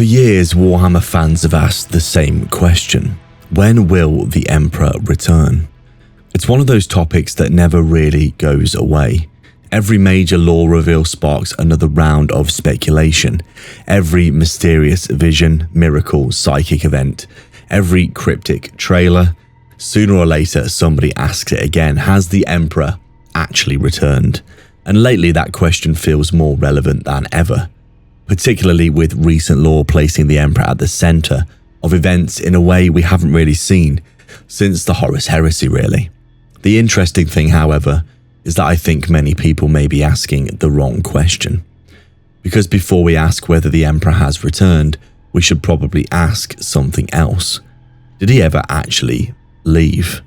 For years, Warhammer fans have asked the same question. When will the Emperor return? It's one of those topics that never really goes away. Every major lore reveal sparks another round of speculation. Every mysterious vision, miracle, psychic event, every cryptic trailer. Sooner or later, somebody asks it again. Has the Emperor actually returned? And lately, that question feels more relevant than ever, particularly with recent lore placing the Emperor at the center of events in a way we haven't really seen since the Horus Heresy, really. The interesting thing, however, is that I think many people may be asking the wrong question. Because before we ask whether the Emperor has returned, we should probably ask something else. Did he ever actually leave?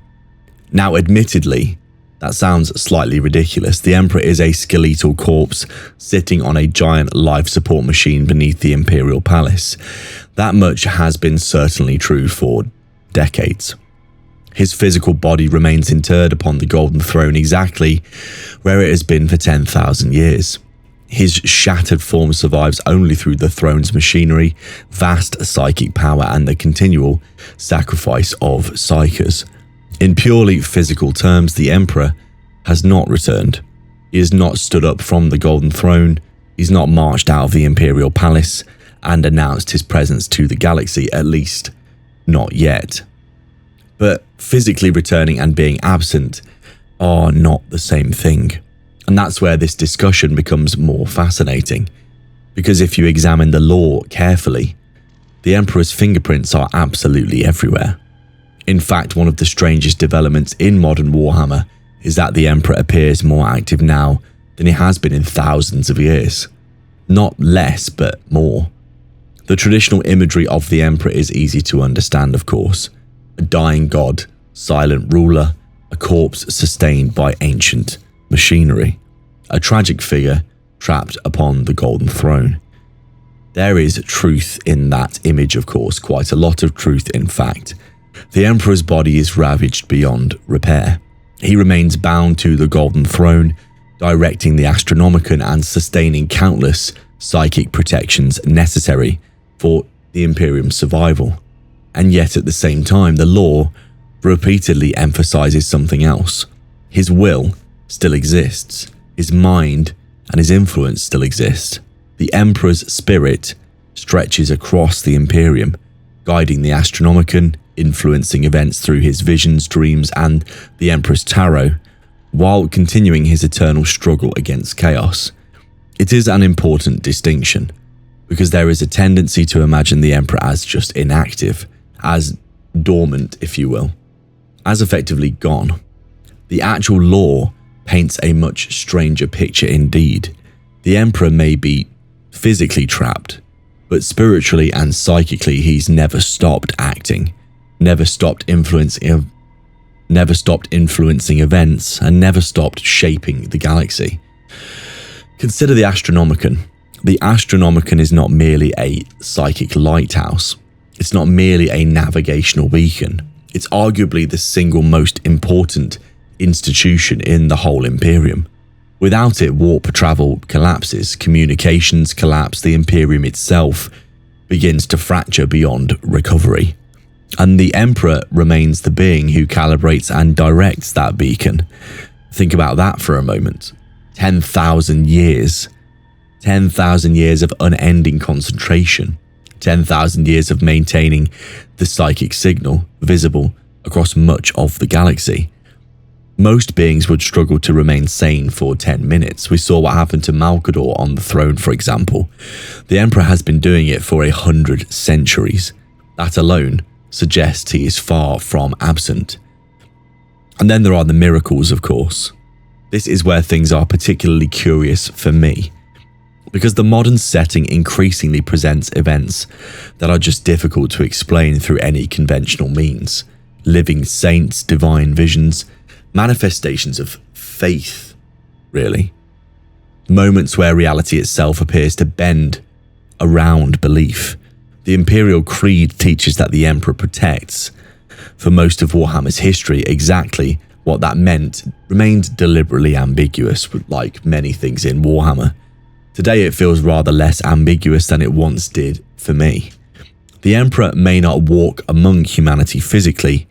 Now, admittedly, that sounds slightly ridiculous. The Emperor is a skeletal corpse sitting on a giant life support machine beneath the Imperial Palace. That much has been certainly true for decades. His physical body remains interred upon the Golden Throne exactly where it has been for 10,000 years. His shattered form survives only through the throne's machinery, vast psychic power, and the continual sacrifice of psykers. In purely physical terms, the Emperor has not returned. He has not stood up from the Golden Throne. He's not marched out of the Imperial Palace and announced his presence to the galaxy, at least not yet. But physically returning and being absent are not the same thing. And that's where this discussion becomes more fascinating. Because if you examine the lore carefully, the Emperor's fingerprints are absolutely everywhere. In fact, one of the strangest developments in modern Warhammer is that the Emperor appears more active now than he has been in thousands of years. Not less, but more. The traditional imagery of the Emperor is easy to understand, of course. A dying god, silent ruler, a corpse sustained by ancient machinery, a tragic figure trapped upon the Golden Throne. There is truth in that image, of course, quite a lot of truth in fact. The Emperor's body is ravaged beyond repair. He remains bound to the Golden Throne, directing the Astronomicon and sustaining countless psychic protections necessary for the Imperium's survival. And yet at the same time, the lore repeatedly emphasizes something else. His will still exists. His mind and his influence still exist. The Emperor's spirit stretches across the Imperium, guiding the Astronomicon, influencing events through his visions, dreams, and the Emperor's Tarot, while continuing his eternal struggle against chaos. It is an important distinction, because there is a tendency to imagine the Emperor as just inactive, as dormant, if you will, as effectively gone. The actual lore paints a much stranger picture indeed. The Emperor may be physically trapped, but spiritually and psychically he's never stopped acting, never stopped influencing events, and never stopped shaping the galaxy. Consider the Astronomicon. The Astronomicon is not merely a psychic lighthouse. It's not merely a navigational beacon. It's arguably the single most important institution in the whole Imperium. Without it, warp travel collapses, communications collapse, the Imperium itself begins to fracture beyond recovery. And the Emperor remains the being who calibrates and directs that beacon. Think about that for a moment. 10,000 years. 10,000 years of unending concentration. 10,000 years of maintaining the psychic signal visible across much of the galaxy. Most beings would struggle to remain sane for 10 minutes. We saw what happened to Malkador on the throne, for example. The Emperor has been doing it for 100 centuries. That alone suggests he is far from absent. And then there are the miracles, of course. This is where things are particularly curious for me, because the modern setting increasingly presents events that are just difficult to explain through any conventional means. Living saints, divine visions, manifestations of faith, really. Moments where reality itself appears to bend around belief. The Imperial Creed teaches that the Emperor protects. For most of Warhammer's history, exactly what that meant remained deliberately ambiguous, like many things in Warhammer. Today it feels rather less ambiguous than it once did for me. The Emperor may not walk among humanity physically,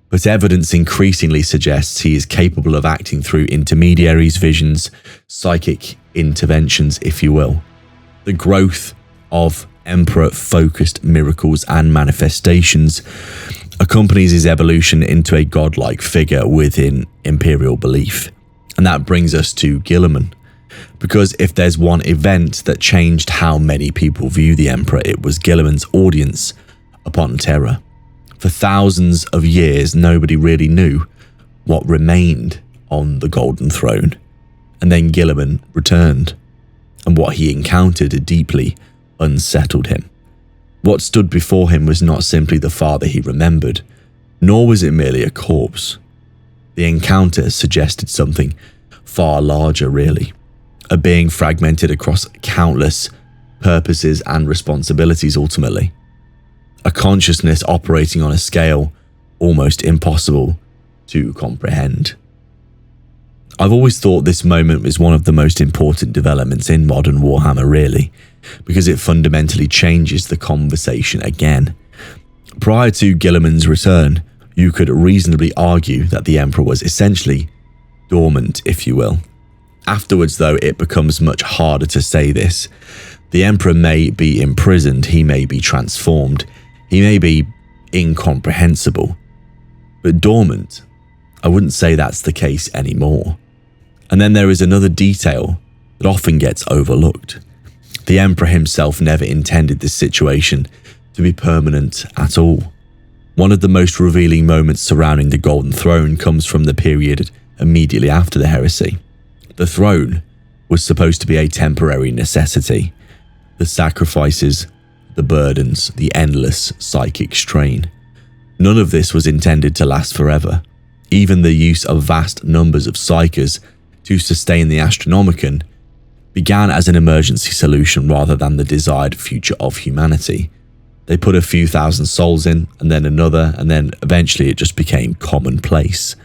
but evidence increasingly suggests he is capable of acting through intermediaries, visions, psychic interventions, if you will. The growth of Emperor-focused miracles and manifestations accompanies his evolution into a godlike figure within imperial belief. And that brings us to Guilliman. Because if there's one event that changed how many people view the Emperor, it was Guilliman's audience upon Terra. For thousands of years, nobody really knew what remained on the Golden Throne. And then Guilliman returned, and what he encountered deeply unsettled him. What stood before him was not simply the father he remembered, nor was it merely a corpse. The encounter suggested something far larger, really. A being fragmented across countless purposes and responsibilities ultimately. A consciousness operating on a scale almost impossible to comprehend. I've always thought this moment was one of the most important developments in modern Warhammer, really, because it fundamentally changes the conversation again. Prior to Guilliman's return, you could reasonably argue that the Emperor was essentially dormant, if you will. Afterwards, though, it becomes much harder to say this. The Emperor may be imprisoned, he may be transformed, he may be incomprehensible. But dormant, I wouldn't say that's the case anymore. And then there is another detail that often gets overlooked. The Emperor himself never intended this situation to be permanent at all. One of the most revealing moments surrounding the Golden Throne comes from the period immediately after the heresy. The throne was supposed to be a temporary necessity. The sacrifices, the burdens, the endless psychic strain. None of this was intended to last forever. Even the use of vast numbers of psykers to sustain the Astronomicon began as an emergency solution rather than the desired future of humanity. They put a few thousand souls in, and then another, and then eventually it just became commonplace.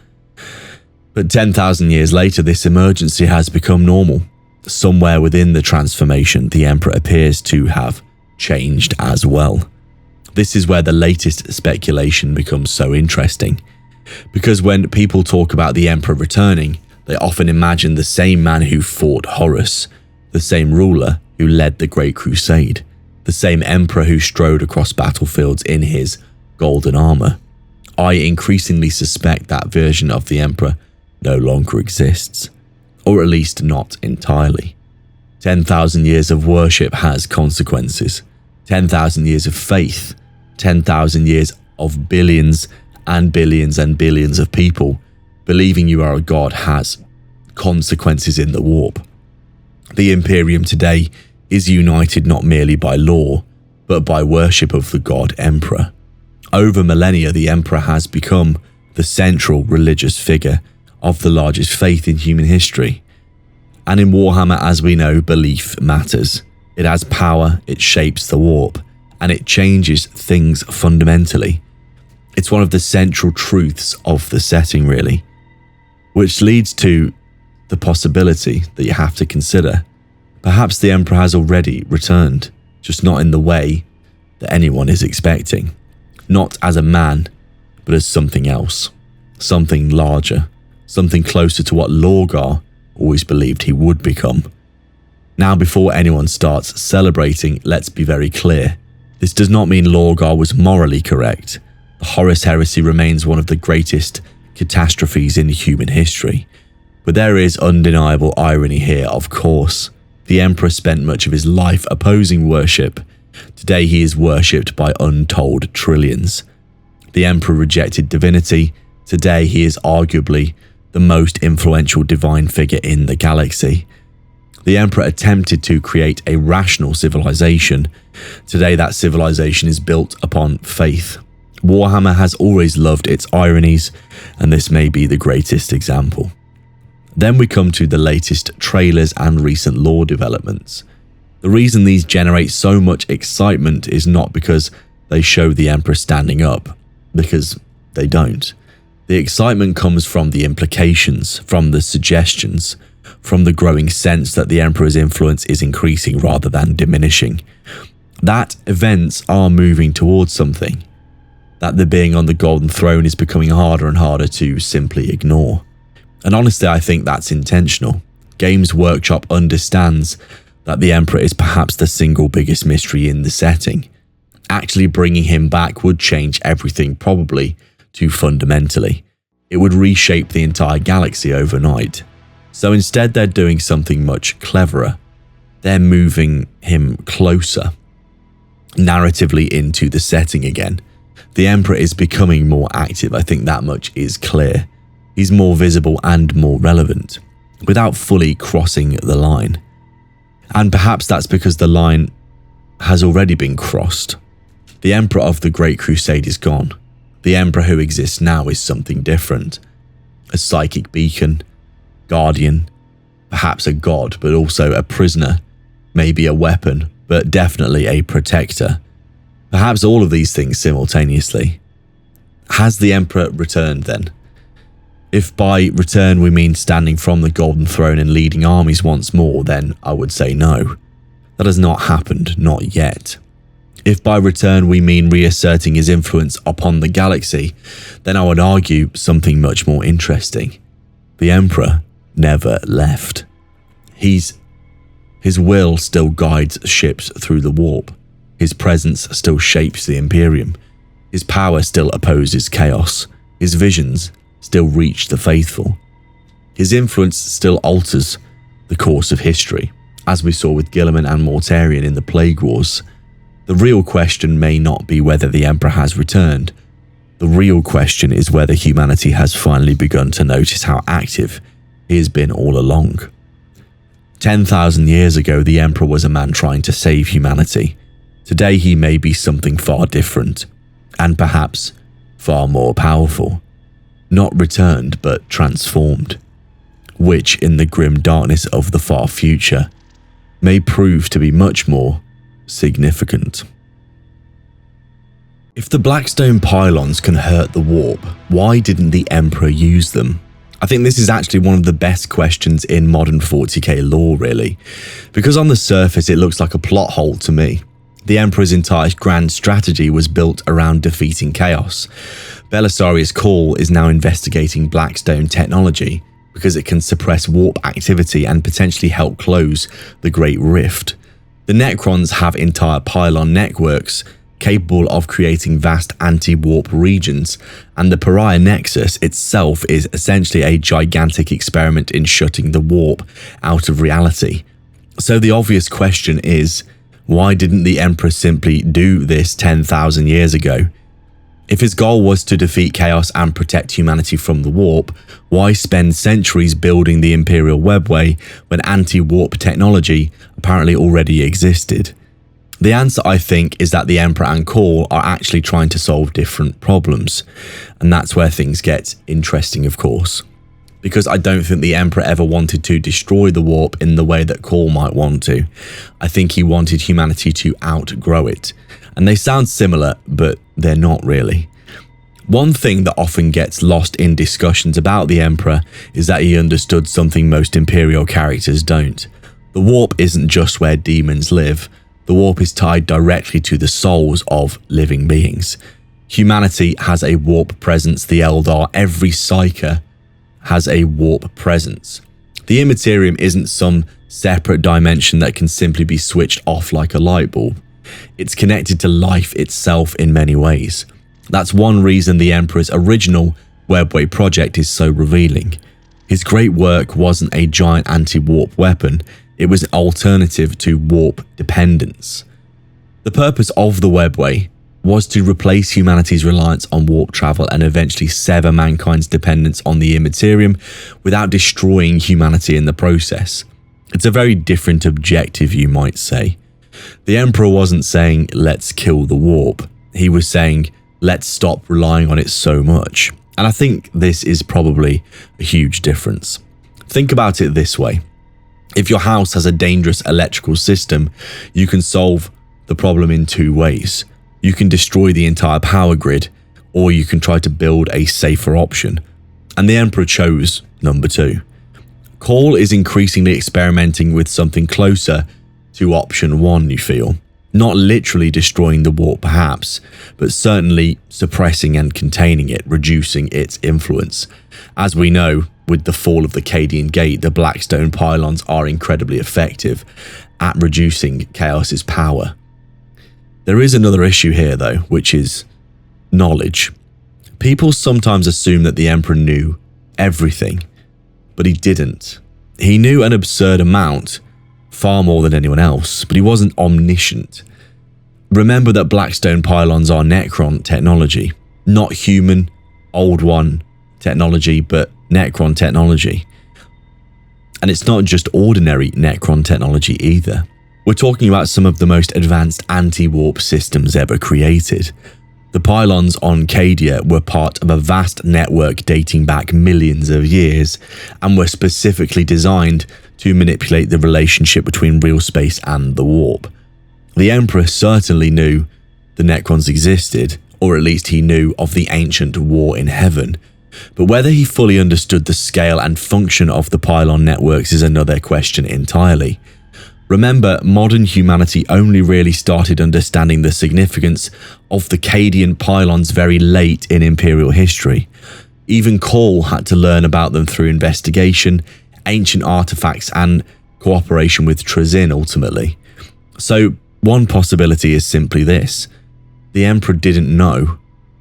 But 10,000 years later, this emergency has become normal. Somewhere within the transformation, the Emperor appears to have changed as well. This is where the latest speculation becomes so interesting. Because when people talk about the Emperor returning, they often imagine the same man who fought Horus, the same ruler who led the Great Crusade, the same Emperor who strode across battlefields in his golden armor. I increasingly suspect that version of the Emperor no longer exists, or at least not entirely. 10,000 years of worship has consequences. 10,000 years of faith, 10,000 years of billions and billions and billions of people believing you are a god has consequences in the warp. The Imperium today is united not merely by law, but by worship of the god Emperor. Over millennia, the Emperor has become the central religious figure of the largest faith in human history. And in Warhammer, as we know, belief matters. It has power, it shapes the warp, and it changes things fundamentally. It's one of the central truths of the setting, really. Which leads to the possibility that you have to consider. Perhaps the Emperor has already returned, just not in the way that anyone is expecting. Not as a man, but as something else. Something larger. Something closer to what Lorgar always believed he would become. Now, before anyone starts celebrating, let's be very clear. This does not mean Lorgar was morally correct. The Horus Heresy remains one of the greatest catastrophes in human history. But there is undeniable irony here, of course. The Emperor spent much of his life opposing worship. Today he is worshipped by untold trillions. The Emperor rejected divinity. Today he is arguably the most influential divine figure in the galaxy. The Emperor attempted to create a rational civilization. Today that civilization is built upon faith. Warhammer has always loved its ironies, and this may be the greatest example. Then we come to the latest trailers and recent lore developments. The reason these generate so much excitement is not because they show the Emperor standing up, because they don't. The excitement comes from the implications, from the suggestions, from the growing sense that the Emperor's influence is increasing rather than diminishing. that events are moving towards something, that the being on the Golden Throne is becoming harder and harder to simply ignore. And honestly, I think that's intentional. Games Workshop understands that the Emperor is perhaps the single biggest mystery in the setting. Actually bringing him back would change everything, probably too fundamentally. It would reshape the entire galaxy overnight. So instead, they're doing something much cleverer. They're moving him closer, narratively, into the setting again. The Emperor is becoming more active. I think that much is clear. He's more visible and more relevant, without fully crossing the line. And perhaps that's because the line has already been crossed. The Emperor of the Great Crusade is gone. The Emperor who exists now is something different. A psychic beacon, guardian, perhaps a god, but also a prisoner, maybe a weapon, but definitely a protector. Perhaps all of these things simultaneously. Has the Emperor returned then? If by return we mean standing from the Golden Throne and leading armies once more, then I would say no. That has not happened, not yet. If by return we mean reasserting his influence upon the galaxy, then I would argue something much more interesting. The Emperor never left. His will still guides ships through the warp. His presence still shapes the Imperium. His power still opposes chaos. His visions still reach the faithful. His influence still alters the course of history, as we saw with Guilliman and Mortarion in the Plague Wars. The real question may not be whether the Emperor has returned. The real question is whether humanity has finally begun to notice how active he has been all along. 10,000 years ago, the Emperor was a man trying to save humanity. Today, he may be something far different, and perhaps far more powerful. Not returned, but transformed, which in the grim darkness of the far future may prove to be much more significant. If the Blackstone pylons can hurt the warp, why didn't the Emperor use them? I think this is actually one of the best questions in modern 40k lore, really, because on the surface it looks like a plot hole to me. The Emperor's entire grand strategy was built around defeating chaos. Belisarius Cawl is now investigating Blackstone technology because it can suppress warp activity and potentially help close the Great Rift. The Necrons have entire pylon networks capable of creating vast anti-warp regions, and the Pariah Nexus itself is essentially a gigantic experiment in shutting the warp out of reality. So the obvious question is, why didn't the Emperor simply do this 10,000 years ago? If his goal was to defeat chaos and protect humanity from the warp, why spend centuries building the Imperial Webway when anti-warp technology apparently already existed? The answer, I think, is that the Emperor and Cawl are actually trying to solve different problems. And that's where things get interesting, of course. Because I don't think the Emperor ever wanted to destroy the warp in the way that Cawl might want to. I think he wanted humanity to outgrow it. And they sound similar, but they're not really. One thing that often gets lost in discussions about the Emperor is that he understood something most Imperial characters don't. The warp isn't just where demons live. The warp is tied directly to the souls of living beings. Humanity has a warp presence, the Eldar, every Psyker has a warp presence. The Immaterium isn't some separate dimension that can simply be switched off like a light bulb. It's connected to life itself in many ways. That's one reason the Emperor's original Webway project is so revealing. His great work wasn't a giant anti-warp weapon, it was an alternative to warp dependence. The purpose of the Webway was to replace humanity's reliance on warp travel and eventually sever mankind's dependence on the Immaterium without destroying humanity in the process. It's a very different objective, you might say. The Emperor wasn't saying, let's kill the warp. He was saying, let's stop relying on it so much. And I think this is probably a huge difference. Think about it this way. If your house has a dangerous electrical system, you can solve the problem in two ways. You can destroy the entire power grid, or you can try to build a safer option. And the Emperor chose number two. Cawl is increasingly experimenting with something closer to option one, you feel. Not literally destroying the warp perhaps, but certainly suppressing and containing it, reducing its influence. As we know, with the fall of the Cadian Gate, the Blackstone pylons are incredibly effective at reducing Chaos's power. There is another issue here though, which is knowledge. People sometimes assume that the Emperor knew everything, but he didn't. He knew an absurd amount, far more than anyone else, but he wasn't omniscient. Remember that Blackstone pylons are Necron technology, not human, Old One technology, but Necron technology. And it's not just ordinary Necron technology either. We're talking about some of the most advanced anti-warp systems ever created. The pylons on Cadia were part of a vast network dating back millions of years and were specifically designed to manipulate the relationship between real space and the warp. The Emperor certainly knew the Necrons existed, or at least he knew of the ancient war in heaven. But whether he fully understood the scale and function of the pylon networks is another question entirely. Remember, modern humanity only really started understanding the significance of the Cadian pylons very late in Imperial history. Even Call had to learn about them through investigation, ancient artifacts, and cooperation with Trazyn ultimately. So, one possibility is simply this. The Emperor didn't know,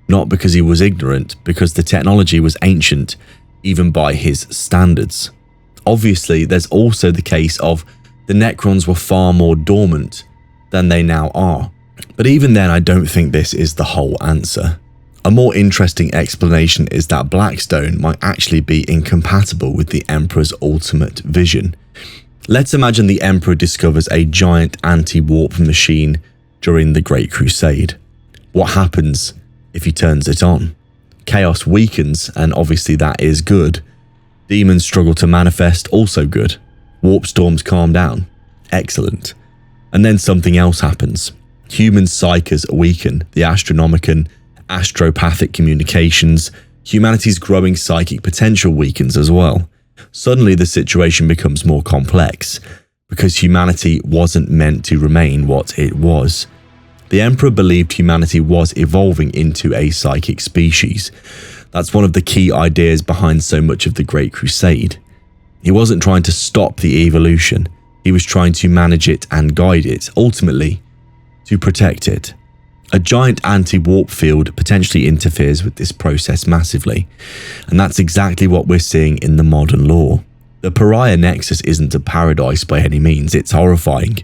not because he was ignorant, because the technology was ancient, even by his standards. Obviously, there's also the case of the Necrons were far more dormant than they now are. But even then, I don't think this is the whole answer. A more interesting explanation is that Blackstone might actually be incompatible with the Emperor's ultimate vision. Let's imagine the Emperor discovers a giant anti-warp machine during the Great Crusade. What happens if he turns it on? Chaos weakens, and obviously that is good. Demons struggle to manifest, also good. Warp storms calm down, excellent. And then something else happens. Human psychers weaken, the Astronomicon, astropathic communications, humanity's growing psychic potential weakens as well. Suddenly the situation becomes more complex, because humanity wasn't meant to remain what it was. The Emperor believed humanity was evolving into a psychic species. That's one of the key ideas behind so much of the Great Crusade. He wasn't trying to stop the evolution, he was trying to manage it and guide it, ultimately, to protect it. A giant anti-warp field potentially interferes with this process massively, and that's exactly what we're seeing in the modern lore. The Pariah Nexus isn't a paradise by any means, it's horrifying.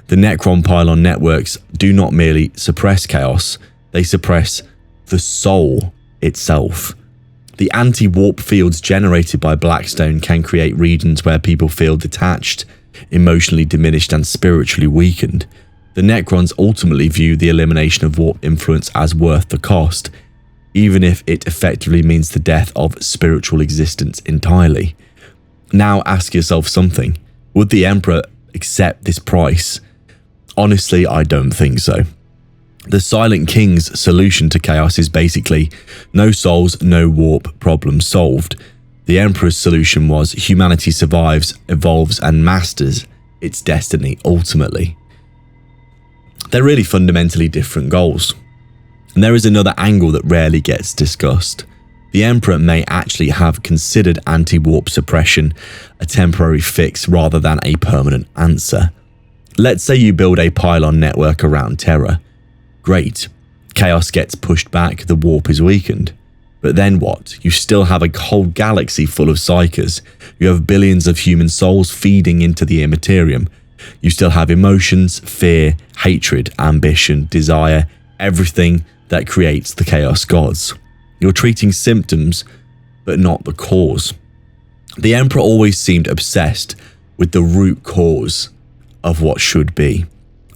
The Necron pylon networks do not merely suppress chaos, they suppress the soul itself. The anti-warp fields generated by Blackstone can create regions where people feel detached, emotionally diminished, and spiritually weakened. The Necrons ultimately view the elimination of warp influence as worth the cost, even if it effectively means the death of spiritual existence entirely. Now ask yourself something. Would the Emperor accept this price? Honestly, I don't think so. The Silent King's solution to chaos is basically no souls, no warp, problem solved. The Emperor's solution was humanity survives, evolves, and masters its destiny ultimately. They're really fundamentally different goals. And there is another angle that rarely gets discussed. The Emperor may actually have considered anti-warp suppression a temporary fix rather than a permanent answer. Let's say you build a pylon network around Terra. Great. Chaos gets pushed back, the warp is weakened. But then what? You still have a whole galaxy full of psychers. You have billions of human souls feeding into the Immaterium. You still have emotions, fear, hatred, ambition, desire, everything that creates the Chaos Gods. You're treating symptoms, but not the cause. The Emperor always seemed obsessed with the root cause of what should be.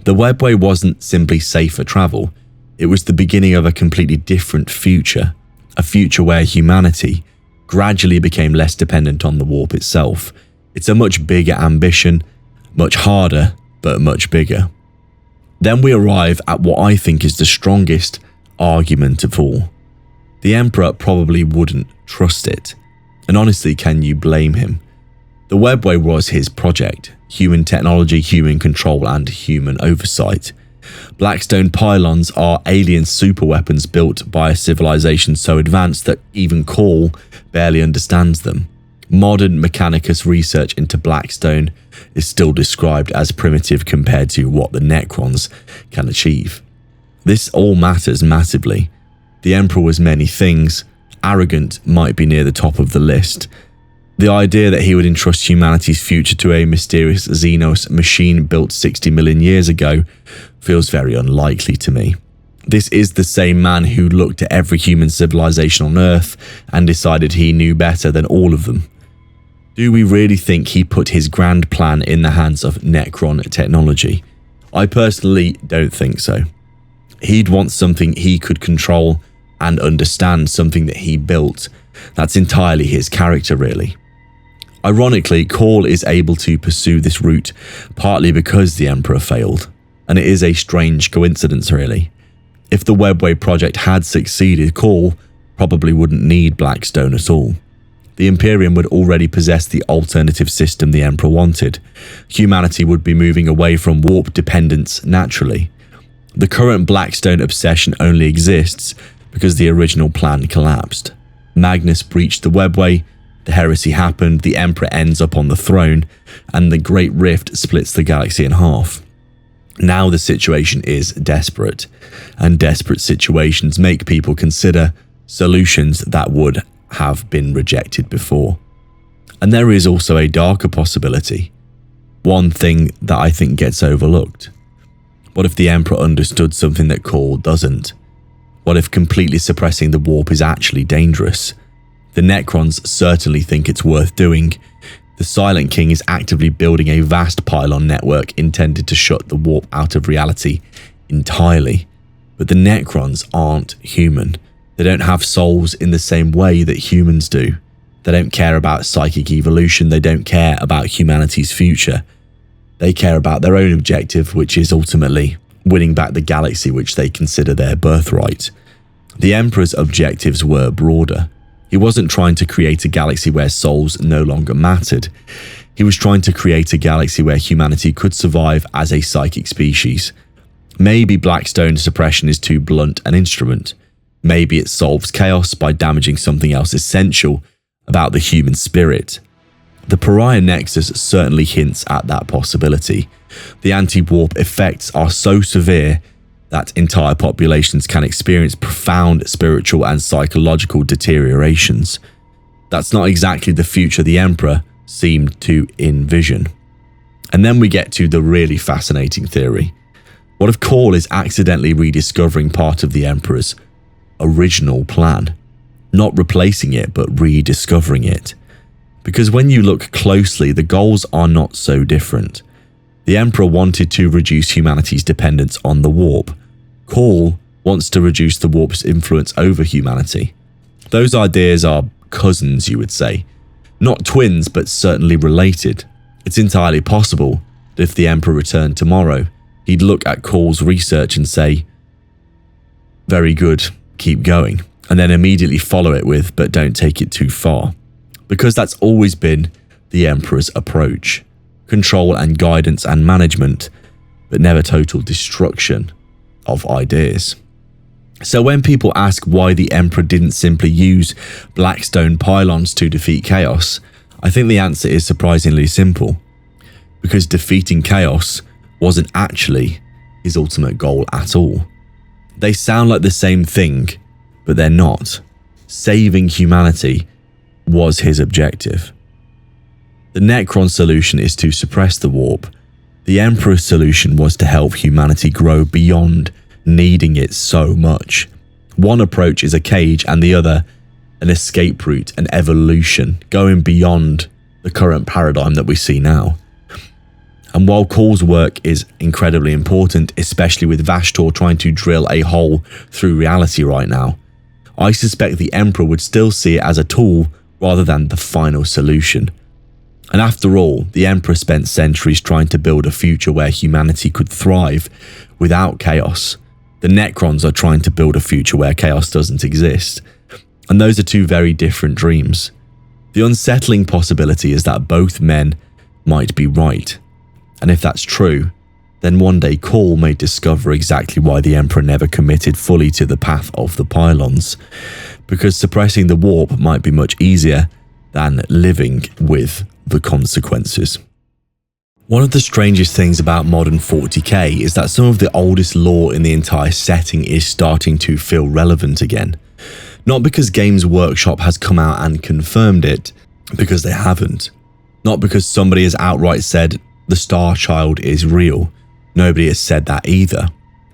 The Webway wasn't simply safer travel, it was the beginning of a completely different future, a future where humanity gradually became less dependent on the warp itself. It's a much bigger ambition, much harder, but much bigger. Then we arrive at what I think is the strongest argument of all. The Emperor probably wouldn't trust it. And honestly, can you blame him? The Webway was his project. Human technology, human control, and human oversight. Blackstone pylons are alien superweapons built by a civilization so advanced that even Call barely understands them. Modern Mechanicus research into Blackstone is still described as primitive compared to what the Necrons can achieve. This all matters massively. The Emperor was many things. Arrogant might be near the top of the list. The idea that he would entrust humanity's future to a mysterious Xenos machine built 60 million years ago feels very unlikely to me. This is the same man who looked at every human civilization on Earth and decided he knew better than all of them. Do we really think he put his grand plan in the hands of Necron technology? I personally don't think so. He'd want something he could control and understand, something that he built. That's entirely his character, really. Ironically, Call is able to pursue this route partly because the Emperor failed, and it is a strange coincidence, really. If the Webway project had succeeded, Call probably wouldn't need Blackstone at all. The Imperium would already possess the alternative system the Emperor wanted. Humanity would be moving away from warp dependence naturally. The current Blackstone obsession only exists because the original plan collapsed. Magnus breached the Webway, the heresy happened, the Emperor ends up on the throne, and the Great Rift splits the galaxy in half. Now the situation is desperate, and desperate situations make people consider solutions that would have been rejected before. And there is also a darker possibility, one thing that I think gets overlooked. What if the Emperor understood something that Call doesn't? What if completely suppressing the warp is actually dangerous? The Necrons certainly think it's worth doing. The Silent King is actively building a vast pylon network intended to shut the warp out of reality entirely. But the Necrons aren't human. They don't have souls in the same way that humans do. They don't care about psychic evolution. They don't care about humanity's future. They care about their own objective, which is ultimately winning back the galaxy which they consider their birthright. The Emperor's objectives were broader. He wasn't trying to create a galaxy where souls no longer mattered. He was trying to create a galaxy where humanity could survive as a psychic species. Maybe Blackstone suppression is too blunt an instrument. Maybe it solves chaos by damaging something else essential about the human spirit. The Pariah Nexus certainly hints at that possibility. The anti-warp effects are so severe that entire populations can experience profound spiritual and psychological deteriorations. That's not exactly the future the Emperor seemed to envision. And then we get to the really fascinating theory. What if Call is accidentally rediscovering part of the Emperor's original plan? Not replacing it, but rediscovering it. Because when you look closely, the goals are not so different. The Emperor wanted to reduce humanity's dependence on the warp. Call wants to reduce the warp's influence over humanity. Those ideas are cousins, you would say. Not twins, but certainly related. It's entirely possible that if the Emperor returned tomorrow, he'd look at Call's research and say, "Very good, keep going," and then immediately follow it with, "But don't take it too far." Because that's always been the Emperor's approach. Control and guidance and management, but never total destruction of ideas. So when people ask why the Emperor didn't simply use Blackstone pylons to defeat chaos, I think the answer is surprisingly simple. Because defeating chaos wasn't actually his ultimate goal at all. They sound like the same thing, but they're not. Saving humanity was his objective. The Necron solution is to suppress the warp. The Emperor's solution was to help humanity grow beyond needing it so much. One approach is a cage and the other an escape route, an evolution, going beyond the current paradigm that we see now. And while Call's work is incredibly important, especially with Vashtor trying to drill a hole through reality right now, I suspect the Emperor would still see it as a tool rather than the final solution. And after all, the Emperor spent centuries trying to build a future where humanity could thrive without chaos. The Necrons are trying to build a future where chaos doesn't exist. And those are two very different dreams. The unsettling possibility is that both men might be right. And if that's true, then one day Call may discover exactly why the Emperor never committed fully to the path of the pylons, because suppressing the warp might be much easier than living with the consequences. One of the strangest things about modern 40k is that some of the oldest lore in the entire setting is starting to feel relevant again. Not because Games Workshop has come out and confirmed it, because they haven't. Not because somebody has outright said the Star Child is real. Nobody has said that either.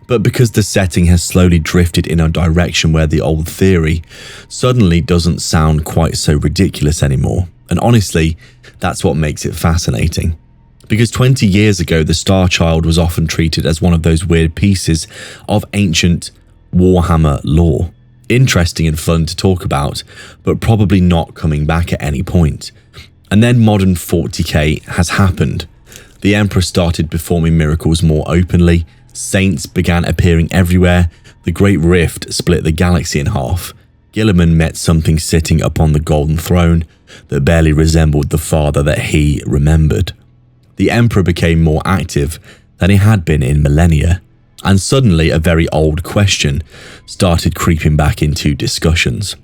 But because the setting has slowly drifted in a direction where the old theory suddenly doesn't sound quite so ridiculous anymore. And honestly, that's what makes it fascinating. Because 20 years ago, the Star Child was often treated as one of those weird pieces of ancient Warhammer lore. Interesting and fun to talk about, but probably not coming back at any point. And then modern 40k has happened. The Emperor started performing miracles more openly, saints began appearing everywhere, the Great Rift split the galaxy in half, Guilliman met something sitting upon the Golden Throne that barely resembled the father that he remembered. The Emperor became more active than he had been in millennia, and suddenly a very old question started creeping back into discussions.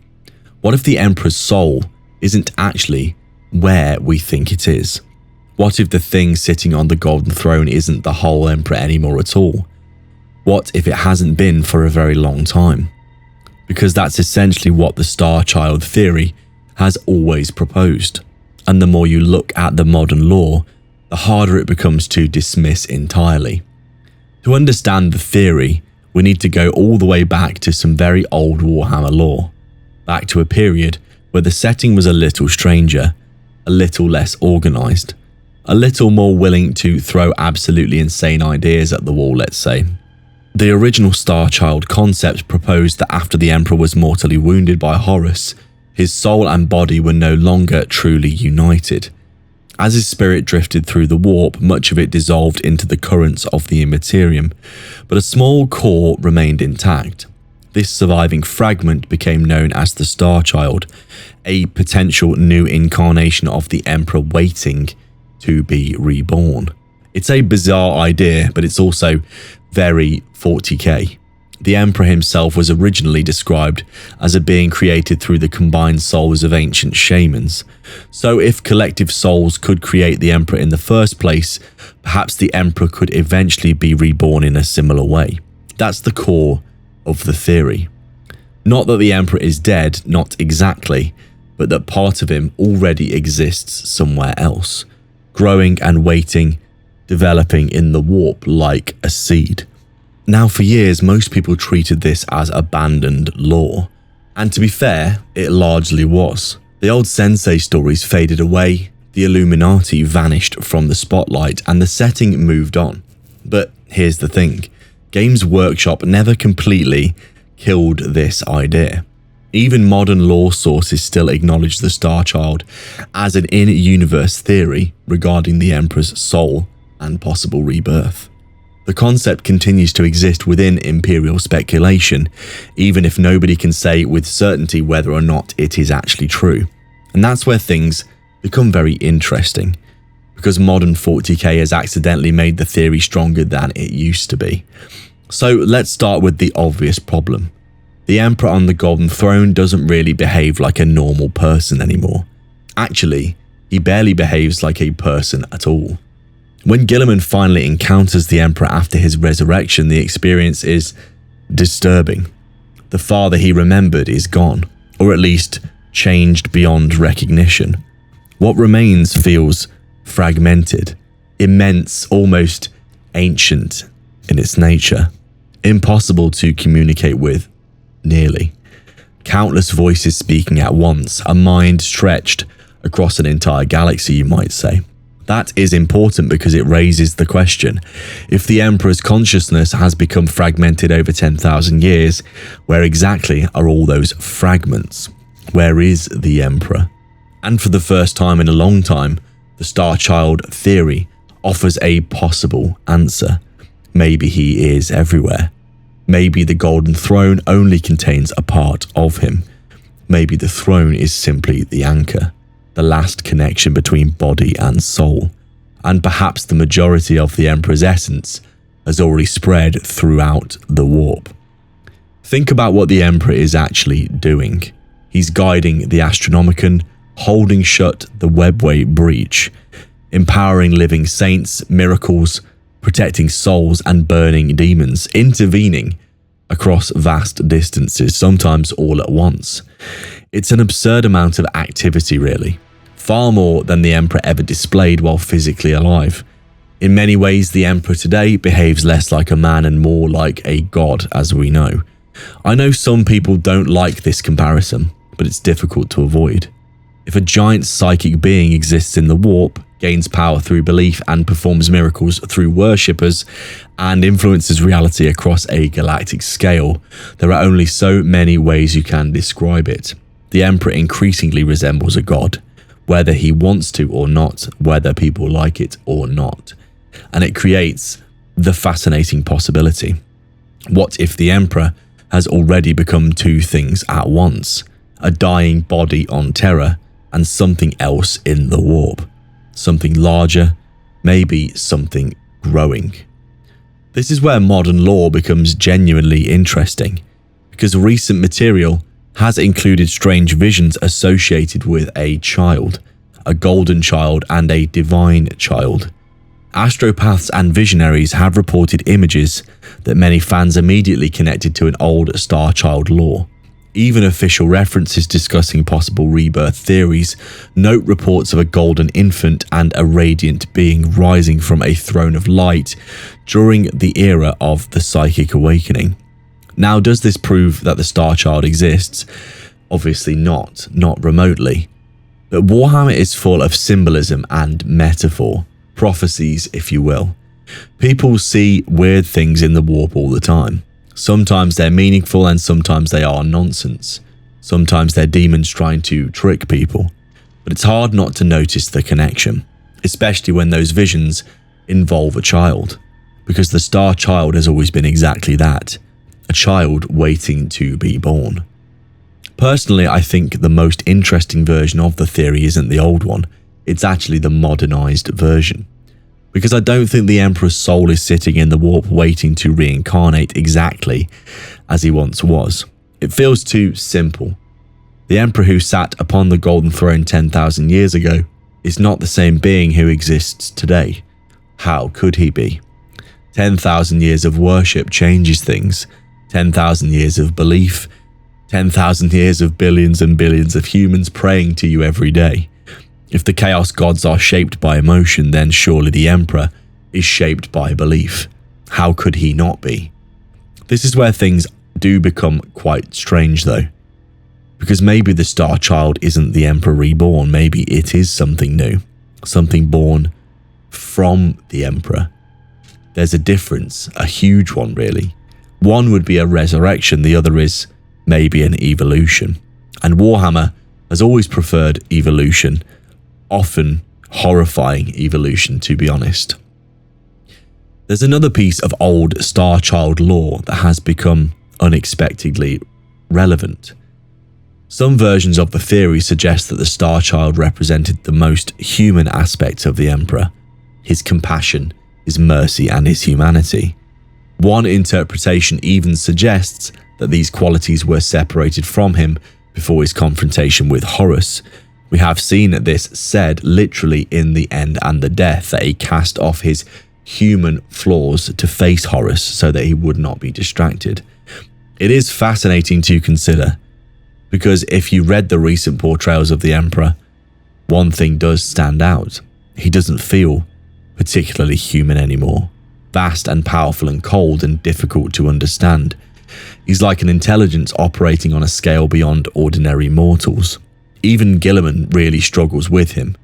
What if the Emperor's soul isn't actually where we think it is? What if the thing sitting on the Golden Throne isn't the whole Emperor anymore at all? What if it hasn't been for a very long time? Because that's essentially what the Star Child theory has always proposed. And the more you look at the modern lore, the harder it becomes to dismiss entirely. To understand the theory, we need to go all the way back to some very old Warhammer lore, back to a period where the setting was a little stranger, a little less organised, a little more willing to throw absolutely insane ideas at the wall, let's say. The original Star Child concept proposed that after the Emperor was mortally wounded by Horus, his soul and body were no longer truly united. As his spirit drifted through the warp, much of it dissolved into the currents of the Immaterium, but a small core remained intact. This surviving fragment became known as the Star Child, a potential new incarnation of the Emperor waiting to be reborn. It's a bizarre idea, but it's also very 40k. The Emperor himself was originally described as a being created through the combined souls of ancient shamans. So if collective souls could create the Emperor in the first place, perhaps the Emperor could eventually be reborn in a similar way. That's the core of the theory. Not that the Emperor is dead, not exactly, but that part of him already exists somewhere else, growing and waiting, developing in the warp like a seed. Now, for years, most people treated this as abandoned lore. And to be fair, it largely was. The old Sensei stories faded away, the Illuminati vanished from the spotlight, and the setting moved on. But here's the thing. Games Workshop never completely killed this idea. Even modern lore sources still acknowledge the Star Child as an in-universe theory regarding the Emperor's soul and possible rebirth. The concept continues to exist within Imperial speculation, even if nobody can say with certainty whether or not it is actually true. And that's where things become very interesting, because modern 40k has accidentally made the theory stronger than it used to be. So let's start with the obvious problem. The Emperor on the Golden Throne doesn't really behave like a normal person anymore. Actually, he barely behaves like a person at all. When Guilliman finally encounters the Emperor after his resurrection, the experience is disturbing. The father he remembered is gone, or at least changed beyond recognition. What remains feels fragmented, immense, almost ancient in its nature, impossible to communicate with, nearly. Countless voices speaking at once, a mind stretched across an entire galaxy, you might say. That is important because it raises the question, if the Emperor's consciousness has become fragmented over 10,000 years, where exactly are all those fragments? Where is the Emperor? And for the first time in a long time, the Star Child theory offers a possible answer. Maybe he is everywhere. Maybe the Golden Throne only contains a part of him. Maybe the throne is simply the anchor, the last connection between body and soul, and perhaps the majority of the Emperor's essence has already spread throughout the warp. Think about what the Emperor is actually doing. He's guiding the Astronomicon, holding shut the Webway breach, empowering living saints, miracles, protecting souls and burning demons, intervening across vast distances, sometimes all at once. It's an absurd amount of activity, really. Far more than the Emperor ever displayed while physically alive. In many ways, the Emperor today behaves less like a man and more like a god, as we know. I know some people don't like this comparison, but it's difficult to avoid. If a giant psychic being exists in the warp, gains power through belief and performs miracles through worshippers, and influences reality across a galactic scale, there are only so many ways you can describe it. The Emperor increasingly resembles a god, whether he wants to or not, whether people like it or not. And it creates the fascinating possibility. What if the Emperor has already become two things at once? A dying body on Terra and something else in the warp. Something larger, maybe something growing. This is where modern lore becomes genuinely interesting, because recent material has included strange visions associated with a child, a golden child and a divine child. Astropaths and visionaries have reported images that many fans immediately connected to an old Star Child lore. Even official references discussing possible rebirth theories note reports of a golden infant and a radiant being rising from a throne of light during the era of the Psychic Awakening. Now, does this prove that the Star Child exists? Obviously not remotely. But Warhammer is full of symbolism and metaphor, prophecies, if you will. People see weird things in the warp all the time. Sometimes they're meaningful and sometimes they are nonsense. Sometimes they're demons trying to trick people. But it's hard not to notice the connection, especially when those visions involve a child. Because the Star Child has always been exactly that, a child waiting to be born. Personally, I think the most interesting version of the theory isn't the old one, it's actually the modernized version. Because I don't think the Emperor's soul is sitting in the warp waiting to reincarnate exactly as he once was. It feels too simple. The Emperor who sat upon the Golden Throne 10,000 years ago is not the same being who exists today. How could he be? 10,000 years of worship changes things. 10,000 years of belief. 10,000 years of billions and billions of humans praying to you every day. If the Chaos Gods are shaped by emotion, then surely the Emperor is shaped by belief. How could he not be? This is where things do become quite strange though. Because maybe the Star Child isn't the Emperor reborn, maybe it is something new. Something born from the Emperor. There's a difference, a huge one really. One would be a resurrection, the other is maybe an evolution. And Warhammer has always preferred evolution. Often horrifying evolution, to be honest. There's another piece of old Star Child lore that has become unexpectedly relevant. Some versions of the theory suggest that the Star Child represented the most human aspect of the Emperor, his compassion, his mercy, and his humanity. One interpretation even suggests that these qualities were separated from him before his confrontation with Horus. We have seen this said literally in The End and the Death, that he cast off his human flaws to face Horus so that he would not be distracted. It is fascinating to consider, because if you read the recent portrayals of the Emperor, one thing does stand out. He doesn't feel particularly human anymore. Vast and powerful and cold and difficult to understand. He's like an intelligence operating on a scale beyond ordinary mortals. Even Guilliman really struggles with him.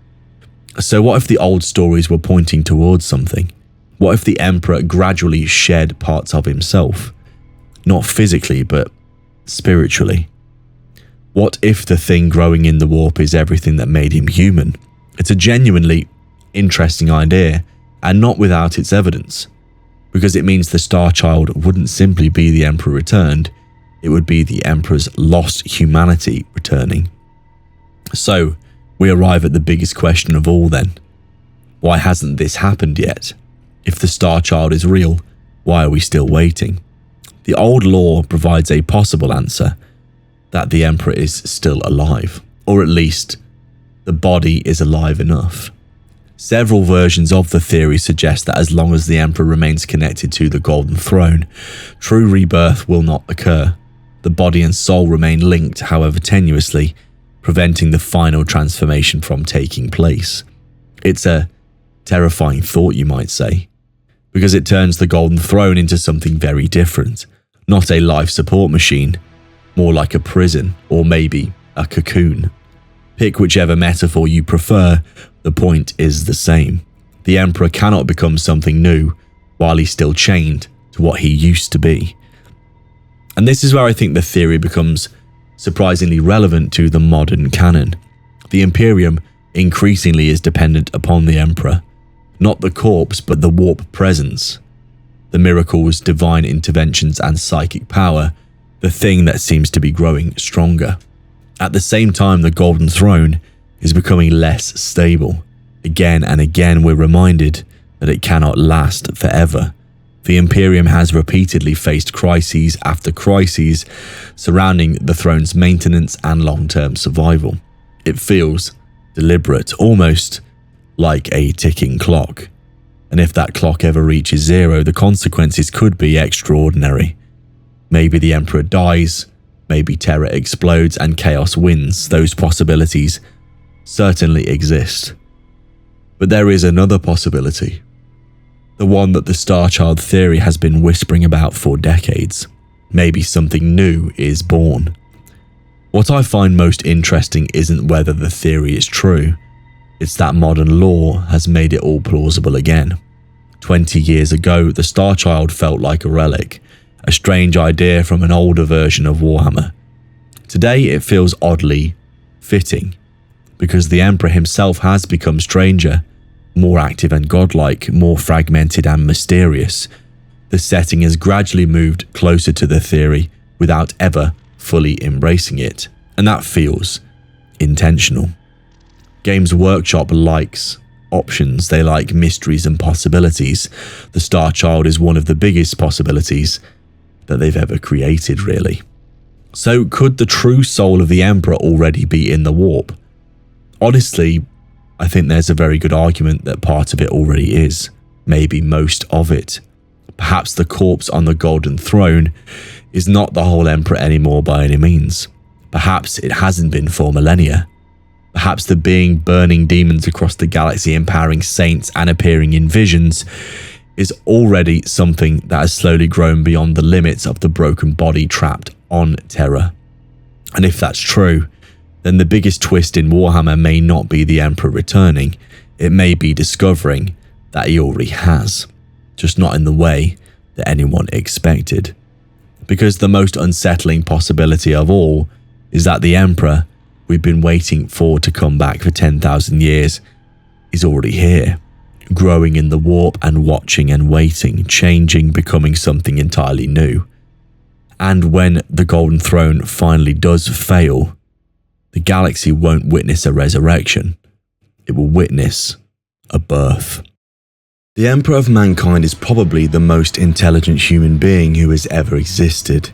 So what if the old stories were pointing towards something? What if the Emperor gradually shed parts of himself? Not physically, but spiritually. What if the thing growing in the warp is everything that made him human? It's a genuinely interesting idea, and not without its evidence. Because it means the Star Child wouldn't simply be the Emperor returned, it would be the Emperor's lost humanity returning. So, we arrive at the biggest question of all then. Why hasn't this happened yet? If the Star Child is real, why are we still waiting? The old lore provides a possible answer, that the Emperor is still alive, or at least the body is alive enough. Several versions of the theory suggest that as long as the Emperor remains connected to the Golden Throne, true rebirth will not occur. The body and soul remain linked, however tenuously, preventing the final transformation from taking place. It's a terrifying thought, you might say, because it turns the Golden Throne into something very different. Not a life support machine, more like a prison, or maybe a cocoon. Pick whichever metaphor you prefer, the point is the same. The Emperor cannot become something new while he's still chained to what he used to be. And this is where I think the theory becomes surprisingly relevant to the modern canon. The Imperium increasingly is dependent upon the Emperor, not the corpse but the warp presence. The miracles, divine interventions and psychic power, the thing that seems to be growing stronger. At the same time, the Golden Throne is becoming less stable. Again and again we're reminded that it cannot last forever. The Imperium has repeatedly faced crises after crises surrounding the throne's maintenance and long-term survival. It feels deliberate, almost like a ticking clock. And if that clock ever reaches zero, the consequences could be extraordinary. Maybe the Emperor dies, maybe Terra explodes and chaos wins. Those possibilities certainly exist. But there is another possibility. The one that the Starchild theory has been whispering about for decades. Maybe something new is born. What I find most interesting isn't whether the theory is true. It's that modern lore has made it all plausible again. 20 years ago, the Starchild felt like a relic, a strange idea from an older version of Warhammer. Today, it feels oddly fitting, because the Emperor himself has become stranger, more active and godlike, more fragmented and mysterious. The setting has gradually moved closer to the theory without ever fully embracing it, and that feels intentional. Games Workshop likes options, they like mysteries and possibilities. The Starchild is one of the biggest possibilities that they've ever created, really. So could the true soul of the Emperor already be in the warp? Honestly, I think there's a very good argument that part of it already is, maybe most of it. Perhaps the corpse on the Golden Throne is not the whole Emperor anymore by any means. Perhaps it hasn't been for millennia. Perhaps the being burning demons across the galaxy, empowering saints and appearing in visions is already something that has slowly grown beyond the limits of the broken body trapped on Terra. And if that's true, then the biggest twist in Warhammer may not be the Emperor returning, it may be discovering that he already has, just not in the way that anyone expected. Because the most unsettling possibility of all is that the Emperor we've been waiting for to come back for 10,000 years is already here, growing in the warp and watching and waiting, changing, becoming something entirely new. And when the Golden Throne finally does fail, the galaxy won't witness a resurrection, it will witness a birth. The Emperor of Mankind is probably the most intelligent human being who has ever existed.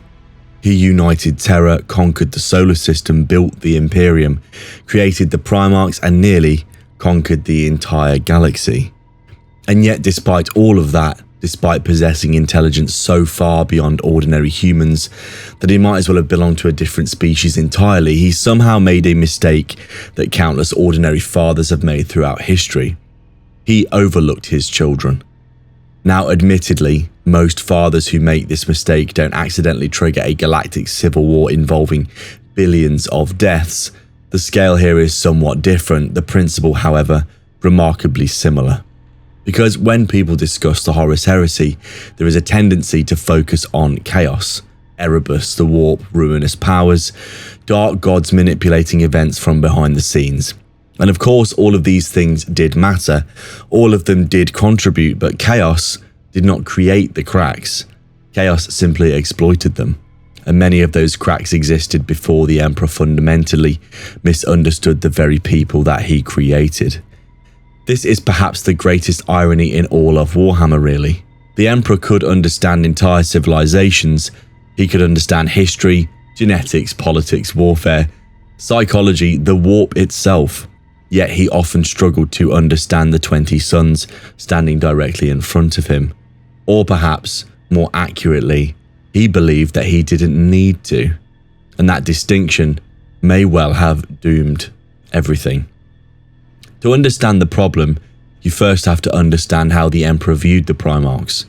He united Terra, conquered the solar system, built the Imperium, created the Primarchs and nearly conquered the entire galaxy. And yet despite all of that, despite possessing intelligence so far beyond ordinary humans that he might as well have belonged to a different species entirely, he somehow made a mistake that countless ordinary fathers have made throughout history. He overlooked his children. Now, admittedly, most fathers who make this mistake don't accidentally trigger a galactic civil war involving billions of deaths. The scale here is somewhat different, the principle, however, remarkably similar. Because when people discuss the Horus Heresy, there is a tendency to focus on chaos, Erebus, the warp, ruinous powers, dark gods manipulating events from behind the scenes. And of course, all of these things did matter, all of them did contribute, but chaos did not create the cracks. Chaos simply exploited them. And many of those cracks existed before the Emperor fundamentally misunderstood the very people that he created. This is perhaps the greatest irony in all of Warhammer, really. The Emperor could understand entire civilizations. He could understand history, genetics, politics, warfare, psychology, the warp itself. Yet he often struggled to understand the 20 suns standing directly in front of him. Or perhaps, more accurately, he believed that he didn't need to. And that distinction may well have doomed everything. To understand the problem, you first have to understand how the Emperor viewed the Primarchs,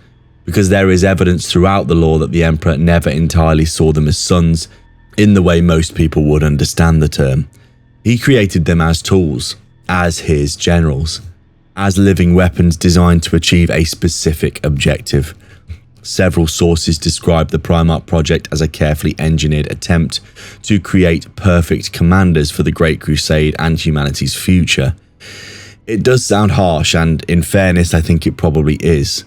because there is evidence throughout the lore that the Emperor never entirely saw them as sons in the way most people would understand the term. He created them as tools, as his generals, as living weapons designed to achieve a specific objective. Several sources describe the Primarch project as a carefully engineered attempt to create perfect commanders for the Great Crusade and humanity's future. It does sound harsh, and in fairness, I think it probably is.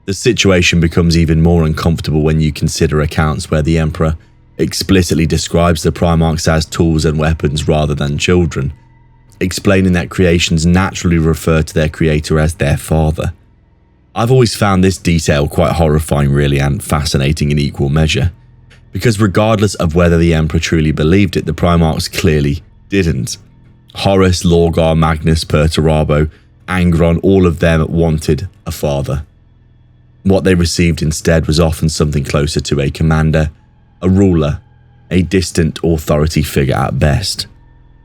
The situation becomes even more uncomfortable when you consider accounts where the Emperor explicitly describes the Primarchs as tools and weapons rather than children, explaining that creations naturally refer to their creator as their father. I've always found this detail quite horrifying really, and fascinating in equal measure, because regardless of whether the Emperor truly believed it, the Primarchs clearly didn't. Horus, Lorgar, Magnus, Perturabo, Angron, all of them wanted a father. What they received instead was often something closer to a commander, a ruler, a distant authority figure at best.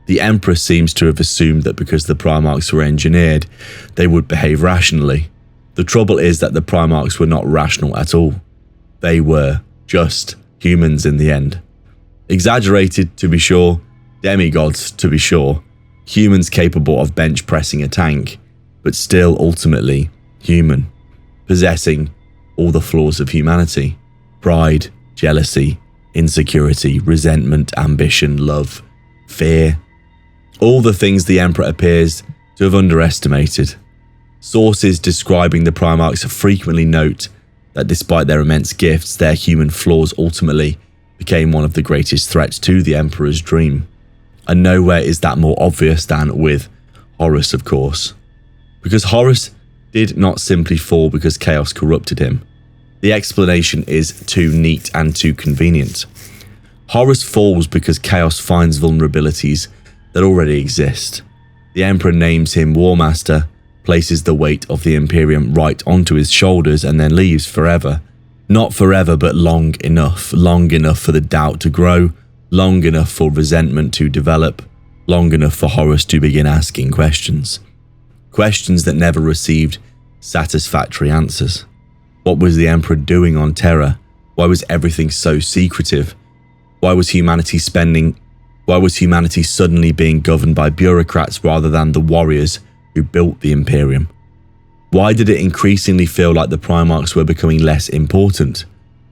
The Emperor seems to have assumed that because the Primarchs were engineered, they would behave rationally. The trouble is that the Primarchs were not rational at all. They were just humans in the end. Exaggerated, to be sure, demigods, to be sure, humans capable of bench pressing a tank, but still ultimately human, possessing all the flaws of humanity: pride, jealousy, insecurity, resentment, ambition, love, fear. All the things the Emperor appears to have underestimated. Sources describing the Primarchs frequently note that despite their immense gifts, their human flaws ultimately became one of the greatest threats to the Emperor's dream. And nowhere is that more obvious than with Horus, of course. Because Horus did not simply fall because chaos corrupted him. The explanation is too neat and too convenient. Horus falls because chaos finds vulnerabilities that already exist. The Emperor names him War Master, places the weight of the Imperium right onto his shoulders, and then leaves forever. Not forever, but long enough for the doubt to grow, long enough for resentment to develop, long enough for Horus to begin asking questions. Questions that never received satisfactory answers. What was the Emperor doing on Terra? Why was everything so secretive? Why was humanity suddenly being governed by bureaucrats rather than the warriors who built the Imperium? Why did it increasingly feel like the Primarchs were becoming less important?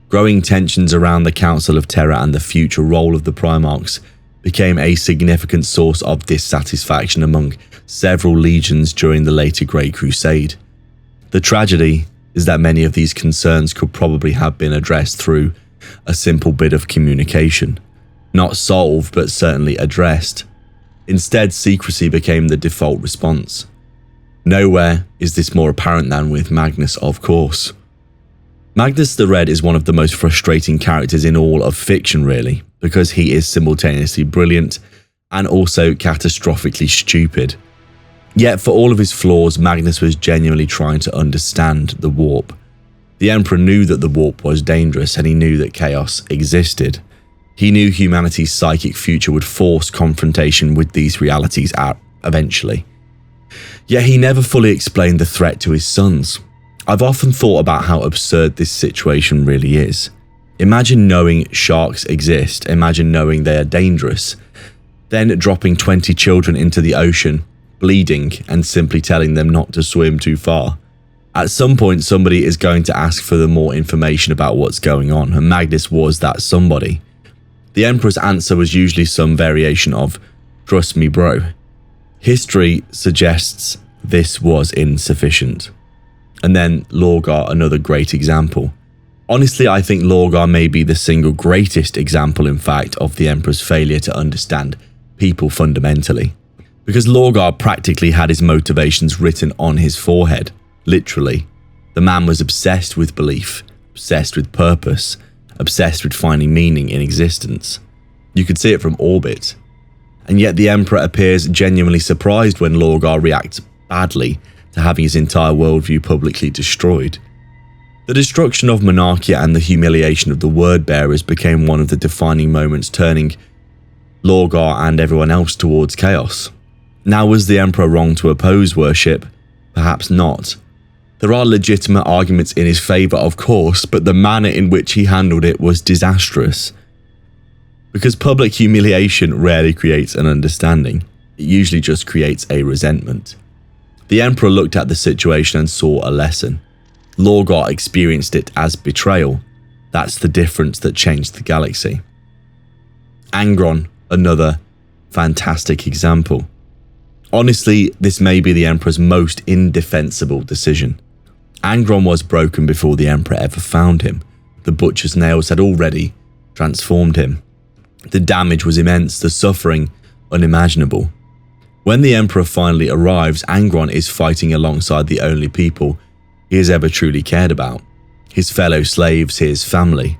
Growing tensions around the Council of Terra and the future role of the Primarchs became a significant source of dissatisfaction among several legions during the later Great Crusade. The tragedy is that many of these concerns could probably have been addressed through a simple bit of communication. Not solved, but certainly addressed. Instead, secrecy became the default response. Nowhere is this more apparent than with Magnus, of course. Magnus the Red is one of the most frustrating characters in all of fiction, really, because he is simultaneously brilliant and also catastrophically stupid. Yet for all of his flaws, Magnus was genuinely trying to understand the warp. The Emperor knew that the warp was dangerous, and he knew that chaos existed. He knew humanity's psychic future would force confrontation with these realities out eventually. Yet he never fully explained the threat to his sons. I've often thought about how absurd this situation really is. Imagine knowing sharks exist, imagine knowing they are dangerous, then dropping 20 children into the ocean, bleeding, and simply telling them not to swim too far. At some point, somebody is going to ask for more information about what's going on, and Magnus was that somebody. The Emperor's answer was usually some variation of, "Trust me, bro." History suggests this was insufficient. And then Lorgar, another great example. Honestly, I think Lorgar may be the single greatest example, in fact, of the Emperor's failure to understand people fundamentally. Because Lorgar practically had his motivations written on his forehead, literally. The man was obsessed with belief, obsessed with purpose, obsessed with finding meaning in existence. You could see it from orbit. And yet the Emperor appears genuinely surprised when Lorgar reacts badly to having his entire worldview publicly destroyed. The destruction of Monarchia and the humiliation of the Word-Bearers became one of the defining moments, turning Lorgar and everyone else towards chaos. Now, was the Emperor wrong to oppose worship? Perhaps not. There are legitimate arguments in his favour, of course, but the manner in which he handled it was disastrous. Because public humiliation rarely creates an understanding, it usually just creates a resentment. The Emperor looked at the situation and saw a lesson. Lorgar experienced it as betrayal. That's the difference that changed the galaxy. Angron, another fantastic example. Honestly, this may be the Emperor's most indefensible decision. Angron was broken before the Emperor ever found him. The Butcher's nails had already transformed him. The damage was immense, the suffering unimaginable. When the Emperor finally arrives, Angron is fighting alongside the only people he has ever truly cared about, his fellow slaves, his family.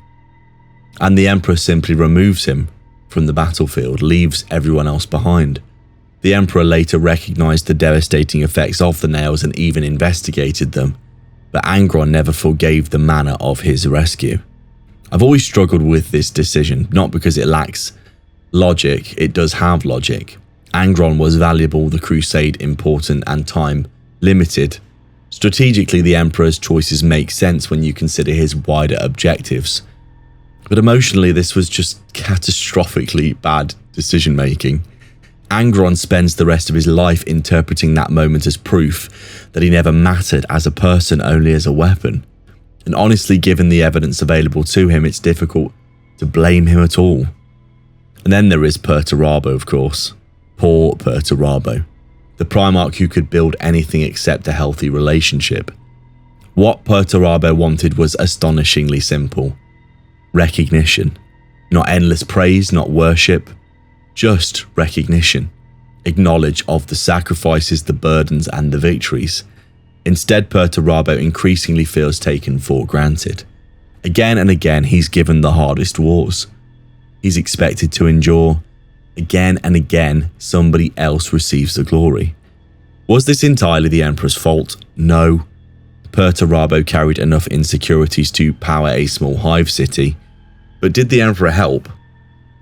And the Emperor simply removes him from the battlefield, leaves everyone else behind. The Emperor later recognized the devastating effects of the nails and even investigated them, but Angron never forgave the manner of his rescue. I've always struggled with this decision, not because it lacks logic, it does have logic. Angron was valuable, the crusade important, and time limited. Strategically, the Emperor's choices make sense when you consider his wider objectives. But emotionally, this was just catastrophically bad decision making. Angron spends the rest of his life interpreting that moment as proof that he never mattered as a person, only as a weapon. And honestly, given the evidence available to him, it's difficult to blame him at all. And then there is Perturabo, of course. Poor Perturabo. The Primarch who could build anything except a healthy relationship. What Perturabo wanted was astonishingly simple. Recognition. Not endless praise, not worship. Just recognition. Acknowledge of the sacrifices, the burdens, and the victories. Instead, Perturabo increasingly feels taken for granted. Again and again, he's given the hardest wars. He's expected to endure. Again and again, somebody else receives the glory. Was this entirely the Emperor's fault? No. Perturabo carried enough insecurities to power a small hive city. But did the Emperor help?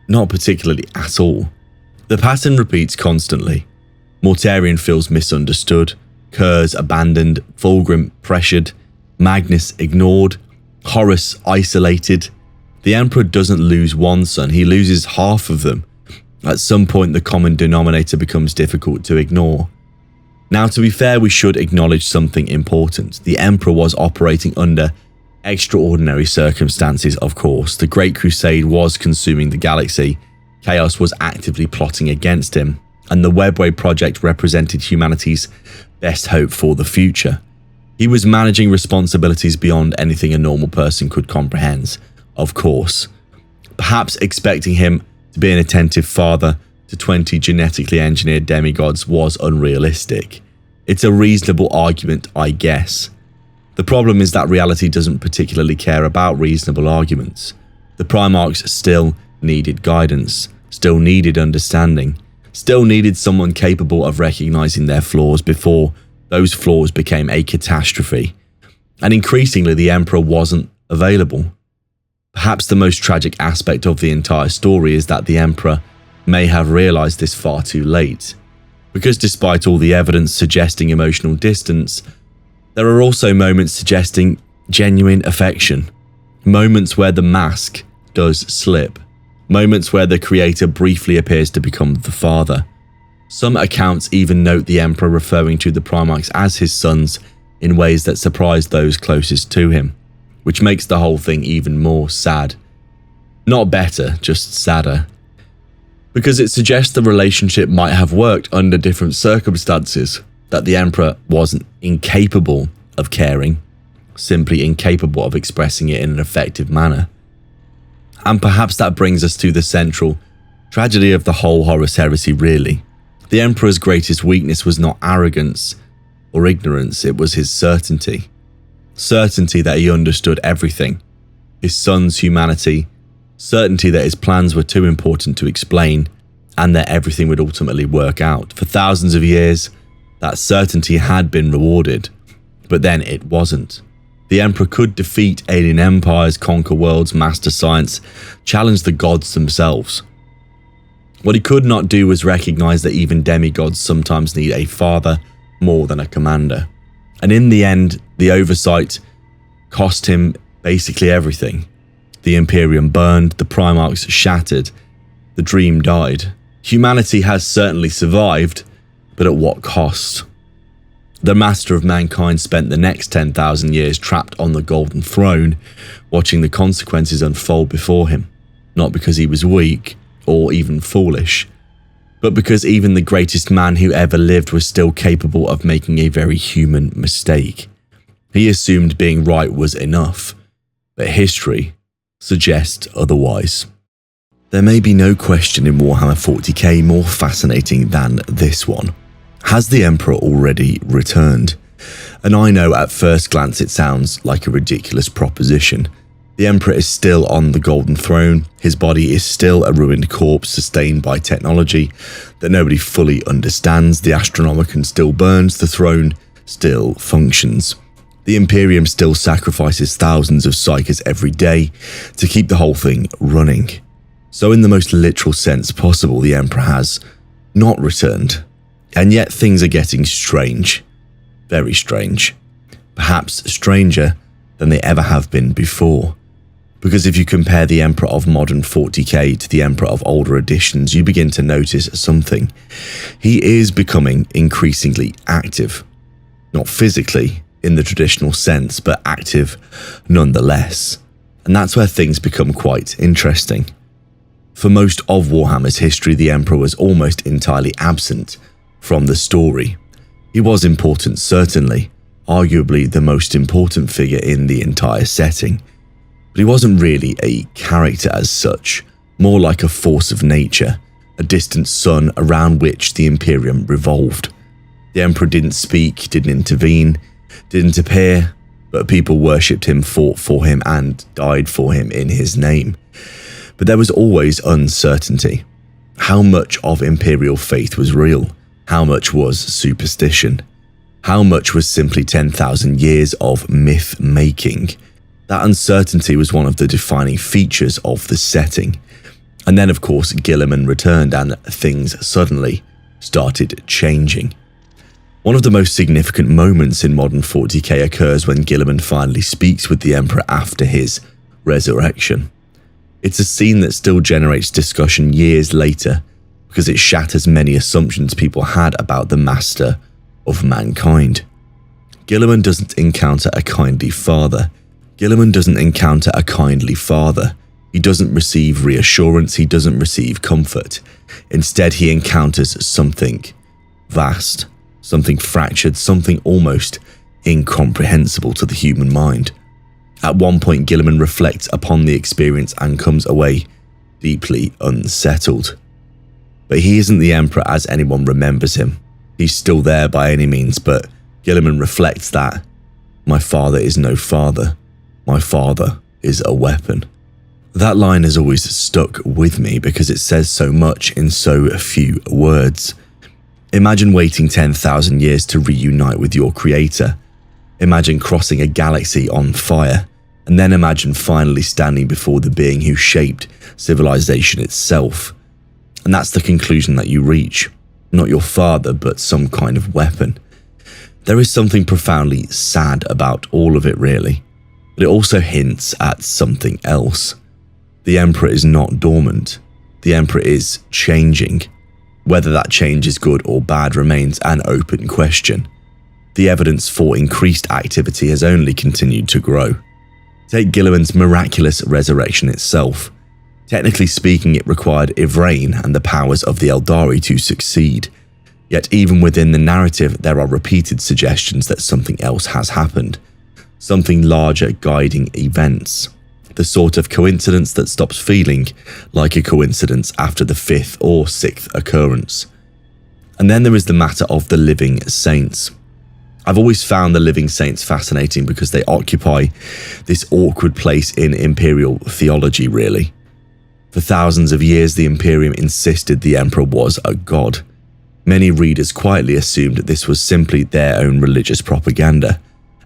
Not particularly at all. The pattern repeats constantly. Mortarion feels misunderstood, Kurz abandoned, Fulgrim pressured, Magnus ignored, Horus isolated. The Emperor doesn't lose one son, he loses half of them. At some point, the common denominator becomes difficult to ignore. Now, to be fair, we should acknowledge something important. The Emperor was operating under extraordinary circumstances, of course. The Great Crusade was consuming the galaxy. Chaos was actively plotting against him, and the Webway project represented humanity's best hope for the future. He was managing responsibilities beyond anything a normal person could comprehend, of course. Perhaps expecting him to be an attentive father to 20 genetically engineered demigods was unrealistic. It's a reasonable argument, I guess. The problem is that reality doesn't particularly care about reasonable arguments. The Primarchs still needed guidance, still needed understanding, still needed someone capable of recognizing their flaws before those flaws became a catastrophe. And increasingly, the Emperor wasn't available. Perhaps the most tragic aspect of the entire story is that the Emperor may have realized this far too late. Because despite all the evidence suggesting emotional distance, there are also moments suggesting genuine affection. Moments where the mask does slip. Moments where the creator briefly appears to become the father. Some accounts even note the Emperor referring to the Primarchs as his sons in ways that surprise those closest to him, which makes the whole thing even more sad. Not better, just sadder. Because it suggests the relationship might have worked under different circumstances, that the Emperor wasn't incapable of caring, simply incapable of expressing it in an effective manner. And perhaps that brings us to the central tragedy of the whole Horus heresy, really. The Emperor's greatest weakness was not arrogance or ignorance, it was his certainty. certainty that he understood everything, his son's humanity, certainty that his plans were too important to explain, and that everything would ultimately work out. For thousands of years, that certainty had been rewarded, but then it wasn't. The Emperor could defeat alien empires, conquer worlds, master science, challenge the gods themselves. What he could not do was recognize that even demigods sometimes need a father more than a commander. And in the end, the oversight cost him basically everything. The Imperium burned, the Primarchs shattered, the dream died. Humanity has certainly survived, but at what cost? The master of mankind spent the next 10,000 years trapped on the Golden Throne, watching the consequences unfold before him, not because he was weak or even foolish, but because even the greatest man who ever lived was still capable of making a very human mistake. He assumed being right was enough, but history suggests otherwise. There may be no question in Warhammer 40k more fascinating than this one. Has the Emperor already returned? And I know at first glance it sounds like a ridiculous proposition. The Emperor is still on the Golden Throne, his body is still a ruined corpse sustained by technology that nobody fully understands, the Astronomicon still burns, the throne still functions. The Imperium still sacrifices thousands of Psykers every day to keep the whole thing running. So in the most literal sense possible, the Emperor has not returned. And yet things are getting strange. Very strange. Perhaps stranger than they ever have been before. Because if you compare the Emperor of modern 40k to the Emperor of older editions, you begin to notice something. He is becoming increasingly active. Not physically, in the traditional sense, but active nonetheless. And that's where things become quite interesting. For most of Warhammer's history, the Emperor was almost entirely absent from the story. He was important, certainly, arguably the most important figure in the entire setting, but he wasn't really a character as such, more like a force of nature, a distant sun around which the Imperium revolved. The Emperor didn't speak, didn't intervene, didn't appear, but people worshipped him, fought for him, and died for him in his name. But there was always uncertainty. How much of Imperial faith was real? How much was superstition? How much was simply 10,000 years of myth-making? That uncertainty was one of the defining features of the setting. And then, of course, Guilliman returned and things suddenly started changing. One of the most significant moments in modern 40k occurs when Guilliman finally speaks with the Emperor after his resurrection. It's a scene that still generates discussion years later because it shatters many assumptions people had about the Master of Mankind. Guilliman doesn't encounter a kindly father. Guilliman doesn't encounter a kindly father. He doesn't receive reassurance, he doesn't receive comfort. Instead, he encounters something vast, something fractured, something almost incomprehensible to the human mind. At one point, Guilliman reflects upon the experience and comes away deeply unsettled. But he isn't the Emperor as anyone remembers him. He's still there by any means, but Guilliman reflects that, "My father is no father. My father is a weapon." That line has always stuck with me because it says so much in so few words. Imagine waiting 10,000 years to reunite with your creator. Imagine crossing a galaxy on fire. And then imagine finally standing before the being who shaped civilization itself. And that's the conclusion that you reach. Not your father, but some kind of weapon. There is something profoundly sad about all of it, really. But it also hints at something else. The Emperor is not dormant. The Emperor is changing. Whether that change is good or bad remains an open question. The evidence for increased activity has only continued to grow. Take Guilliman's miraculous resurrection itself. Technically speaking, it required Yvraine and the powers of the Eldari to succeed. Yet even within the narrative, there are repeated suggestions that something else has happened. Something larger guiding events. The sort of coincidence that stops feeling like a coincidence after the 5th or 6th occurrence. And then there is the matter of the living saints. I've always found the Living Saints fascinating because they occupy this awkward place in Imperial theology, really. For thousands of years, the Imperium insisted the Emperor was a god. Many readers quietly assumed this was simply their own religious propaganda,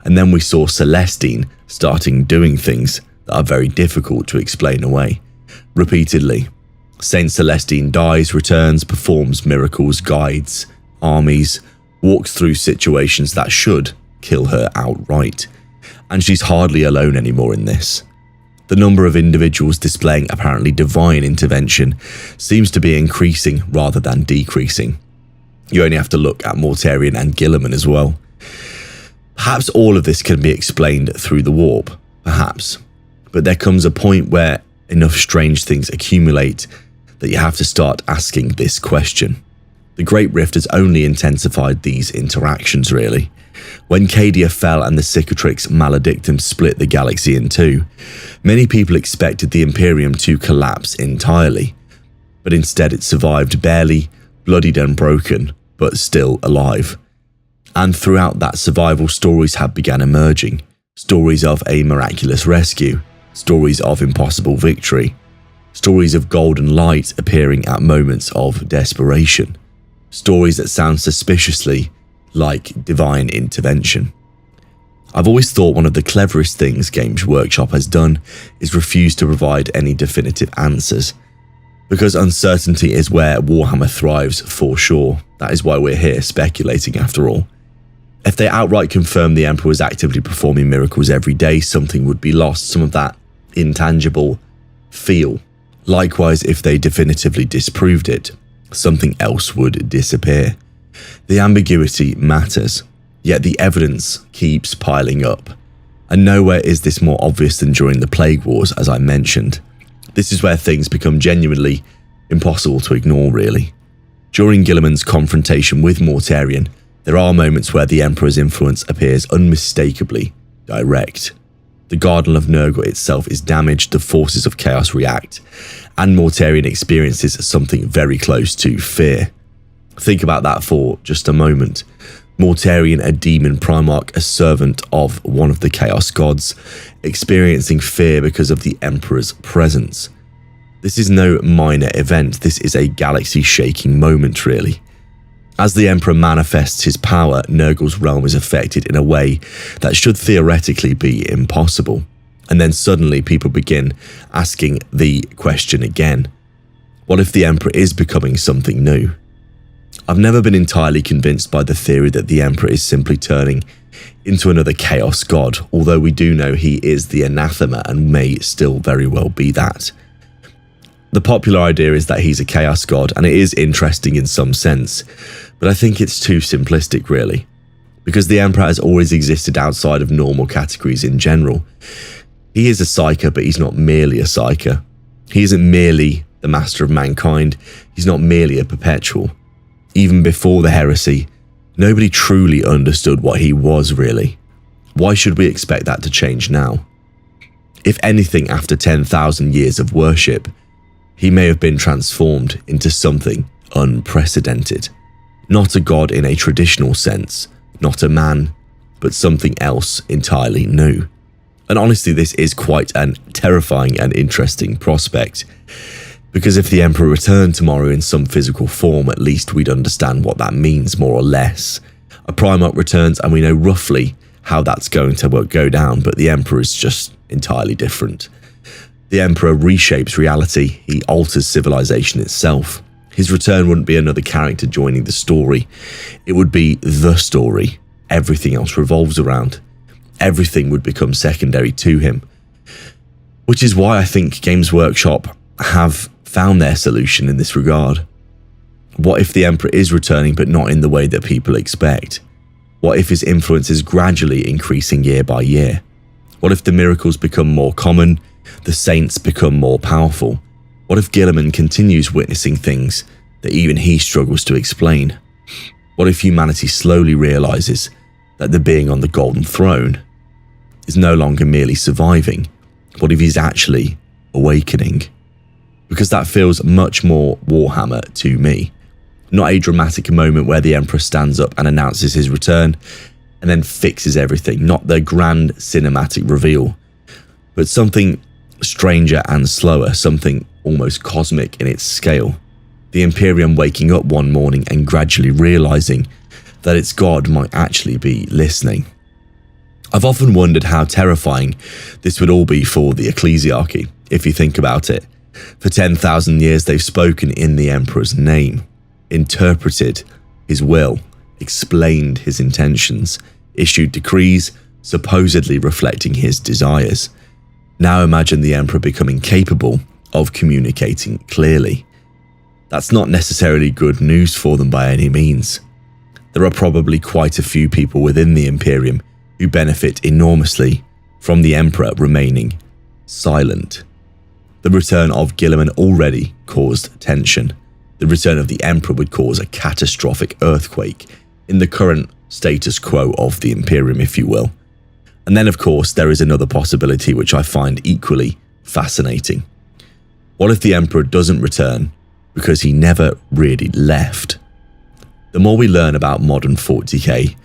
and then we saw Celestine starting doing things that are very difficult to explain away. Repeatedly, Saint Celestine dies, returns, performs miracles, guides armies, walks through situations that should kill her outright. And she's hardly alone anymore in this. The number of individuals displaying apparently divine intervention seems to be increasing rather than decreasing. You only have to look at Mortarion and Guilliman as well. Perhaps all of this can be explained through the warp, perhaps. But there comes a point where enough strange things accumulate that you have to start asking this question. The Great Rift has only intensified these interactions, really. When Cadia fell and the Cicatrix Maledictum split the galaxy in two, many people expected the Imperium to collapse entirely. But instead it survived, barely, bloodied and broken, but still alive. And throughout that survival, stories have begun emerging. Stories of a miraculous rescue, stories of impossible victory, stories of golden light appearing at moments of desperation, stories that sound suspiciously like divine intervention. I've always thought one of the cleverest things Games Workshop has done is refuse to provide any definitive answers, because uncertainty is where Warhammer thrives for sure. That is why we're here speculating after all. If they outright confirmed the Emperor was actively performing miracles every day, something would be lost, some of that intangible feel. Likewise, if they definitively disproved it, something else would disappear. The ambiguity matters, yet the evidence keeps piling up. And nowhere is this more obvious than during the Plague Wars, as I mentioned. This is where things become genuinely impossible to ignore, really. During Guilliman's confrontation with Mortarion, there are moments where the Emperor's influence appears unmistakably direct. The Garden of Nurgle itself is damaged, the forces of chaos react, and Mortarion experiences something very close to fear. Think about that for just a moment. Mortarion, a demon Primarch, a servant of one of the Chaos Gods, experiencing fear because of the Emperor's presence. This is no minor event, this is a galaxy-shaking moment, really. As the Emperor manifests his power, Nurgle's realm is affected in a way that should theoretically be impossible. And then suddenly people begin asking the question again. What if the Emperor is becoming something new? I've never been entirely convinced by the theory that the Emperor is simply turning into another Chaos God, although we do know he is the anathema and may still very well be that. The popular idea is that he's a Chaos God, and it is interesting in some sense, but I think it's too simplistic, really, because the Emperor has always existed outside of normal categories in general. He is a Psyker, but he's not merely a Psyker. He isn't merely the master of mankind, he's not merely a perpetual. Even before the heresy, nobody truly understood what he was, really. Why should we expect that to change now? If anything, after 10,000 years of worship, he may have been transformed into something unprecedented. Not a god in a traditional sense, not a man, but something else entirely new. And honestly, this is quite an terrifying and interesting prospect, because if the Emperor returned tomorrow in some physical form, at least we'd understand what that means more or less. A Primarch returns and we know roughly how that's going to go down, but the Emperor is just entirely different. The Emperor reshapes reality, he alters civilization itself. His return wouldn't be another character joining the story, it would be the story everything else revolves around. Everything would become secondary to him. Which is why I think Games Workshop have found their solution in this regard. What if the Emperor is returning but not in the way that people expect? What if his influence is gradually increasing year by year? What if the miracles become more common, the saints become more powerful? What if Guilliman continues witnessing things that even he struggles to explain? What if humanity slowly realizes that the being on the Golden Throne is no longer merely surviving? What if he's actually awakening? Because that feels much more Warhammer to me. Not a dramatic moment where the Emperor stands up and announces his return. and then fixes everything. Not the grand cinematic reveal, but something stranger and slower, something almost cosmic in its scale. The Imperium waking up one morning and gradually realizing that its god might actually be listening. I've often wondered how terrifying this would all be for the Ecclesiarchy, if you think about it. For 10,000 years they've spoken in the Emperor's name, interpreted his will, explained his intentions, issued decrees supposedly reflecting his desires. Now imagine the Emperor becoming capable of communicating clearly. That's not necessarily good news for them by any means. There are probably quite a few people within the Imperium who benefit enormously from the Emperor remaining silent. The return of Guilliman already caused tension. The return of the Emperor would cause a catastrophic earthquake in the current status quo of the Imperium, if you will. And then, of course, there is another possibility which I find equally fascinating. What if the Emperor doesn't return because he never really left? The more we learn about modern 40k,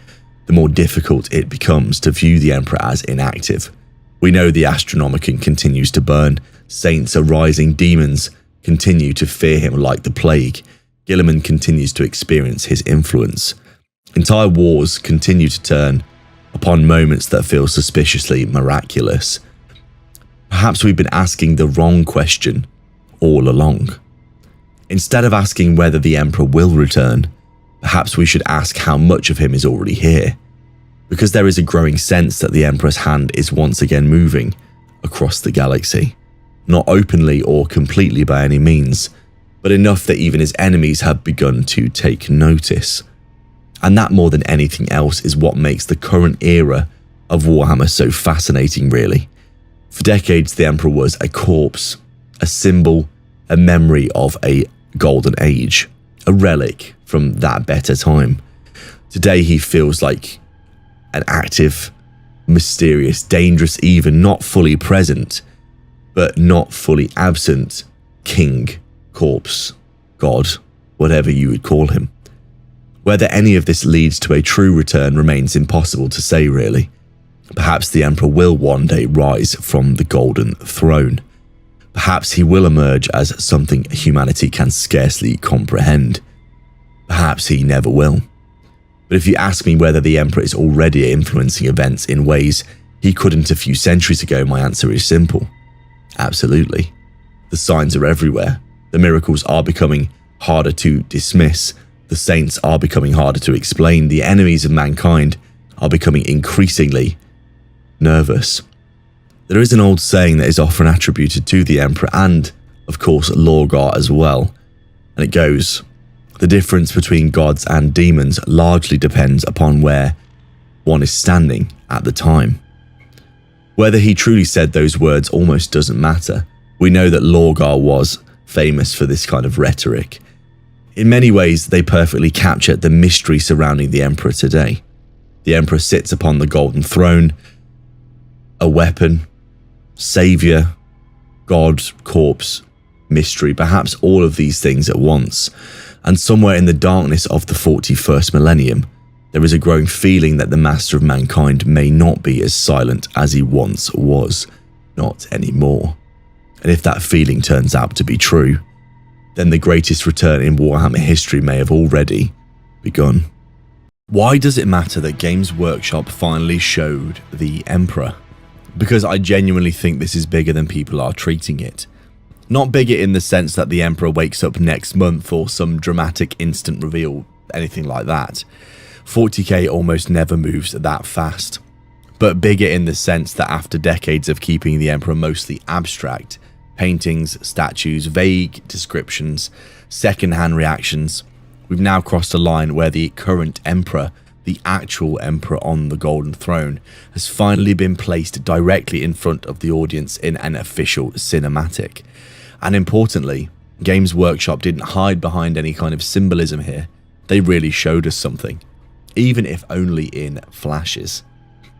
the more difficult it becomes to view the Emperor as inactive. We know the Astronomicon continues to burn, saints are rising, demons continue to fear him like the plague, Guilliman continues to experience his influence. Entire wars continue to turn upon moments that feel suspiciously miraculous. Perhaps we've been asking the wrong question all along. Instead of asking whether the Emperor will return, perhaps we should ask how much of him is already here, because there is a growing sense that the Emperor's hand is once again moving across the galaxy. Not openly or completely by any means, but enough that even his enemies have begun to take notice. And that more than anything else is what makes the current era of Warhammer so fascinating, really. For decades, the Emperor was a corpse, a symbol, a memory of a golden age, a relic from that better time. Today he feels like an active, mysterious, dangerous, even not fully present, but not fully absent king, corpse, god, whatever you would call him. Whether any of this leads to a true return remains impossible to say, really. Perhaps the Emperor will one day rise from the Golden Throne. Perhaps he will emerge as something humanity can scarcely comprehend. Perhaps he never will. But if you ask me whether the Emperor is already influencing events in ways he couldn't a few centuries ago, my answer is simple. Absolutely. The signs are everywhere. The miracles are becoming harder to dismiss. The saints are becoming harder to explain. The enemies of mankind are becoming increasingly nervous. There is an old saying that is often attributed to the Emperor and, of course, Lorgar as well. And it goes, the difference between gods and demons largely depends upon where one is standing at the time. Whether he truly said those words almost doesn't matter. We know that Lorgar was famous for this kind of rhetoric. In many ways, they perfectly capture the mystery surrounding the Emperor today. The Emperor sits upon the Golden Throne, a weapon, savior, god, corpse, mystery, perhaps all of these things at once. And somewhere in the darkness of the 41st millennium, there is a growing feeling that the master of mankind may not be as silent as he once was, not anymore. And if that feeling turns out to be true, then the greatest return in Warhammer history may have already begun. Why does it matter that Games Workshop finally showed the Emperor? Because I genuinely think this is bigger than people are treating it. Not bigger in the sense that the Emperor wakes up next month or some dramatic instant reveal, anything like that. 40k almost never moves that fast. But bigger in the sense that after decades of keeping the Emperor mostly abstract, paintings, statues, vague descriptions, second-hand reactions, we've now crossed a line where the current Emperor, the actual Emperor on the Golden Throne, has finally been placed directly in front of the audience in an official cinematic. And importantly, Games Workshop didn't hide behind any kind of symbolism here. They really showed us something, even if only in flashes.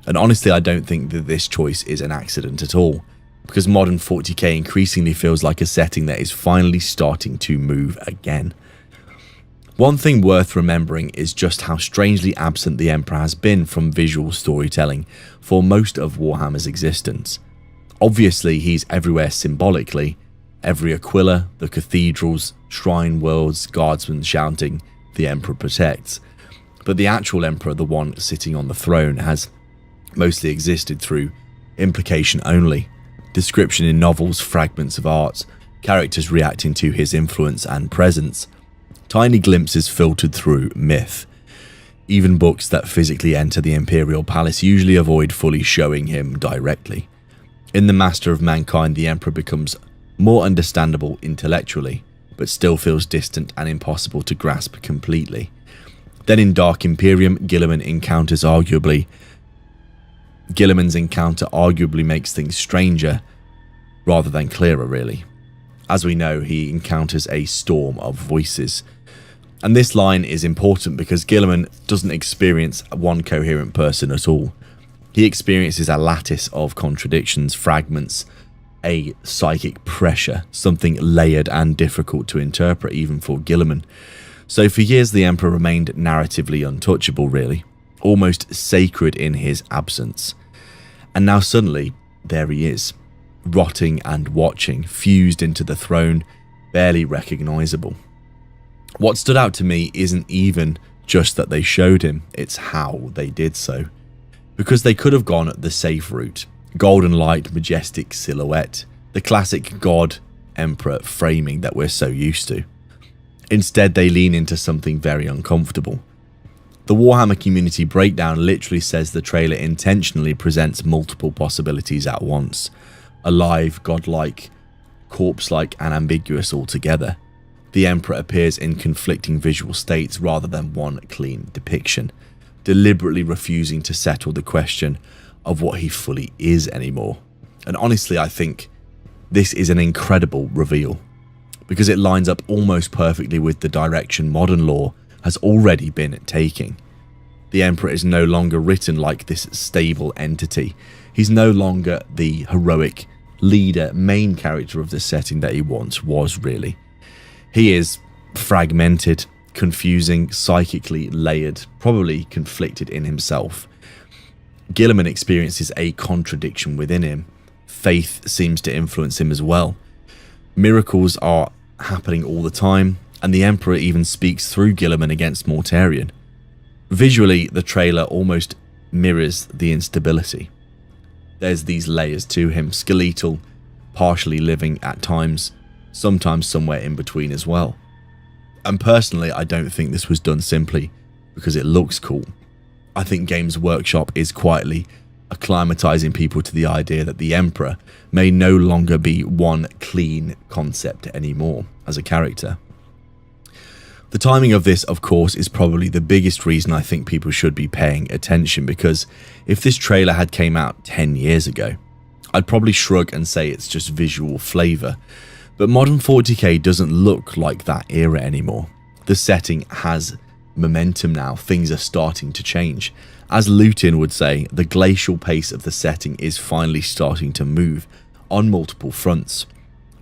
And honestly, I don't think that this choice is an accident at all, because modern 40k increasingly feels like a setting that is finally starting to move again. One thing worth remembering is just how strangely absent the Emperor has been from visual storytelling for most of Warhammer's existence. Obviously, he's everywhere symbolically, every Aquila, the cathedrals, shrine worlds, guardsmen shouting, "The Emperor protects." But the actual Emperor, the one sitting on the throne, has mostly existed through implication only, description in novels, fragments of art, characters reacting to his influence and presence, tiny glimpses filtered through myth. Even books that physically enter the Imperial Palace usually avoid fully showing him directly. In The Master of Mankind, the Emperor becomes more understandable intellectually, but still feels distant and impossible to grasp completely. Then in Dark Imperium, Guilliman's encounter arguably makes things stranger rather than clearer, really. As we know, he encounters a storm of voices. And this line is important because Guilliman doesn't experience one coherent person at all. He experiences a lattice of contradictions, fragments, a psychic pressure, something layered and difficult to interpret even for Guilliman. So for years the Emperor remained narratively untouchable, really, almost sacred in his absence. And now suddenly, there he is, rotting and watching, fused into the throne, barely recognisable. What stood out to me isn't even just that they showed him, it's how they did so. Because they could have gone the safe route, golden light, majestic silhouette, the classic god emperor framing that we're so used to. Instead, they lean into something very uncomfortable. The Warhammer Community Breakdown literally says the trailer intentionally presents multiple possibilities at once. Alive, godlike, corpse-like, and ambiguous altogether. The Emperor appears in conflicting visual states rather than one clean depiction, deliberately refusing to settle the question of what he fully is anymore. And honestly, I think this is an incredible reveal, because it lines up almost perfectly with the direction modern lore has already been taking. The Emperor is no longer written like this stable entity. He's no longer the heroic leader, main character of the setting that he once was, really. He is fragmented, confusing, psychically layered, probably conflicted in himself. Guilliman experiences a contradiction within him. Faith seems to influence him as well. Miracles are happening all the time, and the Emperor even speaks through Guilliman against Mortarion. Visually, the trailer almost mirrors the instability. There's these layers to him, skeletal, partially living at times, sometimes somewhere in between as well. And personally, I don't think this was done simply because it looks cool. I think Games Workshop is quietly acclimatizing people to the idea that the Emperor may no longer be one clean concept anymore as a character. The timing of this, of course, is probably the biggest reason I think people should be paying attention, because if this trailer had came out 10 years ago, I'd probably shrug and say it's just visual flavor. But modern 40k doesn't look like that era anymore. The setting has momentum now, things are starting to change. As Lutin would say, the glacial pace of the setting is finally starting to move on multiple fronts.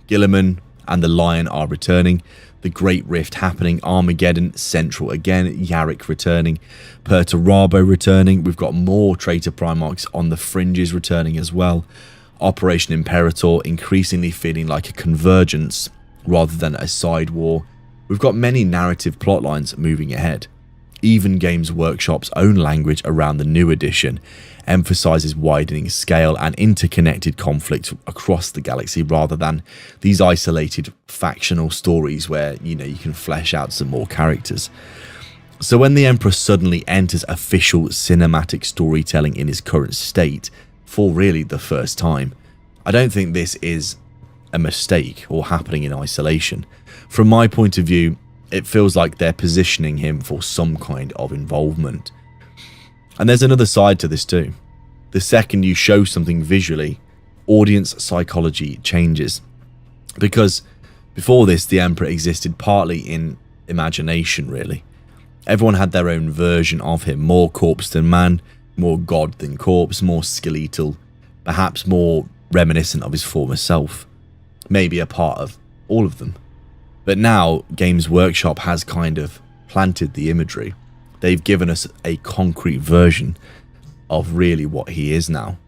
Guilliman and the Lion are returning, the Great Rift happening, Armageddon central again, Yarick returning, Perturabo returning, we've got more Traitor Primarchs on the fringes returning as well. Operation Imperator increasingly feeling like a convergence rather than a side war. We've got many narrative plotlines moving ahead. Even Games Workshop's own language around the new edition emphasizes widening scale and interconnected conflict across the galaxy rather than these isolated factional stories where, you can flesh out some more characters. So when the Emperor suddenly enters official cinematic storytelling in his current state, for really the first time, I don't think this is a mistake or happening in isolation. From my point of view, it feels like they're positioning him for some kind of involvement. And there's another side to this too. The second you show something visually, audience psychology changes. Because before this, the Emperor existed partly in imagination, really. Everyone had their own version of him, more corpse than man, more god than corpse, more skeletal, perhaps more reminiscent of his former self. Maybe a part of all of them. But now, Games Workshop has kind of planted the imagery. They've given us a concrete version of really what he is now.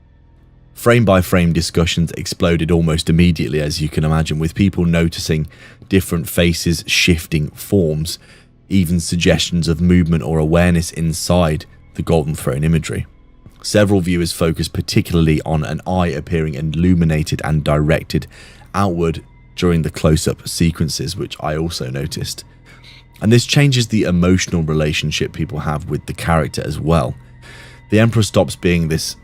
Frame by frame discussions exploded almost immediately, as you can imagine, with people noticing different faces, shifting forms, even suggestions of movement or awareness inside the Golden Throne imagery. Several viewers focused particularly on an eye appearing illuminated and directed outward during the close-up sequences, which I also noticed. And this changes the emotional relationship people have with the character as well. The Emperor stops being this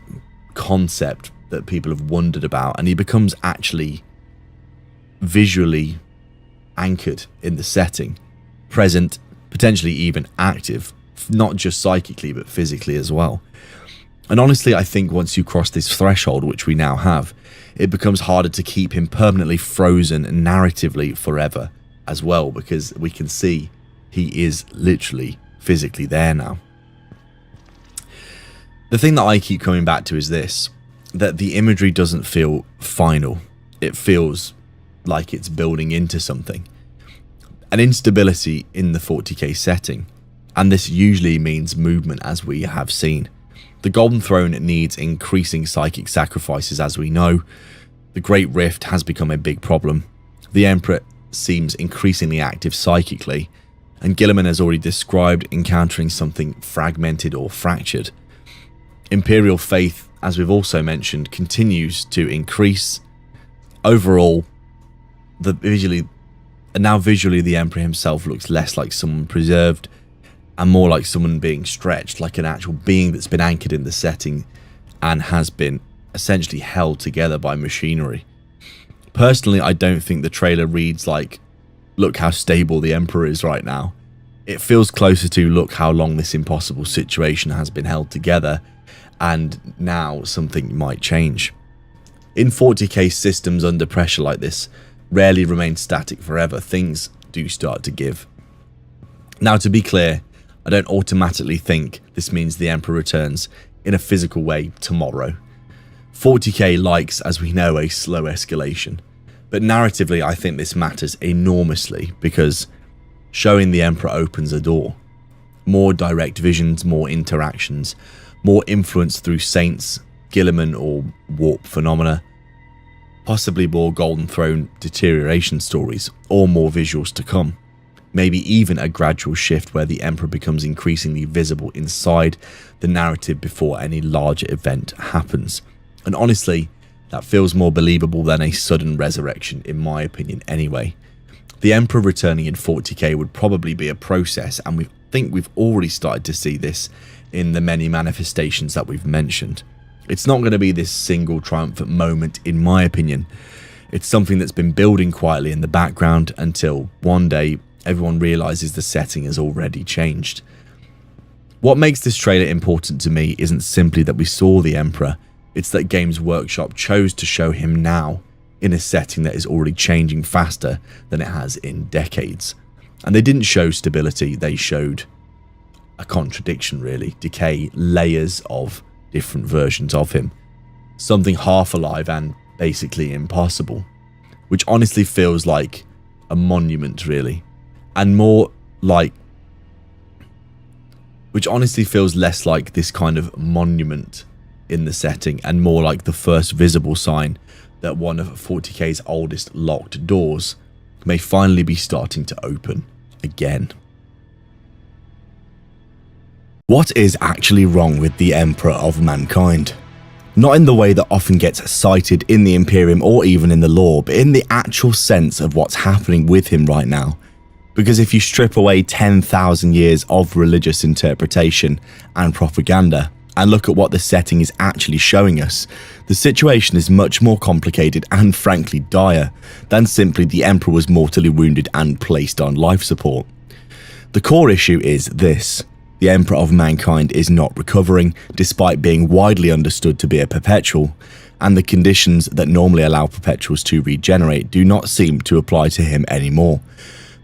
concept that people have wondered about, and he becomes actually visually anchored in the setting, present, potentially even active, not just psychically but physically as well. And honestly, I think once you cross this threshold, which we now have, it becomes harder to keep him permanently frozen narratively forever as well, because we can see he is literally physically there now. The thing that I keep coming back to is this, that the imagery doesn't feel final. It feels like it's building into something. An instability in the 40k setting, and this usually means movement, as we have seen. The Golden Throne needs increasing psychic sacrifices, as we know. The Great Rift has become a big problem. The Emperor seems increasingly active psychically, and Guilliman has already described encountering something fragmented or fractured. Imperial faith, as we've also mentioned, continues to increase. Overall, visually the Emperor himself looks less like someone preserved and more like someone being stretched, like an actual being that's been anchored in the setting and has been essentially held together by machinery. Personally, I don't think the trailer reads like, look how stable the Emperor is right now. It feels closer to, look how long this impossible situation has been held together, and now something might change. In 40k systems under pressure like this rarely remain static forever. Things do start to give. Now, to be clear, I don't automatically think this means the Emperor returns in a physical way tomorrow. 40k likes, as we know, a slow escalation. But narratively, I think this matters enormously, because showing the Emperor opens a door. More direct visions, more interactions, more influence through Saints, Guilliman or warp phenomena, possibly more Golden Throne deterioration stories, or more visuals to come. Maybe even a gradual shift where the Emperor becomes increasingly visible inside the narrative before any larger event happens. And honestly, that feels more believable than a sudden resurrection, in my opinion anyway. The Emperor returning in 40k would probably be a process, and we think we've already started to see this in the many manifestations that we've mentioned. It's not going to be this single triumphant moment, in my opinion. It's something that's been building quietly in the background until one day everyone realizes the setting has already changed. What makes this trailer important to me isn't simply that we saw the Emperor, it's that Games Workshop chose to show him now in a setting that is already changing faster than it has in decades. And they didn't show stability, they showed a contradiction really, decay, layers of different versions of him. Something half alive and basically impossible, which honestly feels like a monument really, and more like, which honestly feels less like this kind of monument in the setting and more like the first visible sign that one of 40k's oldest locked doors may finally be starting to open again. What is actually wrong with the Emperor of Mankind? Not in the way that often gets cited in the Imperium or even in the lore, but in the actual sense of what's happening with him right now. Because if you strip away 10,000 years of religious interpretation and propaganda and look at what the setting is actually showing us, the situation is much more complicated and frankly dire than simply the Emperor was mortally wounded and placed on life support. The core issue is this: the Emperor of Mankind is not recovering, despite being widely understood to be a perpetual, and the conditions that normally allow perpetuals to regenerate do not seem to apply to him anymore,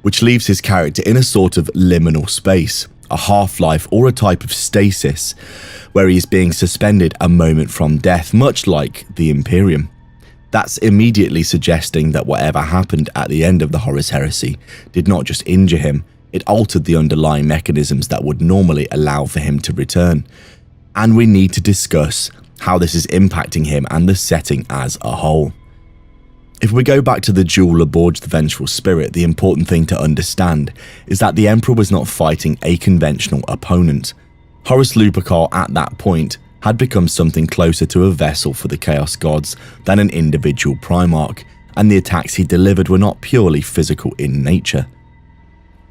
which leaves his character in a sort of liminal space, a half-life or a type of stasis, where he is being suspended a moment from death, much like the Imperium. That's immediately suggesting that whatever happened at the end of the Horus Heresy did not just injure him, It altered the underlying mechanisms that would normally allow for him to return. And we need to discuss how this is impacting him and the setting as a whole. If we go back to the duel aboard the Vengeful Spirit, the important thing to understand is that the Emperor was not fighting a conventional opponent. Horus Lupercal at that point had become something closer to a vessel for the Chaos Gods than an individual Primarch, and the attacks he delivered were not purely physical in nature.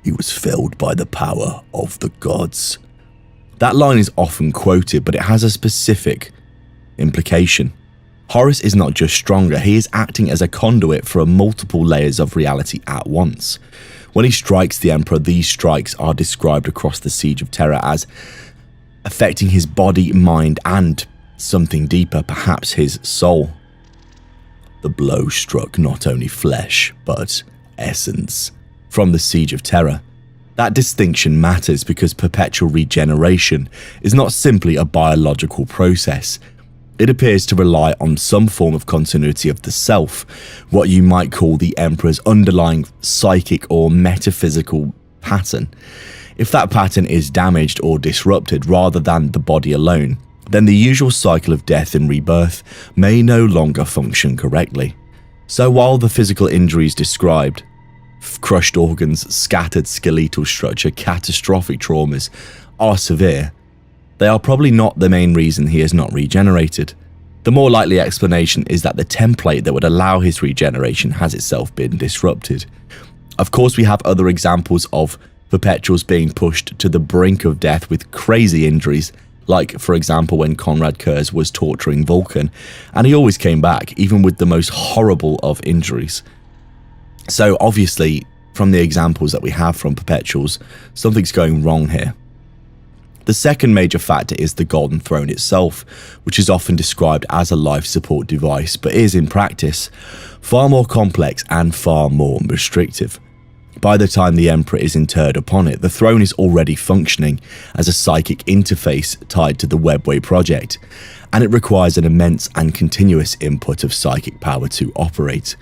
He was filled by the power of the gods. That line is often quoted, but it has a specific implication. Horus is not just stronger, he is acting as a conduit for multiple layers of reality at once. When he strikes the Emperor, these strikes are described across the Siege of Terra as affecting his body, mind, and something deeper, perhaps his soul. The blow struck not only flesh, but essence. From the Siege of Terra. That distinction matters because perpetual regeneration is not simply a biological process. It appears to rely on some form of continuity of the self, what you might call the Emperor's underlying psychic or metaphysical pattern. If that pattern is damaged or disrupted rather than the body alone, then the usual cycle of death and rebirth may no longer function correctly. So while the physical injuries described, crushed organs, scattered skeletal structure, catastrophic traumas, are severe, they are probably not the main reason he has not regenerated. The more likely explanation is that the template that would allow his regeneration has itself been disrupted. Of course, we have other examples of perpetuals being pushed to the brink of death with crazy injuries, like for example when Konrad Curze was torturing Vulcan, and he always came back, even with the most horrible of injuries. So obviously, from the examples that we have from perpetuals, something's going wrong here. The second major factor is the Golden Throne itself, which is often described as a life support device, but is in practice far more complex and far more restrictive. By the time the Emperor is interred upon it, the throne is already functioning as a psychic interface tied to the Webway project, and it requires an immense and continuous input of psychic power to operate.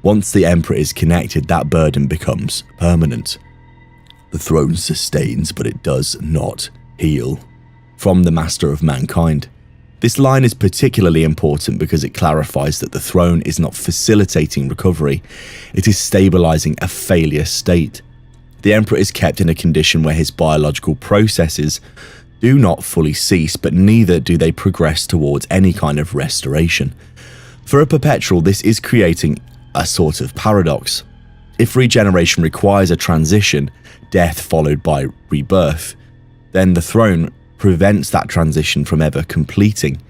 Once the Emperor is connected, that burden becomes permanent. The throne sustains, but it does not heal. From the Master of Mankind. This line is particularly important because it clarifies that the throne is not facilitating recovery, it is stabilizing a failure state. The Emperor is kept in a condition where his biological processes do not fully cease, but neither do they progress towards any kind of restoration. For a perpetual, this is creating a sort of paradox. If regeneration requires a transition, death followed by rebirth, then the throne prevents that transition from ever completing.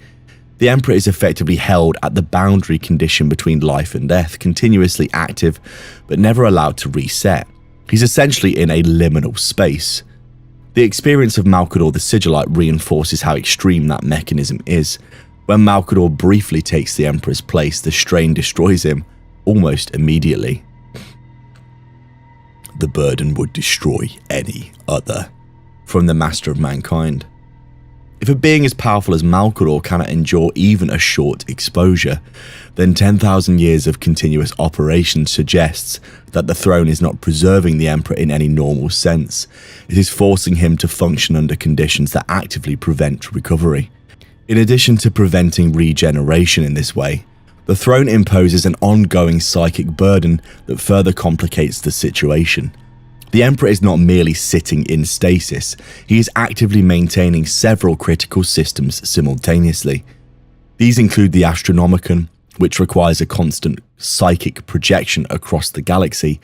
The Emperor is effectively held at the boundary condition between life and death, continuously active but never allowed to reset. He's essentially in a liminal space. The experience of Malcador the Sigillite reinforces how extreme that mechanism is. When Malcador briefly takes the Emperor's place, the strain destroys him almost immediately. The burden would destroy any other. From the Master of Mankind. If a being as powerful as Malcador cannot endure even a short exposure, then 10,000 years of continuous operation suggests that the throne is not preserving the Emperor in any normal sense. It is forcing him to function under conditions that actively prevent recovery. In addition to preventing regeneration in this way, the throne imposes an ongoing psychic burden that further complicates the situation. The Emperor is not merely sitting in stasis, he is actively maintaining several critical systems simultaneously. These include the Astronomicon, which requires a constant psychic projection across the galaxy,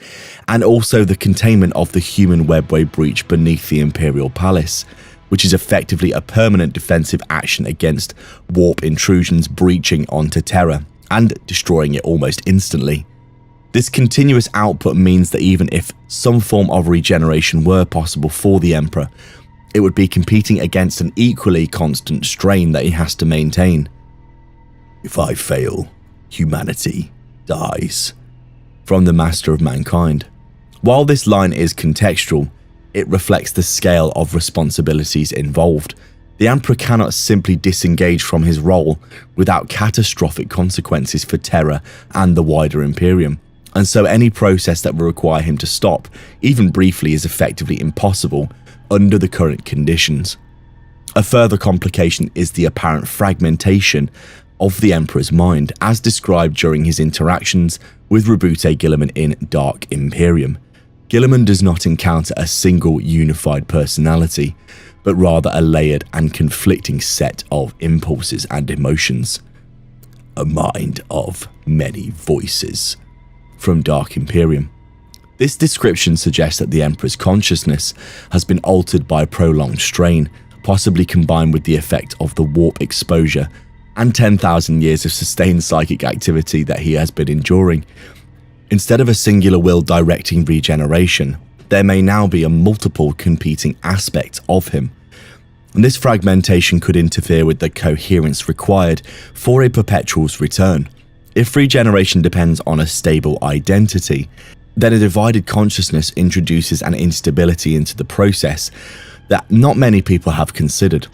and also the containment of the human webway breach beneath the Imperial Palace, which is effectively a permanent defensive action against warp intrusions breaching onto Terra and destroying it almost instantly. This continuous output means that even if some form of regeneration were possible for the Emperor, it would be competing against an equally constant strain that he has to maintain. If I fail, humanity dies. From the Master of Mankind. While this line is contextual, it reflects the scale of responsibilities involved. The Emperor cannot simply disengage from his role without catastrophic consequences for Terra and the wider Imperium. and so any process that will require him to stop, even briefly, is effectively impossible under the current conditions. A further complication is the apparent fragmentation of the Emperor's mind, as described during his interactions with Roboute Guilliman in Dark Imperium. Guilliman does not encounter a single unified personality, but rather a layered and conflicting set of impulses and emotions. A mind of many voices. From Dark Imperium. This description suggests that the Emperor's consciousness has been altered by a prolonged strain, possibly combined with the effect of the warp exposure and 10,000 years of sustained psychic activity that he has been enduring. Instead of a singular will directing regeneration, there may now be a multiple competing aspect of him. And this fragmentation could interfere with the coherence required for a perpetual's return. If regeneration depends on a stable identity, then a divided consciousness introduces an instability into the process that not many people have considered.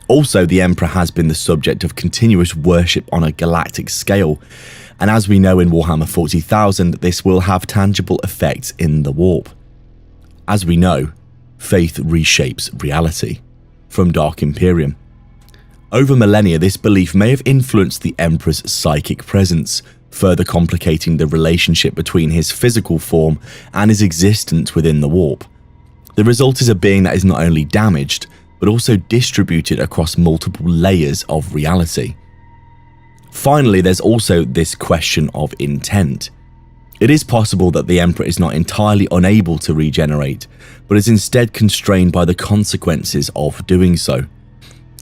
Also, the Emperor has been the subject of continuous worship on a galactic scale, and as we know in Warhammer 40,000, this will have tangible effects in the warp. As we know, faith reshapes reality. From Dark Imperium. Over millennia, this belief may have influenced the Emperor's psychic presence, further complicating the relationship between his physical form and his existence within the warp. The result is a being that is not only damaged, but also distributed across multiple layers of reality. Finally, there's also this question of intent. It is possible that the Emperor is not entirely unable to regenerate, but is instead constrained by the consequences of doing so.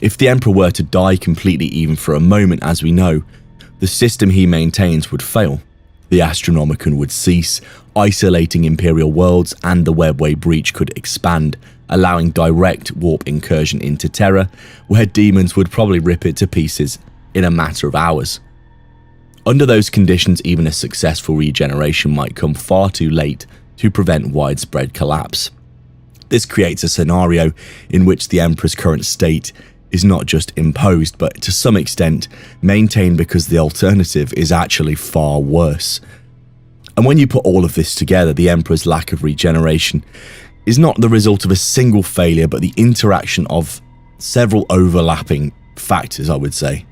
If the Emperor were to die completely even for a moment, as we know, the system he maintains would fail. The Astronomicon would cease, isolating Imperial worlds, and the Webway breach could expand, allowing direct warp incursion into Terra, where demons would probably rip it to pieces in a matter of hours. Under those conditions, even a successful regeneration might come far too late to prevent widespread collapse. This creates a scenario in which the Emperor's current state is not just imposed, but to some extent maintained, because the alternative is actually far worse. And when you put all of this together, the Emperor's lack of regeneration is not the result of a single failure, but the interaction of several overlapping factors, I would say.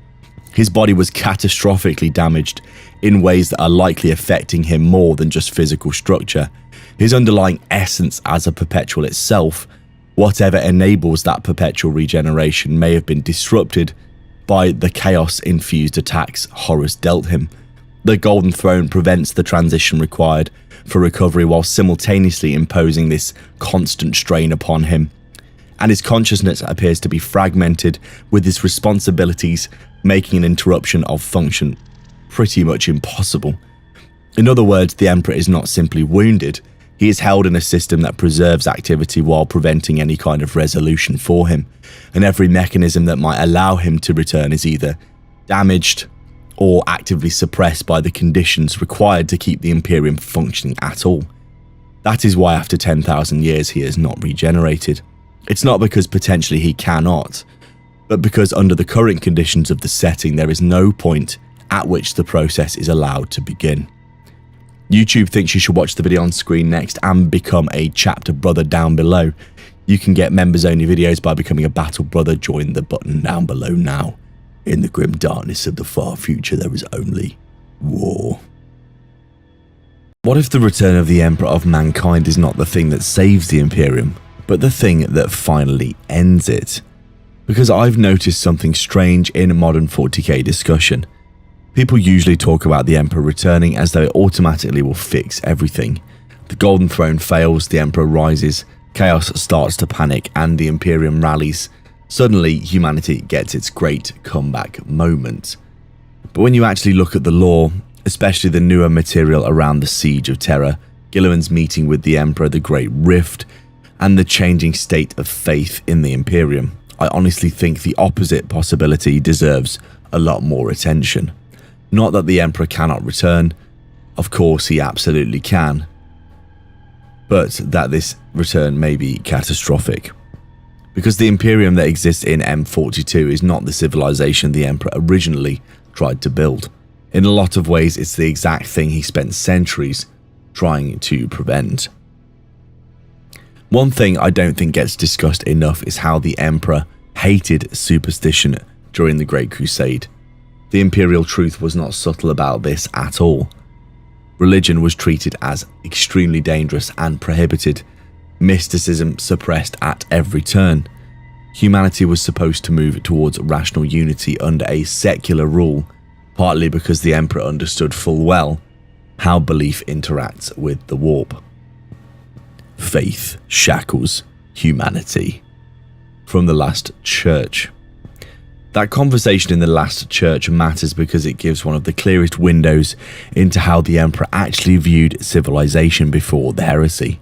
His body was catastrophically damaged in ways that are likely affecting him more than just physical structure. His underlying essence as a perpetual itself, whatever enables that perpetual regeneration, may have been disrupted by the chaos-infused attacks Horus dealt him. The Golden Throne prevents the transition required for recovery while simultaneously imposing this constant strain upon him. And his consciousness appears to be fragmented, with his responsibilities making an interruption of function pretty much impossible. In other words, the Emperor is not simply wounded, he is held in a system that preserves activity while preventing any kind of resolution for him, and every mechanism that might allow him to return is either damaged or actively suppressed by the conditions required to keep the Imperium functioning at all. That is why after 10,000 years he is not regenerated. It's not because potentially he cannot, but because under the current conditions of the setting there is no point at which the process is allowed to begin. YouTube thinks you should watch the video on screen next and become a chapter brother down below. You can get members only videos by becoming a battle brother. Join the button down below now. In the grim darkness of the far future there is only war. What if the return of the Emperor of Mankind is not the thing that saves the Imperium, but the thing that finally ends it? Because I've noticed something strange in modern 40k discussion. People usually talk about the Emperor returning as though it automatically will fix everything. The Golden Throne fails, the Emperor rises, chaos starts to panic, and the Imperium rallies. Suddenly, humanity gets its great comeback moment. But when you actually look at the lore, especially the newer material around the Siege of Terra, Guilliman's meeting with the Emperor, the Great Rift, and the changing state of faith in the Imperium, I honestly think the opposite possibility deserves a lot more attention. Not that the Emperor cannot return, of course he absolutely can, but that this return may be catastrophic. Because the Imperium that exists in M42 is not the civilization the Emperor originally tried to build. In a lot of ways, it's the exact thing he spent centuries trying to prevent. One thing I don't think gets discussed enough is how the Emperor hated superstition during the Great Crusade. The imperial truth was not subtle about this at all. Religion was treated as extremely dangerous and prohibited, mysticism suppressed at every turn. Humanity was supposed to move towards rational unity under a secular rule, partly because the Emperor understood full well how belief interacts with the warp. Faith shackles humanity. From The Last Church. That conversation in The Last Church matters because it gives one of the clearest windows into how the Emperor actually viewed civilization before the heresy.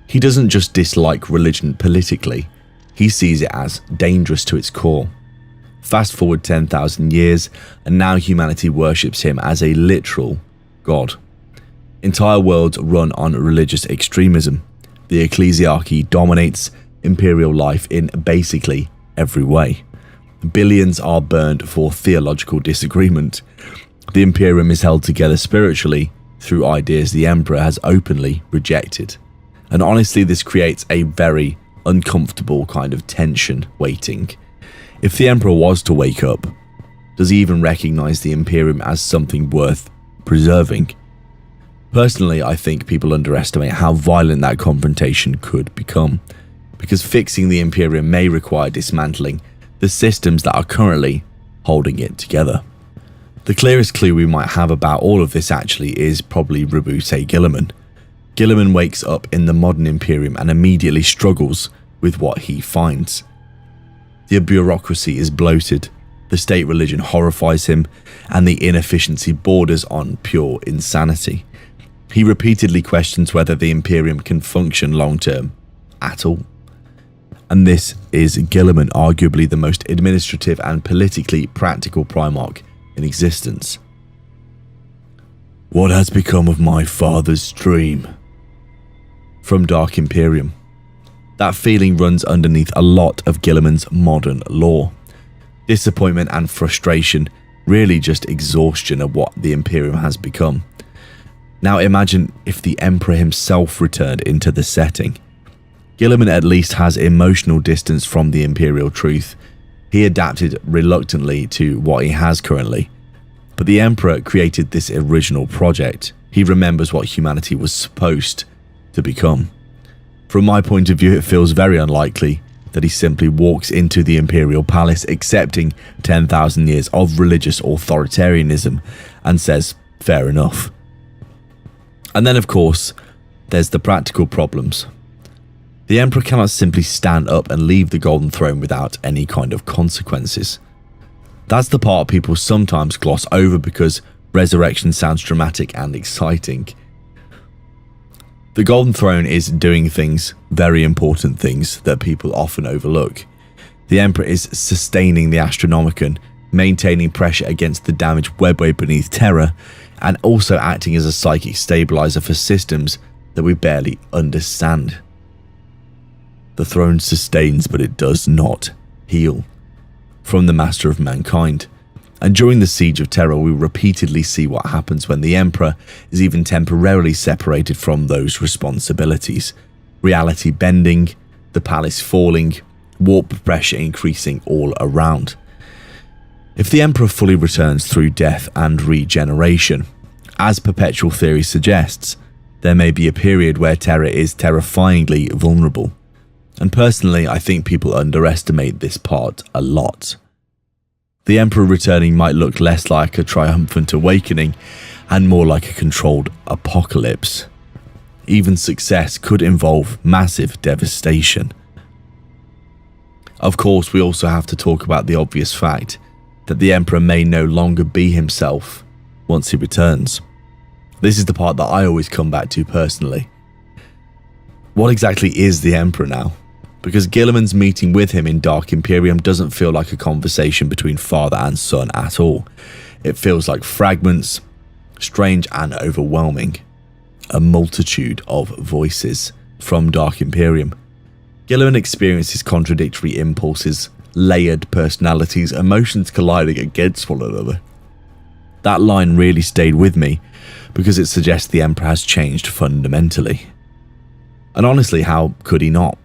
He doesn't just dislike religion politically, he sees it as dangerous to its core. Fast forward 10,000 years, and now humanity worships him as a literal god. Entire worlds run on religious extremism. The ecclesiarchy dominates imperial life in basically every way. Billions are burned for theological disagreement. The Imperium is held together spiritually through ideas the Emperor has openly rejected. And honestly, this creates a very uncomfortable kind of tension waiting. If the Emperor was to wake up, does he even recognize the Imperium as something worth preserving? Personally, I think people underestimate how violent that confrontation could become, because fixing the Imperium may require dismantling the systems that are currently holding it together. The clearest clue we might have about all of this actually is probably Roboute Guilliman. Guilliman wakes up in the modern Imperium and immediately struggles with what he finds. The bureaucracy is bloated, the state religion horrifies him, and the inefficiency borders on pure insanity. He repeatedly questions whether the Imperium can function long-term at all. And this is Guilliman, arguably the most administrative and politically practical Primarch in existence. What has become of my father's dream? From Dark Imperium. That feeling runs underneath a lot of Guilliman's modern lore. Disappointment and frustration, really just exhaustion of what the Imperium has become. Now imagine if the Emperor himself returned into the setting. Guilliman at least has emotional distance from the imperial truth. He adapted reluctantly to what he has currently. But the Emperor created this original project. He remembers what humanity was supposed to become. From my point of view, it feels very unlikely that he simply walks into the imperial palace accepting 10,000 years of religious authoritarianism and says, fair enough. And then of course, there's the practical problems. The Emperor cannot simply stand up and leave the Golden Throne without any kind of consequences. That's the part people sometimes gloss over because resurrection sounds dramatic and exciting. The Golden Throne is doing things, very important things, that people often overlook. The Emperor is sustaining the Astronomicon, maintaining pressure against the damaged webway beneath Terra, and also acting as a psychic stabilizer for systems that we barely understand. The throne sustains, but it does not heal. From the Master of Mankind. And during the Siege of Terra, we repeatedly see what happens when the Emperor is even temporarily separated from those responsibilities. Reality bending, the palace falling, warp pressure increasing all around. If the Emperor fully returns through death and regeneration, as perpetual theory suggests, there may be a period where Terra is terrifyingly vulnerable. And personally, I think people underestimate this part a lot. The Emperor returning might look less like a triumphant awakening and more like a controlled apocalypse. Even success could involve massive devastation. Of course, we also have to talk about the obvious fact that the Emperor may no longer be himself once he returns. This is the part that I always come back to personally. What exactly is the Emperor now? Because Guilliman's meeting with him in Dark Imperium doesn't feel like a conversation between father and son at all. It feels like fragments, strange and overwhelming. A multitude of voices from Dark Imperium. Guilliman experiences contradictory impulses, layered personalities, emotions colliding against one another. That line really stayed with me because it suggests the Emperor has changed fundamentally. And honestly, how could he not?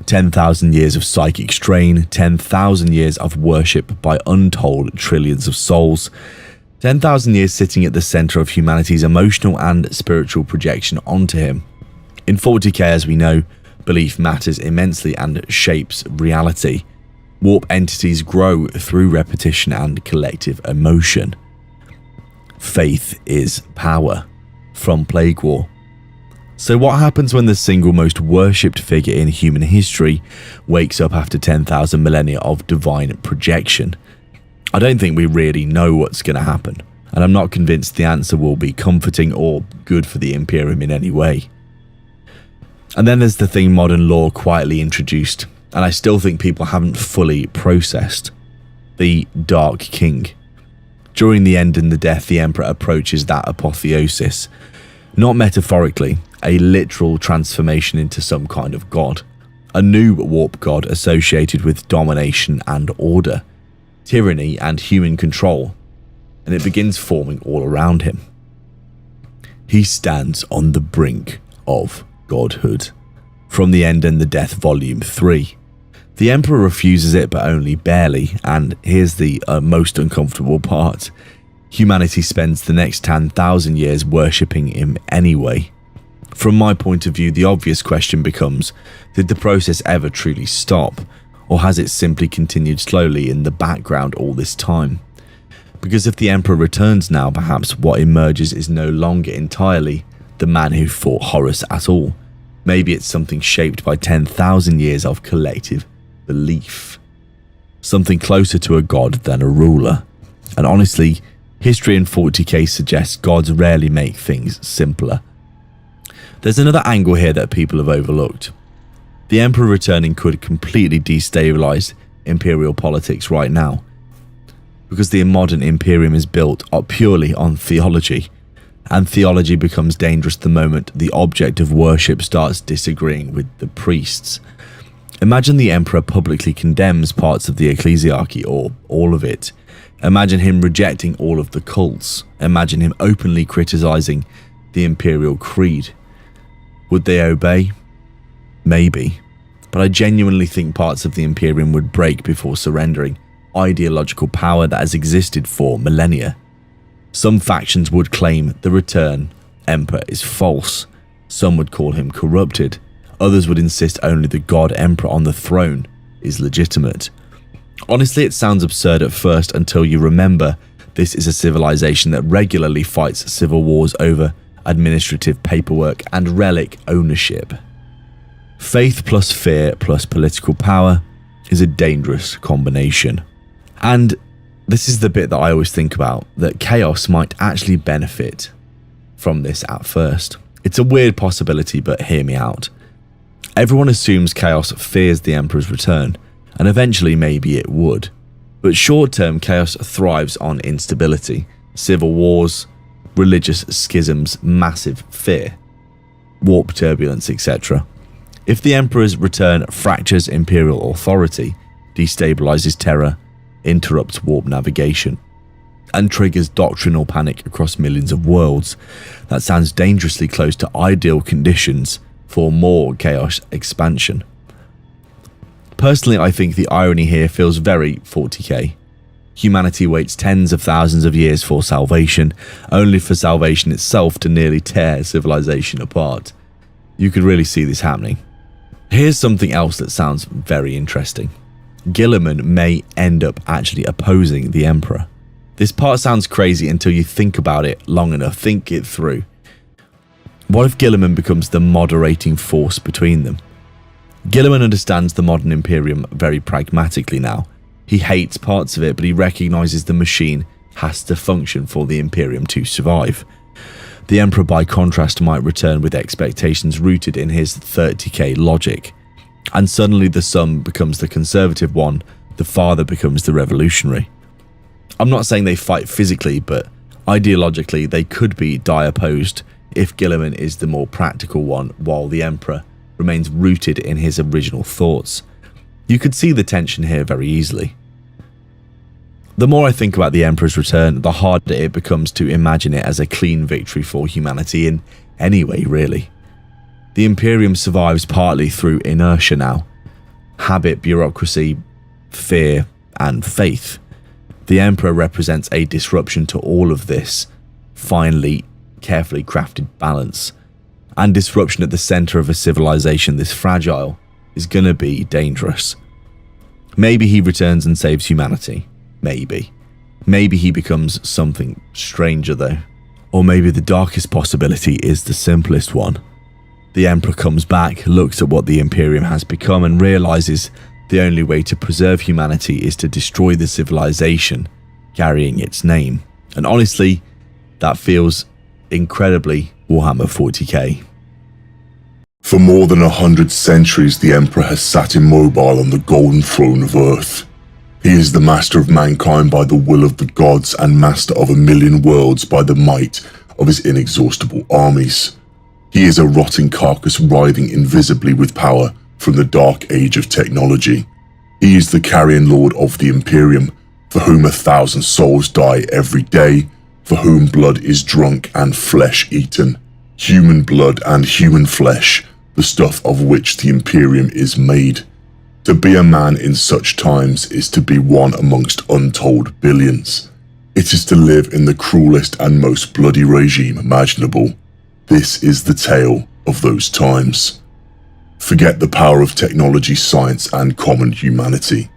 10,000 years of psychic strain, 10,000 years of worship by untold trillions of souls, 10,000 years sitting at the center of humanity's emotional and spiritual projection onto him. In 40k, as we know, belief matters immensely and shapes reality. Warp entities grow through repetition and collective emotion. Faith is power, from Plague War. So what happens when the single most worshipped figure in human history wakes up after 10,000 millennia of divine projection? I don't think we really know what's going to happen, and I'm not convinced the answer will be comforting or good for the Imperium in any way. And then there's the thing modern lore quietly introduced, and I still think people haven't fully processed: the Dark King. During the End and the Death, the Emperor approaches that apotheosis, not metaphorically, a literal transformation into some kind of god, a new warp god associated with domination and order, tyranny and human control, and it begins forming all around him. He stands on the brink of godhood. From the End and the Death, Volume 3. The Emperor refuses it, but only barely, and here's the most uncomfortable part. Humanity spends the next 10,000 years worshipping him anyway. From my point of view, the obvious question becomes, did the process ever truly stop, or has it simply continued slowly in the background all this time? Because if the Emperor returns now, perhaps what emerges is no longer entirely the man who fought Horus at all. Maybe it's something shaped by 10,000 years of collective belief. Something closer to a god than a ruler. And honestly, history in 40k suggests gods rarely make things simpler. There's another angle here that people have overlooked. The Emperor returning could completely destabilize imperial politics right now, because the modern Imperium is built purely on theology, and theology becomes dangerous the moment the object of worship starts disagreeing with the priests. Imagine the Emperor publicly condemns parts of the ecclesiarchy, or all of it. Imagine him rejecting all of the cults. Imagine him openly criticizing the imperial creed. Would they obey? Maybe. But I genuinely think parts of the Imperium would break before surrendering ideological power that has existed for millennia. Some factions would claim the return Emperor is false. Some would call him corrupted. Others would insist only the God Emperor on the throne is legitimate. Honestly, it sounds absurd at first until you remember this is a civilization that regularly fights civil wars over administrative paperwork and relic ownership. Faith plus fear plus political power is a dangerous combination. And this is the bit that I always think about, that chaos might actually benefit from this at first. It's a weird possibility, but hear me out. Everyone assumes chaos fears the Emperor's return, and eventually maybe it would. But short-term chaos thrives on instability, civil wars, religious schisms, massive fear, warp turbulence, etc. If the Emperor's return fractures imperial authority, destabilizes terror, interrupts warp navigation, and triggers doctrinal panic across millions of worlds, that sounds dangerously close to ideal conditions for more chaos expansion. Personally, I think the irony here feels very 40k. Humanity waits tens of thousands of years for salvation, only for salvation itself to nearly tear civilization apart. You could really see this happening. Here's something else that sounds very interesting. Guilliman may end up actually opposing the Emperor. This part sounds crazy until you think about it long enough, think it through. What if Guilliman becomes the moderating force between them? Guilliman understands the modern Imperium very pragmatically now. He hates parts of it, but he recognizes the machine has to function for the Imperium to survive. The Emperor, by contrast, might return with expectations rooted in his 30k logic. And suddenly the son becomes the conservative one, the father becomes the revolutionary. I'm not saying they fight physically, but ideologically they could be opposed if Guilliman is the more practical one, while the Emperor remains rooted in his original thoughts. You could see the tension here very easily. The more I think about the Emperor's return, the harder it becomes to imagine it as a clean victory for humanity in any way, really. The Imperium survives partly through inertia now. Habit, bureaucracy, fear, and faith. The Emperor represents a disruption to all of this finely, carefully crafted balance. And disruption at the center of a civilization this fragile is gonna be dangerous. Maybe he returns and saves humanity. Maybe. Maybe he becomes something stranger though. Or maybe the darkest possibility is the simplest one. The Emperor comes back, looks at what the Imperium has become and realizes the only way to preserve humanity is to destroy the civilization carrying its name. And honestly, that feels incredibly Warhammer 40k. For more than 100 centuries, the Emperor has sat immobile on the golden throne of Earth. He is the master of mankind by the will of the gods and master of a million worlds by the might of his inexhaustible armies. He is a rotting carcass writhing invisibly with power from the dark age of technology. He is the carrion lord of the Imperium, for whom 1,000 souls die every day, for whom blood is drunk and flesh eaten. Human blood and human flesh, the stuff of which the Imperium is made. To be a man in such times is to be one amongst untold billions. It is to live in the cruelest and most bloody regime imaginable. This is the tale of those times. Forget the power of technology, science, and common humanity.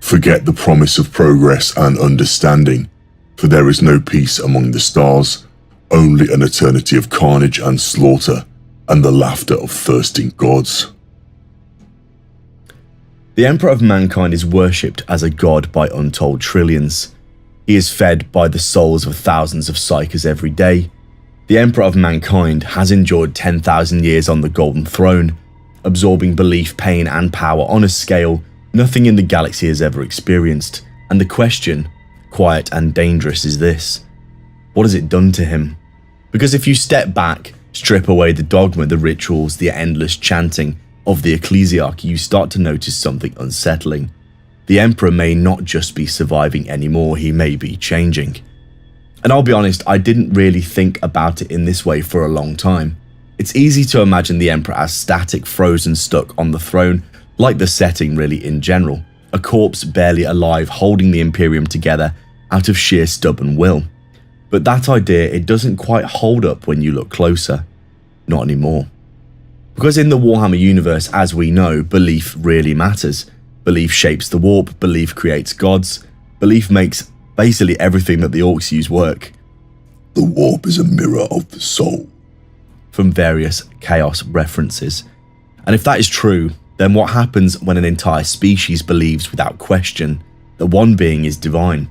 Forget the promise of progress and understanding, for there is no peace among the stars, only an eternity of carnage and slaughter, and the laughter of thirsting gods. The Emperor of Mankind is worshipped as a god by untold trillions. He is fed by the souls of thousands of psykers every day. The Emperor of Mankind has endured 10,000 years on the Golden Throne, absorbing belief, pain, and power on a scale nothing in the galaxy has ever experienced. And the question, quiet and dangerous, is this: what has it done to him? Because if you step back, strip away the dogma, the rituals, the endless chanting of the ecclesiarchy, you start to notice something unsettling. The Emperor may not just be surviving anymore, he may be changing. And I'll be honest, I didn't really think about it in this way for a long time. It's easy to imagine the Emperor as static, frozen, stuck on the throne, like the setting really in general. A corpse barely alive, holding the Imperium together out of sheer stubborn will. But that idea, it doesn't quite hold up when you look closer. Not anymore. Because in the Warhammer universe, as we know, belief really matters. Belief shapes the warp, belief creates gods, belief makes basically everything that the orcs use work. The warp is a mirror of the soul. From various chaos references. And if that is true, then what happens when an entire species believes without question that one being is divine?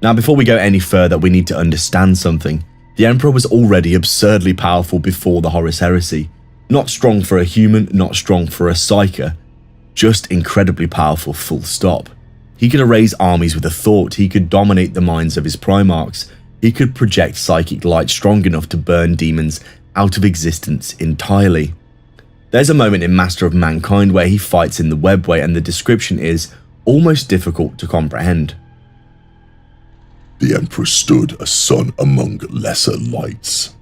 Now, before we go any further, we need to understand something. The Emperor was already absurdly powerful before the Horus Heresy. Not strong for a human, not strong for a psyker, just incredibly powerful, full stop. He could erase armies with a thought, he could dominate the minds of his Primarchs, he could project psychic light strong enough to burn demons out of existence entirely. There's a moment in Master of Mankind where he fights in the webway and the description is almost difficult to comprehend. The Emperor stood a sun among lesser lights.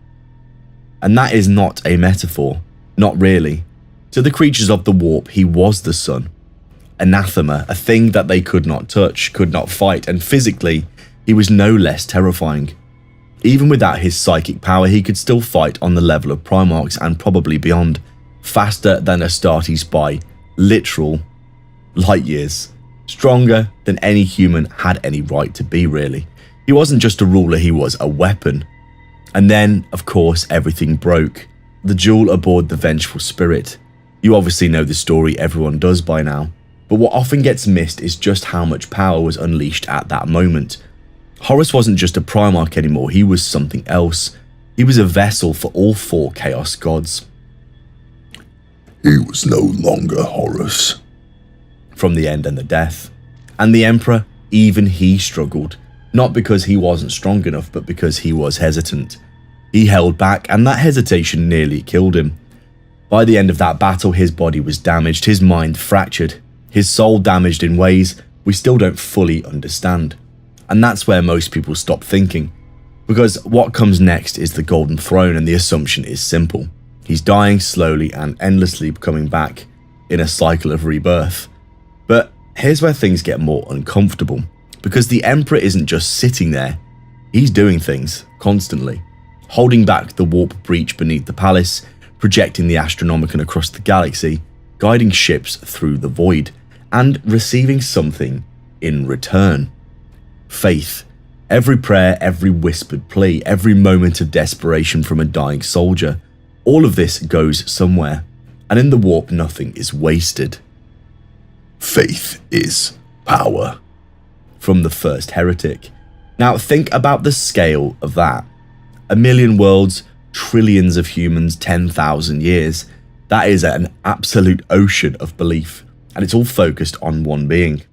And that is not a metaphor, not really. To the creatures of the warp, he was the sun. Anathema, a thing that they could not touch, could not fight, and physically, he was no less terrifying. Even without his psychic power, he could still fight on the level of Primarchs and probably beyond, faster than Astartes by literal light years, stronger than any human had any right to be, really. He wasn't just a ruler, he was a weapon. And then, of course, everything broke. The jewel aboard the Vengeful Spirit. You obviously know the story, everyone does by now. But what often gets missed is just how much power was unleashed at that moment. Horus wasn't just a Primarch anymore, he was something else. He was a vessel for all four Chaos gods. He was no longer Horus. From the end and the death. And the Emperor, even he struggled. Not because he wasn't strong enough, but because he was hesitant. He held back, and that hesitation nearly killed him. By the end of that battle, his body was damaged, his mind fractured, his soul damaged in ways we still don't fully understand. And that's where most people stop thinking. Because what comes next is the Golden Throne, and the assumption is simple. He's dying slowly and endlessly, coming back in a cycle of rebirth. But here's where things get more uncomfortable, because the Emperor isn't just sitting there, he's doing things constantly, holding back the warp breach beneath the palace, projecting the Astronomicon across the galaxy, guiding ships through the void, and receiving something in return. Faith. Every prayer, every whispered plea, every moment of desperation from a dying soldier, all of this goes somewhere, and in the warp nothing is wasted. Faith is power. From the first heretic. Now think about the scale of that. 1 million worlds, trillions of humans, 10,000 years. That is an absolute ocean of belief, and it's all focused on one being.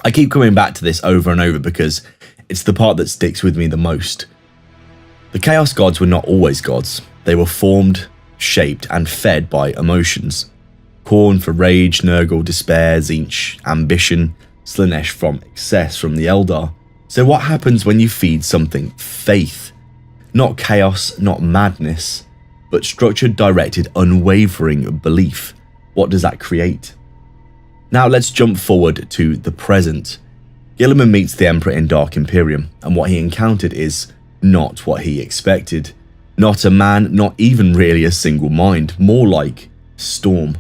I keep coming back to this over and over because it's the part that sticks with me the most. The Chaos Gods were not always gods. They were formed, shaped, and fed by emotions. Khorne for rage, Nurgle despair, Tzeentch ambition, Slaanesh from excess from the Eldar. So what happens when you feed something faith? Not chaos, not madness, but structured, directed, unwavering belief. What does that create? Now let's jump forward to the present. Guilliman meets the Emperor in Dark Imperium, and what he encountered is not what he expected. Not a man, not even really a single mind, more like storm.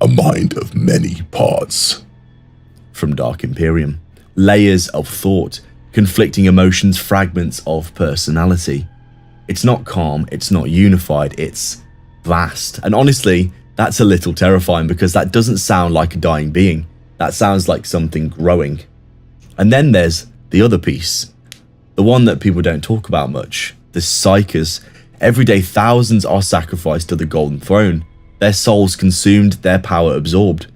A mind of many parts. From Dark Imperium. Layers of thought, conflicting emotions, fragments of personality. It's not calm, it's not unified, it's vast. And honestly, that's a little terrifying because that doesn't sound like a dying being. That sounds like something growing. And then there's the other piece. The one that people don't talk about much. The Psykers. Every day thousands are sacrificed to the Golden Throne. Their souls consumed, their power absorbed.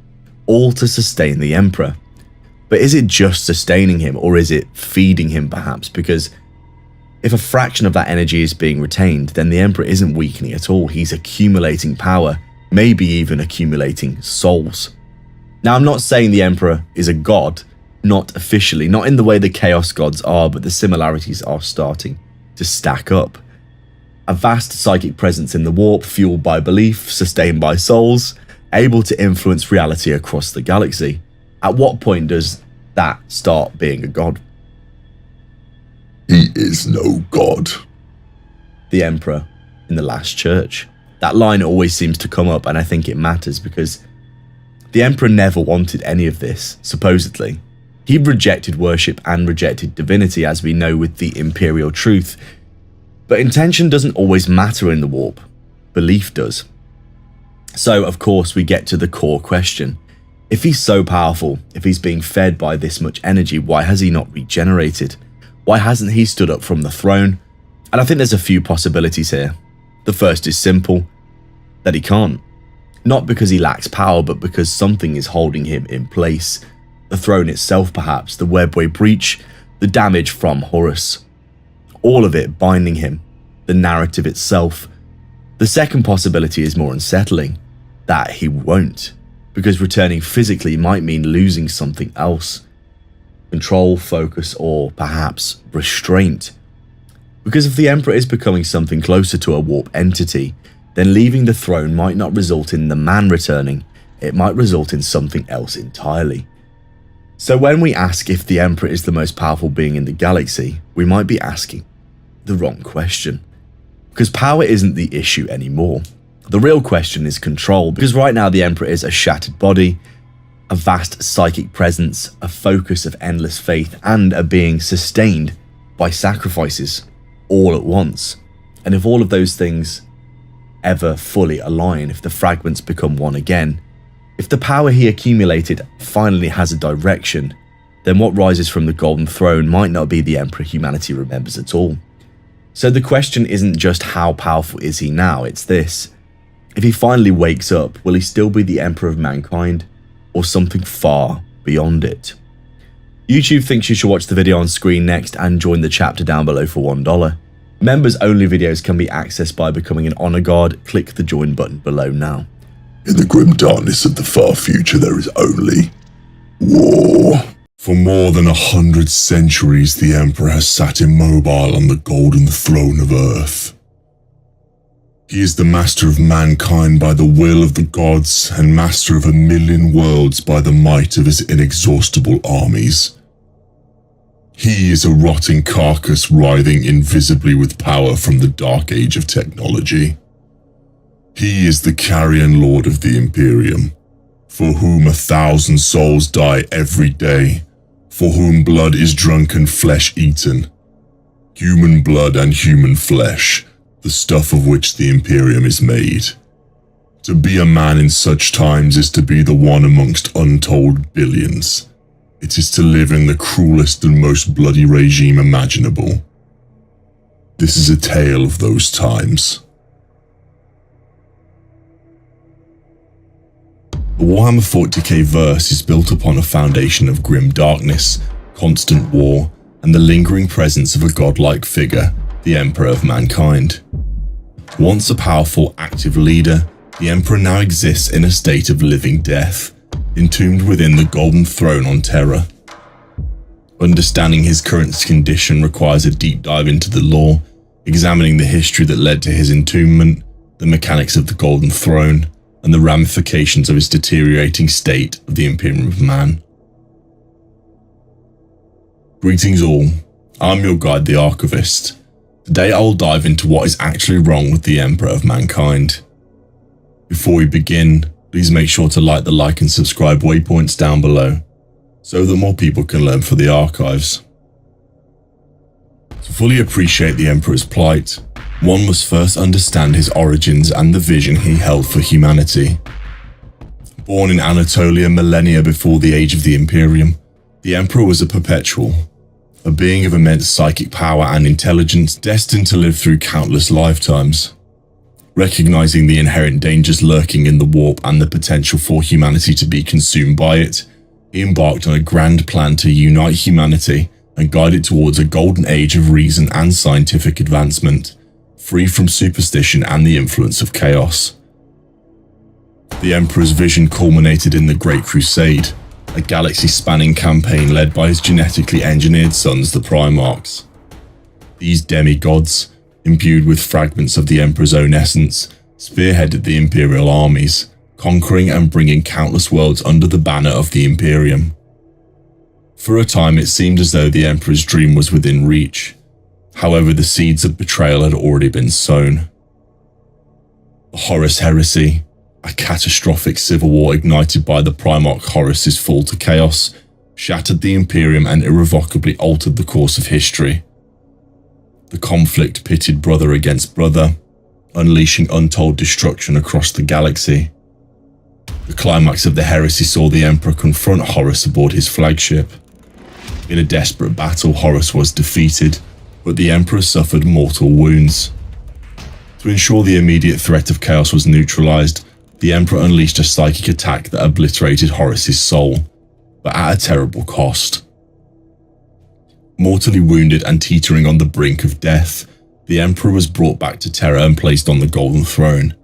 All to sustain the Emperor. But is it just sustaining him, or is it feeding him perhaps? Because if a fraction of that energy is being retained, then the Emperor isn't weakening at all. He's accumulating power, maybe even accumulating souls. Now, I'm not saying the Emperor is a god, not officially, not in the way the Chaos Gods are, but the similarities are starting to stack up. A vast psychic presence in the warp, fueled by belief, sustained by souls, able to influence reality across the galaxy. At what point does that start being a god? He is no god. The Emperor in the Last Church. That line always seems to come up, and I think it matters because the Emperor never wanted any of this, supposedly. He rejected worship and rejected divinity, as we know with the Imperial Truth. But intention doesn't always matter in the warp. Belief does. So, of course, we get to the core question. If he's so powerful, if he's being fed by this much energy, why has he not regenerated? Why hasn't he stood up from the throne? And I think there's a few possibilities here. The first is simple, that he can't. Not because he lacks power, but because something is holding him in place. The throne itself perhaps, the Webway breach, the damage from Horus. All of it binding him, the narrative itself. The second possibility is more unsettling, that he won't. Because returning physically might mean losing something else. Control, focus, or perhaps restraint. Because if the Emperor is becoming something closer to a warp entity, then leaving the throne might not result in the man returning, it might result in something else entirely. So when we ask if the Emperor is the most powerful being in the galaxy, we might be asking the wrong question. Because power isn't the issue anymore. The real question is control, because right now the Emperor is a shattered body, a vast psychic presence, a focus of endless faith, and a being sustained by sacrifices all at once. And if all of those things ever fully align, if the fragments become one again, if the power he accumulated finally has a direction, then what rises from the Golden Throne might not be the Emperor humanity remembers at all. So the question isn't just how powerful is he now, it's this. If he finally wakes up, will he still be the Emperor of mankind, or something far beyond it? YouTube thinks you should watch the video on screen next and join the chapter down below for $1. Members only videos can be accessed by becoming an honor guard. Click the join button below now. In the grim darkness of the far future, there is only war. For more than 100 centuries, the Emperor has sat immobile on the golden throne of Earth. He is the master of mankind by the will of the gods and master of 1,000,000 worlds by the might of his inexhaustible armies. He is a rotting carcass writhing invisibly with power from the dark age of technology. He is the carrion lord of the Imperium, for whom 1,000 souls die every day, for whom blood is drunk and flesh eaten. Human blood and human flesh, the stuff of which the Imperium is made. To be a man in such times is to be the one amongst untold billions. It is to live in the cruelest and most bloody regime imaginable. This is a tale of those times. The Warhammer 40k verse is built upon a foundation of grim darkness, constant war, and the lingering presence of a godlike figure, the Emperor of Mankind. Once a powerful, active leader, the Emperor now exists in a state of living death, entombed within the Golden Throne on Terra. Understanding his current condition requires a deep dive into the lore, examining the history that led to his entombment, the mechanics of the Golden Throne, and the ramifications of his deteriorating state of the Imperium of Man. Greetings all, I'm your guide, the Archivist. Today I will dive into what is actually wrong with the Emperor of Mankind. Before we begin, please make sure to like the like and subscribe waypoints down below, so that more people can learn for the archives. To fully appreciate the Emperor's plight, one must first understand his origins and the vision he held for humanity. Born in Anatolia millennia before the age of the Imperium, the Emperor was a perpetual, a being of immense psychic power and intelligence destined to live through countless lifetimes. Recognizing the inherent dangers lurking in the warp and the potential for humanity to be consumed by it, he embarked on a grand plan to unite humanity and guide it towards a golden age of reason and scientific advancement, free from superstition and the influence of chaos. The Emperor's vision culminated in the Great Crusade, a galaxy-spanning campaign led by his genetically engineered sons, the Primarchs. These demigods, imbued with fragments of the Emperor's own essence, spearheaded the Imperial armies, conquering and bringing countless worlds under the banner of the Imperium. For a time it seemed as though the Emperor's dream was within reach. However, the seeds of betrayal had already been sown. The Horus Heresy, a catastrophic civil war ignited by the Primarch Horus's fall to chaos, shattered the Imperium and irrevocably altered the course of history. The conflict pitted brother against brother, unleashing untold destruction across the galaxy. The climax of the heresy saw the Emperor confront Horus aboard his flagship. In a desperate battle, Horus was defeated, but the Emperor suffered mortal wounds. To ensure the immediate threat of chaos was neutralized, the Emperor unleashed a psychic attack that obliterated Horus's soul, but at a terrible cost. Mortally wounded and teetering on the brink of death, the Emperor was brought back to Terra and placed on the Golden Throne,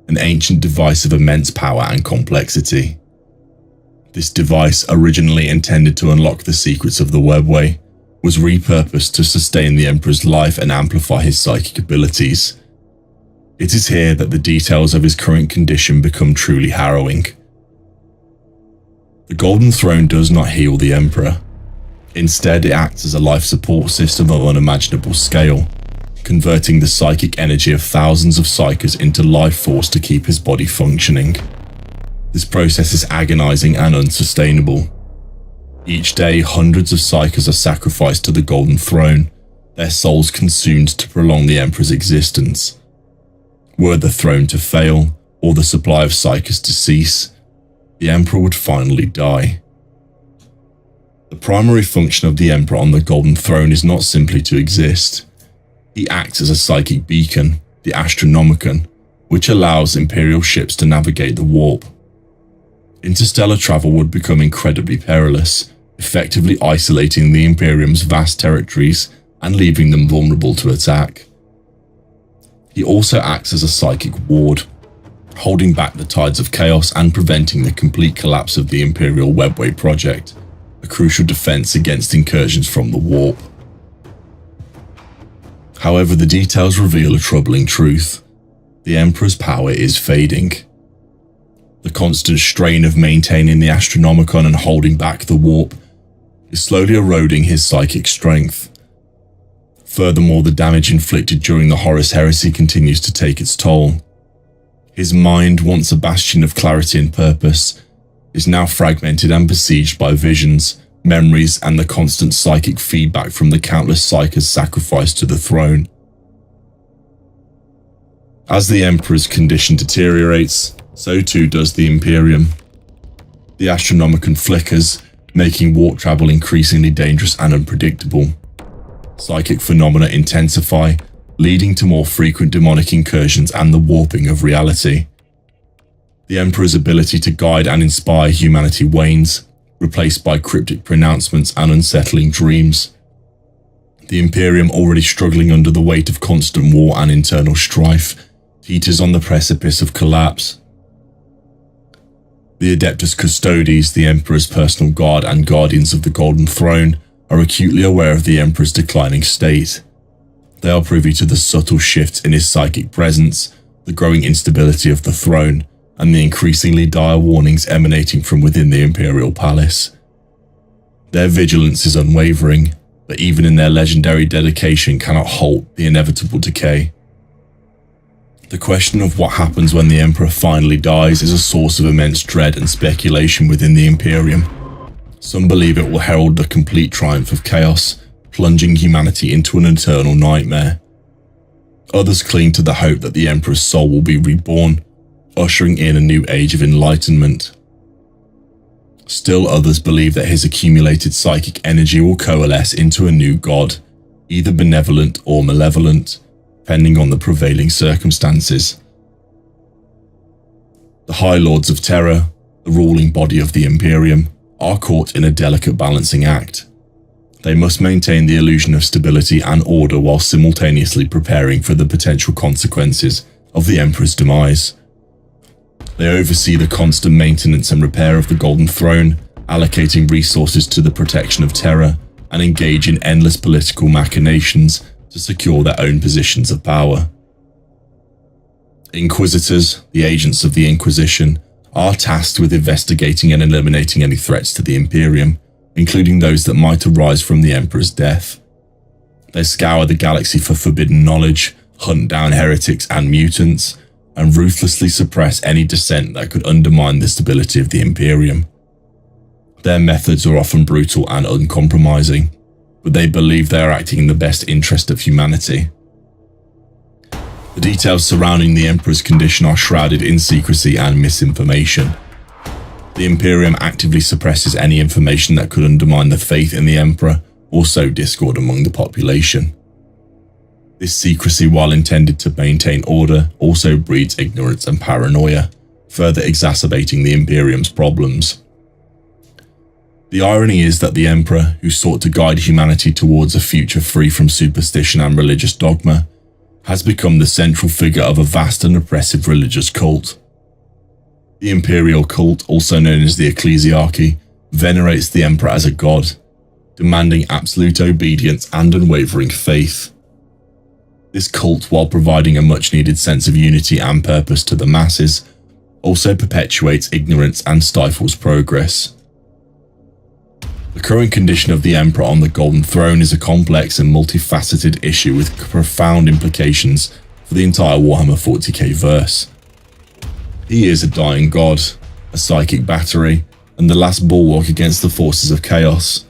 an ancient device of immense power and complexity. This device, originally intended to unlock the secrets of the Webway, was repurposed to sustain the Emperor's life and amplify his psychic abilities. It is here that the details of his current condition become truly harrowing. The Golden Throne does not heal the Emperor. Instead, it acts as a life support system of unimaginable scale, converting the psychic energy of thousands of psykers into life force to keep his body functioning. This process is agonizing and unsustainable. Each day, hundreds of psykers are sacrificed to the Golden Throne, their souls consumed to prolong the Emperor's existence. Were the throne to fail, or the supply of psykers to cease, the Emperor would finally die. The primary function of the Emperor on the Golden Throne is not simply to exist. He acts as a psychic beacon, the Astronomicon, which allows Imperial ships to navigate the warp. Interstellar travel would become incredibly perilous, effectively isolating the Imperium's vast territories and leaving them vulnerable to attack. He also acts as a psychic ward, holding back the tides of chaos and preventing the complete collapse of the Imperial Webway project, a crucial defense against incursions from the warp. However, the details reveal a troubling truth. The Emperor's power is fading. The constant strain of maintaining the Astronomicon and holding back the warp is slowly eroding his psychic strength. Furthermore, the damage inflicted during the Horus Heresy continues to take its toll. His mind, once a bastion of clarity and purpose, is now fragmented and besieged by visions, memories, and the constant psychic feedback from the countless psykers sacrificed to the throne. As the Emperor's condition deteriorates, so too does the Imperium. The Astronomicon flickers, making warp travel increasingly dangerous and unpredictable. Psychic phenomena intensify, leading to more frequent demonic incursions and the warping of reality. The Emperor's ability to guide and inspire humanity wanes, replaced by cryptic pronouncements and unsettling dreams. The Imperium, already struggling under the weight of constant war and internal strife, teeters on the precipice of collapse. The Adeptus Custodes, the Emperor's personal guard and guardians of the Golden Throne, are acutely aware of the Emperor's declining state. They are privy to the subtle shifts in his psychic presence, the growing instability of the throne, and the increasingly dire warnings emanating from within the Imperial Palace. Their vigilance is unwavering, but even in their legendary dedication cannot halt the inevitable decay. The question of what happens when the Emperor finally dies is a source of immense dread and speculation within the Imperium. Some believe it will herald the complete triumph of chaos, plunging humanity into an eternal nightmare. Others cling to the hope that the Emperor's soul will be reborn, ushering in a new age of enlightenment. Still others believe that his accumulated psychic energy will coalesce into a new god, either benevolent or malevolent, depending on the prevailing circumstances. The High Lords of Terror, the ruling body of the Imperium, are caught in a delicate balancing act. They must maintain the illusion of stability and order while simultaneously preparing for the potential consequences of the Emperor's demise. They oversee the constant maintenance and repair of the Golden Throne, allocating resources to the protection of Terra, and engage in endless political machinations to secure their own positions of power. Inquisitors, the agents of the Inquisition, are tasked with investigating and eliminating any threats to the Imperium, including those that might arise from the Emperor's death. They scour the galaxy for forbidden knowledge, hunt down heretics and mutants, and ruthlessly suppress any dissent that could undermine the stability of the Imperium. Their methods are often brutal and uncompromising, but they believe they are acting in the best interest of humanity. The details surrounding the Emperor's condition are shrouded in secrecy and misinformation. The Imperium actively suppresses any information that could undermine the faith in the Emperor or sow discord among the population. This secrecy, while intended to maintain order, also breeds ignorance and paranoia, further exacerbating the Imperium's problems. The irony is that the Emperor, who sought to guide humanity towards a future free from superstition and religious dogma, has become the central figure of a vast and oppressive religious cult. The Imperial cult, also known as the Ecclesiarchy, venerates the Emperor as a god, demanding absolute obedience and unwavering faith. This cult, while providing a much-needed sense of unity and purpose to the masses, also perpetuates ignorance and stifles progress. The current condition of the Emperor on the Golden Throne is a complex and multifaceted issue with profound implications for the entire Warhammer 40k verse. He is a dying god, a psychic battery, and the last bulwark against the forces of chaos.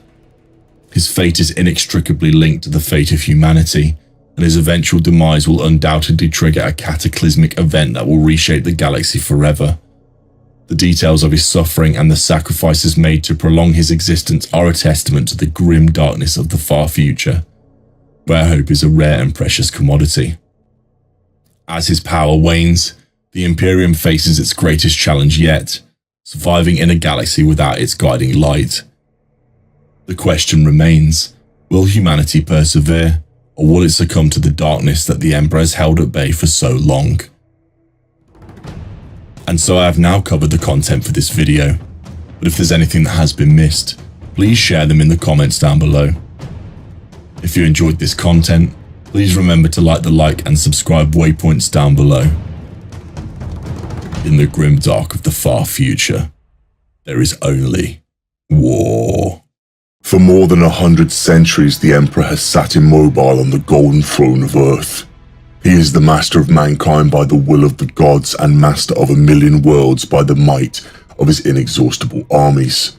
His fate is inextricably linked to the fate of humanity, and his eventual demise will undoubtedly trigger a cataclysmic event that will reshape the galaxy forever. The details of his suffering and the sacrifices made to prolong his existence are a testament to the grim darkness of the far future, where hope is a rare and precious commodity. As his power wanes, the Imperium faces its greatest challenge yet, surviving in a galaxy without its guiding light. The question remains, will humanity persevere, or will it succumb to the darkness that the Emperor has held at bay for so long? And so I have now covered the content for this video, but if there's anything that has been missed, please share them in the comments down below. If you enjoyed this content, please remember to like the like and subscribe waypoints down below. In the grim dark of the far future, there is only war. For more than 100 centuries, the Emperor has sat immobile on the golden throne of Earth. He is the master of mankind by the will of the gods and master of a million worlds by the might of his inexhaustible armies.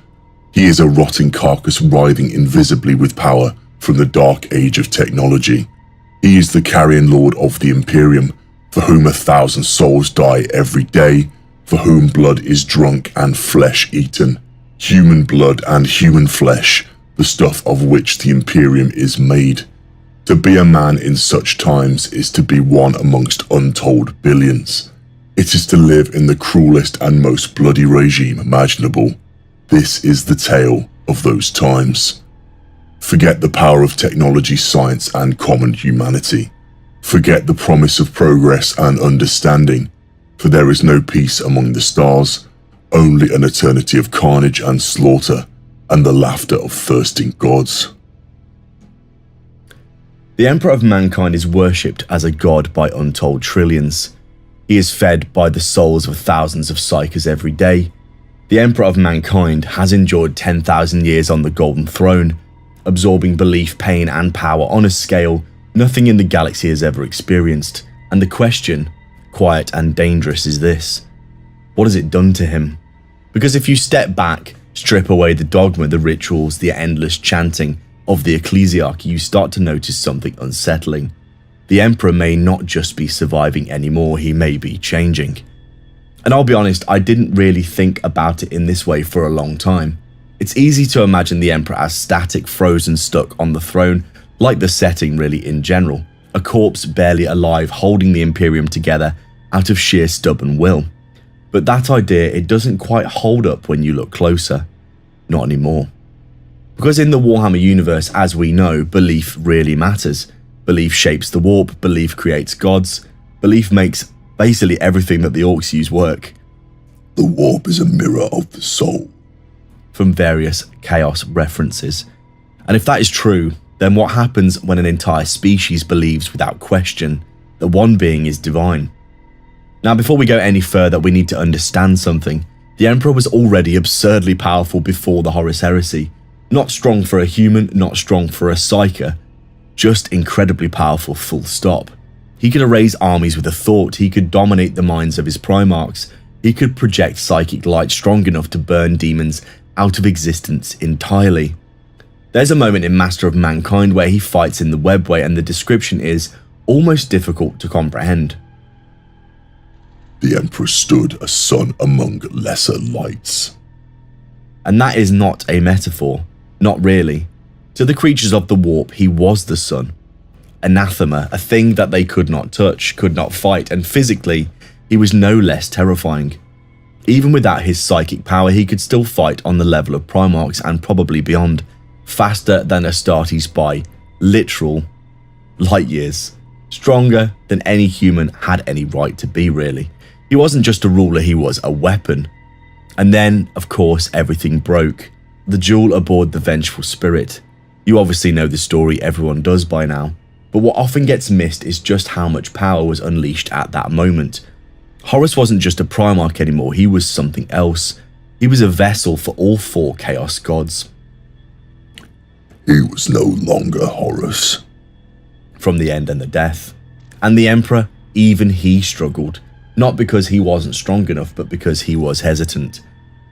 He is a rotting carcass writhing invisibly with power from the dark age of technology. He is the carrion lord of the Imperium, for whom 1,000 souls die every day, for whom blood is drunk and flesh eaten. Human blood and human flesh, the stuff of which the Imperium is made. To be a man in such times is to be one amongst untold billions. It is to live in the cruelest and most bloody regime imaginable. This is the tale of those times. Forget the power of technology, science, and common humanity. Forget the promise of progress and understanding, for there is no peace among the stars, only an eternity of carnage and slaughter, and the laughter of thirsting gods. The Emperor of Mankind is worshipped as a god by untold trillions. He is fed by the souls of thousands of psykers every day. The Emperor of Mankind has endured 10,000 years on the Golden Throne, absorbing belief, pain, and power on a scale nothing in the galaxy has ever experienced. And the question, quiet and dangerous, is this: what has it done to him? Because if you step back, strip away the dogma, the rituals, the endless chanting of the ecclesiarchy, you start to notice something unsettling. The Emperor may not just be surviving anymore, he may be changing. And I'll be honest, I didn't really think about it in this way for a long time. It's easy to imagine the Emperor as static, frozen, stuck on the throne, like the setting really in general. A corpse barely alive, holding the Imperium together out of sheer stubborn will. But that idea, it doesn't quite hold up when you look closer. Not anymore. Because in the Warhammer universe, as we know, belief really matters. Belief shapes the warp, belief creates gods, belief makes basically everything that the orcs use work. The warp is a mirror of the soul. From various chaos references. And if that is true, then what happens when an entire species believes without question that one being is divine? Now, before we go any further, we need to understand something. The Emperor was already absurdly powerful before the Horus Heresy. Not strong for a human, not strong for a psyker, just incredibly powerful, full stop. He could erase armies with a thought, he could dominate the minds of his Primarchs, he could project psychic light strong enough to burn demons out of existence entirely. There's a moment in Master of Mankind where he fights in the webway and the description is almost difficult to comprehend. The Emperor stood a sun among lesser lights. And that is not a metaphor, not really. To the creatures of the warp, he was the sun. Anathema, a thing that they could not touch, could not fight, and physically, he was no less terrifying. Even without his psychic power, he could still fight on the level of Primarchs and probably beyond, faster than Astartes by literal light years, stronger than any human had any right to be, really. He wasn't just a ruler, he was a weapon. And then, of course, everything broke. The jewel aboard the Vengeful Spirit. You obviously know the story, everyone does by now. But what often gets missed is just how much power was unleashed at that moment. Horus wasn't just a Primarch anymore, he was something else. He was a vessel for all four Chaos gods. He was no longer Horus. From the end and the death. And the Emperor, even he struggled. Not because he wasn't strong enough, but because he was hesitant.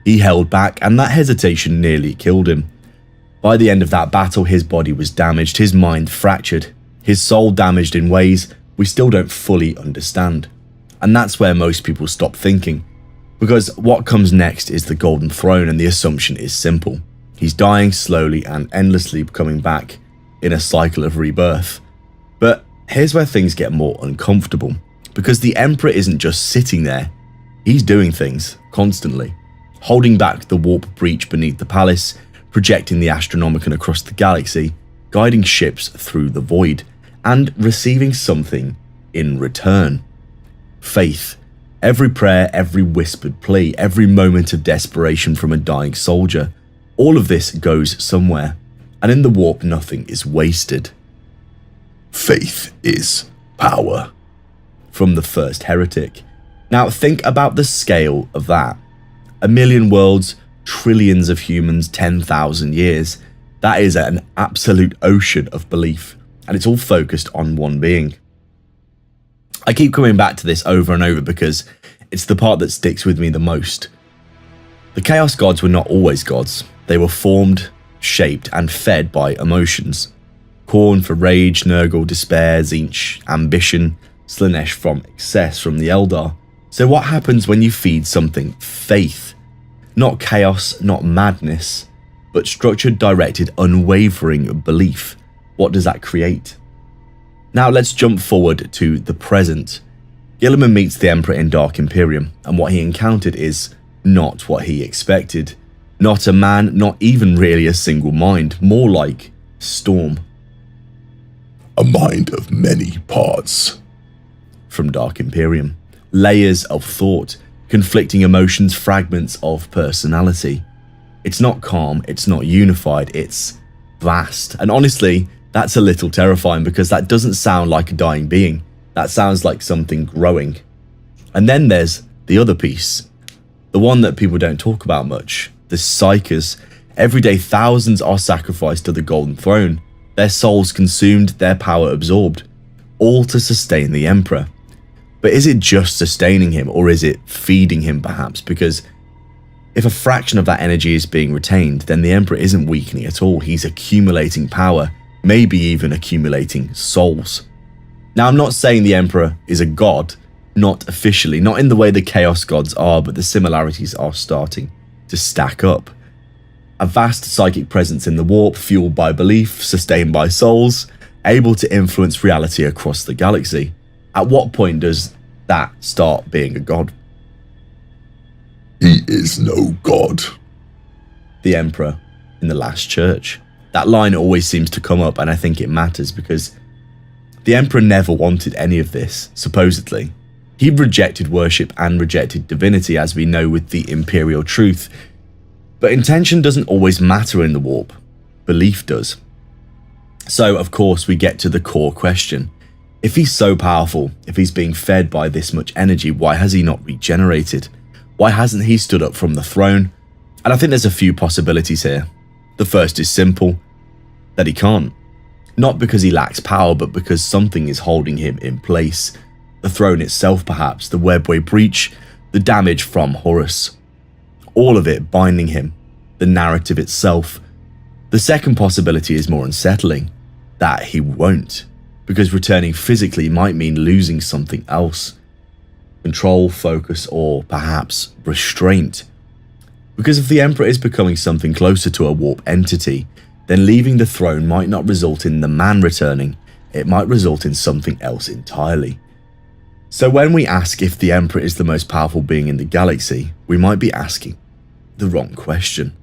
He held back, and that hesitation nearly killed him. By the end of that battle, his body was damaged, his mind fractured, his soul damaged in ways we still don't fully understand. And that's where most people stop thinking. Because what comes next is the Golden Throne, and the assumption is simple. He's dying slowly and endlessly coming back in a cycle of rebirth. But here's where things get more uncomfortable. Because the Emperor isn't just sitting there, he's doing things constantly. Holding back the warp breach beneath the palace, projecting the Astronomicon across the galaxy, guiding ships through the void, and receiving something in return. Faith. Every prayer, every whispered plea, every moment of desperation from a dying soldier. All of this goes somewhere, and in the warp nothing is wasted. Faith is power. From the first heretic. Now think about the scale of that. 1 million worlds, trillions of humans, 10,000 years. That is an absolute ocean of belief, and it's all focused on one being. I keep coming back to this over and over because it's the part that sticks with me the most. The Chaos Gods were not always gods. They were formed, shaped, and fed by emotions. Khorne for rage, Nurgle, despair, Tzeentch, ambition, Slaanesh from excess from the Eldar. So what happens when you feed something faith? Not chaos, not madness, but structured, directed, unwavering belief. What does that create? Now let's jump forward to the present. Guilliman meets the Emperor in Dark Imperium, and what he encountered is not what he expected. Not a man, not even really a single mind, more like storm. A mind of many parts. From Dark Imperium. Layers of thought, conflicting emotions, fragments of personality. It's not calm, it's not unified, it's vast. And honestly, that's a little terrifying because that doesn't sound like a dying being. That sounds like something growing. And then there's the other piece. The one that people don't talk about much. The Psykers. Every day thousands are sacrificed to the Golden Throne. Their souls consumed, their power absorbed. All to sustain the Emperor. But is it just sustaining him, or is it feeding him perhaps? Because if a fraction of that energy is being retained, then the Emperor isn't weakening at all. He's accumulating power, maybe even accumulating souls. Now, I'm not saying the Emperor is a god, not officially, not in the way the Chaos Gods are, but the similarities are starting to stack up. A vast psychic presence in the warp, fueled by belief, sustained by souls, able to influence reality across the galaxy. At what point does that start being a god? He is no god. The Emperor in the Last Church. That line always seems to come up, and I think it matters because the Emperor never wanted any of this, supposedly. He rejected worship and rejected divinity, as we know with the Imperial Truth. But intention doesn't always matter in the warp. Belief does. So, of course, we get to the core question. If he's so powerful, if he's being fed by this much energy, why has he not regenerated? Why hasn't he stood up from the throne? And I think there's a few possibilities here. The first is simple, that he can't. Not because he lacks power, but because something is holding him in place. The throne itself perhaps, the Webway breach, the damage from Horus. All of it binding him, the narrative itself. The second possibility is more unsettling, that he won't. Because returning physically might mean losing something else. Control, focus, or perhaps restraint. Because if the Emperor is becoming something closer to a warp entity, then leaving the throne might not result in the man returning, it might result in something else entirely. So when we ask if the Emperor is the most powerful being in the galaxy, we might be asking the wrong question.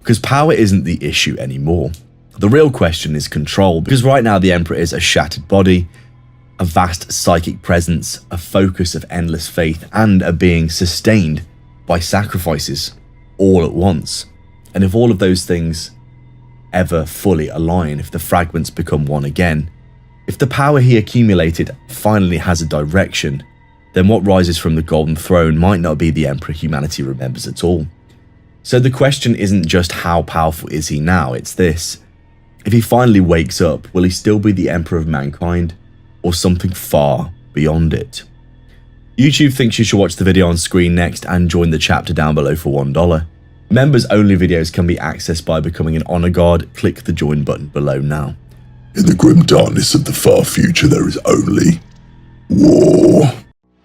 Because power isn't the issue anymore. The real question is control, because right now the Emperor is a shattered body, a vast psychic presence, a focus of endless faith, and a being sustained by sacrifices all at once. And if all of those things ever fully align, if the fragments become one again, if the power he accumulated finally has a direction, then what rises from the Golden Throne might not be the Emperor humanity remembers at all. So the question isn't just how powerful is he now, it's this. If he finally wakes up, will he still be the Emperor of mankind, or something far beyond it? YouTube thinks you should watch the video on screen next and join the chapter down below for $1. Members only videos can be accessed by becoming an honor guard. Click the join button below now. In the grim darkness of the far future, there is only war.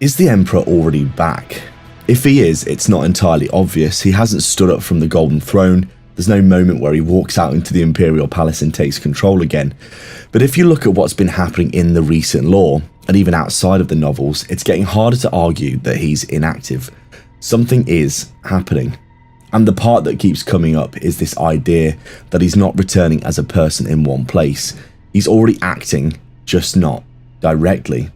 Is the Emperor already back? If he is, it's not entirely obvious. He hasn't stood up from the Golden Throne. There's no moment where he walks out into the Imperial Palace and takes control again. But if you look at what's been happening in the recent lore, and even outside of the novels, it's getting harder to argue that he's inactive. Something is happening. And the part that keeps coming up is this idea that he's not returning as a person in one place. He's already acting, just not directly.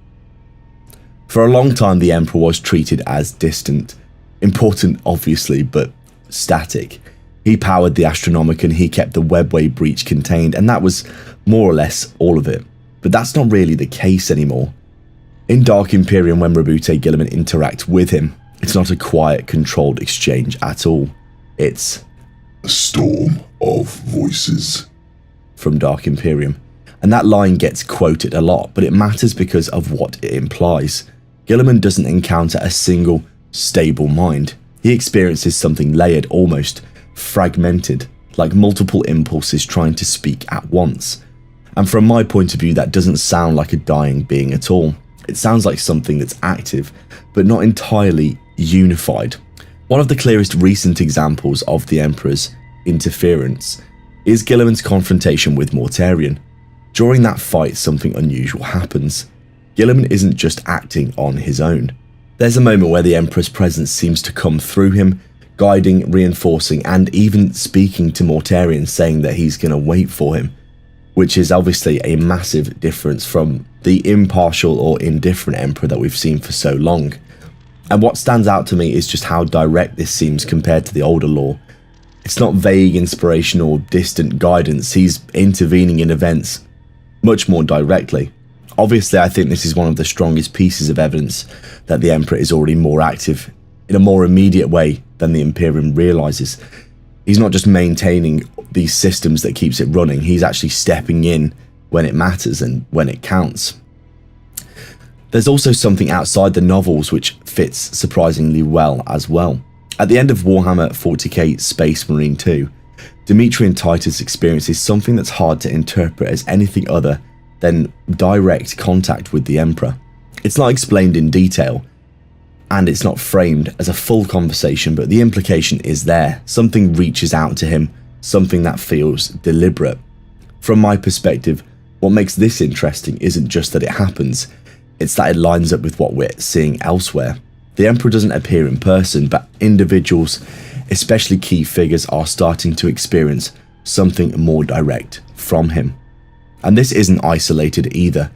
For a long time, the Emperor was treated as distant. Important, obviously, but static. He powered the Astronomicon, he kept the Webway breach contained, and that was more or less all of it. But that's not really the case anymore. In Dark Imperium, when Roboute Guilliman interact with him, it's not a quiet, controlled exchange at all. It's a storm of voices from Dark Imperium. And that line gets quoted a lot, but it matters because of what it implies. Guilliman doesn't encounter a single, stable mind. He experiences something layered, almost fragmented, like multiple impulses trying to speak at once. And from my point of view, that doesn't sound like a dying being at all. It sounds like something that's active, but not entirely unified. One of the clearest recent examples of the Emperor's interference is Guilliman's confrontation with Mortarion. During that fight, something unusual happens. Guilliman isn't just acting on his own. There's a moment where the Emperor's presence seems to come through him, guiding, reinforcing, and even speaking to Mortarion, saying that he's going to wait for him, which is obviously a massive difference from the impartial or indifferent Emperor that we've seen for so long. And what stands out to me is just how direct this seems compared to the older lore. It's not vague inspiration or distant guidance, he's intervening in events much more directly. Obviously, I think this is one of the strongest pieces of evidence that the Emperor is already more active in a more immediate way than the Imperium realises. He's not just maintaining these systems that keeps it running, he's actually stepping in when it matters and when it counts. There's also something outside the novels which fits surprisingly well as well. At the end of Warhammer 40k Space Marine 2, Dimitri and Titus experiences something that's hard to interpret as anything other than direct contact with the Emperor. It's not explained in detail, and it's not framed as a full conversation, but the implication is there. Something reaches out to him, something that feels deliberate. From my perspective, what makes this interesting isn't just that it happens, it's that it lines up with what we're seeing elsewhere. The Emperor doesn't appear in person, but individuals, especially key figures, are starting to experience something more direct from him. And this isn't isolated either.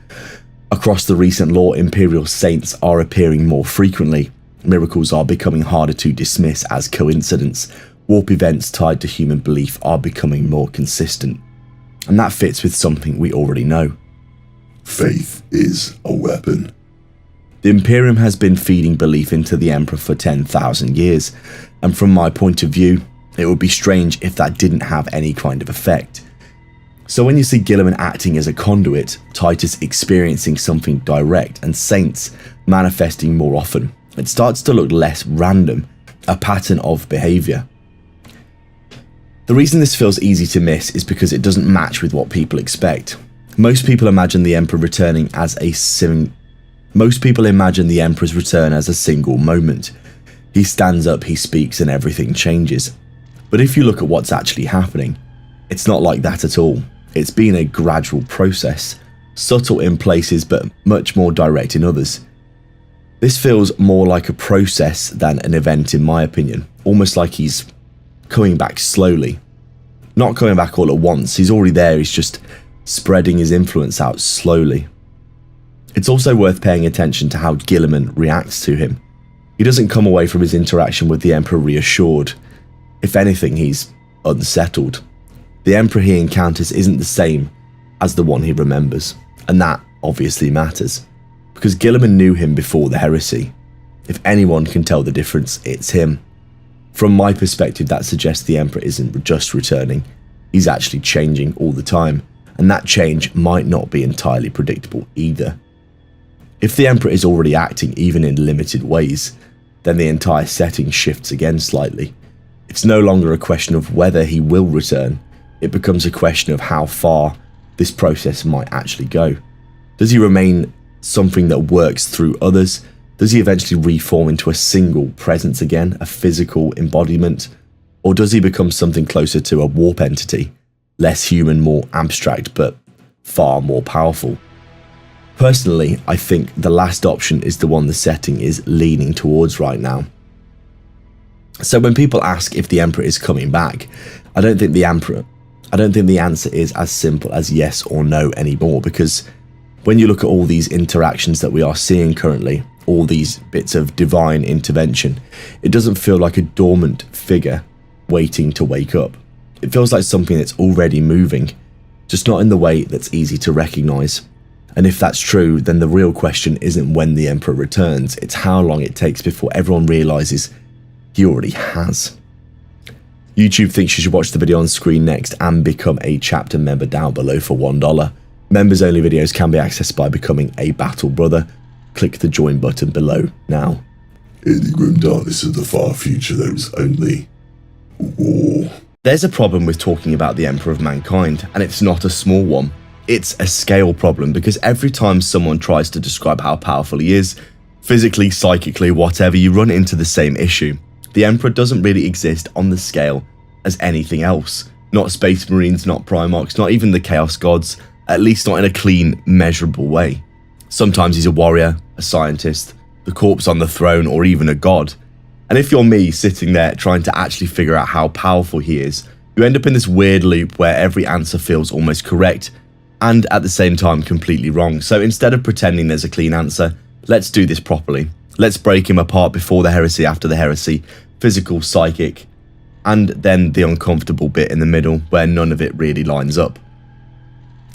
Across the recent lore, Imperial Saints are appearing more frequently. Miracles are becoming harder to dismiss as coincidence. Warp events tied to human belief are becoming more consistent. And that fits with something we already know. Faith is a weapon. The Imperium has been feeding belief into the Emperor for 10,000 years, and from my point of view, it would be strange if that didn't have any kind of effect. So when you see Guilliman acting as a conduit, Titus experiencing something direct, and Saints manifesting more often, it starts to look less random, a pattern of behaviour. The reason this feels easy to miss is because it doesn't match with what people expect. Most people imagine the Emperor returning as Most people imagine the Emperor's return as a single moment. He stands up, he speaks, and everything changes. But if you look at what's actually happening, it's not like that at all. It's been a gradual process, subtle in places but much more direct in others. This feels more like a process than an event in my opinion, almost like he's coming back slowly. Not coming back all at once, he's already there, he's just spreading his influence out slowly. It's also worth paying attention to how Guilliman reacts to him. He doesn't come away from his interaction with the Emperor reassured. If anything, he's unsettled. The Emperor he encounters isn't the same as the one he remembers, and that obviously matters, because Guilliman knew him before the heresy. If anyone can tell the difference, it's him. From my perspective, that suggests the Emperor isn't just returning, he's actually changing all the time, and that change might not be entirely predictable either. If the Emperor is already acting even in limited ways, then the entire setting shifts again slightly. It's no longer a question of whether he will return, it becomes a question of how far this process might actually go. Does he remain something that works through others? Does he eventually reform into a single presence again, a physical embodiment? Or does he become something closer to a warp entity, less human, more abstract, but far more powerful? Personally, I think the last option is the one the setting is leaning towards right now. So when people ask if the Emperor is coming back, I don't think the answer is as simple as yes or no anymore, because when you look at all these interactions that we are seeing currently, all these bits of divine intervention, it doesn't feel like a dormant figure. waiting to wake up. It feels like something that's already moving, just not in the way that's easy to recognise. And if that's true, then the real question isn't when the Emperor returns, it's how long it takes before everyone realises he already has. YouTube thinks you should watch the video on screen next and become a chapter member down below for $1. Members only videos can be accessed by becoming a Battle Brother. Click the join button below now. In the grim darkness of the far future, there is only war. There's a problem with talking about the Emperor of Mankind, and it's not a small one. It's a scale problem, because every time someone tries to describe how powerful he is, physically, psychically, whatever, you run into the same issue. The Emperor doesn't really exist on the scale as anything else. Not Space Marines, not Primarchs, not even the Chaos Gods, at least not in a clean, measurable way. Sometimes he's a warrior, a scientist, the corpse on the throne, or even a god. And if you're me sitting there trying to actually figure out how powerful he is, you end up in this weird loop where every answer feels almost correct and at the same time completely wrong. So instead of pretending there's a clean answer, let's do this properly. Let's break him apart before the heresy, after the heresy, physical, psychic, and then the uncomfortable bit in the middle where none of it really lines up.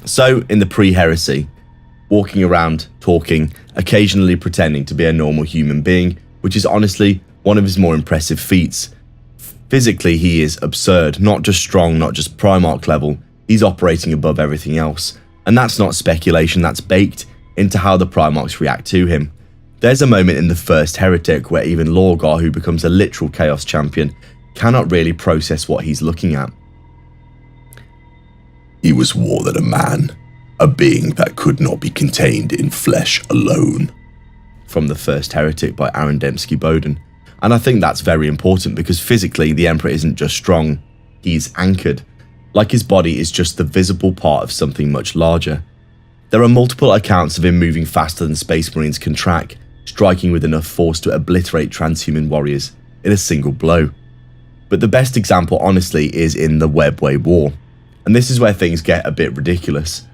So in the pre-heresy, walking around, talking, occasionally pretending to be a normal human being, which is honestly one of his more impressive feats. Physically, he is absurd, not just strong, not just Primarch level, he's operating above everything else. And that's not speculation, that's baked into how the Primarchs react to him. There's a moment in the first Heretic where even Lorgar, who becomes a literal Chaos champion, cannot really process what he's looking at. He was more than a man, a being that could not be contained in flesh alone. From the first Heretic by Aaron Dembski-Bowden. And I think that's very important, because physically the Emperor isn't just strong, he's anchored. Like his body is just the visible part of something much larger. There are multiple accounts of him moving faster than Space Marines can track, striking with enough force to obliterate transhuman warriors in a single blow. But the best example honestly is in the Webway War. And this is where things get a bit ridiculous.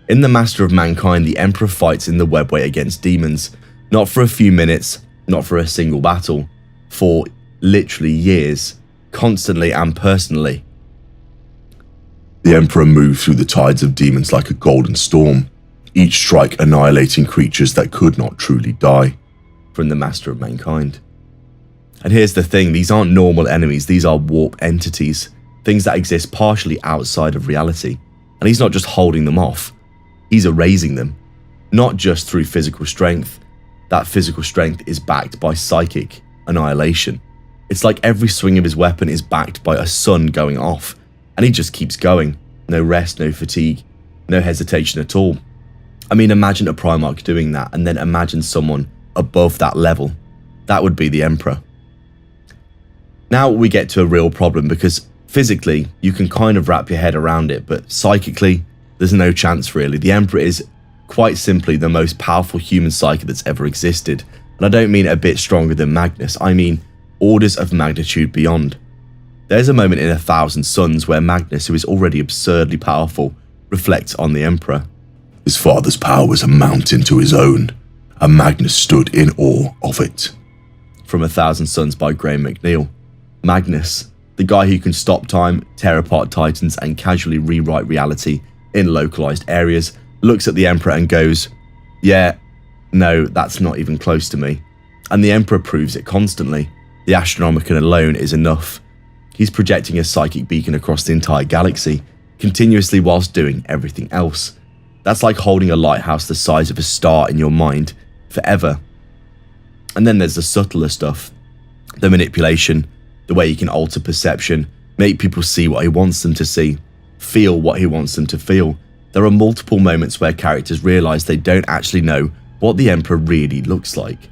In the Master of Mankind, the Emperor fights in the Webway against demons, not for a few minutes, not for a single battle, for literally years, constantly and personally. The Emperor moved through the tides of demons like a golden storm, each strike annihilating creatures that could not truly die. From the Master of Mankind. And here's the thing, these aren't normal enemies, these are warp entities, things that exist partially outside of reality. And he's not just holding them off, he's erasing them, not just through physical strength. That physical strength is backed by psychic annihilation. It's like every swing of his weapon is backed by a sun going off, and he just keeps going. No rest, no fatigue, no hesitation at all. I mean, imagine a Primarch doing that, and then imagine someone above that level. That would be the Emperor. Now we get to a real problem, because physically you can kind of wrap your head around it, but psychically there's no chance really. The Emperor is quite simply the most powerful human psyche that's ever existed. And I don't mean a bit stronger than Magnus, I mean orders of magnitude beyond. There's a moment in 1,000 Suns where Magnus, who is already absurdly powerful, reflects on the Emperor. His father's power was a mountain to his own, and Magnus stood in awe of it. From 1,000 Suns by Graham McNeil. Magnus, the guy who can stop time, tear apart titans, and casually rewrite reality in localized areas, looks at the Emperor and goes, yeah, no, that's not even close to me. And the Emperor proves it constantly. The Astronomicon alone is enough. He's projecting a psychic beacon across the entire galaxy, continuously whilst doing everything else. That's like holding a lighthouse the size of a star in your mind, forever. And then there's the subtler stuff. The manipulation, the way he can alter perception, make people see what he wants them to see, feel what he wants them to feel. There are multiple moments where characters realise they don't actually know what the Emperor really looks like.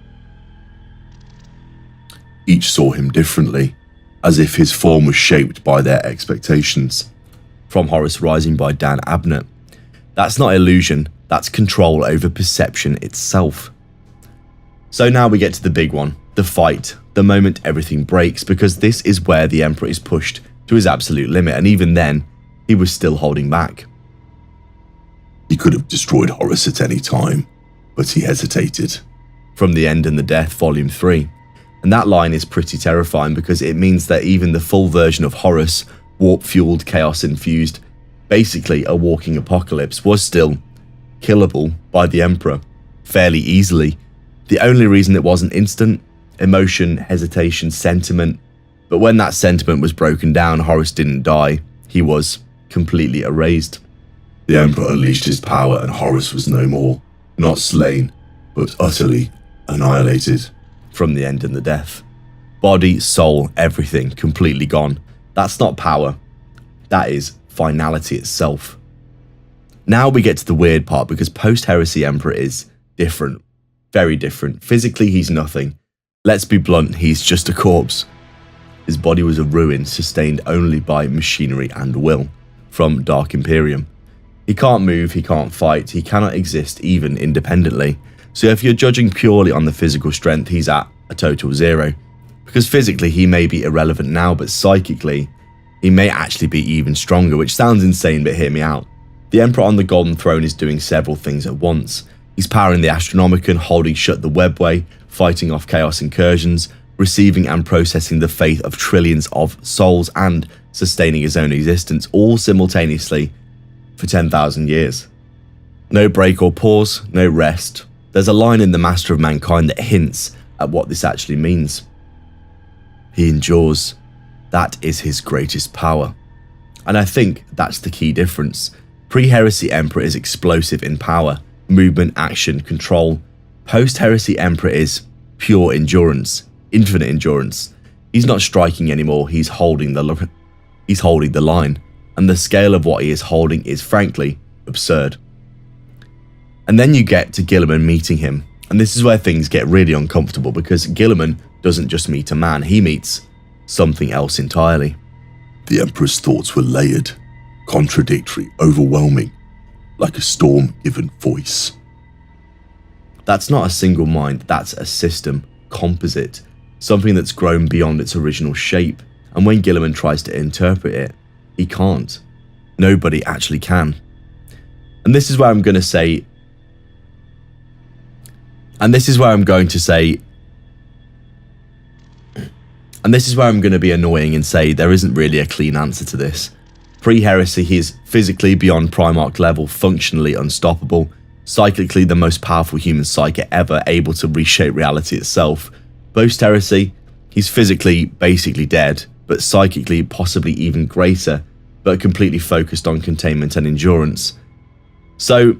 Each saw him differently, as if his form was shaped by their expectations. From Horus Rising by Dan Abnett. That's not illusion, that's control over perception itself. So now we get to the big one, the fight, the moment everything breaks, because this is where the Emperor is pushed to his absolute limit, and even then, he was still holding back. He could have destroyed Horus at any time, but he hesitated. From The End and the Death, Volume 3. And that line is pretty terrifying because it means that even the full version of Horus, warp-fueled, chaos-infused, basically a walking apocalypse, was still killable by the Emperor fairly easily. The only reason it wasn't instant: emotion, hesitation, sentiment. But when that sentiment was broken down, Horus didn't die. He was completely erased. The Emperor unleashed his power and Horus was no more. Not slain, but utterly annihilated. From the end and the death. Body, soul, everything completely gone. That's not power. That is finality itself. Now we get to the weird part, because post-heresy Emperor is different. Very different. Physically, he's nothing. Let's be blunt, he's just a corpse. His body was a ruin, sustained only by machinery and will from Dark Imperium. He can't move, he can't fight, he cannot exist even independently. So if you're judging purely on the physical strength, he's at a total 0. Because physically he may be irrelevant now, but psychically he may actually be even stronger, which sounds insane, but hear me out. The Emperor on the Golden Throne is doing several things at once. He's powering the Astronomicon, holding shut the Webway, fighting off chaos incursions, receiving and processing the faith of trillions of souls, and sustaining his own existence, all simultaneously for 10,000 years. No break or pause, no rest. There's a line in The Master of Mankind that hints at what this actually means. He endures. That is his greatest power. And I think that's the key difference. Pre-heresy Emperor is explosive in power, movement, action, control. Post-heresy Emperor is pure endurance, infinite endurance. He's not striking anymore, he's holding the line. And the scale of what he is holding is frankly absurd. And then you get to Guilliman meeting him. And this is where things get really uncomfortable, because Guilliman doesn't just meet a man, he meets something else entirely. The Emperor's thoughts were layered, contradictory, overwhelming, like a storm given voice. That's not a single mind, that's a system, composite, something that's grown beyond its original shape. And when Guilliman tries to interpret it, he can't. Nobody actually can. And this is where I'm going to say, and this is where I'm going to be annoying and say there isn't really a clean answer to this. Pre-heresy, he is physically beyond Primarch level, functionally unstoppable, psychically the most powerful human psychic ever, able to reshape reality itself. Post-heresy, he's physically basically dead, but psychically possibly even greater, but completely focused on containment and endurance. So,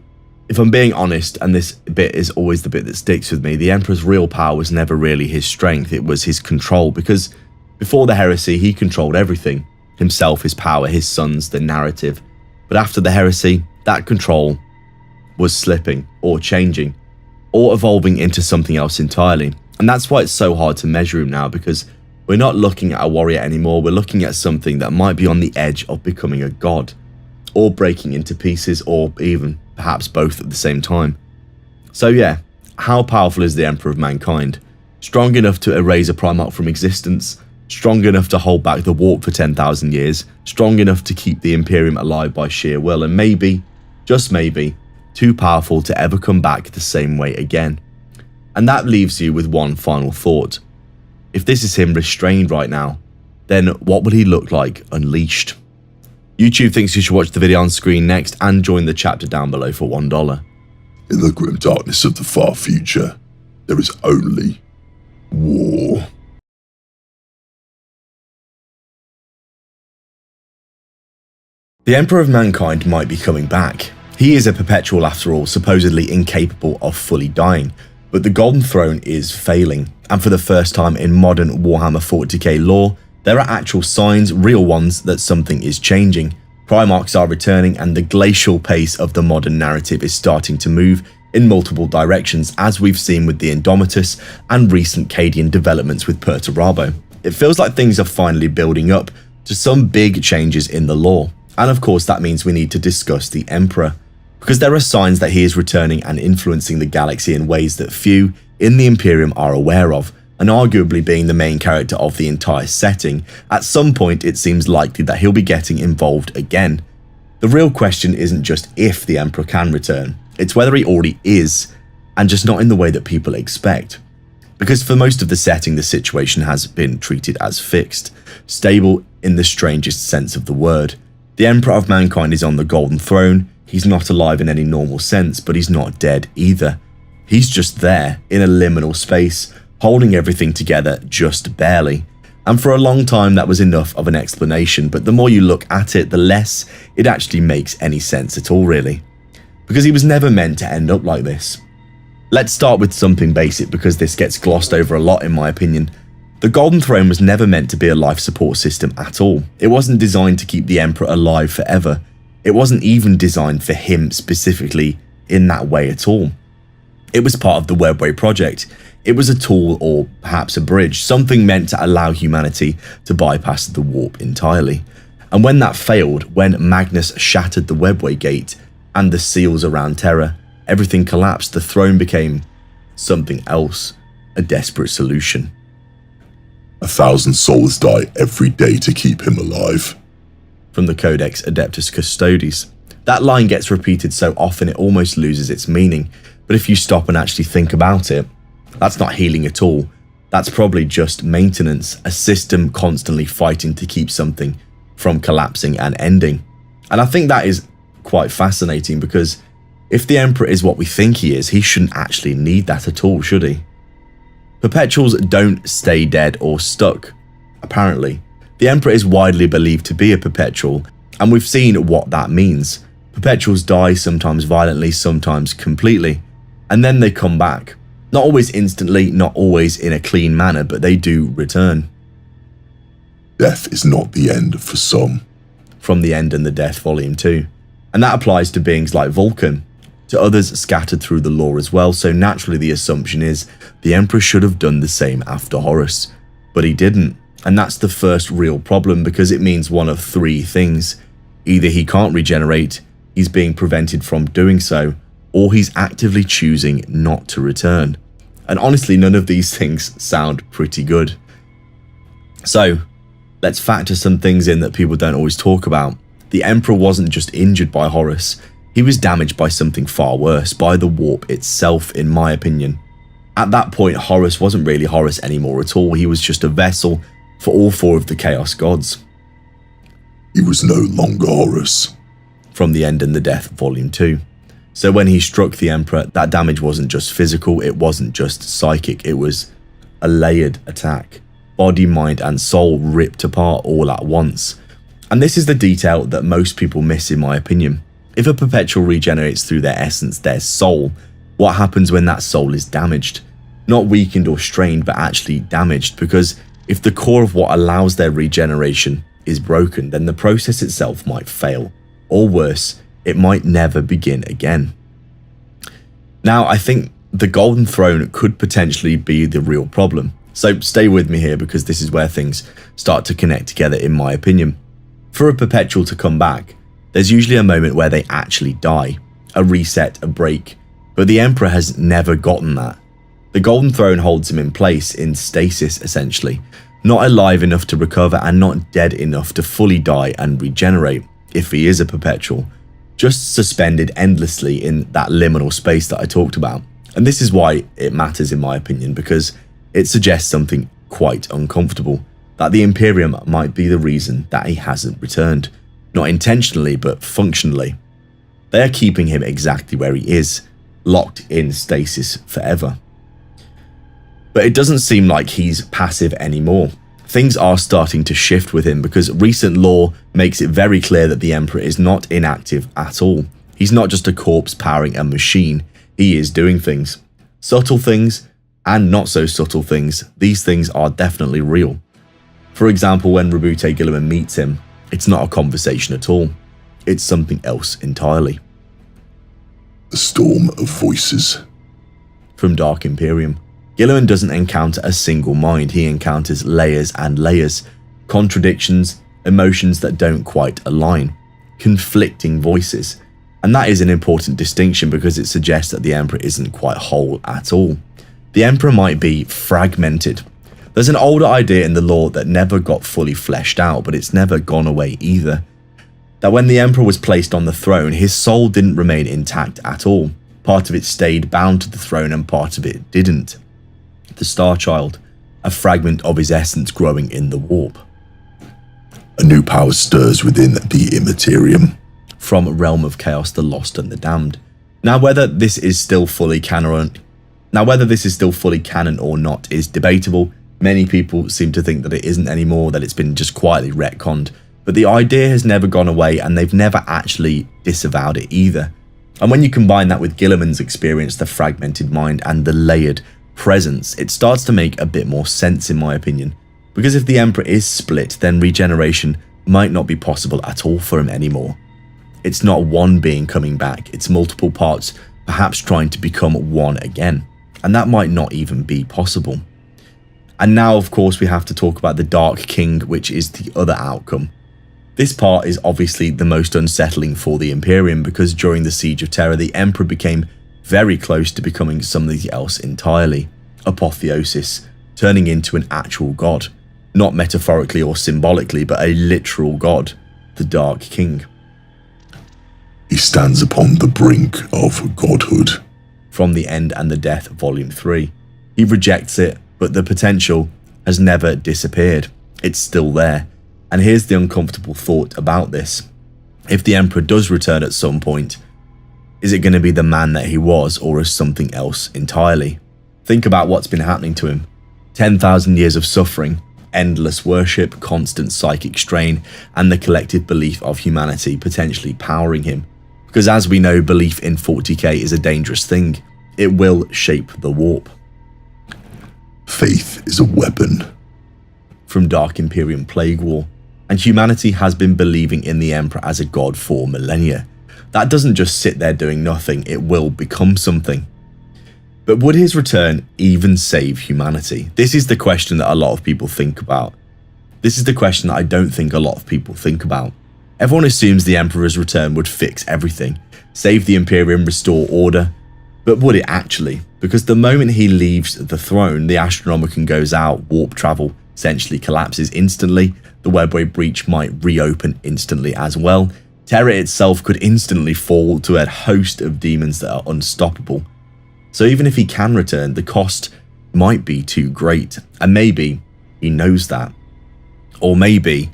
if I'm being honest, and this bit is always the bit that sticks with me, the Emperor's real power was never really his strength, it was his control, because before the heresy, he controlled everything. Himself, his power, his sons, the narrative. But after the heresy, that control was slipping, or changing, or evolving into something else entirely. And that's why it's so hard to measure him now, because we're not looking at a warrior anymore, we're looking at something that might be on the edge of becoming a god, or breaking into pieces, or even perhaps both at the same time. So yeah, how powerful is the Emperor of Mankind? Strong enough to erase a Primarch from existence, strong enough to hold back the warp for 10,000 years, strong enough to keep the Imperium alive by sheer will, and maybe, just maybe, too powerful to ever come back the same way again. And that leaves you with one final thought. If this is him restrained right now, then what would he look like unleashed? YouTube thinks you should watch the video on screen next and join the chapter down below for $1. In the grim darkness of the far future, there is only war. The Emperor of Mankind might be coming back. He is a perpetual after all, supposedly incapable of fully dying. But the Golden Throne is failing, and for the first time in modern Warhammer 40k lore, there are actual signs, real ones, that something is changing. Primarchs are returning, and the glacial pace of the modern narrative is starting to move in multiple directions, as we've seen with the Indomitus and recent Cadian developments with Perturabo. It feels like things are finally building up to some big changes in the lore. And of course that means we need to discuss the Emperor, because there are signs that he is returning and influencing the galaxy in ways that few in the Imperium are aware of, and arguably being the main character of the entire setting, at some point it seems likely that he'll be getting involved again. The real question isn't just if the Emperor can return, it's whether he already is, and just not in the way that people expect. Because for most of the setting, the situation has been treated as fixed, stable in the strangest sense of the word. The Emperor of Mankind is on the Golden Throne. He's not alive in any normal sense, but he's not dead either. He's just there, in a liminal space, holding everything together just barely. And for a long time that was enough of an explanation, but the more you look at it, the less it actually makes any sense at all, really. Because he was never meant to end up like this. Let's start with something basic, because this gets glossed over a lot in my opinion. The Golden Throne was never meant to be a life support system at all. It wasn't designed to keep the Emperor alive forever. It wasn't even designed for him specifically in that way at all. It was part of the Webway project. It was a tool, or perhaps a bridge, something meant to allow humanity to bypass the warp entirely. And when that failed, when Magnus shattered the Webway gate and the seals around Terra, everything collapsed. The throne became something else, a desperate solution. 1,000 souls die every day to keep him alive. From the Codex Adeptus Custodes. That line gets repeated so often it almost loses its meaning, but if you stop and actually think about it, that's not healing at all. That's probably just maintenance, a system constantly fighting to keep something from collapsing and ending. And I think that is quite fascinating, because if the Emperor is what we think he is, he shouldn't actually need that at all, should he? Perpetuals don't stay dead or stuck, apparently. The Emperor is widely believed to be a perpetual, and we've seen what that means. Perpetuals die, sometimes violently, sometimes completely, and then they come back. Not always instantly, not always in a clean manner, but they do return. Death is not the end for some. From The End and the Death, Volume 2. And that applies to beings like Vulcan, to others scattered through the lore as well, so naturally the assumption is the Emperor should have done the same after Horus. But he didn't, and that's the first real problem, because it means one of three things. Either he can't regenerate, he's being prevented from doing so, or he's actively choosing not to return. And honestly, none of these things sound pretty good. So, let's factor some things in that people don't always talk about. The Emperor wasn't just injured by Horus, he was damaged by something far worse, by the warp itself, in my opinion. At that point, Horus wasn't really Horus anymore at all, he was just a vessel for all four of the Chaos Gods. He was no longer Horus. From The End and the Death, Volume 2. So when he struck the Emperor, that damage wasn't just physical, it wasn't just psychic, it was a layered attack. Body, mind and soul ripped apart all at once. And this is the detail that most people miss, in my opinion. If a perpetual regenerates through their essence, their soul, what happens when that soul is damaged? Not weakened or strained, but actually damaged, because if the core of what allows their regeneration is broken, then the process itself might fail, or worse, it might never begin again. Now, I think the Golden Throne could potentially be the real problem. So stay with me here, because this is where things start to connect together, in my opinion. For a perpetual to come back, there's usually a moment where they actually die, a reset, a break, but the Emperor has never gotten that. The Golden Throne holds him in place, in stasis essentially, not alive enough to recover and not dead enough to fully die and regenerate, if he is a perpetual, just suspended endlessly in that liminal space that I talked about. And this is why it matters, in my opinion, because it suggests something quite uncomfortable, that the Imperium might be the reason that he hasn't returned. Not intentionally, but functionally. They are keeping him exactly where he is, locked in stasis forever. But it doesn't seem like he's passive anymore. Things are starting to shift with him, because recent lore makes it very clear that the Emperor is not inactive at all. He's not just a corpse powering a machine, he is doing things. Subtle things, and not so subtle things. These things are definitely real. For example, when Roboute Guilliman meets him, it's not a conversation at all. It's something else entirely. The storm of voices. From Dark Imperium. Guilliman doesn't encounter a single mind, he encounters layers and layers, contradictions, emotions that don't quite align, conflicting voices. And that is an important distinction, because it suggests that the Emperor isn't quite whole at all. The Emperor might be fragmented. There's an older idea in the lore that never got fully fleshed out, but it's never gone away either. That when the Emperor was placed on the throne, his soul didn't remain intact at all. Part of it stayed bound to the throne and part of it didn't. the Star Child, a fragment of his essence growing in the warp. A new power stirs within the Immaterium. From Realm of Chaos, the Lost and the Damned. Now whether this is still fully canon or not is debatable. Many people seem to think that it isn't anymore, that it's been just quietly retconned. But the idea has never gone away, and they've never actually disavowed it either. And when you combine that with Guilliman's experience, the fragmented mind and the layered presence, it starts to make a bit more sense in my opinion. Because if the Emperor is split, then regeneration might not be possible at all for him anymore. It's not one being coming back, it's multiple parts perhaps trying to become one again. And that might not even be possible. And now of course we have to talk about the Dark King, which is the other outcome. This part is obviously the most unsettling for the Imperium, because during the Siege of Terra the Emperor became very close to becoming something else entirely. Apotheosis, turning into an actual god. Not metaphorically or symbolically, but a literal god, the Dark King. He stands upon the brink of godhood. From The End and the Death, Volume 3. He rejects it, but the potential has never disappeared. It's still there. And here's the uncomfortable thought about this. If the Emperor does return at some point, is it going to be the man that he was, or as something else entirely? Think about what's been happening to him. 10,000 years of suffering, endless worship, constant psychic strain, and the collective belief of humanity potentially powering him. Because as we know, belief in 40k is a dangerous thing. It will shape the warp. Faith is a weapon. From Dark Imperium Plague War. And humanity has been believing in the Emperor as a god for millennia. That doesn't just sit there doing nothing, it will become something. But would his return even save humanity? This is the question that a lot of people think about. This is the question that I don't think a lot of people think about. Everyone assumes the Emperor's return would fix everything, save the Imperium, restore order. But would it actually? Because the moment he leaves the throne, the Astronomicon goes out, warp travel essentially collapses instantly, the Webway breach might reopen instantly as well. Terra itself could instantly fall to a host of demons that are unstoppable. So even if he can return, the cost might be too great, and maybe he knows that. Or maybe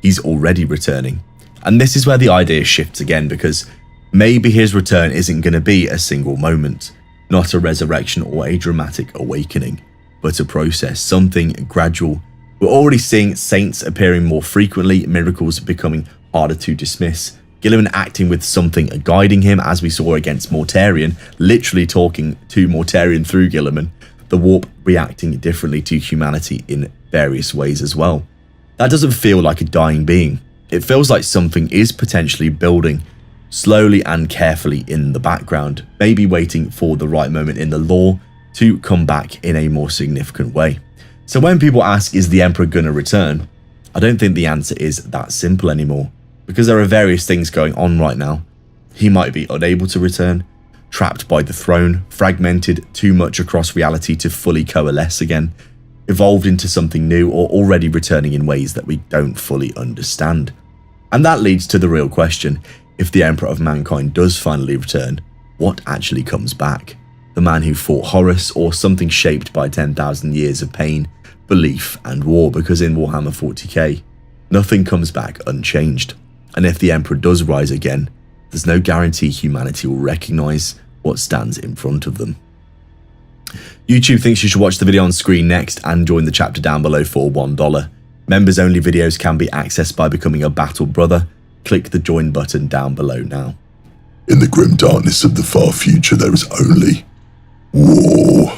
he's already returning. And this is where the idea shifts again, because maybe his return isn't going to be a single moment, not a resurrection or a dramatic awakening, but a process, something gradual. We're already seeing saints appearing more frequently, miracles becoming harder to dismiss, Guilliman acting with something guiding him, as we saw against Mortarion, literally talking to Mortarion through Guilliman, the warp reacting differently to humanity in various ways as well. That doesn't feel like a dying being. It feels like something is potentially building, slowly and carefully in the background, maybe waiting for the right moment in the lore to come back in a more significant way. So when people ask, is the Emperor gonna return? I don't think the answer is that simple anymore, because there are various things going on right now. He might be unable to return, trapped by the throne, fragmented too much across reality to fully coalesce again, evolved into something new, or already returning in ways that we don't fully understand. And that leads to the real question: if the Emperor of Mankind does finally return, what actually comes back? The man who fought Horus, or something shaped by 10,000 years of pain, belief and war? Because in Warhammer 40k, nothing comes back unchanged. And if the Emperor does rise again, there's no guarantee humanity will recognise what stands in front of them. YouTube thinks you should watch the video on screen next and join the chapter down below for $1. Members only videos can be accessed by becoming a Battle Brother. Click the join button down below now. In the grim darkness of the far future, there is only war.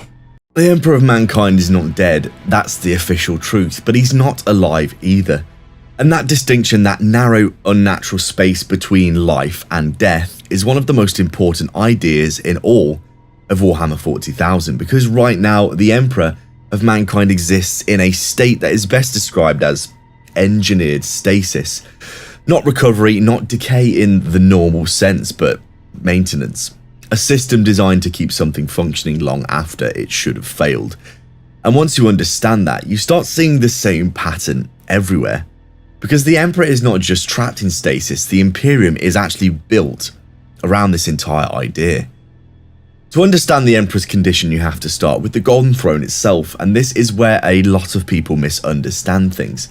The Emperor of Mankind is not dead, that's the official truth, but he's not alive either. And that distinction, that narrow, unnatural space between life and death, is one of the most important ideas in all of Warhammer 40,000, because right now the Emperor of Mankind exists in a state that is best described as engineered stasis. Not recovery, not decay in the normal sense, but maintenance. A system designed to keep something functioning long after it should have failed. And once you understand that, you start seeing the same pattern everywhere. Because the Emperor is not just trapped in stasis, the Imperium is actually built around this entire idea. To understand the Emperor's condition, you have to start with the Golden Throne itself, and this is where a lot of people misunderstand things.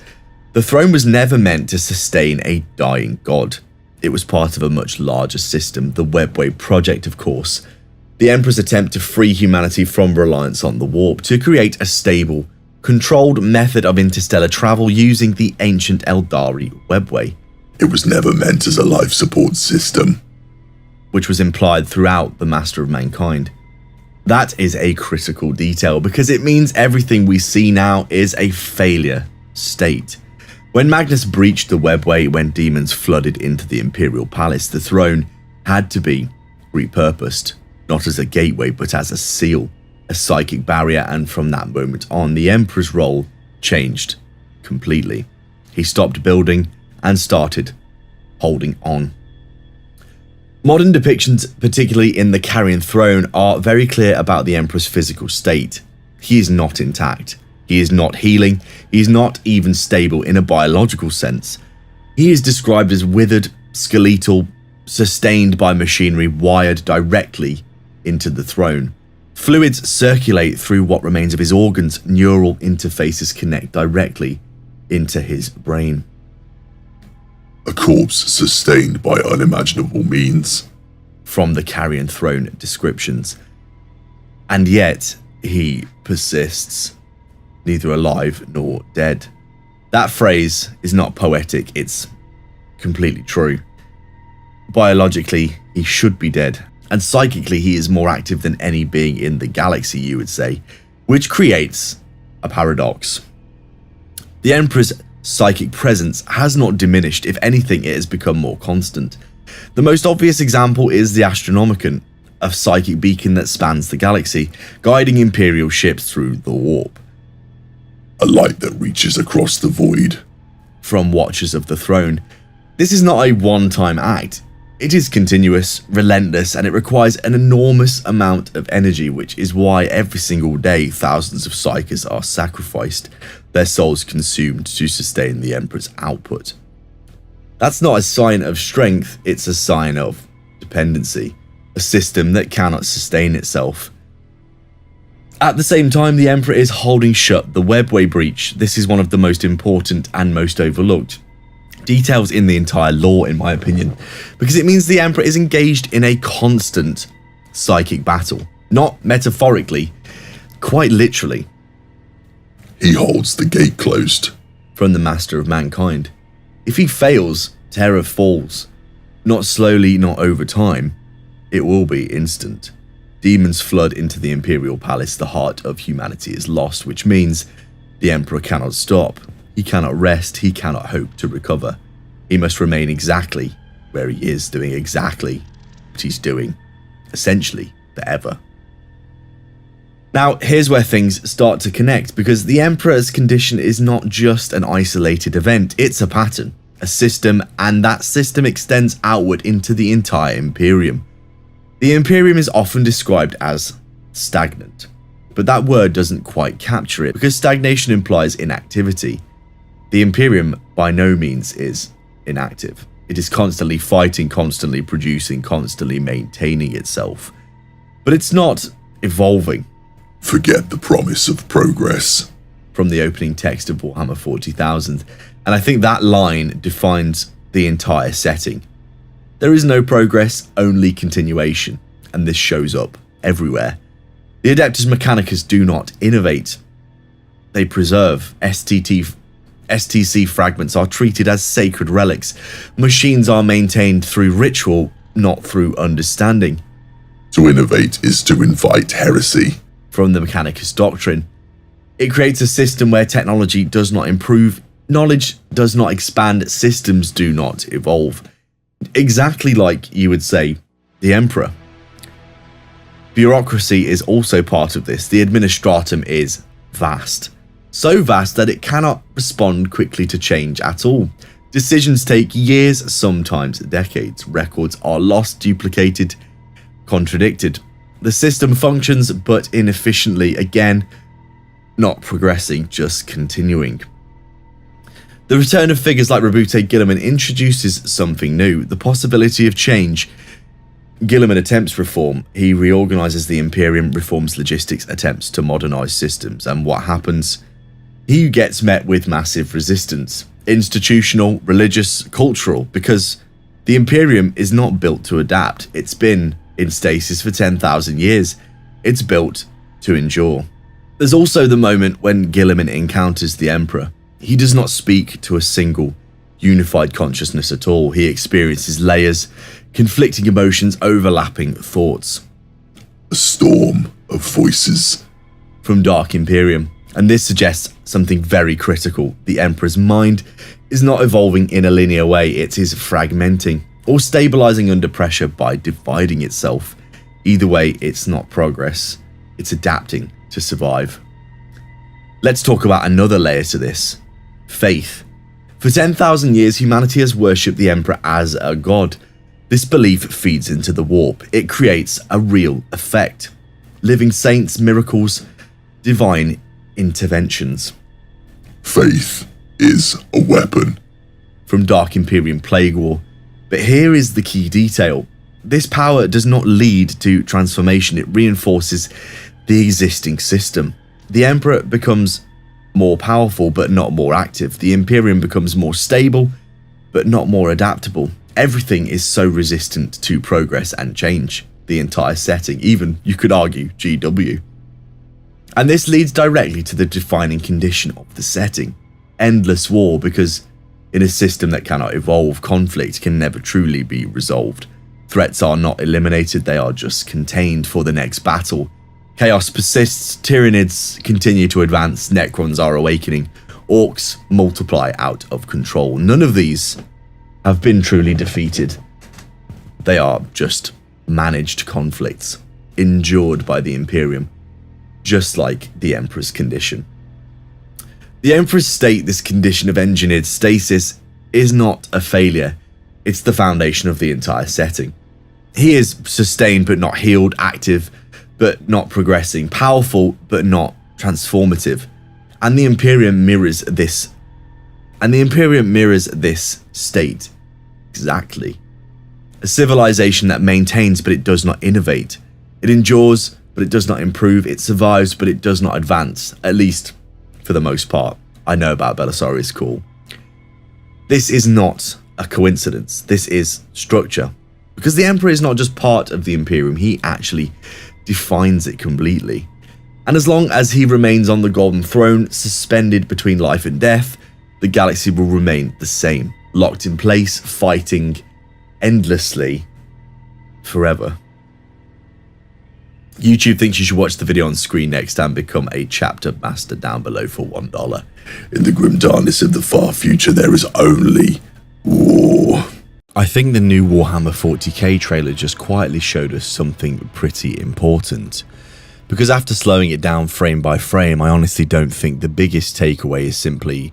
The throne was never meant to sustain a dying god. It was part of a much larger system, the Webway project, of course. The Emperor's attempt to free humanity from reliance on the warp, to create a stable, controlled method of interstellar travel using the ancient Eldari Webway. It was never meant as a life support system, which was implied throughout The Master of Mankind. That is a critical detail because it means everything we see now is a failure state. When Magnus breached the Webway, when demons flooded into the Imperial Palace, the throne had to be repurposed, not as a gateway but as a seal, a psychic barrier, and from that moment on, the Emperor's role changed completely. He stopped building and started holding on. Modern depictions, particularly in the Carrion Throne, are very clear about the Emperor's physical state. He is not intact. He is not healing. He is not even stable in a biological sense. He is described as withered, skeletal, sustained by machinery wired directly into the throne. Fluids circulate through what remains of his organs. Neural interfaces connect directly into his brain. A corpse sustained by unimaginable means. From the Carrion Throne descriptions. And yet, he persists, neither alive nor dead. That phrase is not poetic, it's completely true. Biologically, he should be dead, and psychically he is more active than any being in the galaxy, you would say, which creates a paradox. The Emperor's psychic presence has not diminished. If anything, it has become more constant. The most obvious example is the Astronomicon, a psychic beacon that spans the galaxy, guiding Imperial ships through the warp. A light that reaches across the void. From Watchers of the Throne. This is not a one-time act. It is continuous, relentless, and it requires an enormous amount of energy, which is why every single day thousands of psykers are sacrificed, their souls consumed to sustain the Emperor's output. That's not a sign of strength, it's a sign of dependency, a system that cannot sustain itself. At the same time, the Emperor is holding shut the Webway breach. This is one of the most important and most overlooked details in the entire lore, in my opinion, because it means the Emperor is engaged in a constant psychic battle, not metaphorically, quite literally. He holds the gate closed. From the Master of Mankind. If he fails, terror falls. Not slowly, not over time. It will be instant. Demons flood into the Imperial Palace. The heart of humanity is lost, which means the Emperor cannot stop. He cannot rest. He cannot hope to recover. He must remain exactly where he is, doing exactly what he's doing, essentially forever. Now, here's where things start to connect, because the Emperor's condition is not just an isolated event, it's a pattern, a system, and that system extends outward into the entire Imperium. The Imperium is often described as stagnant, but that word doesn't quite capture it, because stagnation implies inactivity. The Imperium by no means is inactive. It is constantly fighting, constantly producing, constantly maintaining itself. But it's not evolving. Forget the promise of progress. From the opening text of Warhammer 40,000, and I think that line defines the entire setting. There is no progress, only continuation, and this shows up everywhere. The Adeptus Mechanicus do not innovate. They preserve. STC fragments are treated as sacred relics. Machines are maintained through ritual, not through understanding. To innovate is to invite heresy. From the Mechanicus doctrine. It creates a system where technology does not improve, knowledge does not expand, systems do not evolve. Exactly like, you would say, the Emperor. Bureaucracy is also part of this. The Administratum is vast. So vast that it cannot respond quickly to change at all. Decisions take years, sometimes decades. Records are lost, duplicated, contradicted. The system functions, but inefficiently, again, not progressing, just continuing. The return of figures like Roboute Guilliman introduces something new, the possibility of change. Guilliman attempts reform. He reorganizes the Imperium, reforms logistics, attempts to modernize systems. And what happens? He gets met with massive resistance. Institutional, religious, cultural, because the Imperium is not built to adapt. It's been in stasis for 10,000 years. It's built to endure. There's also the moment when Guilliman encounters the Emperor. He does not speak to a single unified consciousness at all. He experiences layers, conflicting emotions, overlapping thoughts. A storm of voices From Dark Imperium. And this suggests something very critical. The Emperor's mind is not evolving in a linear way. It is fragmenting or stabilizing under pressure by dividing itself. Either way, it's not progress. It's adapting to survive. Let's talk about another layer to this. Faith. For 10,000 years, humanity has worshipped the Emperor as a god. This belief feeds into the warp. It creates a real effect. Living saints, miracles, divine interventions. Faith is a weapon. From Dark Imperium Plague War. But here is the key detail. This power does not lead to transformation. It reinforces the existing system. The Emperor becomes more powerful but not more active. The Imperium becomes more stable but not more adaptable. Everything is so resistant to progress and change. The entire setting, even, you could argue, GW. And this leads directly to the defining condition of the setting. Endless war, because in a system that cannot evolve, conflict can never truly be resolved. Threats are not eliminated, they are just contained for the next battle. Chaos persists, Tyranids continue to advance, Necrons are awakening, Orcs multiply out of control. None of these have been truly defeated. They are just managed conflicts, endured by the Imperium, just like the Emperor's condition. The Emperor's state, this condition of engineered stasis, is not a failure. It's the foundation of the entire setting. He is sustained but not healed, active but not progressing, powerful but not transformative. And the Imperium mirrors this. State exactly. A civilization that maintains but it does not innovate. It endures but it does not improve. It survives but it does not advance, at least for the most part. I know about Belisarius Cawl. This is not a coincidence. This is structure. Because the Emperor is not just part of the Imperium, he actually defines it completely. And as long as he remains on the Golden Throne, suspended between life and death, the galaxy will remain the same, locked in place, fighting endlessly, forever. YouTube thinks you should watch the video on screen next and become a chapter master down below for $1. In the grim darkness of the far future, there is only war. I think the new Warhammer 40k trailer just quietly showed us something pretty important. Because after slowing it down frame by frame, I honestly don't think the biggest takeaway is simply,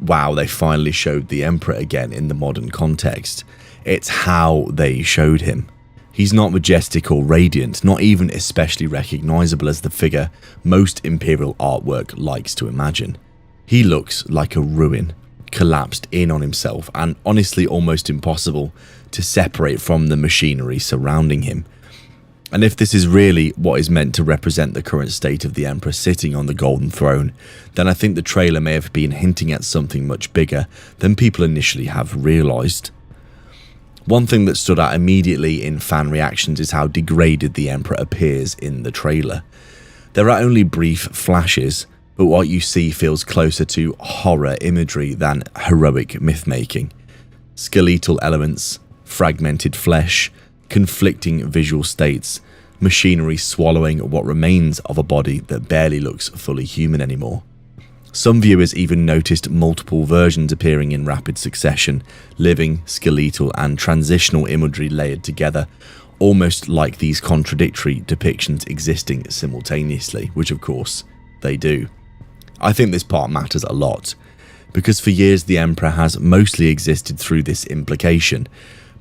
wow, they finally showed the Emperor again in the modern context. It's how they showed him. He's not majestic or radiant, not even especially recognisable as the figure most Imperial artwork likes to imagine. He looks like a ruin, collapsed in on himself, and honestly almost impossible to separate from the machinery surrounding him. And if this is really what is meant to represent the current state of the Emperor sitting on the Golden Throne, then I think the trailer may have been hinting at something much bigger than people initially have realised. One thing that stood out immediately in fan reactions is how degraded the Emperor appears in the trailer. There are only brief flashes, but what you see feels closer to horror imagery than heroic myth-making. Skeletal elements, fragmented flesh, conflicting visual states, machinery swallowing what remains of a body that barely looks fully human anymore. Some viewers even noticed multiple versions appearing in rapid succession, living, skeletal and transitional imagery layered together, almost like these contradictory depictions existing simultaneously, which of course they do. I think this part matters a lot, because for years the Emperor has mostly existed through this implication.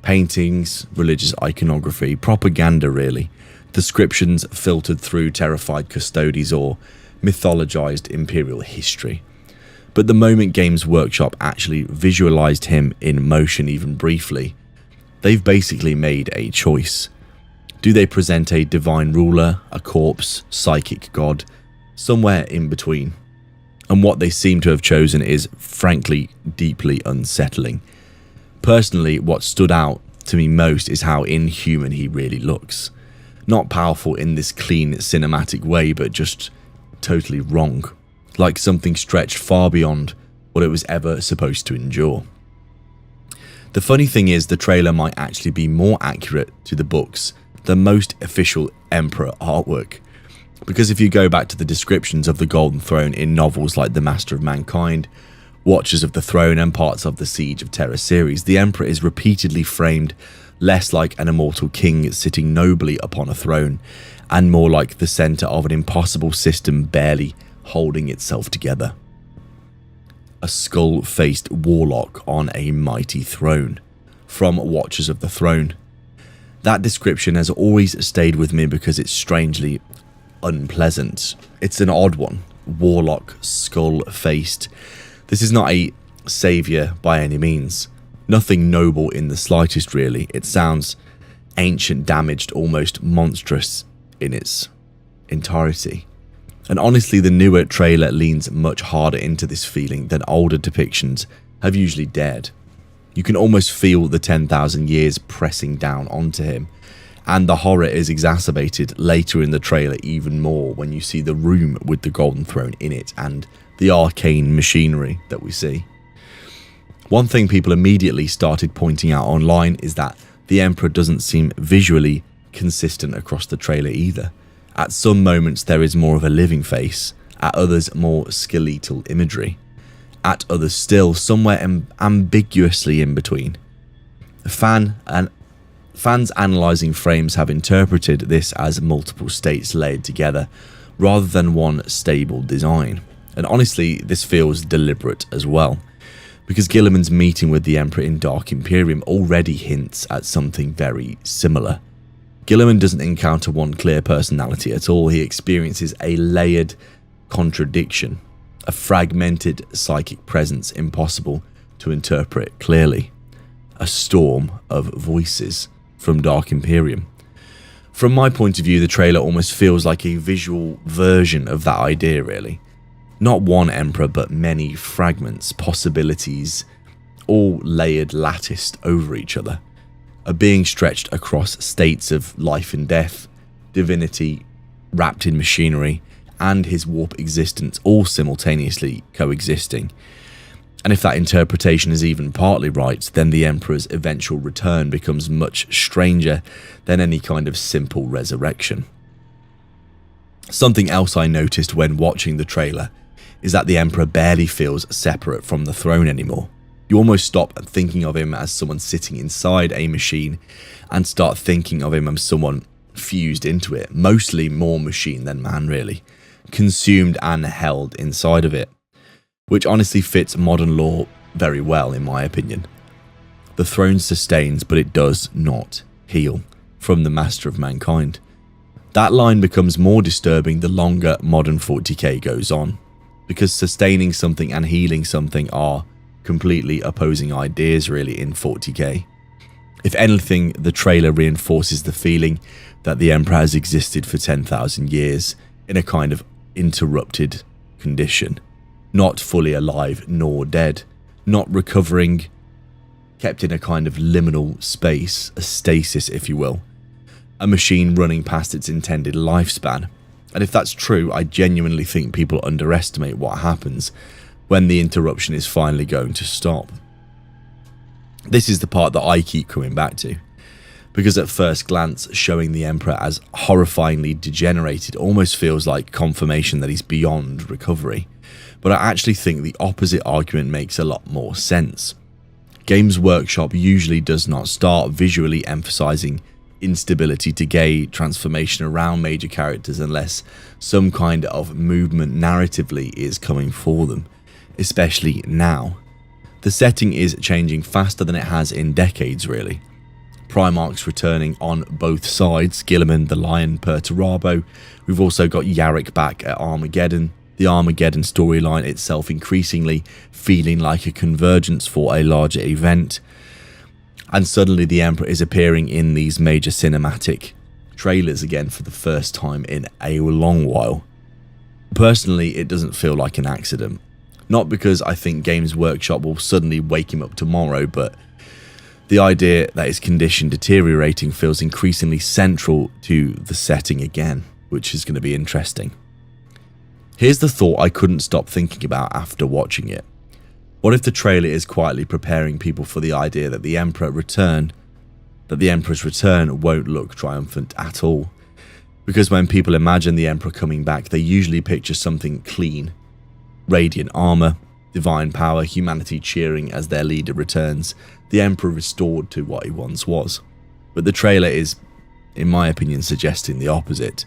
Paintings, religious iconography, propaganda really, descriptions filtered through terrified custodies or mythologized imperial history. But the moment Games Workshop actually visualized him in motion even briefly, they've basically made a choice. Do they present a divine ruler, a corpse, psychic god, somewhere in between? And what they seem to have chosen is, frankly, deeply unsettling. Personally, what stood out to me most is how inhuman he really looks. Not powerful in this clean cinematic way, but just totally wrong. Like something stretched far beyond what it was ever supposed to endure. The funny thing is, the trailer might actually be more accurate to the books than most official Emperor artwork. Because if you go back to the descriptions of the Golden Throne in novels like The Master of Mankind, Watchers of the Throne and parts of the Siege of Terra series, the Emperor is repeatedly framed less like an immortal king sitting nobly upon a throne, and more like the centre of an impossible system barely holding itself together. A skull-faced warlock on a mighty throne, from Watchers of the Throne. That description has always stayed with me because it's strangely unpleasant. It's an odd one. Warlock, skull-faced. This is not a saviour by any means. Nothing noble in the slightest, really. It sounds ancient, damaged, almost monstrous in its entirety. And honestly, the newer trailer leans much harder into this feeling than older depictions have usually dared. You can almost feel the 10,000 years pressing down onto him, and the horror is exacerbated later in the trailer even more when you see the room with the Golden Throne in it and the arcane machinery that we see. One thing people immediately started pointing out online is that the Emperor doesn't seem visually consistent across the trailer either. At some moments there is more of a living face, at others more skeletal imagery, at others still somewhere ambiguously in between. Fans analysing frames have interpreted this as multiple states layered together rather than one stable design. And honestly, this feels deliberate as well, because Guilliman's meeting with the Emperor in Dark Imperium already hints at something very similar. Guilliman doesn't encounter one clear personality at all. He experiences a layered contradiction, a fragmented psychic presence impossible to interpret clearly. A storm of voices from Dark Imperium. From my point of view, the trailer almost feels like a visual version of that idea, really. Not one Emperor, but many fragments, possibilities, all layered, latticed over each other. A being stretched across states of life and death, divinity, wrapped in machinery, and his warp existence all simultaneously coexisting. And if that interpretation is even partly right, then the Emperor's eventual return becomes much stranger than any kind of simple resurrection. Something else I noticed when watching the trailer is that the Emperor barely feels separate from the throne anymore. You almost stop thinking of him as someone sitting inside a machine and start thinking of him as someone fused into it, mostly more machine than man really, consumed and held inside of it, which honestly fits modern lore very well in my opinion. The throne sustains, but it does not heal, from the Master of Mankind. That line becomes more disturbing the longer modern 40k goes on, because sustaining something and healing something are completely opposing ideas really in 40k. If anything, the trailer reinforces the feeling that the Emperor has existed for 10,000 years in a kind of interrupted condition, not fully alive nor dead, not recovering, kept in a kind of liminal space, a stasis if you will, a machine running past its intended lifespan. And if that's true, I genuinely think people underestimate what happens when the interruption is finally going to stop. This is the part that I keep coming back to, because at first glance, showing the Emperor as horrifyingly degenerated almost feels like confirmation that he's beyond recovery. But I actually think the opposite argument makes a lot more sense. Games Workshop usually does not start visually emphasizing instability to gauge transformation around major characters unless some kind of movement narratively is coming for them, especially now. The setting is changing faster than it has in decades really. Primarchs returning on both sides, Guilliman the Lion Perturabo. We've also got Yarrick back at Armageddon. The Armageddon storyline itself increasingly feeling like a convergence for a larger event. And suddenly the Emperor is appearing in these major cinematic trailers again for the first time in a long while. Personally, it doesn't feel like an accident. Not because I think Games Workshop will suddenly wake him up tomorrow, but the idea that his condition deteriorating feels increasingly central to the setting again, which is going to be interesting. Here's the thought I couldn't stop thinking about after watching it. What if the trailer is quietly preparing people for the idea that the Emperor's return won't look triumphant at all? Because when people imagine the Emperor coming back, they usually picture something clean. Radiant armor, divine power, humanity cheering as their leader returns, the Emperor restored to what he once was. But the trailer is, in my opinion, suggesting the opposite.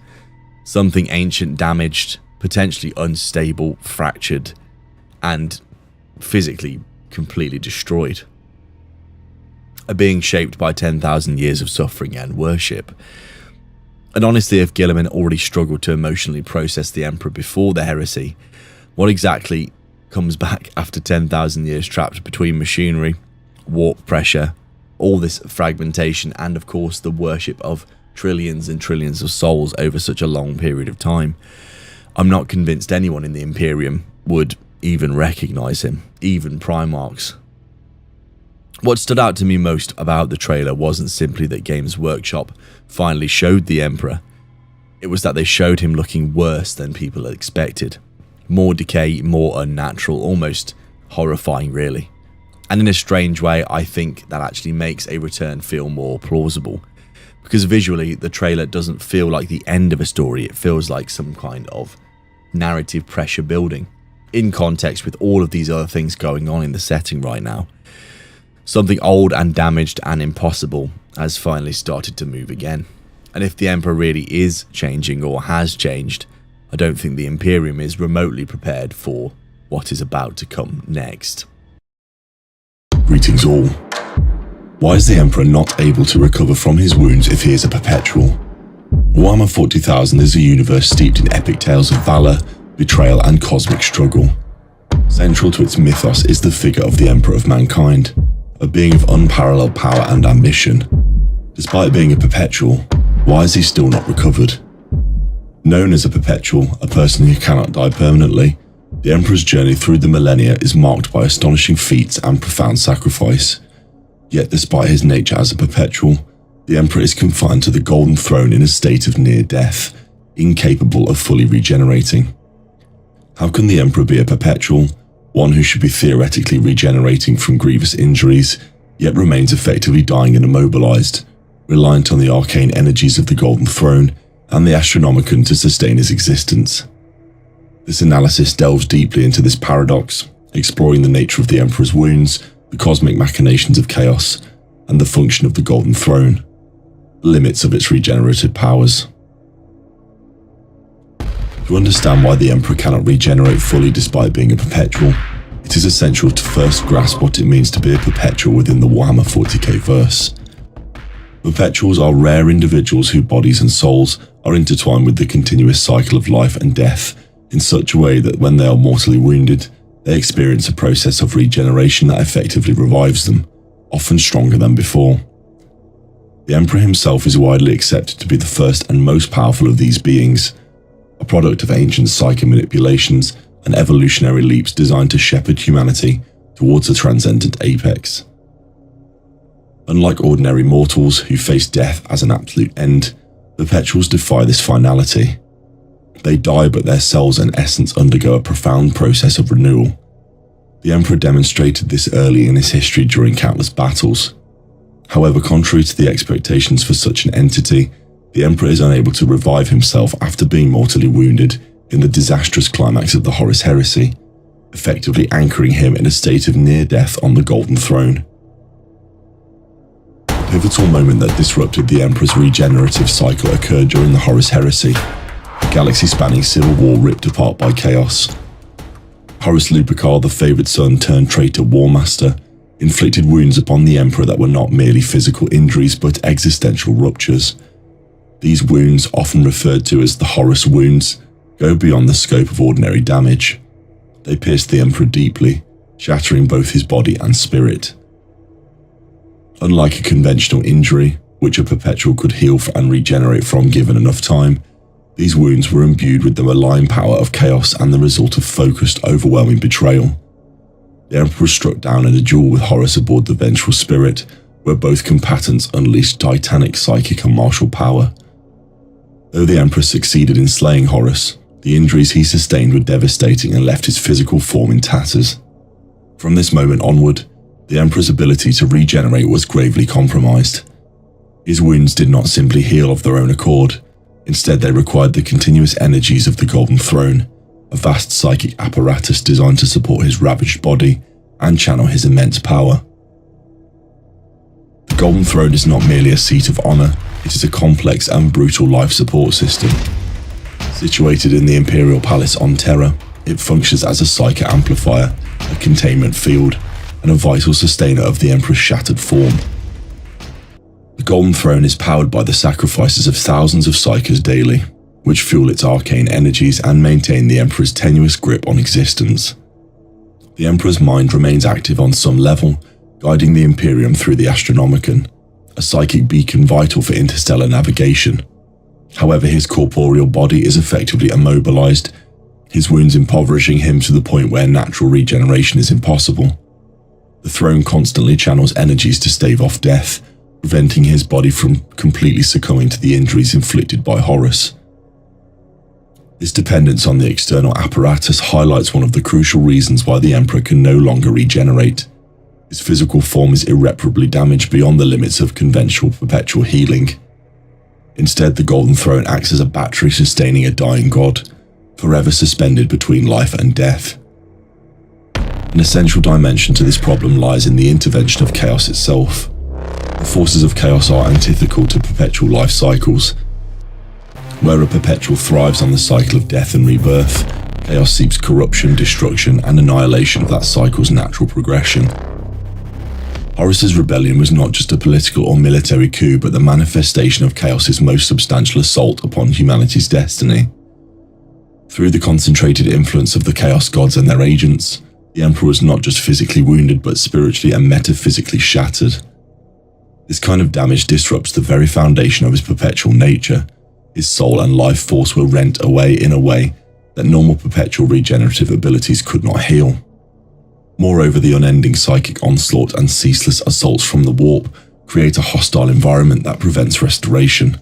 Something ancient, damaged, potentially unstable, fractured, and physically completely destroyed. A being shaped by 10,000 years of suffering and worship. And honestly, if Guilliman already struggled to emotionally process the Emperor before the heresy, what exactly comes back after 10,000 years trapped between machinery, warp pressure, all this fragmentation, and of course the worship of trillions and trillions of souls over such a long period of time? I'm not convinced anyone in the Imperium would even recognize him, even Primarchs. What stood out to me most about the trailer wasn't simply that Games Workshop finally showed the Emperor. It was that they showed him looking worse than people had expected. More decay, more unnatural, almost horrifying really. And in a strange way, I think that actually makes a return feel more plausible. Because visually, the trailer doesn't feel like the end of a story, it feels like some kind of narrative pressure building, in context with all of these other things going on in the setting right now. Something old and damaged and impossible has finally started to move again. And if the Emperor really is changing or has changed, I don't think the Imperium is remotely prepared for what is about to come next. Greetings all. Why is the Emperor not able to recover from his wounds if he is a perpetual? Warhammer 40,000 is a universe steeped in epic tales of valor, betrayal and cosmic struggle. Central to its mythos is the figure of the Emperor of Mankind, a being of unparalleled power and ambition. Despite being a perpetual, why is he still not recovered? Known as a perpetual, a person who cannot die permanently, the Emperor's journey through the millennia is marked by astonishing feats and profound sacrifice. Yet despite his nature as a perpetual, the Emperor is confined to the Golden Throne in a state of near death, incapable of fully regenerating. How can the Emperor be a perpetual, one who should be theoretically regenerating from grievous injuries, yet remains effectively dying and immobilized, reliant on the arcane energies of the Golden Throne and the Astronomicon to sustain his existence? This analysis delves deeply into this paradox, exploring the nature of the Emperor's wounds, the cosmic machinations of chaos, and the function of the Golden Throne, the limits of its regenerative powers. To understand why the Emperor cannot regenerate fully despite being a perpetual, it is essential to first grasp what it means to be a perpetual within the Warhammer 40k verse. Perpetuals are rare individuals whose bodies and souls are intertwined with the continuous cycle of life and death in such a way that when they are mortally wounded, they experience a process of regeneration that effectively revives them, often stronger than before. The Emperor himself is widely accepted to be the first and most powerful of these beings, a product of ancient psychic manipulations and evolutionary leaps designed to shepherd humanity towards a transcendent apex. Unlike ordinary mortals who face death as an absolute end, perpetuals defy this finality. They die, but their cells and essence undergo a profound process of renewal. The Emperor demonstrated this early in his history during countless battles. However, contrary to the expectations for such an entity, the Emperor is unable to revive himself after being mortally wounded in the disastrous climax of the Horus Heresy, effectively anchoring him in a state of near death on the Golden Throne. The pivotal moment that disrupted the Emperor's regenerative cycle occurred during the Horus Heresy, a galaxy-spanning civil war ripped apart by chaos. Horus Lupercal, the favoured son turned traitor Warmaster, inflicted wounds upon the Emperor that were not merely physical injuries but existential ruptures. These wounds, often referred to as the Horus wounds, go beyond the scope of ordinary damage. They pierced the Emperor deeply, shattering both his body and spirit. Unlike a conventional injury, which a perpetual could heal and regenerate from given enough time, these wounds were imbued with the malign power of chaos and the result of focused, overwhelming betrayal. The Emperor struck down in a duel with Horus aboard the Vengeful Spirit, where both combatants unleashed titanic psychic and martial power. Though the Emperor succeeded in slaying Horus, the injuries he sustained were devastating and left his physical form in tatters. From this moment onward, the Emperor's ability to regenerate was gravely compromised. His wounds did not simply heal of their own accord. Instead, they required the continuous energies of the Golden Throne, a vast psychic apparatus designed to support his ravaged body and channel his immense power. The Golden Throne is not merely a seat of honor, it is a complex and brutal life support system. Situated in the Imperial Palace on Terra, it functions as a psychic amplifier, a containment field, and a vital sustainer of the Emperor's shattered form. The Golden Throne is powered by the sacrifices of thousands of psykers daily, which fuel its arcane energies and maintain the Emperor's tenuous grip on existence. The Emperor's mind remains active on some level, guiding the Imperium through the Astronomicon, a psychic beacon vital for interstellar navigation. However, his corporeal body is effectively immobilized, his wounds impoverishing him to the point where natural regeneration is impossible. The throne constantly channels energies to stave off death, preventing his body from completely succumbing to the injuries inflicted by Horus. This dependence on the external apparatus highlights one of the crucial reasons why the Emperor can no longer regenerate. His physical form is irreparably damaged beyond the limits of conventional perpetual healing. Instead, the Golden Throne acts as a battery sustaining a dying god, forever suspended between life and death. An essential dimension to this problem lies in the intervention of chaos itself. The forces of chaos are antithetical to perpetual life cycles. Where a perpetual thrives on the cycle of death and rebirth, chaos seeks corruption, destruction, and annihilation of that cycle's natural progression. Horus's rebellion was not just a political or military coup, but the manifestation of chaos's most substantial assault upon humanity's destiny. Through the concentrated influence of the chaos gods and their agents, the Emperor was not just physically wounded, but spiritually and metaphysically shattered. This kind of damage disrupts the very foundation of his perpetual nature. His soul and life force were rent away in a way that normal perpetual regenerative abilities could not heal. Moreover, the unending psychic onslaught and ceaseless assaults from the warp create a hostile environment that prevents restoration.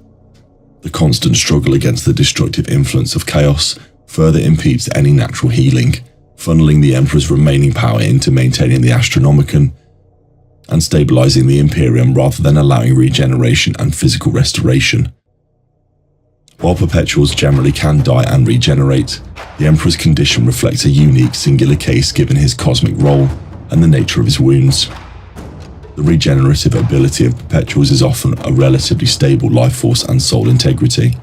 The constant struggle against the destructive influence of chaos further impedes any natural healing, funneling the Emperor's remaining power into maintaining the Astronomicon and stabilizing the Imperium rather than allowing regeneration and physical restoration. While perpetuals generally can die and regenerate, the Emperor's condition reflects a unique, singular case given his cosmic role and the nature of his wounds. The regenerative ability of perpetuals is often a relatively stable life force and soul integrity.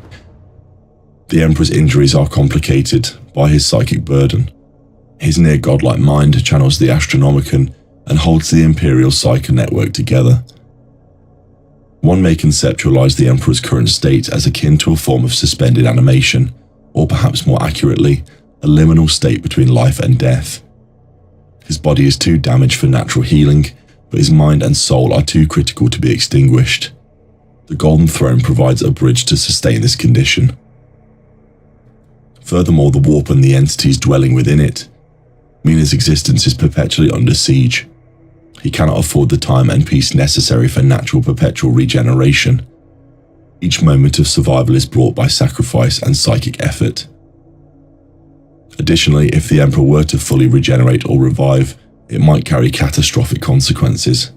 The Emperor's injuries are complicated by his psychic burden. His near godlike mind channels the Astronomicon and holds the Imperial Psycho network together. One may conceptualize the Emperor's current state as akin to a form of suspended animation, or perhaps more accurately, a liminal state between life and death. His body is too damaged for natural healing, but his mind and soul are too critical to be extinguished. The Golden Throne provides a bridge to sustain this condition. Furthermore, the warp and the entities dwelling within it mean his existence is perpetually under siege. He cannot afford the time and peace necessary for natural perpetual regeneration. Each moment of survival is brought by sacrifice and psychic effort. Additionally, if the Emperor were to fully regenerate or revive, it might carry catastrophic consequences.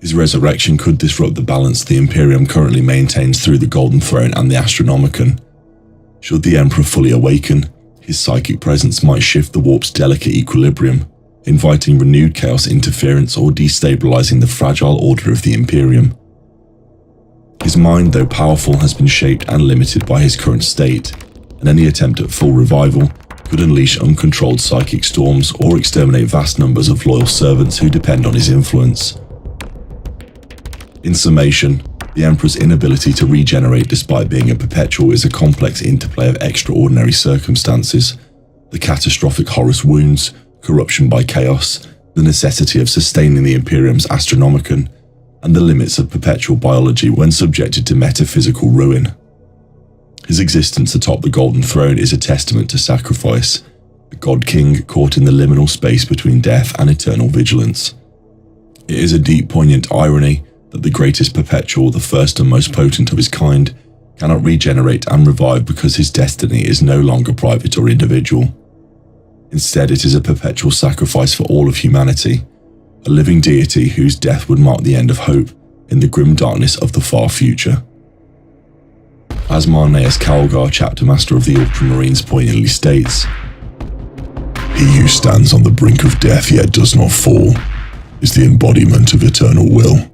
His resurrection could disrupt the balance the Imperium currently maintains through the Golden Throne and the Astronomicon. Should the Emperor fully awaken, his psychic presence might shift the warp's delicate equilibrium, inviting renewed chaos interference or destabilizing the fragile order of the Imperium. His mind, though powerful, has been shaped and limited by his current state, and any attempt at full revival could unleash uncontrolled psychic storms or exterminate vast numbers of loyal servants who depend on his influence. In summation, the Emperor's inability to regenerate despite being a perpetual is a complex interplay of extraordinary circumstances: the catastrophic Horus wounds, corruption by chaos, the necessity of sustaining the Imperium's Astronomicon, and the limits of perpetual biology when subjected to metaphysical ruin. His existence atop the Golden Throne is a testament to sacrifice, a god-king caught in the liminal space between death and eternal vigilance. It is a deep, poignant irony that the greatest perpetual, the first and most potent of his kind, cannot regenerate and revive because his destiny is no longer private or individual. Instead, it is a perpetual sacrifice for all of humanity, a living deity whose death would mark the end of hope in the grim darkness of the far future. As Marneus Calgar, chapter master of the Ultramarines, poignantly states, "He who stands on the brink of death yet does not fall is the embodiment of eternal will."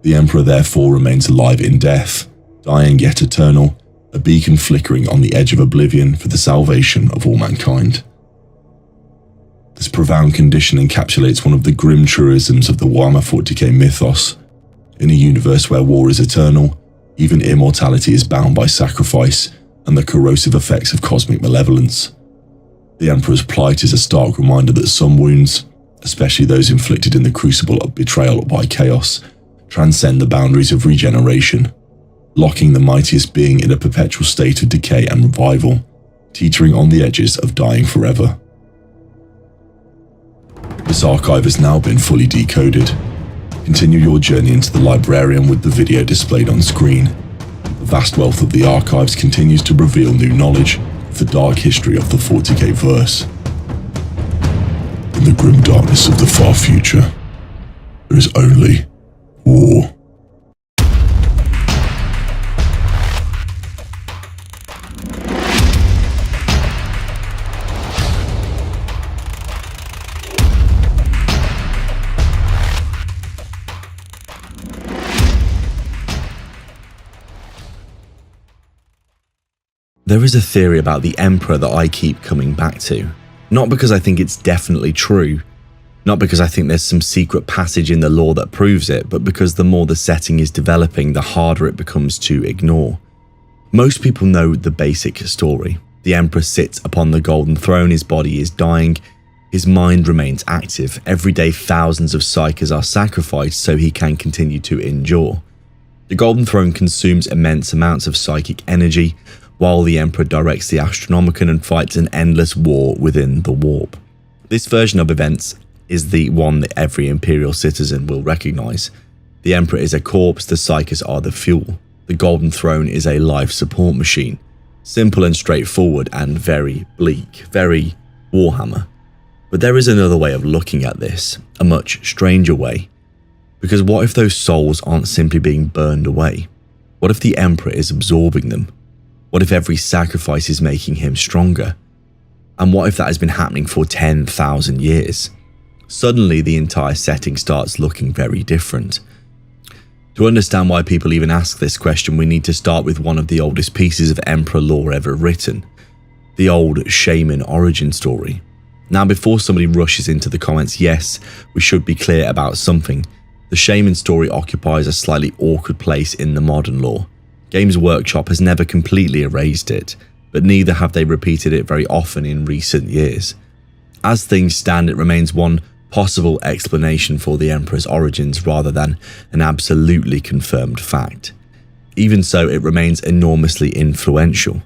The Emperor therefore remains alive in death, dying yet eternal, a beacon flickering on the edge of oblivion for the salvation of all mankind. This profound condition encapsulates one of the grim truisms of the Warhammer 40k mythos. In a universe where war is eternal, even immortality is bound by sacrifice and the corrosive effects of cosmic malevolence. The Emperor's plight is a stark reminder that some wounds, especially those inflicted in the crucible of betrayal by chaos, transcend the boundaries of regeneration, locking the mightiest being in a perpetual state of decay and revival, teetering on the edges of dying forever. This archive has now been fully decoded. Continue your journey into the librarian with the video displayed on screen. The vast wealth of the archives continues to reveal new knowledge of the dark history of the 40k verse. In the grim darkness of the far future, there is only war. There is a theory about the Emperor that I keep coming back to. Not because I think it's definitely true, not because I think there's some secret passage in the lore that proves it, but because the more the setting is developing, the harder it becomes to ignore. Most people know the basic story. The Emperor sits upon the Golden Throne, his body is dying, his mind remains active. Every day thousands of Psykers are sacrificed so he can continue to endure. The Golden Throne consumes immense amounts of psychic energy, while the Emperor directs the Astronomicon and fights an endless war within the warp. This version of events is the one that every Imperial citizen will recognise. The Emperor is a corpse, the Psykers are the fuel. The Golden Throne is a life support machine. Simple and straightforward and very bleak, very Warhammer. But there is another way of looking at this, a much stranger way. Because what if those souls aren't simply being burned away? What if the Emperor is absorbing them? What if every sacrifice is making him stronger? And what if that has been happening for 10,000 years? Suddenly, the entire setting starts looking very different. To understand why people even ask this question, we need to start with one of the oldest pieces of Emperor lore ever written, the old Shaman origin story. Now, before somebody rushes into the comments, yes, we should be clear about something. The Shaman story occupies a slightly awkward place in the modern lore. Games Workshop has never completely erased it, but neither have they repeated it very often in recent years. As things stand, it remains one possible explanation for the Emperor's origins rather than an absolutely confirmed fact. Even so, it remains enormously influential.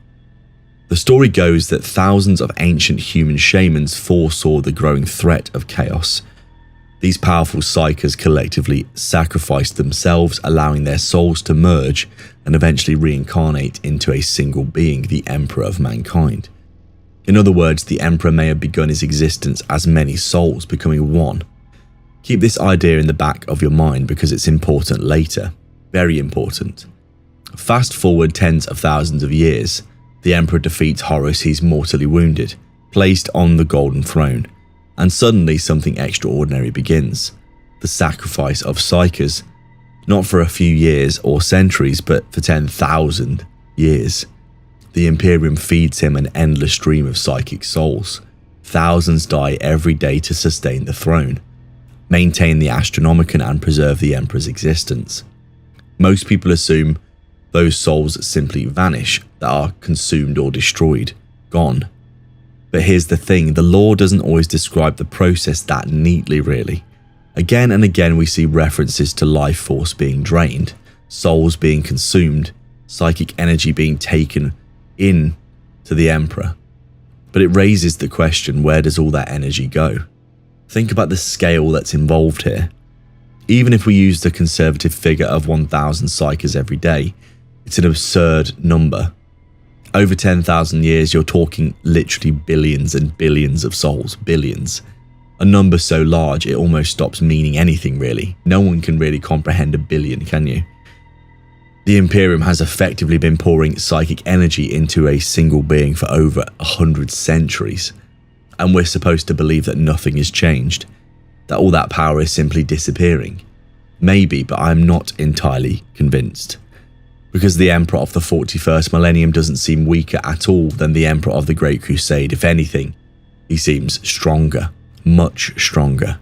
The story goes that thousands of ancient human shamans foresaw the growing threat of chaos. These powerful Psykers collectively sacrificed themselves, allowing their souls to merge and eventually reincarnate into a single being, the Emperor of mankind. In other words, the Emperor may have begun his existence as many souls, becoming one. Keep this idea in the back of your mind because it's important later. Very important. Fast forward tens of thousands of years, the Emperor defeats Horus, he's mortally wounded, placed on the Golden Throne. And suddenly something extraordinary begins. The sacrifice of Psykers. Not for a few years or centuries, but for 10,000 years. The Imperium feeds him an endless stream of psychic souls. Thousands die every day to sustain the throne, maintain the Astronomicon and preserve the Emperor's existence. Most people assume those souls simply vanish, that are consumed or destroyed, gone. But here's the thing, the lore doesn't always describe the process that neatly really. Again and again we see references to life force being drained, souls being consumed, psychic energy being taken in to the Emperor. But it raises the question, where does all that energy go? Think about the scale that's involved here. Even if we use the conservative figure of 1,000 psykers every day, it's an absurd number. Over 10,000 years, you're talking literally billions and billions of souls, billions. A number so large it almost stops meaning anything really. No one can really comprehend a billion, can you? The Imperium has effectively been pouring psychic energy into a single being for over 100 centuries. And we're supposed to believe that nothing has changed, that all that power is simply disappearing. Maybe, but I'm not entirely convinced. Because the Emperor of the 41st millennium doesn't seem weaker at all than the Emperor of the Great Crusade. If anything, he seems stronger, much stronger.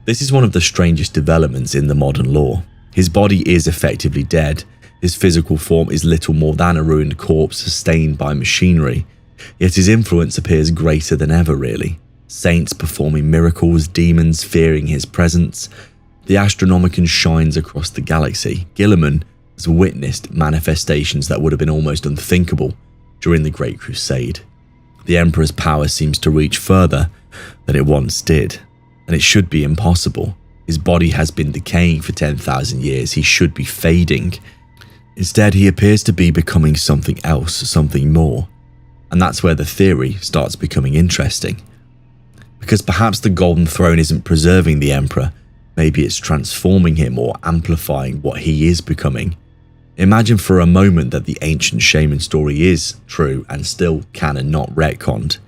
This is one of the strangest developments in the modern lore. His body is effectively dead. His physical form is little more than a ruined corpse sustained by machinery. Yet his influence appears greater than ever really. Saints performing miracles, demons fearing his presence. The Astronomicon shines across the galaxy. Guilliman has witnessed manifestations that would have been almost unthinkable during the Great Crusade. The Emperor's power seems to reach further than it once did, and it should be impossible. His body has been decaying for 10,000 years. He should be fading. Instead, he appears to be becoming something else, something more. And that's where the theory starts becoming interesting. Because perhaps the Golden Throne isn't preserving the Emperor, maybe it's transforming him or amplifying what he is becoming. Imagine for a moment that the ancient shaman story is true and still canon, not retconned.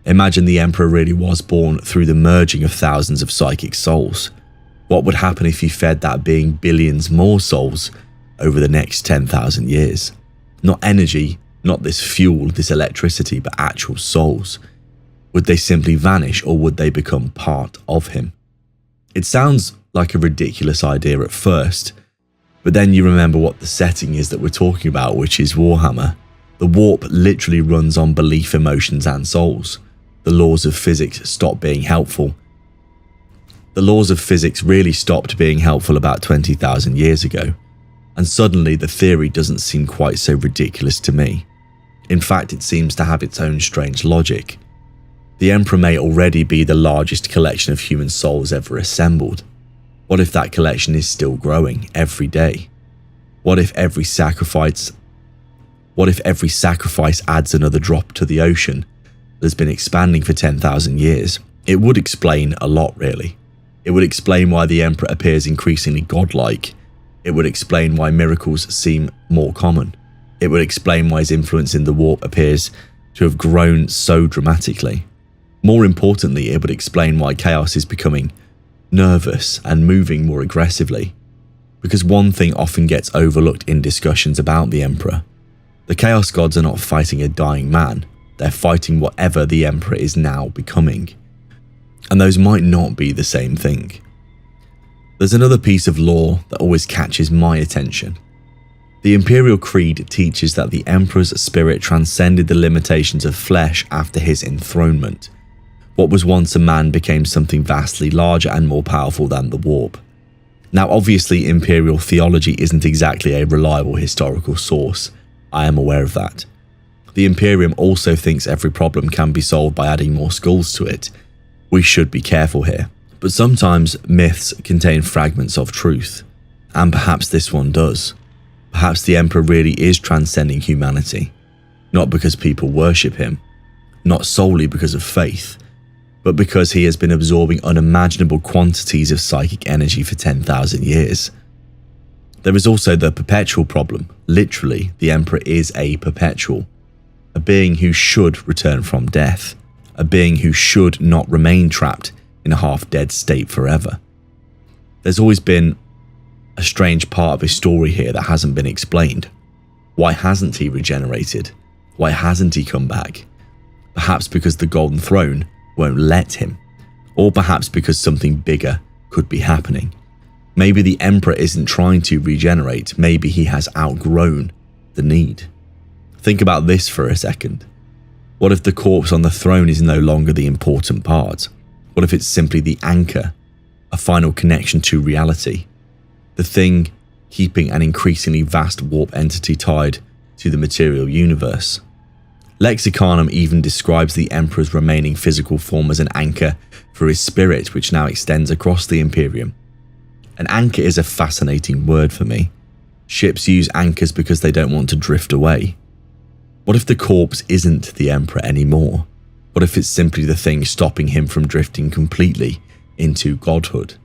Imagine the Emperor really was born through the merging of thousands of psychic souls. What would happen if he fed that being billions more souls over the next 10,000 years? Not energy, not this fuel, this electricity, but actual souls. Would they simply vanish, or would they become part of him? It sounds like a ridiculous idea at first, but then you remember what the setting is that we're talking about, which is Warhammer. The warp literally runs on belief, emotions, and souls. The laws of physics stop being helpful. The laws of physics really stopped being helpful about 20,000 years ago, and suddenly the theory doesn't seem quite so ridiculous to me. In fact, it seems to have its own strange logic. The Emperor may already be the largest collection of human souls ever assembled. What if that collection is still growing every day? What if every sacrifice adds another drop to the ocean that has been expanding for 10,000 years? It would explain a lot, really. It would explain why the Emperor appears increasingly godlike. It would explain why miracles seem more common. It would explain why his influence in the warp appears to have grown so dramatically. More importantly, it would explain why Chaos is becoming nervous and moving more aggressively. Because one thing often gets overlooked in discussions about the Emperor. The Chaos Gods are not fighting a dying man, they're fighting whatever the Emperor is now becoming. And those might not be the same thing. There's another piece of lore that always catches my attention. The Imperial Creed teaches that the Emperor's spirit transcended the limitations of flesh after his enthronement. What was once a man became something vastly larger and more powerful than the warp. Now obviously Imperial theology isn't exactly a reliable historical source, I am aware of that. The Imperium also thinks every problem can be solved by adding more skulls to it. We should be careful here, but sometimes myths contain fragments of truth, and perhaps this one does. Perhaps the Emperor really is transcending humanity, not because people worship him, not solely because of faith, but because he has been absorbing unimaginable quantities of psychic energy for 10,000 years. There is also the perpetual problem. Literally, the Emperor is a perpetual, a being who should return from death, a being who should not remain trapped in a half-dead state forever. There's always been a strange part of his story here that hasn't been explained. Why hasn't he regenerated? Why hasn't he come back? Perhaps because the Golden Throne won't let him, or perhaps because something bigger could be happening. Maybe the Emperor isn't trying to regenerate, maybe he has outgrown the need. Think about this for a second. What if the corpse on the throne is no longer the important part? What if it's simply the anchor, a final connection to reality, the thing keeping an increasingly vast warp entity tied to the material universe. Lexicanum even describes the Emperor's remaining physical form as an anchor for his spirit, which now extends across the Imperium. An anchor is a fascinating word for me. Ships use anchors because they don't want to drift away. What if the corpse isn't the Emperor anymore? What if it's simply the thing stopping him from drifting completely into godhood?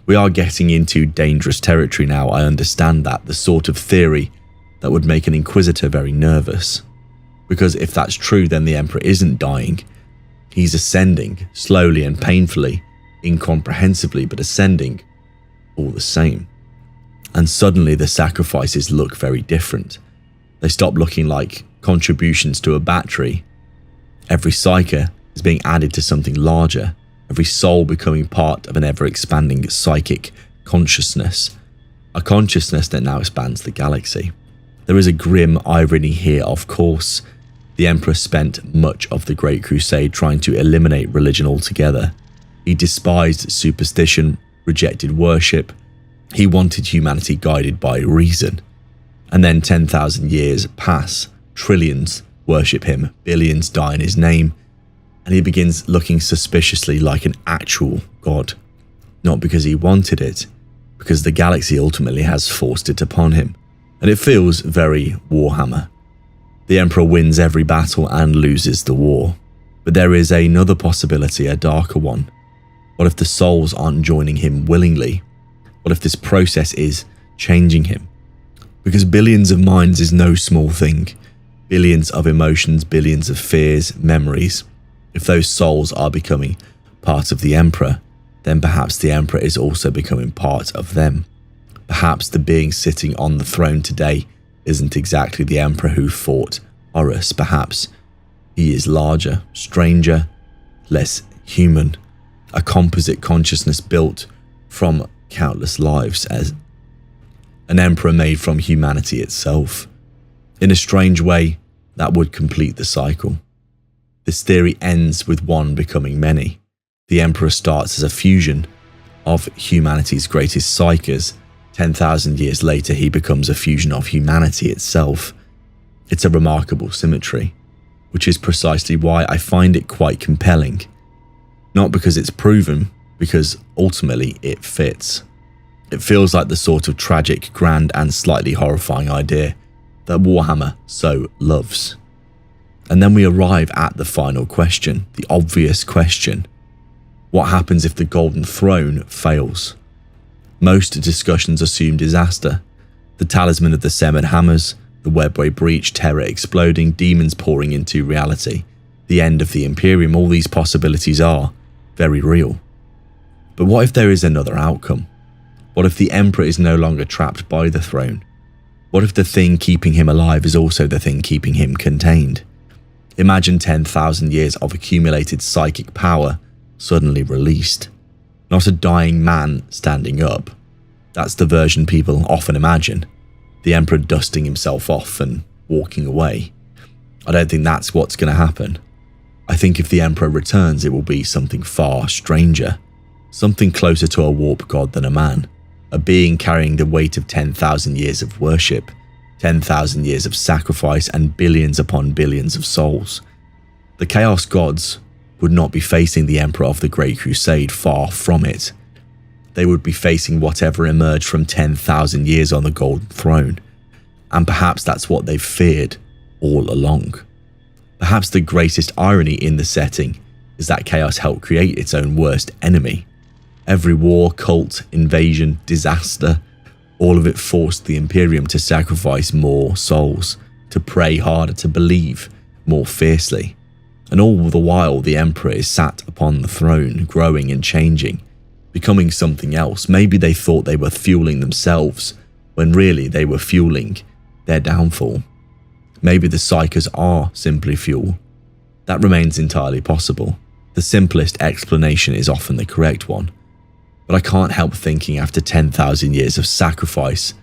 We are getting into dangerous territory now, I understand that, the sort of theory that would make an Inquisitor very nervous. Because if that's true, then the Emperor isn't dying. He's ascending, slowly and painfully, incomprehensibly, but ascending all the same. And suddenly the sacrifices look very different. They stop looking like contributions to a battery. Every psyker is being added to something larger, every soul becoming part of an ever-expanding psychic consciousness, a consciousness that now expands the galaxy. There is a grim irony here, of course. The Emperor spent much of the Great Crusade trying to eliminate religion altogether. He despised superstition, rejected worship. He wanted humanity guided by reason. And then 10,000 years pass, trillions worship him, billions die in his name, and he begins looking suspiciously like an actual god. Not because he wanted it, because the galaxy ultimately has forced it upon him. And it feels very Warhammer. The Emperor wins every battle and loses the war. But there is another possibility, a darker one. What if the souls aren't joining him willingly? What if this process is changing him? Because billions of minds is no small thing. Billions of emotions, billions of fears, memories. If those souls are becoming part of the Emperor, then perhaps the Emperor is also becoming part of them. Perhaps the being sitting on the throne today isn't exactly the Emperor who fought Horus. Perhaps he is larger, stranger, less human, a composite consciousness built from countless lives, as an Emperor made from humanity itself. In a strange way, that would complete the cycle. This theory ends with one becoming many. The Emperor starts as a fusion of humanity's greatest psykers. 10,000 years later, he becomes a fusion of humanity itself. It's a remarkable symmetry, which is precisely why I find it quite compelling. Not because it's proven, because ultimately it fits. It feels like the sort of tragic, grand, and slightly horrifying idea that Warhammer so loves. And then we arrive at the final question, the obvious question. What happens if the Golden Throne fails? Most discussions assume disaster. The talisman of the severed hammers, the webway breach, terror exploding, demons pouring into reality, the end of the Imperium, all these possibilities are very real. But what if there is another outcome? What if the Emperor is no longer trapped by the throne? What if the thing keeping him alive is also the thing keeping him contained? Imagine 10,000 years of accumulated psychic power suddenly released. Not a dying man standing up. That's the version people often imagine. The Emperor dusting himself off and walking away. I don't think that's what's going to happen. I think if the Emperor returns, it will be something far stranger. Something closer to a warp god than a man. A being carrying the weight of 10,000 years of worship, 10,000 years of sacrifice, and billions upon billions of souls. The Chaos Gods would not be facing the Emperor of the Great Crusade, far from it. They would be facing whatever emerged from 10,000 years on the Golden Throne. And perhaps that's what they've feared all along. Perhaps the greatest irony in the setting is that Chaos helped create its own worst enemy. Every war, cult, invasion, disaster, all of it forced the Imperium to sacrifice more souls, to pray harder, to believe more fiercely. And all the while the Emperor is sat upon the throne, growing and changing, becoming something else. Maybe they thought they were fueling themselves, when really they were fueling their downfall. Maybe the Psykers are simply fuel. That remains entirely possible. The simplest explanation is often the correct one. But I can't help thinking after 10,000 years of sacrifice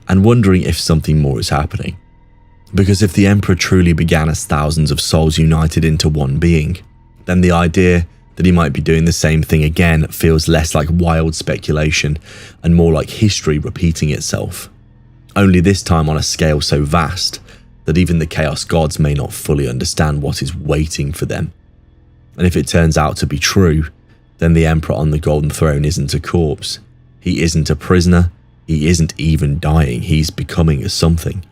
and wondering if something more is happening. Because if the Emperor truly began as thousands of souls united into one being, then the idea That he might be doing the same thing again feels less like wild speculation and more like history repeating itself. Only this time on a scale so vast that even the Chaos Gods may not fully understand what is waiting for them. And if it turns out to be true, then the Emperor on the Golden Throne isn't a corpse. He isn't a prisoner. He isn't even dying. He's becoming a something.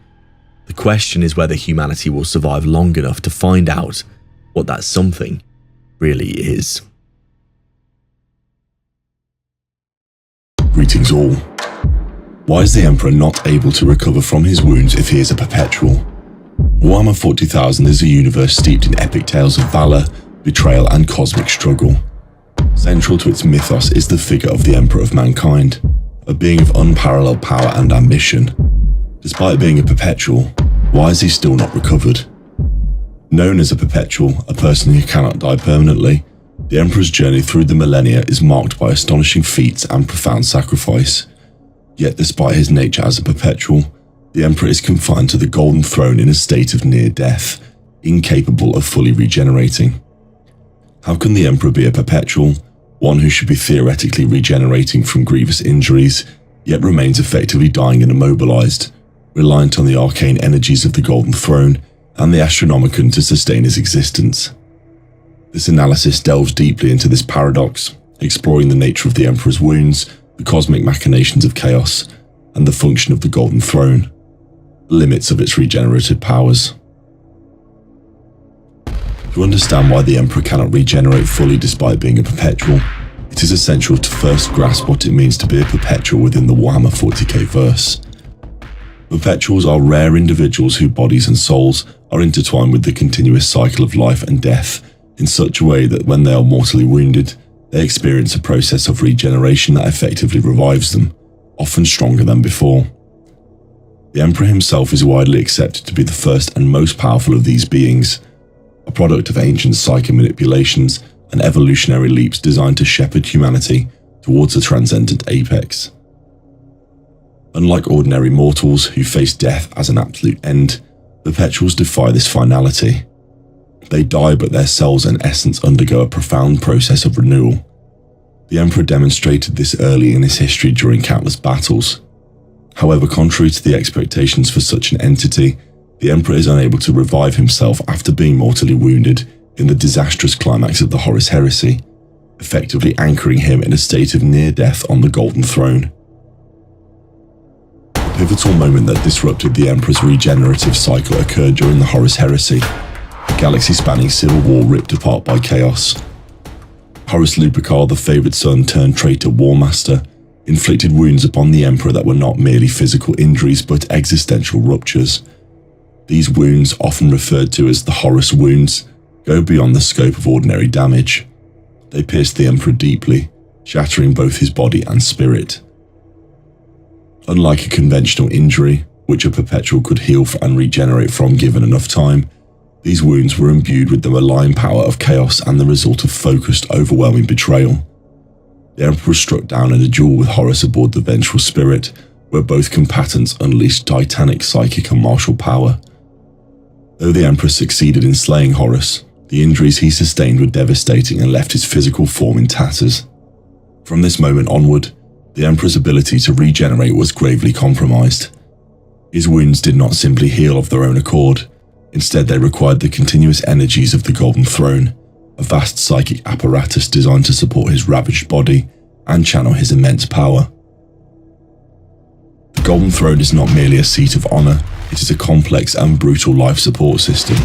The question is whether humanity will survive long enough to find out what that something really is. Greetings all. Why is the Emperor not able to recover from his wounds if he is a perpetual? Warhammer 40,000 is a universe steeped in epic tales of valor, betrayal and cosmic struggle. Central to its mythos is the figure of the Emperor of Mankind, a being of unparalleled power and ambition. Despite being a perpetual, why is he still not recovered? Known as a perpetual, a person who cannot die permanently, the Emperor's journey through the millennia is marked by astonishing feats and profound sacrifice. Yet despite his nature as a perpetual, the Emperor is confined to the Golden Throne in a state of near death, incapable of fully regenerating. How can the Emperor be a perpetual, one who should be theoretically regenerating from grievous injuries, yet remains effectively dying and immobilized, reliant on the arcane energies of the Golden Throne and the Astronomicon to sustain his existence? This analysis delves deeply into this paradox, exploring the nature of the Emperor's wounds, the cosmic machinations of chaos, and the function of the Golden Throne, the limits of its regenerative powers. To understand why the Emperor cannot regenerate fully despite being a perpetual, it is essential to first grasp what it means to be a perpetual within the Warhammer 40k verse. Perpetuals are rare individuals whose bodies and souls are intertwined with the continuous cycle of life and death in such a way that when they are mortally wounded, they experience a process of regeneration that effectively revives them, often stronger than before. The Emperor himself is widely accepted to be the first and most powerful of these beings, a product of ancient psychic manipulations and evolutionary leaps designed to shepherd humanity towards a transcendent apex. Unlike ordinary mortals who face death as an absolute end, perpetuals defy this finality. They die, but their cells and essence undergo a profound process of renewal. The Emperor demonstrated this early in his history during countless battles. However, contrary to the expectations for such an entity, the Emperor is unable to revive himself after being mortally wounded in the disastrous climax of the Horus Heresy, effectively anchoring him in a state of near death on the Golden Throne. The pivotal moment that disrupted the Emperor's regenerative cycle occurred during the Horus Heresy, a galaxy-spanning civil war ripped apart by chaos. Horus Lupercal, the favoured son turned traitor Warmaster, inflicted wounds upon the Emperor that were not merely physical injuries but existential ruptures. These wounds, often referred to as the Horus wounds, go beyond the scope of ordinary damage. They pierced the Emperor deeply, shattering both his body and spirit. Unlike a conventional injury, which a perpetual could heal and regenerate from given enough time, these wounds were imbued with the malign power of chaos and the result of focused, overwhelming betrayal. The Emperor was struck down in a duel with Horus aboard the Vengeful Spirit, where both combatants unleashed titanic psychic and martial power. Though the Emperor succeeded in slaying Horus, the injuries he sustained were devastating and left his physical form in tatters. From this moment onward, the Emperor's ability to regenerate was gravely compromised. His wounds did not simply heal of their own accord. Instead, they required the continuous energies of the Golden Throne, a vast psychic apparatus designed to support his ravaged body and channel his immense power. The Golden Throne is not merely a seat of honor, it is a complex and brutal life support system.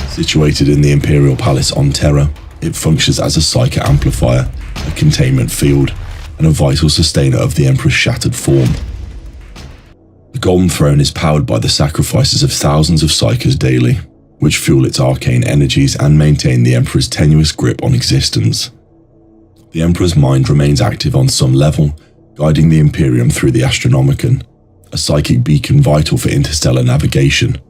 Situated in the Imperial Palace on Terra, it functions as a psychic amplifier, a containment field, and a vital sustainer of the Emperor's shattered form. The Golden Throne is powered by the sacrifices of thousands of psykers daily, which fuel its arcane energies and maintain the Emperor's tenuous grip on existence. The Emperor's mind remains active on some level, guiding the Imperium through the Astronomicon, a psychic beacon vital for interstellar navigation.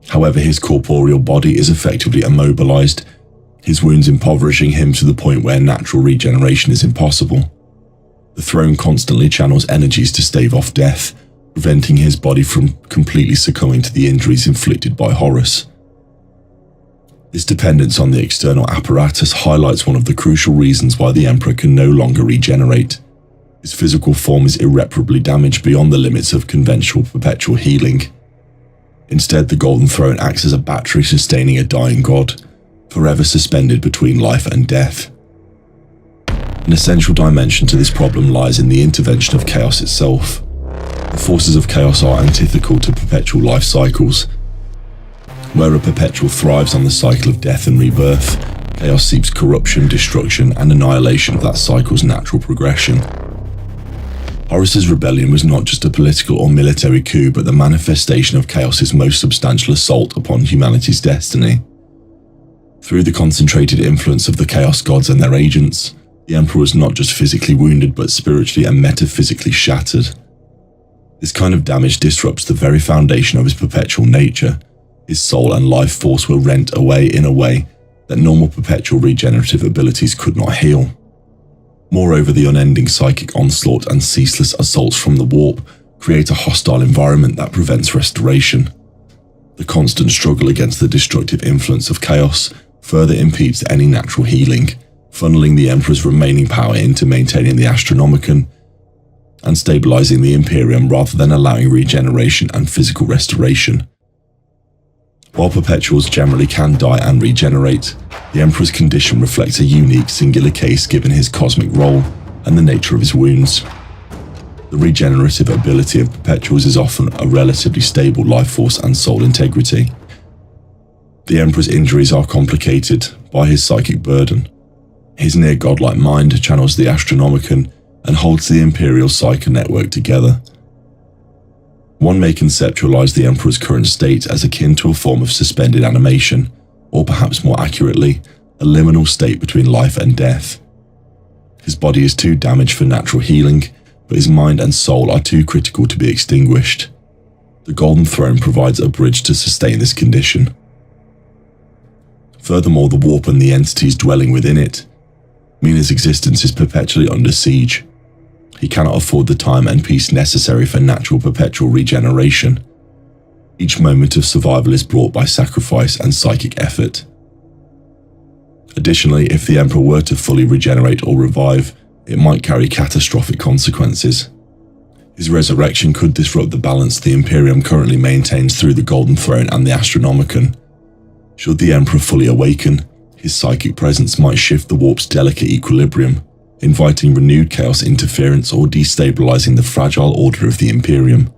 However, his corporeal body is effectively immobilized, his wounds impoverishing him to the point where natural regeneration is impossible. The throne constantly channels energies to stave off death, preventing his body from completely succumbing to the injuries inflicted by Horus. This dependence on the external apparatus highlights one of the crucial reasons why the Emperor can no longer regenerate. His physical form is irreparably damaged beyond the limits of conventional perpetual healing. Instead, the Golden Throne acts as a battery sustaining a dying god, forever suspended between life and death. An essential dimension to this problem lies in the intervention of chaos itself. The forces of chaos are antithetical to perpetual life cycles. Where a perpetual thrives on the cycle of death and rebirth, chaos seeks corruption, destruction, and annihilation of that cycle's natural progression. Horus's rebellion was not just a political or military coup, but the manifestation of chaos's most substantial assault upon humanity's destiny. Through the concentrated influence of the chaos gods and their agents, the Emperor was not just physically wounded, but spiritually and metaphysically shattered. This kind of damage disrupts the very foundation of his perpetual nature. His soul and life force were rent away in a way that normal perpetual regenerative abilities could not heal. Moreover, the unending psychic onslaught and ceaseless assaults from the warp create a hostile environment that prevents restoration. The constant struggle against the destructive influence of chaos further impedes any natural healing, funneling the Emperor's remaining power into maintaining the Astronomicon and stabilizing the Imperium rather than allowing regeneration and physical restoration. While perpetuals generally can die and regenerate, the Emperor's condition reflects a unique, singular case given his cosmic role and the nature of his wounds. The regenerative ability of perpetuals is often a relatively stable life force and soul integrity. The Emperor's injuries are complicated by his psychic burden. His near godlike mind channels the Astronomicon and holds the Imperial Psycho network together. One may conceptualize the Emperor's current state as akin to a form of suspended animation, or perhaps more accurately, a liminal state between life and death. His body is too damaged for natural healing, but his mind and soul are too critical to be extinguished. The Golden Throne provides a bridge to sustain this condition. Furthermore, the warp and the entities dwelling within it mean his existence is perpetually under siege. He cannot afford the time and peace necessary for natural perpetual regeneration. Each moment of survival is brought by sacrifice and psychic effort. Additionally, if the Emperor were to fully regenerate or revive, it might carry catastrophic consequences. His resurrection could disrupt the balance the Imperium currently maintains through the Golden Throne and the Astronomicon. Should the Emperor fully awaken, his psychic presence might shift the warp's delicate equilibrium, inviting renewed chaos interference or destabilizing the fragile order of the Imperium.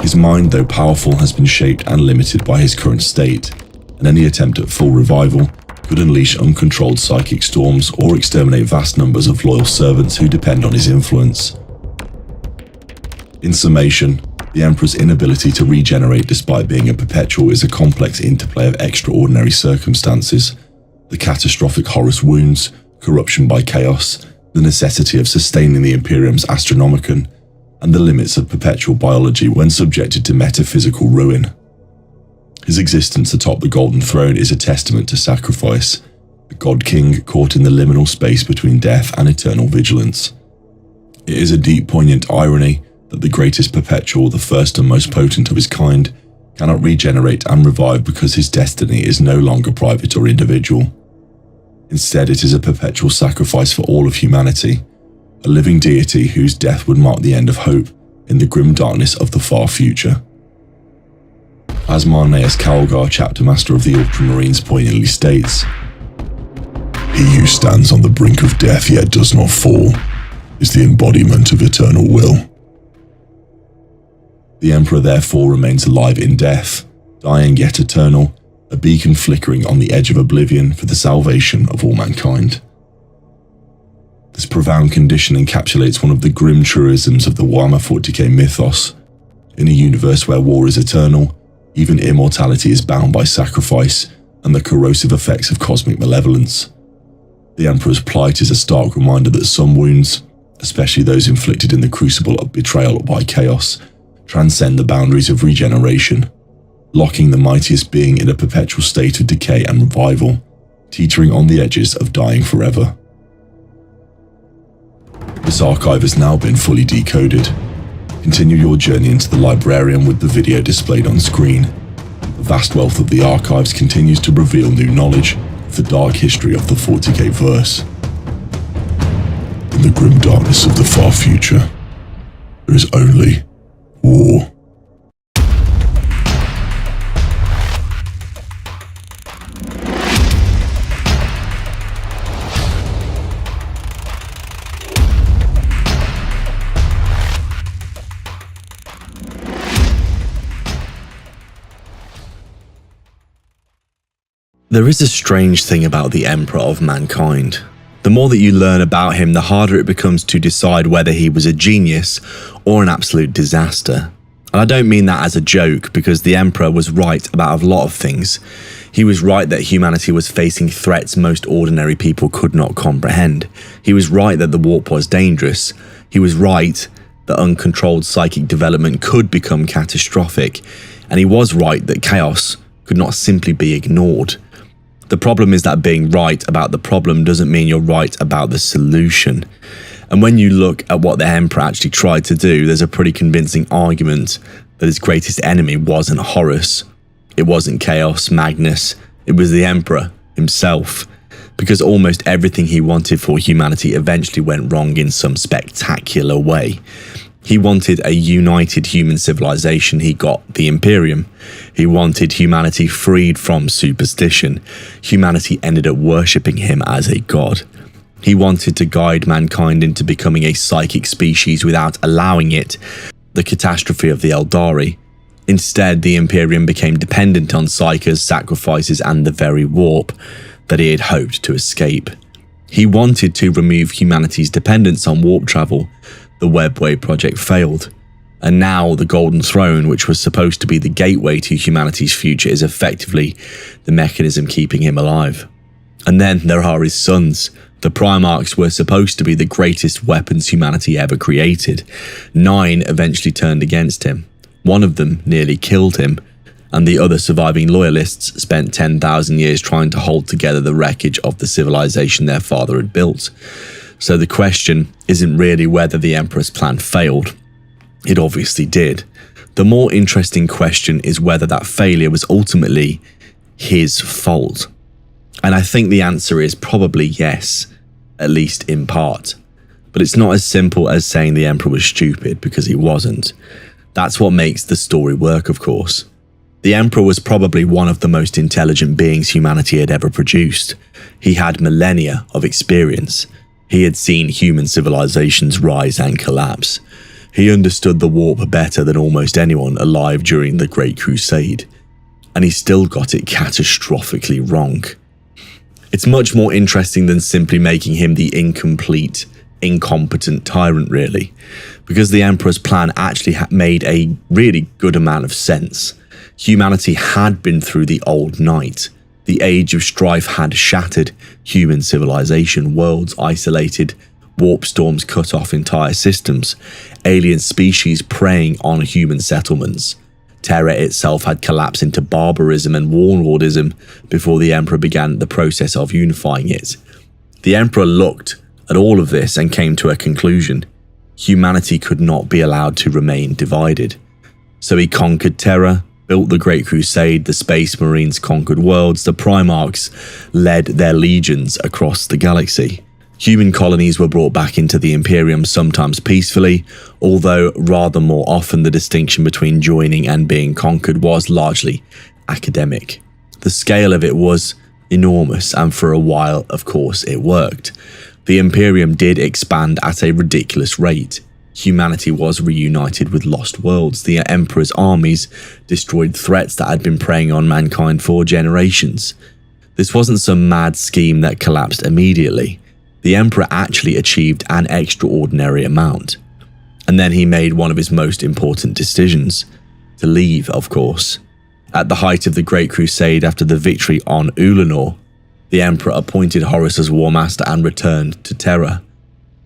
His mind, though powerful, has been shaped and limited by his current state, and any attempt at full revival could unleash uncontrolled psychic storms or exterminate vast numbers of loyal servants who depend on his influence. In summation, the Emperor's inability to regenerate despite being a perpetual is a complex interplay of extraordinary circumstances: the catastrophic Horus wounds, corruption by chaos, the necessity of sustaining the Imperium's Astronomicon, and the limits of perpetual biology when subjected to metaphysical ruin. His existence atop the Golden Throne is a testament to sacrifice, a god-king caught in the liminal space between death and eternal vigilance. It is a deep, poignant irony that the greatest perpetual, the first and most potent of his kind, cannot regenerate and revive because his destiny is no longer private or individual. Instead, it is a perpetual sacrifice for all of humanity, a living deity whose death would mark the end of hope in the grim darkness of the far future. As Marneus Calgar, chapter master of the Ultramarines, poignantly states, "He who stands on the brink of death yet does not fall is the embodiment of eternal will." The Emperor therefore remains alive in death, dying yet eternal, a beacon flickering on the edge of oblivion for the salvation of all mankind. This profound condition encapsulates one of the grim truisms of the Warhammer 40k mythos. In a universe where war is eternal, even immortality is bound by sacrifice and the corrosive effects of cosmic malevolence. The Emperor's plight is a stark reminder that some wounds, especially those inflicted in the crucible of betrayal by chaos, transcend the boundaries of regeneration, locking the mightiest being in a perpetual state of decay and revival, teetering on the edges of dying forever. This archive has now been fully decoded. Continue your journey into the librarium with the video displayed on screen. The vast wealth of the archives continues to reveal new knowledge of the dark history of the 40k verse. In the grim darkness of the far future, there is only war. There is a strange thing about the Emperor of Mankind. The more that you learn about him, the harder it becomes to decide whether he was a genius or an absolute disaster. And I don't mean that as a joke, because the Emperor was right about a lot of things. He was right that humanity was facing threats most ordinary people could not comprehend. He was right that the warp was dangerous. He was right that uncontrolled psychic development could become catastrophic. And he was right that chaos could not simply be ignored. The problem is that being right about the problem doesn't mean you're right about the solution. And when you look at what the Emperor actually tried to do, there's a pretty convincing argument that his greatest enemy wasn't Horus. It wasn't Chaos, Magnus. It was the Emperor himself. Because almost everything he wanted for humanity eventually went wrong in some spectacular way. He wanted a united human civilization. He got the Imperium. He wanted humanity freed from superstition. Humanity ended up worshipping him as a god. He wanted to guide mankind into becoming a psychic species without allowing it, the catastrophe of the Eldari. Instead, the Imperium became dependent on psychers, sacrifices, and the very warp that he had hoped to escape. He wanted to remove humanity's dependence on warp travel. The Webway project failed, and now the Golden Throne, which was supposed to be the gateway to humanity's future, is effectively the mechanism keeping him alive. And then there are his sons. The Primarchs were supposed to be the greatest weapons humanity ever created. 9 eventually turned against him. One of them nearly killed him, and the other surviving loyalists spent 10,000 years trying to hold together the wreckage of the civilization their father had built. So the question isn't really whether the Emperor's plan failed. It obviously did. The more interesting question is whether that failure was ultimately his fault. And I think the answer is probably yes, at least in part. But it's not as simple as saying the Emperor was stupid, because he wasn't. That's what makes the story work, of course. The Emperor was probably one of the most intelligent beings humanity had ever produced. He had millennia of experience. He had seen human civilizations rise and collapse. He understood the warp better than almost anyone alive during the Great Crusade. And he still got it catastrophically wrong. It's much more interesting than simply making him the incomplete, incompetent tyrant, really. Because the Emperor's plan actually made a really good amount of sense. Humanity had been through the old night. The age of strife had shattered human civilization, worlds isolated, warp storms cut off entire systems, alien species preying on human settlements. Terra itself had collapsed into barbarism and warlordism before the Emperor began the process of unifying it. The Emperor looked at all of this and came to a conclusion. Humanity could not be allowed to remain divided. So he conquered Terra, built the Great Crusade, the Space Marines conquered worlds, the Primarchs led their legions across the galaxy. Human colonies were brought back into the Imperium, sometimes peacefully, although rather more often the distinction between joining and being conquered was largely academic. The scale of it was enormous, and for a while, of course, it worked. The Imperium did expand at a ridiculous rate. Humanity was reunited with lost worlds. The Emperor's armies destroyed threats that had been preying on mankind for generations. This wasn't some mad scheme that collapsed immediately. The Emperor actually achieved an extraordinary amount. And then he made one of his most important decisions. To leave, of course. At the height of the Great Crusade, after the victory on Ulanor, the Emperor appointed Horus as War Master and returned to Terra.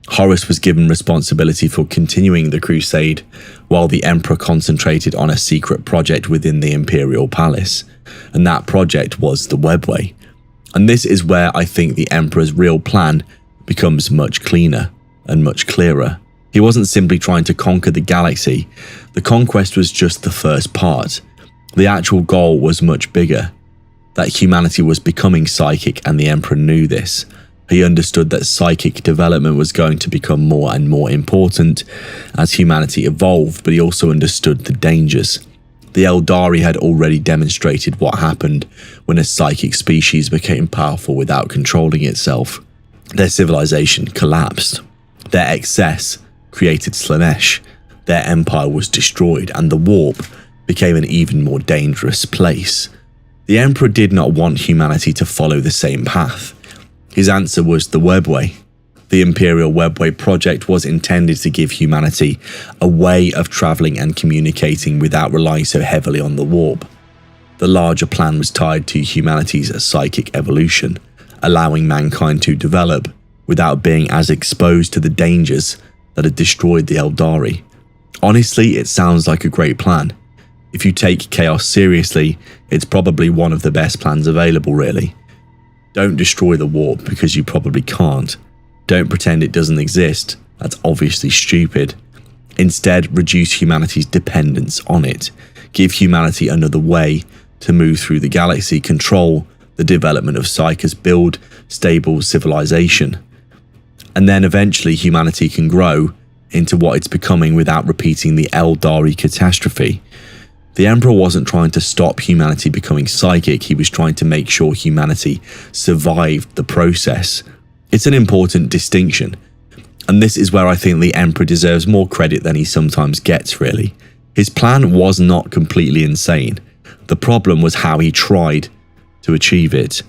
Horus was given responsibility for continuing the crusade, while the Emperor concentrated on a secret project within the Imperial Palace, and that project was the Webway. And this is where I think the Emperor's real plan becomes much cleaner and much clearer. He wasn't simply trying to conquer the galaxy. The conquest was just the first part. The actual goal was much bigger, that humanity was becoming psychic, and the Emperor knew this. He understood that psychic development was going to become more and more important as humanity evolved, but he also understood the dangers. The Eldari had already demonstrated what happened when a psychic species became powerful without controlling itself. Their civilization collapsed. Their excess created Slaanesh. Their empire was destroyed, and the warp became an even more dangerous place. The Emperor did not want humanity to follow the same path. His answer was the Webway. The Imperial Webway project was intended to give humanity a way of travelling and communicating without relying so heavily on the warp. The larger plan was tied to humanity's psychic evolution, allowing mankind to develop without being as exposed to the dangers that had destroyed the Eldari. Honestly, it sounds like a great plan. If you take chaos seriously, it's probably one of the best plans available, really. Don't destroy the warp because you probably can't. Don't pretend it doesn't exist. That's obviously stupid. Instead, reduce humanity's dependence on it. Give humanity another way to move through the galaxy. Control the development of Psychers. Build stable civilization. And then eventually humanity can grow into what it's becoming without repeating the Eldari catastrophe. The Emperor wasn't trying to stop humanity becoming psychic, he was trying to make sure humanity survived the process. It's an important distinction, and this is where I think the Emperor deserves more credit than he sometimes gets, really. His plan was not completely insane. The problem was how he tried to achieve it,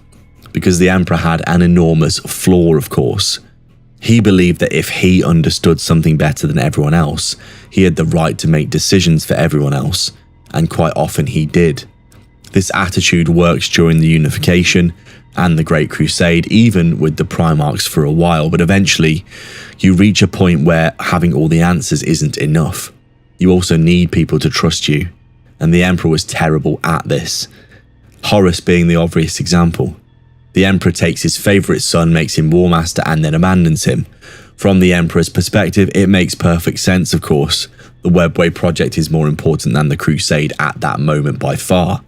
because the Emperor had an enormous flaw, of course. He believed that if he understood something better than everyone else, he had the right to make decisions for everyone else. And quite often he did. This attitude works during the Unification and the Great Crusade, even with the Primarchs for a while, but eventually you reach a point where having all the answers isn't enough. You also need people to trust you, and the Emperor was terrible at this. Horus being the obvious example. The Emperor takes his favourite son, makes him War Master, and then abandons him. From the Emperor's perspective, it makes perfect sense, of course. The Webway project is more important than the Crusade at that moment by far.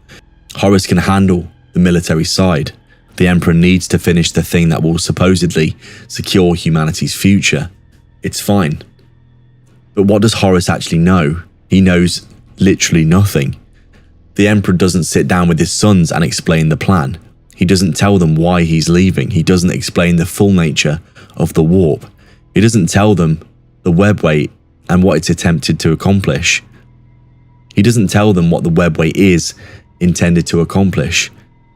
Horus can handle the military side. The Emperor needs to finish the thing that will supposedly secure humanity's future. It's fine. But what does Horus actually know? He knows literally nothing. The Emperor doesn't sit down with his sons and explain the plan. He doesn't tell them why he's leaving. He doesn't explain the full nature of the warp. He doesn't tell them the Webway and what it's attempted to accomplish. He doesn't tell them what the Webway is intended to accomplish.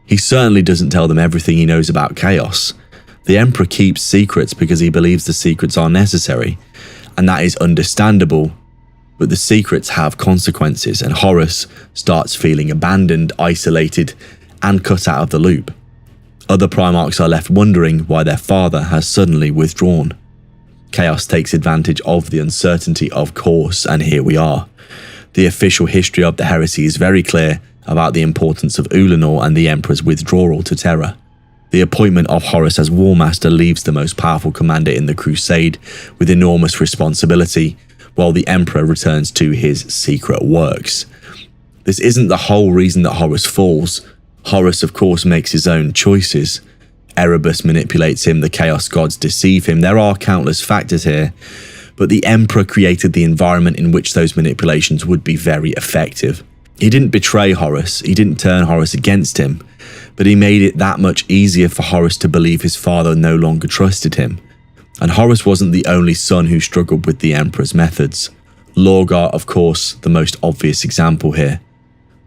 He certainly doesn't tell them everything he knows about chaos. The Emperor keeps secrets because he believes the secrets are necessary, and that is understandable, but the secrets have consequences, and Horus starts feeling abandoned, isolated, and cut out of the loop. Other Primarchs are left wondering why their father has suddenly withdrawn. Chaos takes advantage of the uncertainty, of course, and here we are. The official history of the heresy is very clear about the importance of Ulanor and the Emperor's withdrawal to Terra. The appointment of Horus as War Master leaves the most powerful commander in the Crusade with enormous responsibility, while the Emperor returns to his secret works. This isn't the whole reason that Horus falls. Horus, of course, makes his own choices. Erebus manipulates him, the Chaos Gods deceive him. There are countless factors here, but the Emperor created the environment in which those manipulations would be very effective. He didn't betray Horus, he didn't turn Horus against him, but he made it that much easier for Horus to believe his father no longer trusted him. And Horus wasn't the only son who struggled with the Emperor's methods. Lorgar, of course, the most obvious example here.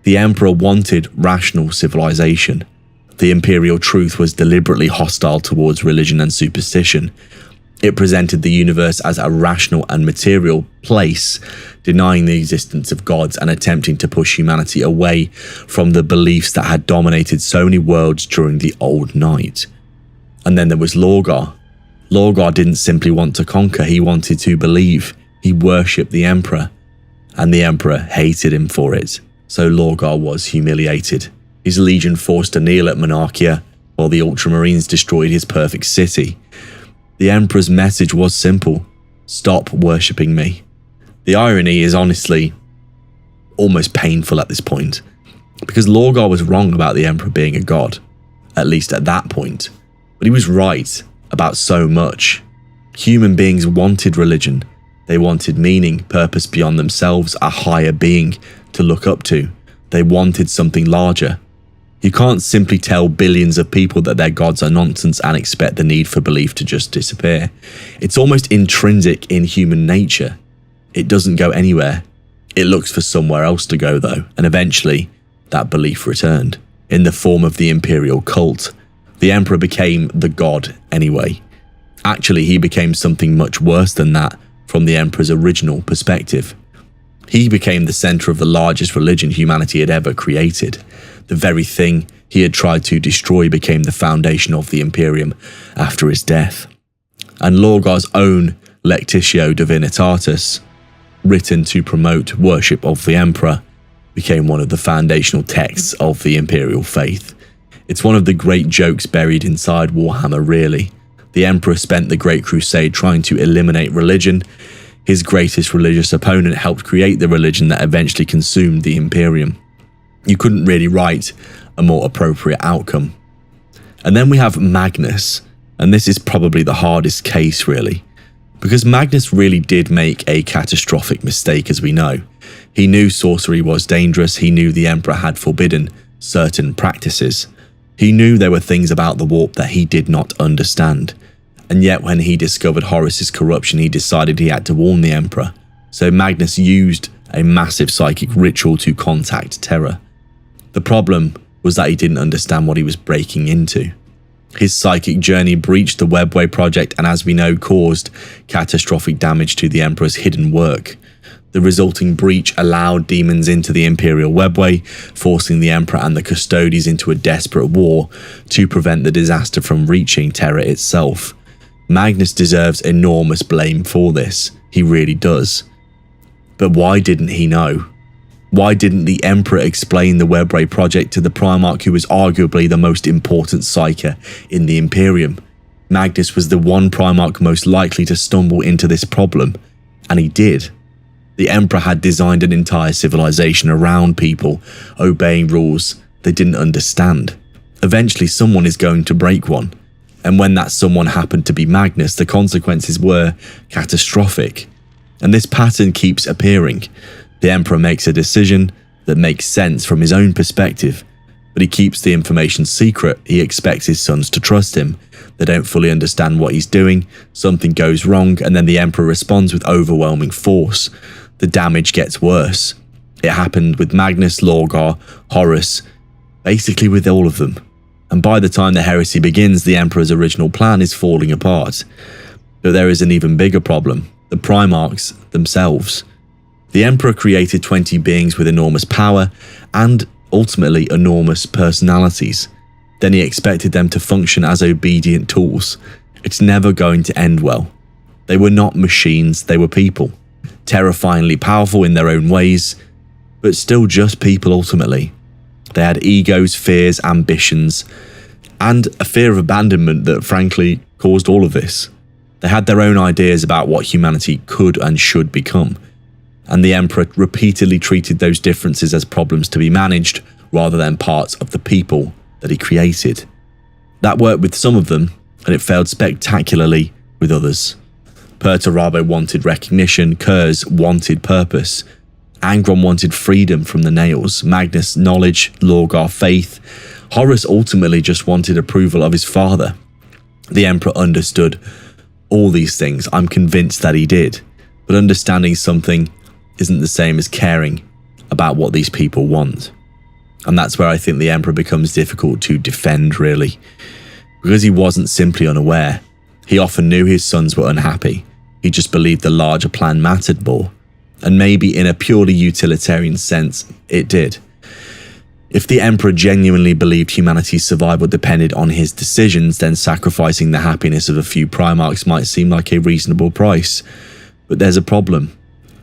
The Emperor wanted rational civilization. The imperial truth was deliberately hostile towards religion and superstition. It presented the universe as a rational and material place, denying the existence of gods and attempting to push humanity away from the beliefs that had dominated so many worlds during the Old Night. And then there was Lorgar. Lorgar didn't simply want to conquer, he wanted to believe. He worshipped the Emperor, and the Emperor hated him for it. So Lorgar was humiliated. His legion forced to kneel at Monarchia, while the Ultramarines destroyed his perfect city. The Emperor's message was simple: stop worshipping me. The irony is honestly almost painful at this point. Because Lorgar was wrong about the Emperor being a god, at least at that point, but he was right about so much. Human beings wanted religion. They wanted meaning, purpose beyond themselves, a higher being to look up to. They wanted something larger. You can't simply tell billions of people that their gods are nonsense and expect the need for belief to just disappear. It's almost intrinsic in human nature. It doesn't go anywhere. It looks for somewhere else to go though, and eventually that belief returned, in the form of the imperial cult. The Emperor became the god anyway. Actually, he became something much worse than that from the Emperor's original perspective. He became the center of the largest religion humanity had ever created. The very thing he had tried to destroy became the foundation of the Imperium after his death. And Lorgar's own Lectitio Divinitatis, written to promote worship of the Emperor, became one of the foundational texts of the Imperial faith. It's one of the great jokes buried inside Warhammer, really. The Emperor spent the Great Crusade trying to eliminate religion. His greatest religious opponent helped create the religion that eventually consumed the Imperium. You couldn't really write a more appropriate outcome. And then we have Magnus, and this is probably the hardest case really, because Magnus really did make a catastrophic mistake, as we know. He knew sorcery was dangerous. He knew the Emperor had forbidden certain practices. He knew there were things about the warp that he did not understand. And yet when he discovered Horus's corruption, he decided he had to warn the Emperor. So Magnus used a massive psychic ritual to contact Terra. The problem was that he didn't understand what he was breaking into. His psychic journey breached the Webway project and, as we know, caused catastrophic damage to the Emperor's hidden work. The resulting breach allowed demons into the Imperial Webway, forcing the Emperor and the Custodies into a desperate war to prevent the disaster from reaching Terra itself. Magnus deserves enormous blame for this. He really does. But why didn't he know? Why didn't the Emperor explain the Webway project to the Primarch, who was arguably the most important psyker in the Imperium? Magnus was the one Primarch most likely to stumble into this problem, and he did. The Emperor had designed an entire civilization around people obeying rules they didn't understand. Eventually someone is going to break one, and when that someone happened to be Magnus, the consequences were catastrophic. And this pattern keeps appearing. The Emperor makes a decision that makes sense from his own perspective, but he keeps the information secret. He expects his sons to trust him. They don't fully understand what he's doing, something goes wrong, and then the Emperor responds with overwhelming force. The damage gets worse. It happened with Magnus, Lorgar, Horus, basically with all of them. And by the time the heresy begins, the Emperor's original plan is falling apart. But there is an even bigger problem: the Primarchs themselves. The Emperor created 20 beings with enormous power and ultimately enormous personalities. Then he expected them to function as obedient tools. It's never going to end well. They were not machines, they were people. Terrifyingly powerful in their own ways, but still just people ultimately. They had egos, fears, ambitions, and a fear of abandonment that frankly caused all of this. They had their own ideas about what humanity could and should become, and the Emperor repeatedly treated those differences as problems to be managed rather than parts of the people that he created. That worked with some of them, and it failed spectacularly with others. Perturabo wanted recognition, Kurz wanted purpose, Angron wanted freedom from the Nails, Magnus knowledge, Lorgar faith, Horus ultimately just wanted approval of his father. The Emperor understood all these things. I'm convinced that he did, but understanding something isn't the same as caring about what these people want. And that's where I think the Emperor becomes difficult to defend, really, because he wasn't simply unaware. He often knew his sons were unhappy. He just believed the larger plan mattered more. And maybe in a purely utilitarian sense, it did. If the Emperor genuinely believed humanity's survival depended on his decisions, then sacrificing the happiness of a few Primarchs might seem like a reasonable price. But there's a problem.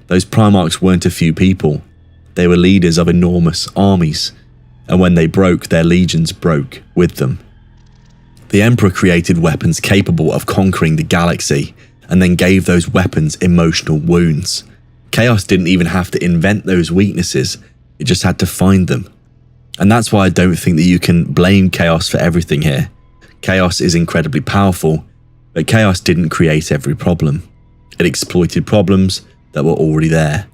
Those Primarchs weren't a few people. They were leaders of enormous armies. And when they broke, their legions broke with them. The Emperor created weapons capable of conquering the galaxy, and then gave those weapons emotional wounds. Chaos didn't even have to invent those weaknesses, it just had to find them. And that's why I don't think that you can blame Chaos for everything here. Chaos is incredibly powerful, but Chaos didn't create every problem. It exploited problems that were already there.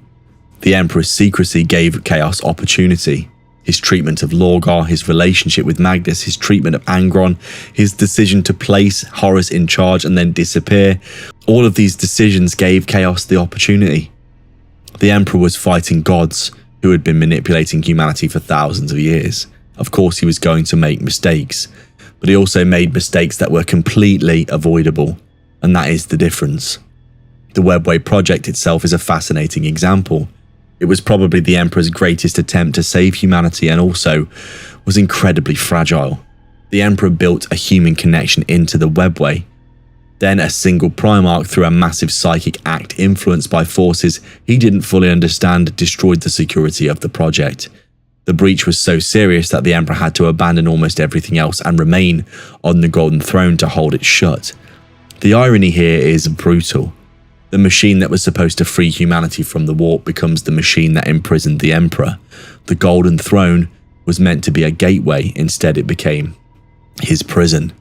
The Emperor's secrecy gave Chaos opportunity. His treatment of Lorgar, his relationship with Magnus, his treatment of Angron, his decision to place Horus in charge and then disappear, all of these decisions gave Chaos the opportunity. The Emperor was fighting gods who had been manipulating humanity for thousands of years. Of course, he was going to make mistakes, but he also made mistakes that were completely avoidable, and that is the difference. The Webway project itself is a fascinating example. It was probably the Emperor's greatest attempt to save humanity and also was incredibly fragile. The Emperor built a human connection into the Webway. Then a single Primarch, through a massive psychic act influenced by forces he didn't fully understand, destroyed the security of the project. The breach was so serious that the Emperor had to abandon almost everything else and remain on the Golden Throne to hold it shut. The irony here is brutal. The machine that was supposed to free humanity from the warp becomes the machine that imprisoned the Emperor. The Golden Throne was meant to be a gateway, instead it became his prison.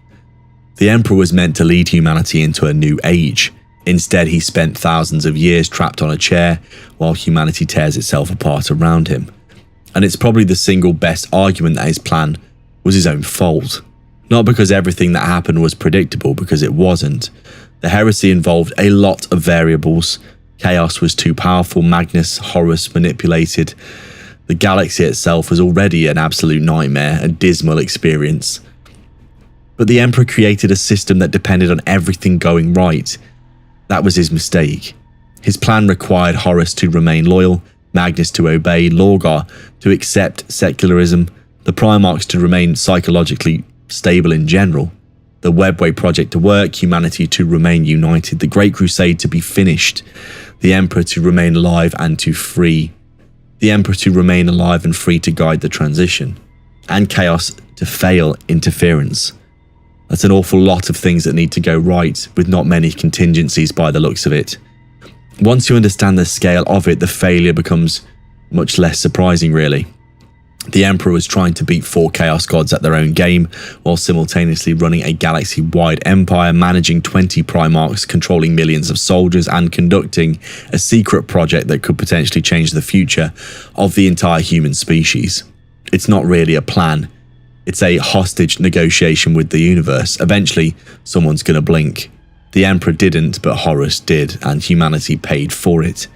The Emperor was meant to lead humanity into a new age. Instead, he spent thousands of years trapped on a chair while humanity tears itself apart around him. And it's probably the single best argument that his plan was his own fault. Not because everything that happened was predictable, because it wasn't. The heresy involved a lot of variables. Chaos was too powerful, Magnus, Horus manipulated. The galaxy itself was already an absolute nightmare, a dismal experience. But the Emperor created a system that depended on everything going right. That was his mistake. His plan required Horus to remain loyal, Magnus to obey, Lorgar to accept secularism, the Primarchs to remain psychologically stable in general, the Webway project to work, humanity to remain united, the Great Crusade to be finished, the Emperor to remain alive and to free, the Emperor to remain alive and free to guide the transition, and Chaos to fail interference. That's an awful lot of things that need to go right, with not many contingencies by the looks of it. Once you understand the scale of it, the failure becomes much less surprising, really. The Emperor was trying to beat 4 Chaos Gods at their own game, while simultaneously running a galaxy-wide empire, managing 20 Primarchs, controlling millions of soldiers, and conducting a secret project that could potentially change the future of the entire human species. It's not really a plan. It's a hostage negotiation with the universe. Eventually, someone's gonna blink. The Emperor didn't, but Horus did, and humanity paid for it.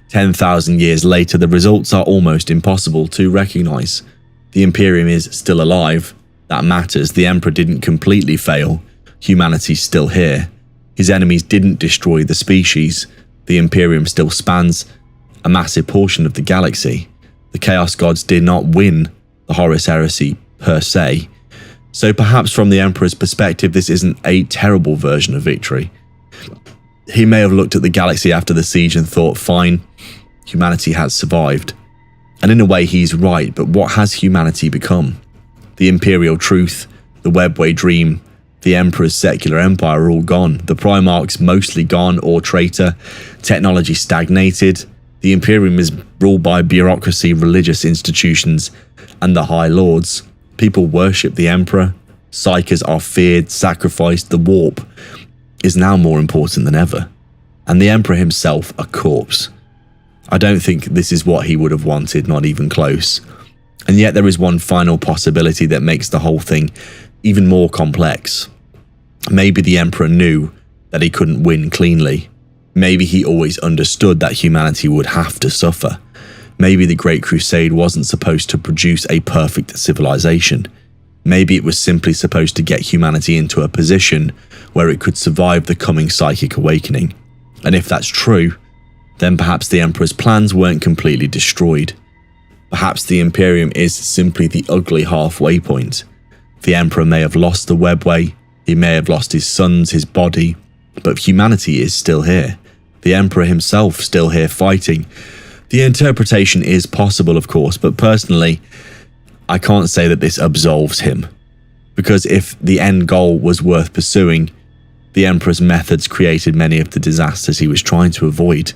10,000 years later, the results are almost impossible to recognize. The Imperium is still alive. That matters. The Emperor didn't completely fail. Humanity's still here. His enemies didn't destroy the species. The Imperium still spans a massive portion of the galaxy. The Chaos Gods did not win the Horus Heresy per se. So perhaps from the Emperor's perspective, this isn't a terrible version of victory. He may have looked at the galaxy after the siege and thought, fine, humanity has survived. And in a way, he's right, but what has humanity become? The Imperial Truth, the Webway Dream, the Emperor's secular empire are all gone. The Primarchs mostly gone or traitor. Technology stagnated. The Imperium is ruled by bureaucracy, religious institutions, and the High Lords. People worship the Emperor. Psykers are feared, sacrificed. The warp is now more important than ever. And the Emperor himself a corpse. I don't think this is what he would have wanted, not even close. And yet there is one final possibility that makes the whole thing even more complex. Maybe the Emperor knew that he couldn't win cleanly. Maybe he always understood that humanity would have to suffer. Maybe the Great Crusade wasn't supposed to produce a perfect civilization. Maybe it was simply supposed to get humanity into a position where it could survive the coming psychic awakening. And if that's true, then perhaps the Emperor's plans weren't completely destroyed. Perhaps the Imperium is simply the ugly halfway point. The Emperor may have lost the Webway, he may have lost his sons, his body, but humanity is still here. The Emperor himself still here fighting. The interpretation is possible, of course, but personally, I can't say that this absolves him. Because if the end goal was worth pursuing, the Emperor's methods created many of the disasters he was trying to avoid.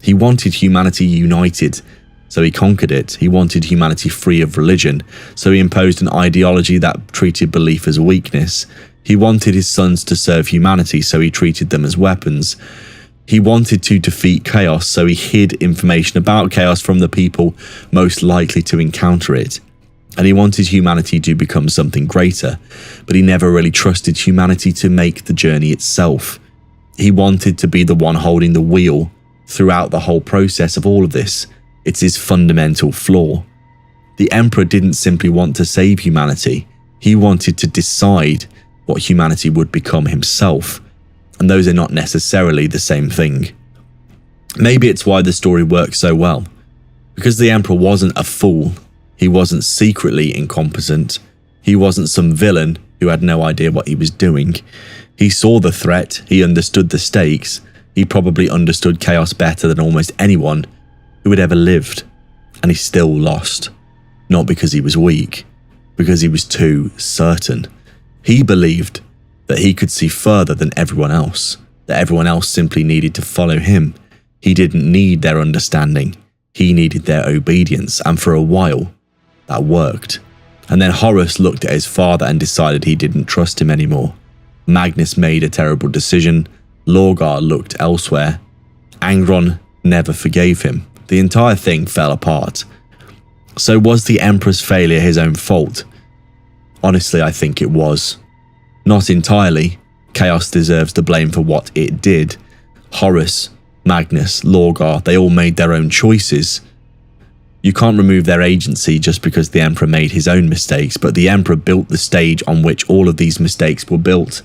He wanted humanity united, so he conquered it. He wanted humanity free of religion, so he imposed an ideology that treated belief as weakness. He wanted his sons to serve humanity, so he treated them as weapons. He wanted to defeat chaos, so he hid information about chaos from the people most likely to encounter it. And he wanted humanity to become something greater, but he never really trusted humanity to make the journey itself. He wanted to be the one holding the wheel throughout the whole process of all of this. It's his fundamental flaw. The Emperor didn't simply want to save humanity. He wanted to decide what humanity would become himself. And those are not necessarily the same thing. Maybe it's why the story works so well. Because the Emperor wasn't a fool. He wasn't secretly incompetent. He wasn't some villain who had no idea what he was doing. He saw the threat. He understood the stakes. He probably understood chaos better than almost anyone who had ever lived. And he still lost. Not because he was weak, because he was too certain. He believed that he could see further than everyone else, that everyone else simply needed to follow him. He didn't need their understanding. He needed their obedience, and for a while, that worked. And then Horus looked at his father and decided he didn't trust him anymore. Magnus made a terrible decision. Lorgar looked elsewhere. Angron never forgave him. The entire thing fell apart. So was the Emperor's failure his own fault? Honestly, I think it was. Not entirely. Chaos deserves the blame for what it did. Horus, Magnus, Lorgar, they all made their own choices. You can't remove their agency just because the Emperor made his own mistakes, but the Emperor built the stage on which all of these mistakes were built.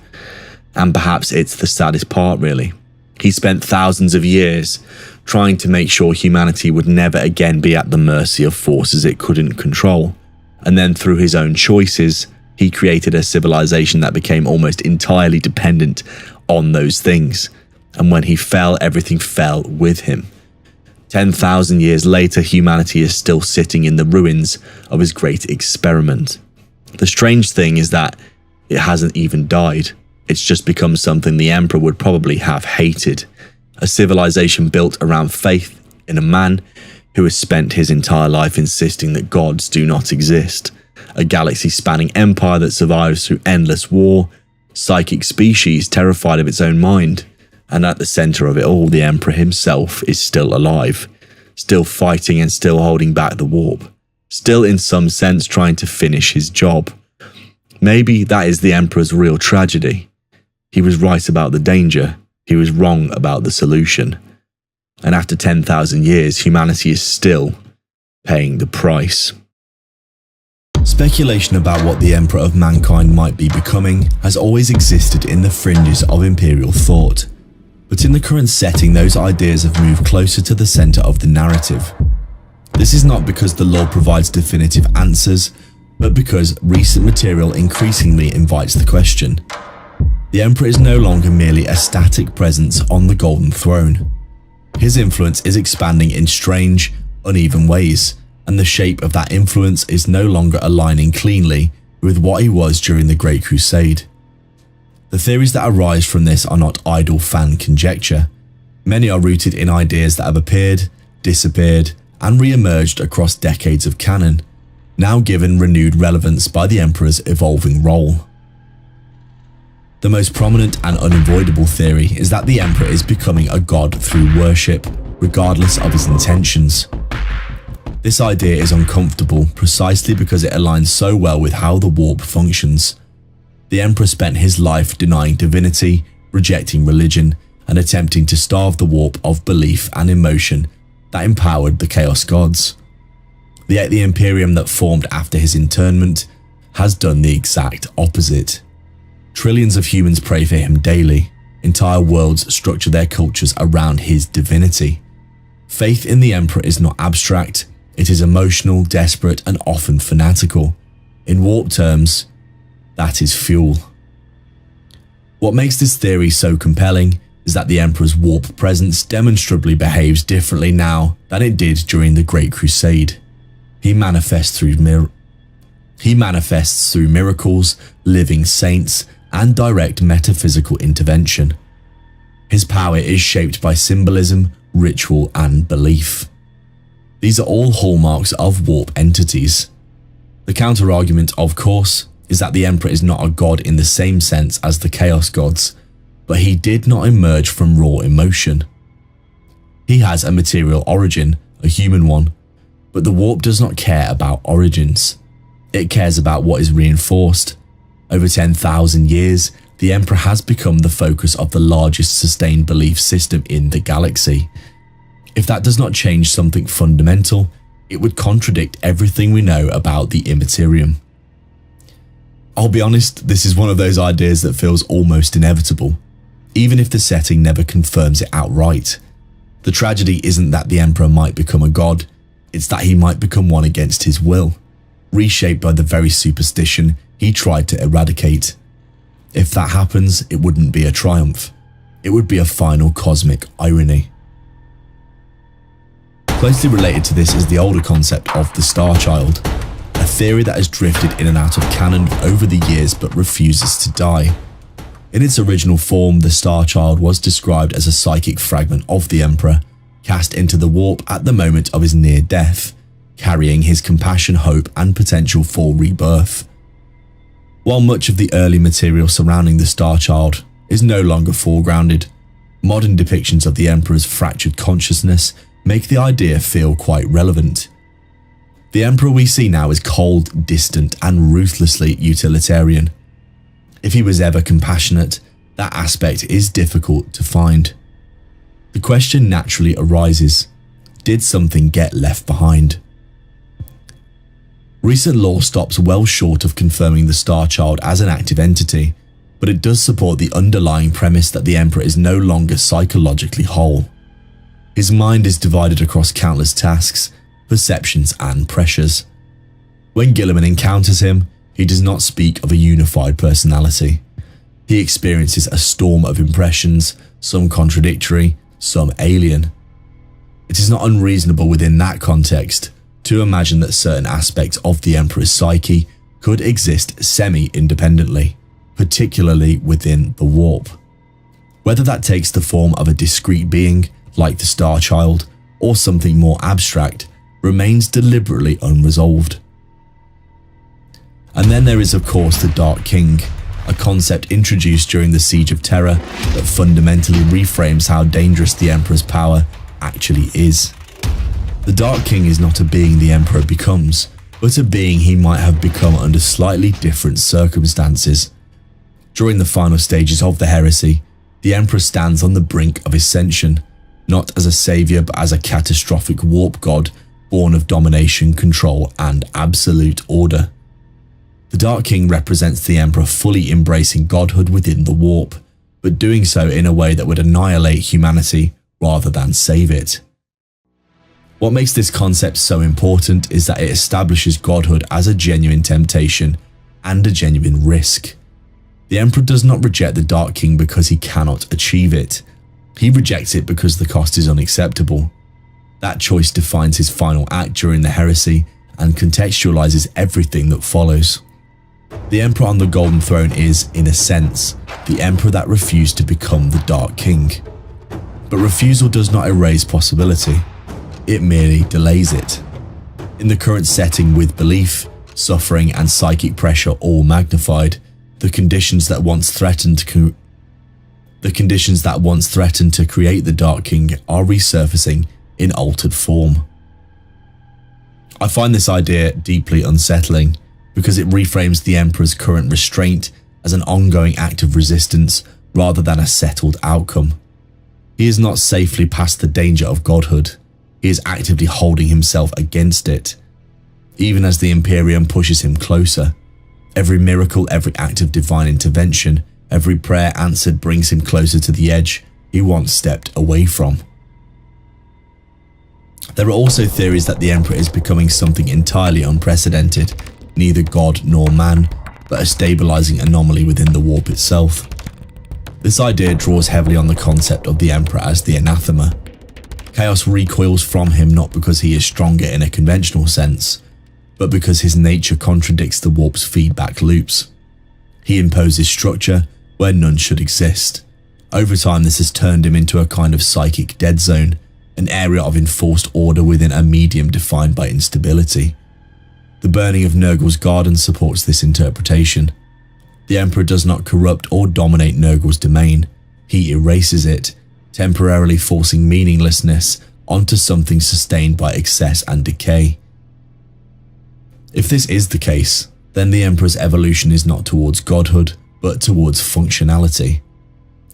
And perhaps it's the saddest part, really. He spent thousands of years trying to make sure humanity would never again be at the mercy of forces it couldn't control. And then through his own choices, he created a civilization that became almost entirely dependent on those things. And when he fell, everything fell with him. 10,000 years later, humanity is still sitting in the ruins of his great experiment. The strange thing is that it hasn't even died. It's just become something the Emperor would probably have hated. A civilization built around faith in a man who has spent his entire life insisting that gods do not exist. A galaxy-spanning empire that survives through endless war. Psychic species terrified of its own mind. And at the center of it all, the Emperor himself is still alive. Still fighting and still holding back the warp. Still in some sense trying to finish his job. Maybe that is the Emperor's real tragedy. He was right about the danger. He was wrong about the solution. And after 10,000 years, humanity is still paying the price. Speculation about what the Emperor of Mankind might be becoming has always existed in the fringes of imperial thought. But in the current setting, those ideas have moved closer to the center of the narrative. This is not because the lore provides definitive answers, but because recent material increasingly invites the question. The Emperor is no longer merely a static presence on the Golden Throne. His influence is expanding in strange, uneven ways, and the shape of that influence is no longer aligning cleanly with what he was during the Great Crusade. The theories that arise from this are not idle fan conjecture. Many are rooted in ideas that have appeared, disappeared, and re-emerged across decades of canon, now given renewed relevance by the Emperor's evolving role. The most prominent and unavoidable theory is that the Emperor is becoming a god through worship, regardless of his intentions. This idea is uncomfortable precisely because it aligns so well with how the warp functions. The Emperor spent his life denying divinity, rejecting religion, and attempting to starve the warp of belief and emotion that empowered the Chaos Gods. Yet the Imperium that formed after his internment has done the exact opposite. Trillions of humans pray for him daily. Entire worlds structure their cultures around his divinity. Faith in the Emperor is not abstract, it is emotional, desperate, and often fanatical. In warp terms, that is fuel. What makes this theory so compelling is that the Emperor's warp presence demonstrably behaves differently now than it did during the Great Crusade. He manifests through miracles, living saints, and direct metaphysical intervention. His power is shaped by symbolism, ritual, and belief. These are all hallmarks of warp entities. The counter-argument, of course, is that the Emperor is not a god in the same sense as the Chaos Gods, but he did not emerge from raw emotion. He has a material origin, a human one, but the warp does not care about origins. It cares about what is reinforced. Over 10,000 years, the Emperor has become the focus of the largest sustained belief system in the galaxy. If that does not change something fundamental, it would contradict everything we know about the Immaterium. I'll be honest, this is one of those ideas that feels almost inevitable, even if the setting never confirms it outright. The tragedy isn't that the Emperor might become a god, it's that he might become one against his will, reshaped by the very superstition he tried to eradicate. If that happens, it wouldn't be a triumph. It would be a final cosmic irony. Closely related to this is the older concept of the Star Child, a theory that has drifted in and out of canon over the years but refuses to die. In its original form, the Star Child was described as a psychic fragment of the Emperor, cast into the warp at the moment of his near death, carrying his compassion, hope, and potential for rebirth. While much of the early material surrounding the Star Child is no longer foregrounded, modern depictions of the Emperor's fractured consciousness make the idea feel quite relevant. The Emperor we see now is cold, distant, and ruthlessly utilitarian. If he was ever compassionate, that aspect is difficult to find. The question naturally arises, did something get left behind? Recent lore stops well short of confirming the Star Child as an active entity, but it does support the underlying premise that the Emperor is no longer psychologically whole. His mind is divided across countless tasks, perceptions, and pressures. When Guilliman encounters him, he does not speak of a unified personality. He experiences a storm of impressions, some contradictory, some alien. It is not unreasonable within that context to imagine that certain aspects of the Emperor's psyche could exist semi-independently, particularly within the warp. Whether that takes the form of a discrete being, like the Star Child, or something more abstract, remains deliberately unresolved. And then there is of course the Dark King, a concept introduced during the Siege of Terra that fundamentally reframes how dangerous the Emperor's power actually is. The Dark King is not a being the Emperor becomes, but a being he might have become under slightly different circumstances. During the final stages of the heresy, the Emperor stands on the brink of ascension, not as a saviour but as a catastrophic warp god born of domination, control, and absolute order. The Dark King represents the Emperor fully embracing godhood within the warp, but doing so in a way that would annihilate humanity rather than save it. What makes this concept so important is that it establishes godhood as a genuine temptation and a genuine risk. The Emperor does not reject the Dark King because he cannot achieve it. He rejects it because the cost is unacceptable. That choice defines his final act during the heresy and contextualizes everything that follows. The Emperor on the Golden Throne is, in a sense, the Emperor that refused to become the Dark King. But refusal does not erase possibility. It merely delays it. In the current setting with belief, suffering, and psychic pressure all magnified, the conditions that once threatened to create the Dark King are resurfacing in altered form. I find this idea deeply unsettling because it reframes the Emperor's current restraint as an ongoing act of resistance rather than a settled outcome. He is not safely past the danger of godhood. He is actively holding himself against it. Even as the Imperium pushes him closer, every miracle, every act of divine intervention, every prayer answered brings him closer to the edge he once stepped away from. There are also theories that the Emperor is becoming something entirely unprecedented, neither god nor man, but a stabilizing anomaly within the warp itself. This idea draws heavily on the concept of the Emperor as the anathema. Chaos recoils from him not because he is stronger in a conventional sense, but because his nature contradicts the warp's feedback loops. He imposes structure where none should exist. Over time, this has turned him into a kind of psychic dead zone, an area of enforced order within a medium defined by instability. The burning of Nurgle's garden supports this interpretation. The Emperor does not corrupt or dominate Nurgle's domain. He erases it, temporarily forcing meaninglessness onto something sustained by excess and decay. If this is the case, then the Emperor's evolution is not towards godhood, but towards functionality.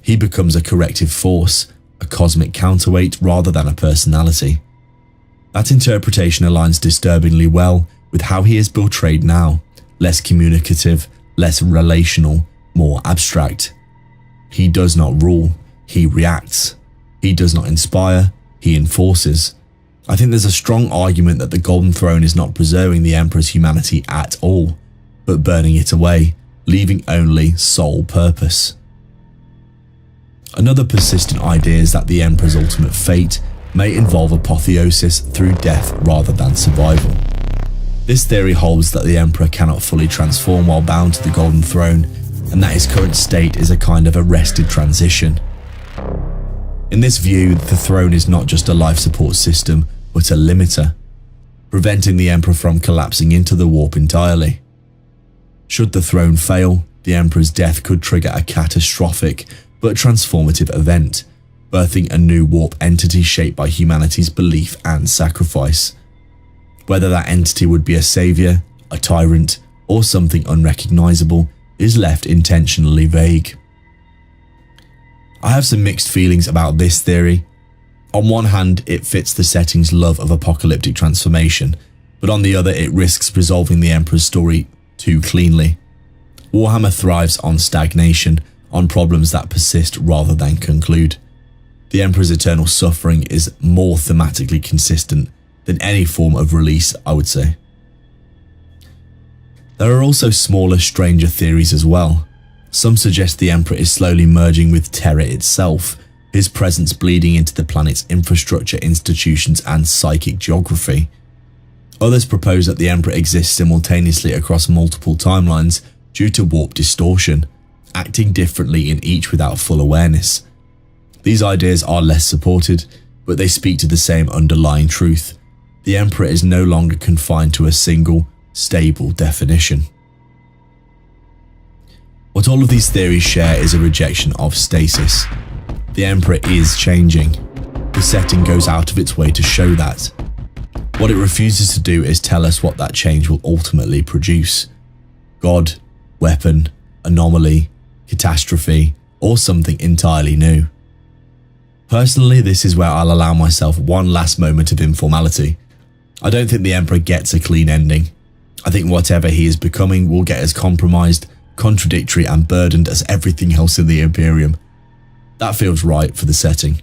He becomes a corrective force, a cosmic counterweight rather than a personality. That interpretation aligns disturbingly well with how he is portrayed now, less communicative, less relational, more abstract. He does not rule, he reacts. He does not inspire, he enforces. I think there's a strong argument that the Golden Throne is not preserving the Emperor's humanity at all, but burning it away, leaving only sole purpose. Another persistent idea is that the Emperor's ultimate fate may involve apotheosis through death rather than survival. This theory holds that the Emperor cannot fully transform while bound to the Golden Throne, and that his current state is a kind of arrested transition. In this view, the throne is not just a life support system, but a limiter, preventing the Emperor from collapsing into the warp entirely. Should the throne fail, the Emperor's death could trigger a catastrophic but transformative event, birthing a new warp entity shaped by humanity's belief and sacrifice. Whether that entity would be a savior, a tyrant, or something unrecognizable is left intentionally vague. I have some mixed feelings about this theory. On one hand, it fits the setting's love of apocalyptic transformation, but on the other it risks resolving the Emperor's story too cleanly. Warhammer thrives on stagnation, on problems that persist rather than conclude. The Emperor's eternal suffering is more thematically consistent than any form of release, I would say. There are also smaller, stranger theories as well. Some suggest the Emperor is slowly merging with Terra itself, his presence bleeding into the planet's infrastructure, institutions, and psychic geography. Others propose that the Emperor exists simultaneously across multiple timelines due to warp distortion, acting differently in each without full awareness. These ideas are less supported, but they speak to the same underlying truth. The Emperor is no longer confined to a single, stable definition. What all of these theories share is a rejection of stasis. The Emperor is changing. The setting goes out of its way to show that. What it refuses to do is tell us what that change will ultimately produce. God, weapon, anomaly, catastrophe, or something entirely new. Personally, this is where I'll allow myself one last moment of informality. I don't think the Emperor gets a clean ending. I think whatever he is becoming will get as compromised, contradictory, and burdened as everything else in the Imperium. That feels right for the setting.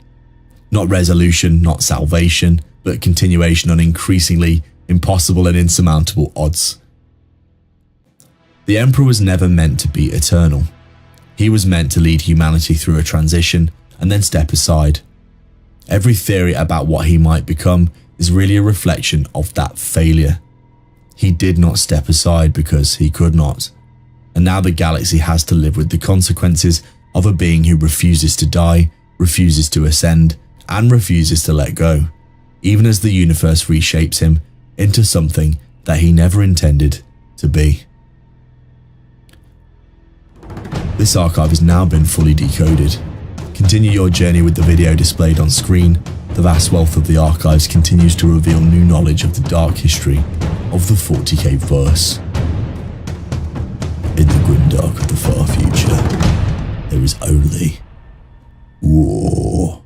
Not resolution, not salvation, but continuation on increasingly impossible and insurmountable odds. The Emperor was never meant to be eternal. He was meant to lead humanity through a transition and then step aside. Every theory about what he might become is really a reflection of that failure. He did not step aside because he could not. And now the galaxy has to live with the consequences of a being who refuses to die, refuses to ascend, and refuses to let go, even as the universe reshapes him into something that he never intended to be. This archive has now been fully decoded. Continue your journey with the video displayed on screen. The vast wealth of the archives continues to reveal new knowledge of the dark history of the 40k verse. In the grimdark of the far future, there is only war.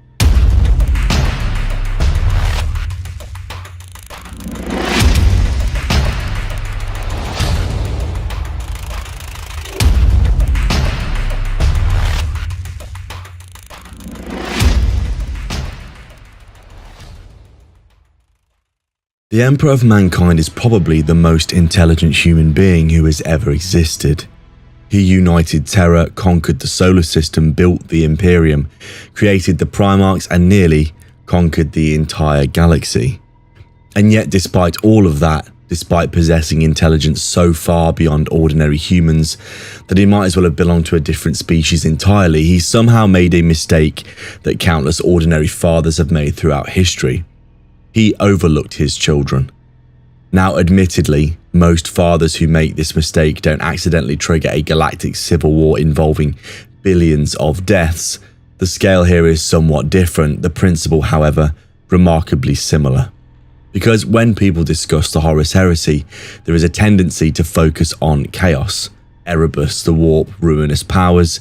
The Emperor of Mankind is probably the most intelligent human being who has ever existed. He united Terra, conquered the solar system, built the Imperium, created the Primarchs, and nearly conquered the entire galaxy. And yet, despite all of that, despite possessing intelligence so far beyond ordinary humans that he might as well have belonged to a different species entirely, he somehow made a mistake that countless ordinary fathers have made throughout history. He overlooked his children. Now, admittedly, most fathers who make this mistake don't accidentally trigger a galactic civil war involving billions of deaths. The scale here is somewhat different, the principle, however, remarkably similar. Because when people discuss the Horus Heresy, there is a tendency to focus on chaos, Erebus, the warp, ruinous powers,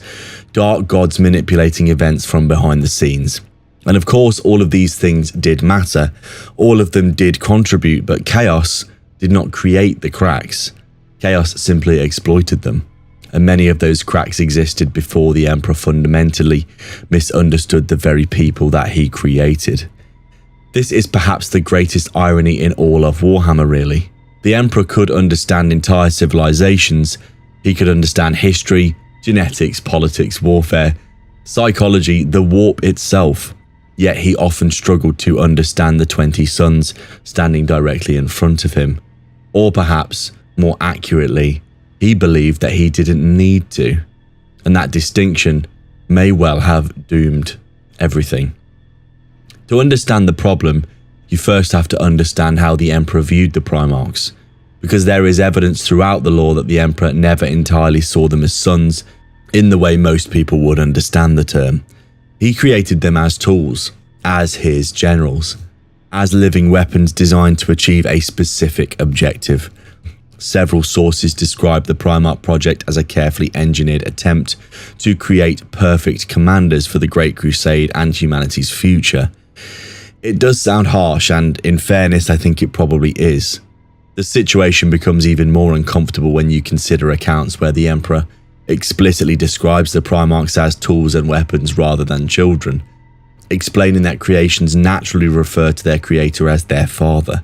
dark gods manipulating events from behind the scenes. And of course, all of these things did matter, all of them did contribute, but chaos did not create the cracks. Chaos simply exploited them. And many of those cracks existed before the Emperor fundamentally misunderstood the very people that he created. This is perhaps the greatest irony in all of Warhammer, really. The Emperor could understand entire civilizations. He could understand history, genetics, politics, warfare, psychology, the warp itself. Yet he often struggled to understand the 20 suns standing directly in front of him. Or perhaps, more accurately, he believed that he didn't need to. And that distinction may well have doomed everything. To understand the problem, you first have to understand how the Emperor viewed the Primarchs, because there is evidence throughout the lore that the Emperor never entirely saw them as sons in the way most people would understand the term. He created them as tools, as his generals, as living weapons designed to achieve a specific objective. Several sources describe the Primarch project as a carefully engineered attempt to create perfect commanders for the Great Crusade and humanity's future. It does sound harsh, and in fairness, I think it probably is. The situation becomes even more uncomfortable when you consider accounts where the Emperor explicitly describes the Primarchs as tools and weapons rather than children, explaining that creations naturally refer to their creator as their father.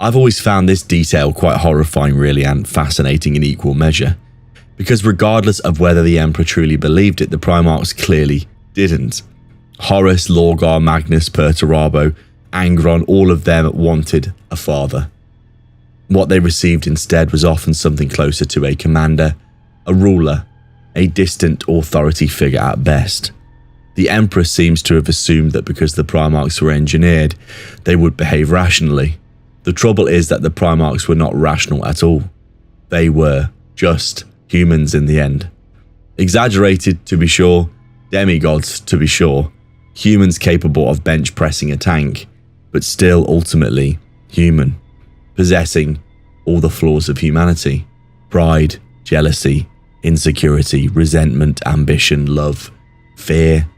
I've always found this detail quite horrifying, really, and fascinating in equal measure, because regardless of whether the Emperor truly believed it, the Primarchs clearly didn't. Horus, Lorgar, Magnus, Perturabo, Angron, all of them wanted a father. What they received instead was often something closer to a commander, a ruler, a distant authority figure at best. The Emperor seems to have assumed that because the Primarchs were engineered, they would behave rationally. The trouble is that the Primarchs were not rational at all. They were just humans in the end. Exaggerated, to be sure, demigods, to be sure, humans capable of bench pressing a tank, but still ultimately human, possessing all the flaws of humanity: pride, jealousy, insecurity, resentment, ambition, love, fear.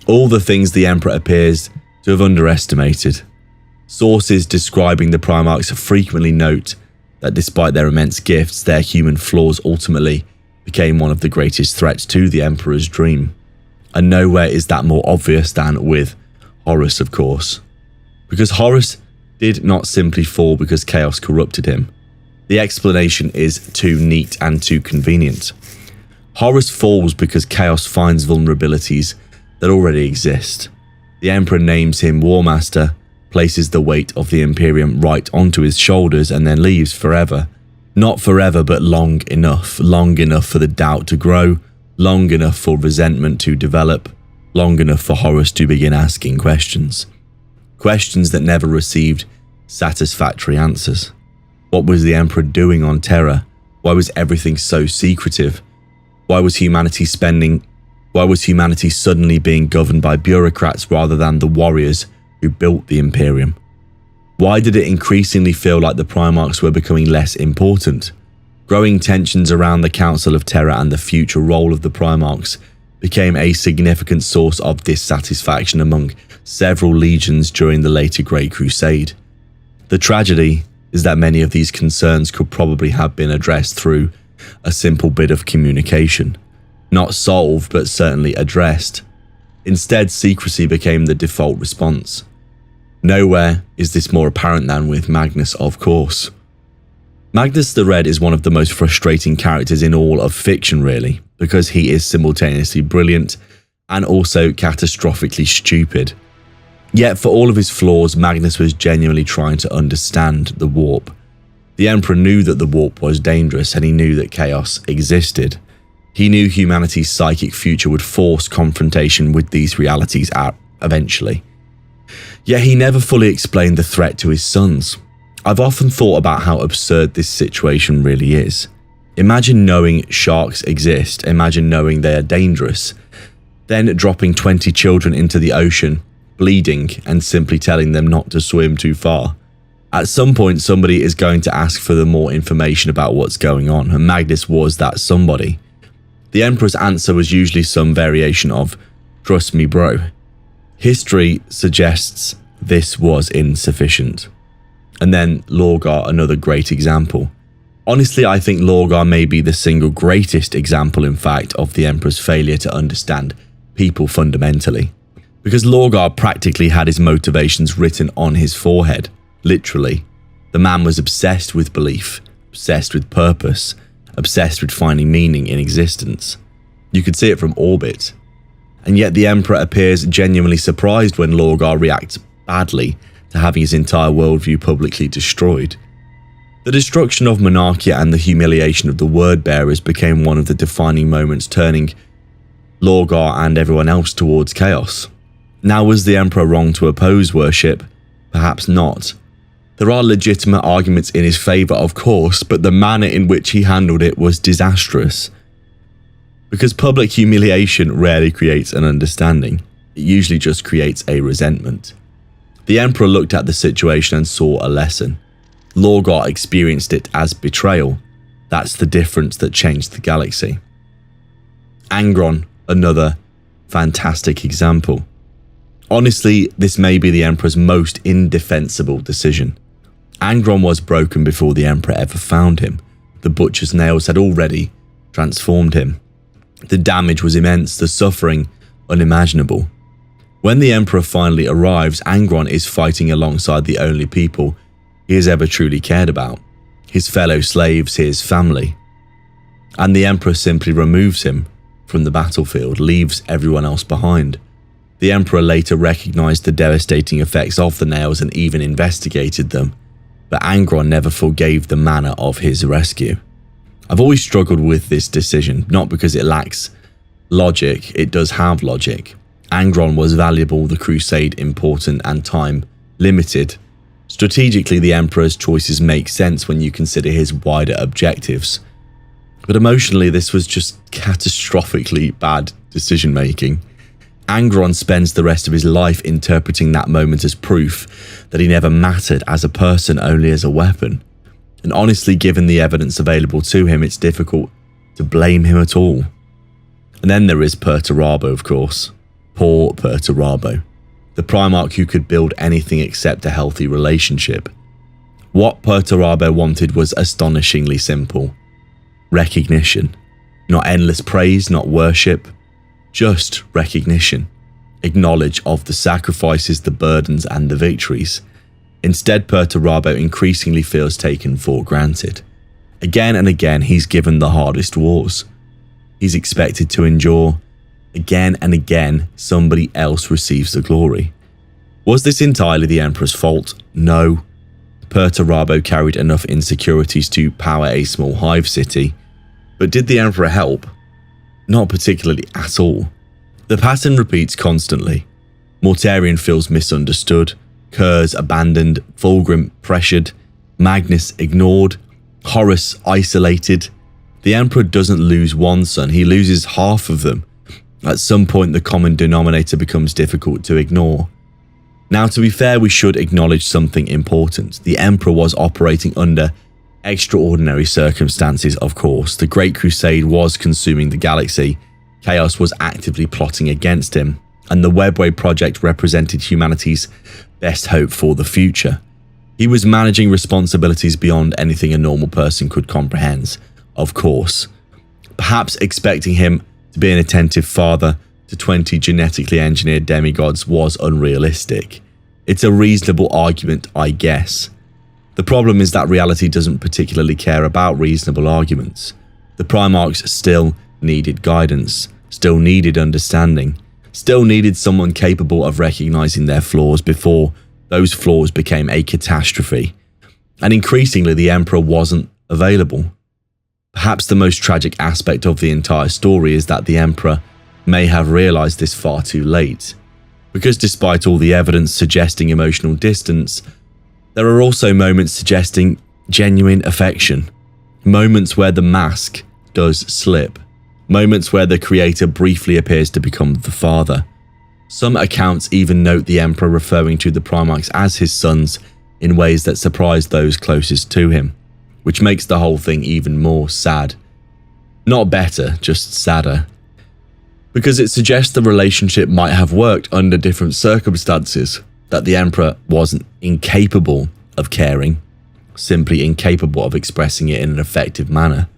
All the things the Emperor appears to have underestimated. Sources describing the Primarchs frequently note that despite their immense gifts, their human flaws ultimately became one of the greatest threats to the Emperor's dream. And nowhere is that more obvious than with Horus, of course. Because Horus did not simply fall because chaos corrupted him. The explanation is too neat and too convenient. Horus falls because chaos finds vulnerabilities that already exist. The Emperor names him War Master, places the weight of the Imperium right onto his shoulders, and then leaves forever. Not forever, but long enough for the doubt to grow, long enough for resentment to develop, long enough for Horus to begin asking questions. Questions that never received satisfactory answers. What was the Emperor doing on Terra? Why was everything so secretive? Why was humanity suddenly being governed by bureaucrats rather than the warriors who built the Imperium? Why did it increasingly feel like the Primarchs were becoming less important? Growing tensions around the Council of Terra and the future role of the Primarchs became a significant source of dissatisfaction among several legions during the later Great Crusade. The tragedy is that many of these concerns could probably have been addressed through a simple bit of communication. Not solved, but certainly addressed. Instead, secrecy became the default response. Nowhere is this more apparent than with Magnus, of course. Magnus the Red is one of the most frustrating characters in all of fiction, really, because he is simultaneously brilliant and also catastrophically stupid. Yet for all of his flaws, Magnus was genuinely trying to understand the warp. The Emperor knew that the warp was dangerous, and he knew that chaos existed. He knew humanity's psychic future would force confrontation with these realities eventually. Yet he never fully explained the threat to his sons. I've often thought about how absurd this situation really is. Imagine knowing sharks exist, imagine knowing they are dangerous, then dropping 20 children into the ocean, bleeding, and simply telling them not to swim too far. At some point, somebody is going to ask for more information about what's going on, and Magnus was that somebody. The Emperor's answer was usually some variation of, "Trust me, bro." History suggests this was insufficient. And then Lorgar, another great example. Honestly, I think Lorgar may be the single greatest example, in fact, of the Emperor's failure to understand people fundamentally. Because Lorgar practically had his motivations written on his forehead, literally. The man was obsessed with belief, obsessed with purpose, obsessed with finding meaning in existence. You could see it from orbit. And yet the Emperor appears genuinely surprised when Lorgar reacts badly to having his entire worldview publicly destroyed. The destruction of Monarchia and the humiliation of the Word-Bearers became one of the defining moments, turning Lorgar and everyone else towards chaos. Now, was the Emperor wrong to oppose worship? Perhaps not. There are legitimate arguments in his favour, of course, but the manner in which he handled it was disastrous. Because public humiliation rarely creates an understanding, it usually just creates a resentment. The Emperor looked at the situation and saw a lesson. Lorgar experienced it as betrayal. That's the difference that changed the galaxy. Angron, another fantastic example. Honestly, this may be the Emperor's most indefensible decision. Angron was broken before the Emperor ever found him. The butcher's nails had already transformed him. The damage was immense, the suffering unimaginable. When the Emperor finally arrives, Angron is fighting alongside the only people he has ever truly cared about, his fellow slaves, his family. And the Emperor simply removes him from the battlefield, leaves everyone else behind. The Emperor later recognized the devastating effects of the nails and even investigated them, but Angron never forgave the manner of his rescue. I've always struggled with this decision, not because it lacks logic, it does have logic. Angron was valuable, the crusade important, and time limited. Strategically, the Emperor's choices make sense when you consider his wider objectives. But emotionally, this was just catastrophically bad decision-making. Angron spends the rest of his life interpreting that moment as proof that he never mattered as a person, only as a weapon. And honestly, given the evidence available to him, it's difficult to blame him at all. And then there is Perturabo, of course. Poor Perturabo. The Primarch who could build anything except a healthy relationship. What Perturabo wanted was astonishingly simple. Recognition. Not endless praise, not worship. Just recognition. Acknowledge of the sacrifices, the burdens, and the victories. Instead, Perturabo increasingly feels taken for granted. Again and again, he's given the hardest wars. He's expected to endure. Again and again, somebody else receives the glory. Was this entirely the Emperor's fault? No. Perturabo carried enough insecurities to power a small hive city. But did the Emperor help? Not particularly at all. The pattern repeats constantly. Mortarion feels misunderstood, Kurz abandoned, Fulgrim pressured, Magnus ignored, Horus isolated. The Emperor doesn't lose one son, he loses half of them. At some point, the common denominator becomes difficult to ignore. Now, to be fair, we should acknowledge something important. The Emperor was operating under extraordinary circumstances, of course. The Great Crusade was consuming the galaxy. Chaos was actively plotting against him, and the Webway project represented humanity's best hope for the future. He was managing responsibilities beyond anything a normal person could comprehend, of course. Perhaps expecting him to be an attentive father to 20 genetically engineered demigods was unrealistic. It's a reasonable argument, I guess. The problem is that reality doesn't particularly care about reasonable arguments. The Primarchs still needed guidance, still needed understanding, still needed someone capable of recognizing their flaws before those flaws became a catastrophe. And increasingly, the Emperor wasn't available. Perhaps the most tragic aspect of the entire story is that the Emperor may have realized this far too late, because despite all the evidence suggesting emotional distance, there are also moments suggesting genuine affection, moments where the mask does slip, moments where the creator briefly appears to become the father. Some accounts even note the Emperor referring to the Primarchs as his sons in ways that surprise those closest to him, which makes the whole thing even more sad. Not better, just sadder. Because it suggests the relationship might have worked under different circumstances, that the Emperor wasn't incapable of caring, simply incapable of expressing it in an effective manner.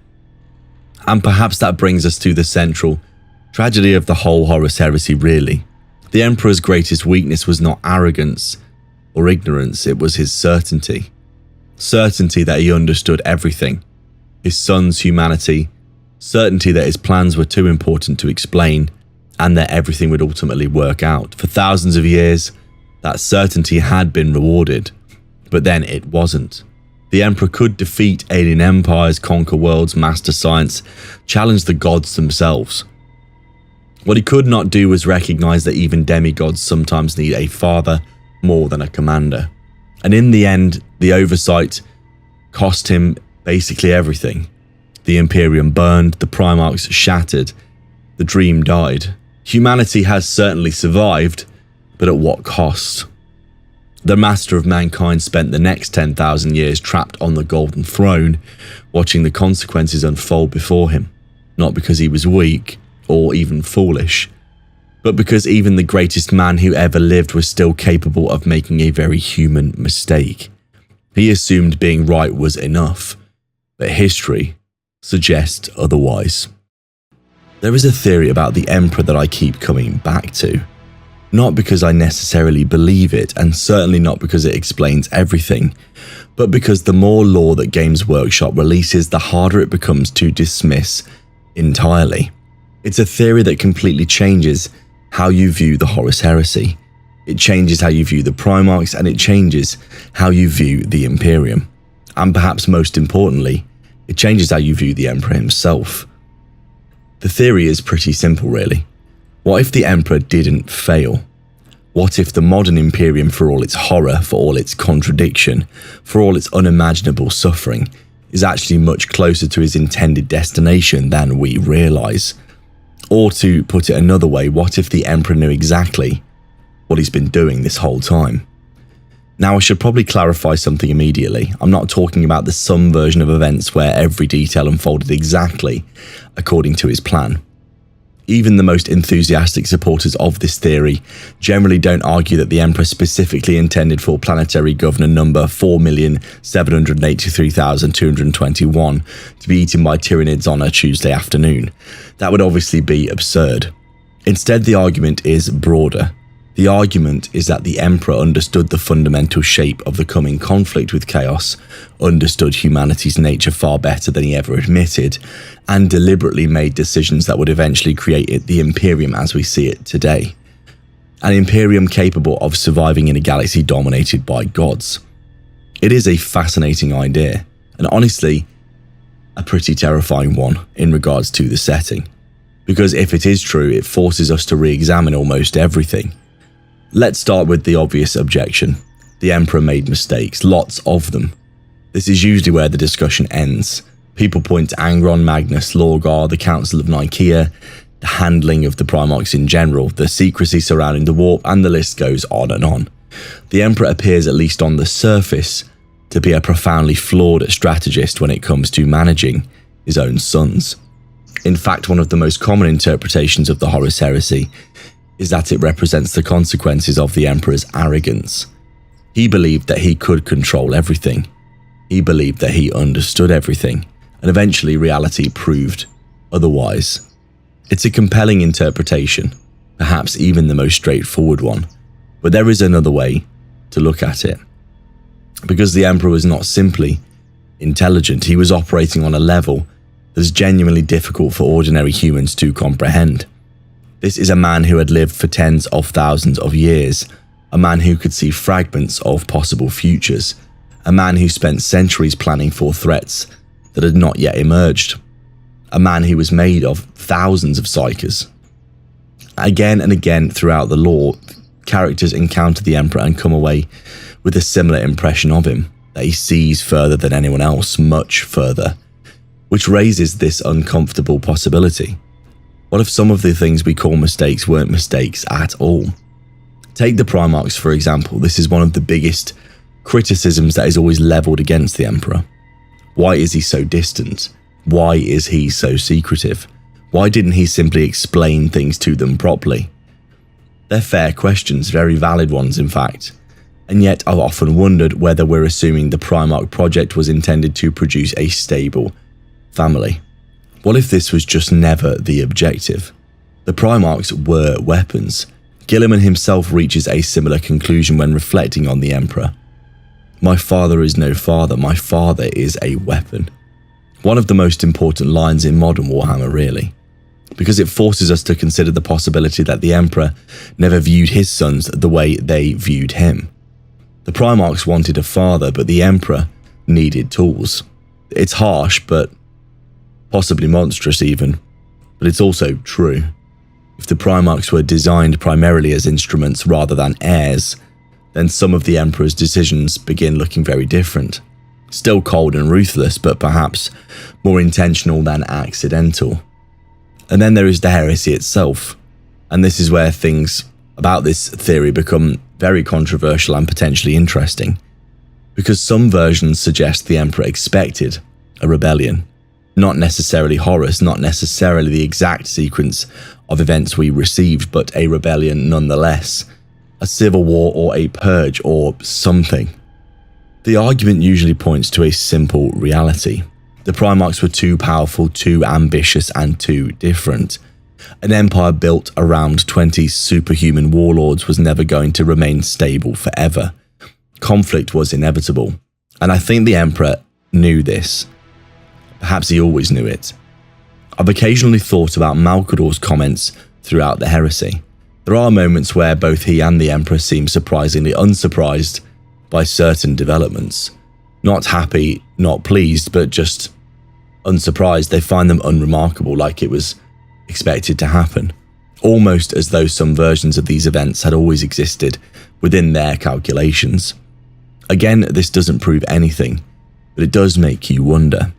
And perhaps that brings us to the central tragedy of the whole Horus Heresy, really. The Emperor's greatest weakness was not arrogance or ignorance, it was his certainty. Certainty that he understood everything, his son's humanity, certainty that his plans were too important to explain, and that everything would ultimately work out. For thousands of years, that certainty had been rewarded, but then it wasn't. The Emperor could defeat alien empires, conquer worlds, master science, challenge the gods themselves. What he could not do was recognize that even demigods sometimes need a father more than a commander. And in the end, the oversight cost him basically everything. The Imperium burned, the Primarchs shattered, the dream died. Humanity has certainly survived, but at what cost? The Master of Mankind spent the next 10,000 years trapped on the Golden Throne, watching the consequences unfold before him, not because he was weak or even foolish, but because even the greatest man who ever lived was still capable of making a very human mistake. He assumed being right was enough, but history suggests otherwise. There is a theory about the Emperor that I keep coming back to, not because I necessarily believe it, and certainly not because it explains everything, but because the more lore that Games Workshop releases, the harder it becomes to dismiss entirely. It's a theory that completely changes how you view the Horus Heresy. It changes how you view the Primarchs, and it changes how you view the Imperium. And perhaps most importantly, it changes how you view the Emperor himself. The theory is pretty simple, really. What if the Emperor didn't fail? What if the modern Imperium, for all its horror, for all its contradiction, for all its unimaginable suffering, is actually much closer to his intended destination than we realise? Or to put it another way, what if the Emperor knew exactly what he's been doing this whole time? Now, I should probably clarify something immediately. I'm not talking about the sum version of events where every detail unfolded exactly according to his plan. Even the most enthusiastic supporters of this theory generally don't argue that the Emperor specifically intended for planetary governor number 4,783,221 to be eaten by Tyranids on a Tuesday afternoon. That would obviously be absurd. Instead, the argument is broader. The argument is that the Emperor understood the fundamental shape of the coming conflict with Chaos, understood humanity's nature far better than he ever admitted, and deliberately made decisions that would eventually create the Imperium as we see it today. An Imperium capable of surviving in a galaxy dominated by gods. It is a fascinating idea, and honestly, a pretty terrifying one in regards to the setting. Because if it is true, it forces us to re-examine almost everything. Let's start with the obvious objection. The Emperor made mistakes, lots of them. This is usually where the discussion ends. People point to Angron, Magnus, Lorgar, the Council of Nicaea, the handling of the Primarchs in general, the secrecy surrounding the warp, and the list goes on and on. The Emperor appears, at least on the surface, to be a profoundly flawed strategist when it comes to managing his own sons. In fact, one of the most common interpretations of the Horus Heresy is that it represents the consequences of the Emperor's arrogance. He believed that he could control everything. He believed that he understood everything, and eventually reality proved otherwise. It's a compelling interpretation, perhaps even the most straightforward one, but there is another way to look at it. Because the Emperor was not simply intelligent, he was operating on a level that is genuinely difficult for ordinary humans to comprehend. This is a man who had lived for tens of thousands of years, a man who could see fragments of possible futures, a man who spent centuries planning for threats that had not yet emerged, a man who was made of thousands of psykers. Again and again throughout the lore, characters encounter the Emperor and come away with a similar impression of him, that he sees further than anyone else, much further, which raises this uncomfortable possibility. What if some of the things we call mistakes weren't mistakes at all? Take the Primarchs, for example. This is one of the biggest criticisms that is always leveled against the Emperor. Why is he so distant? Why is he so secretive? Why didn't he simply explain things to them properly? They're fair questions, very valid ones in fact. And yet I've often wondered whether we're assuming the Primarch project was intended to produce a stable family. What if this was just never the objective? The Primarchs were weapons. Guilliman himself reaches a similar conclusion when reflecting on the Emperor. My father is no father, my father is a weapon. One of the most important lines in modern Warhammer, really, because it forces us to consider the possibility that the Emperor never viewed his sons the way they viewed him. The Primarchs wanted a father, but the Emperor needed tools. It's harsh, but possibly monstrous even, but it's also true. If the Primarchs were designed primarily as instruments rather than heirs, then some of the Emperor's decisions begin looking very different. Still cold and ruthless, but perhaps more intentional than accidental. And then there is the heresy itself, and this is where things about this theory become very controversial and potentially interesting, because some versions suggest the Emperor expected a rebellion. Not necessarily Horus, not necessarily the exact sequence of events we received, but a rebellion nonetheless. A civil war or a purge or something. The argument usually points to a simple reality. The Primarchs were too powerful, too ambitious, and too different. An empire built around 20 superhuman warlords was never going to remain stable forever. Conflict was inevitable, and I think the Emperor knew this. Perhaps he always knew it. I've occasionally thought about Malcador's comments throughout the heresy. There are moments where both he and the Emperor seem surprisingly unsurprised by certain developments. Not happy, not pleased, but just unsurprised. They find them unremarkable, like it was expected to happen. Almost as though some versions of these events had always existed within their calculations. Again, this doesn't prove anything, but it does make you wonder.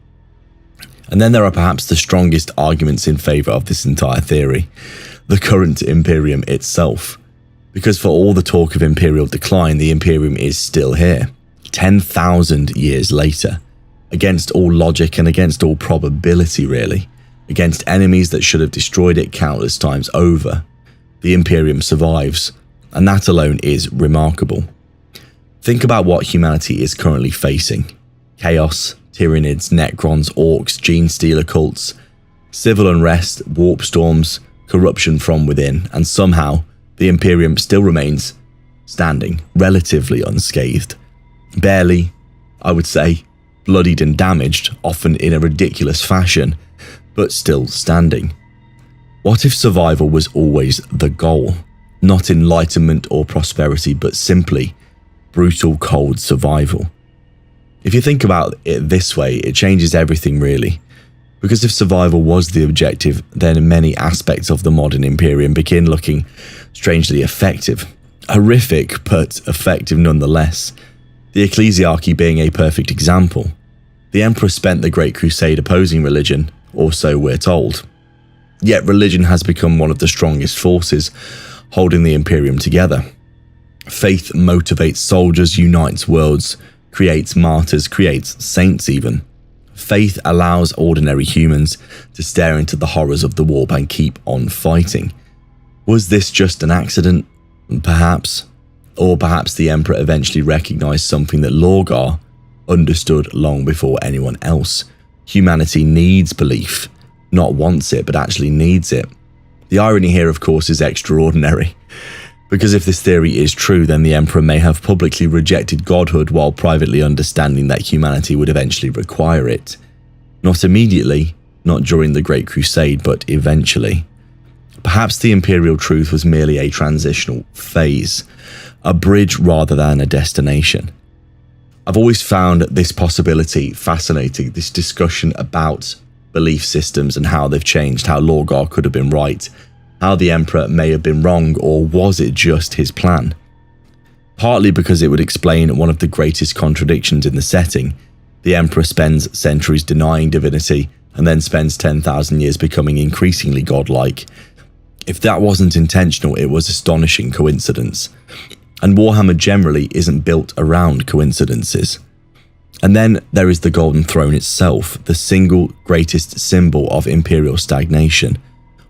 And then there are perhaps the strongest arguments in favour of this entire theory, the current Imperium itself. Because for all the talk of Imperial decline, the Imperium is still here, 10,000 years later, against all logic and against all probability really, against enemies that should have destroyed it countless times over. The Imperium survives, and that alone is remarkable. Think about what humanity is currently facing. Chaos, Tyranids, Necrons, Orcs, Genestealer cults, civil unrest, warp storms, corruption from within, and somehow the Imperium still remains standing, relatively unscathed. Barely, I would say, bloodied and damaged, often in a ridiculous fashion, but still standing. What if survival was always the goal? Not enlightenment or prosperity, but simply brutal, cold survival. If you think about it this way, it changes everything really. Because if survival was the objective, then many aspects of the modern Imperium begin looking strangely effective. Horrific, but effective nonetheless. The Ecclesiarchy being a perfect example. The Emperor spent the Great Crusade opposing religion, or so we're told. Yet religion has become one of the strongest forces holding the Imperium together. Faith motivates soldiers, unites worlds, creates martyrs, creates saints even. Faith allows ordinary humans to stare into the horrors of the warp and keep on fighting. Was this just an accident? Perhaps. Or perhaps the Emperor eventually recognized something that Lorgar understood long before anyone else. Humanity needs belief. Not wants it, but actually needs it. The irony here, of course, is extraordinary. Because if this theory is true, then the Emperor may have publicly rejected godhood while privately understanding that humanity would eventually require it. Not immediately, not during the Great Crusade, but eventually. Perhaps the Imperial truth was merely a transitional phase, a bridge rather than a destination. I've always found this possibility fascinating, this discussion about belief systems and how they've changed, how Lorgar could have been right, how the Emperor may have been wrong, or was it just his plan? Partly because it would explain one of the greatest contradictions in the setting. The Emperor spends centuries denying divinity and then spends 10,000 years becoming increasingly godlike. If that wasn't intentional, it was astonishing coincidence. And Warhammer generally isn't built around coincidences. And then there is the Golden Throne itself, the single greatest symbol of Imperial stagnation,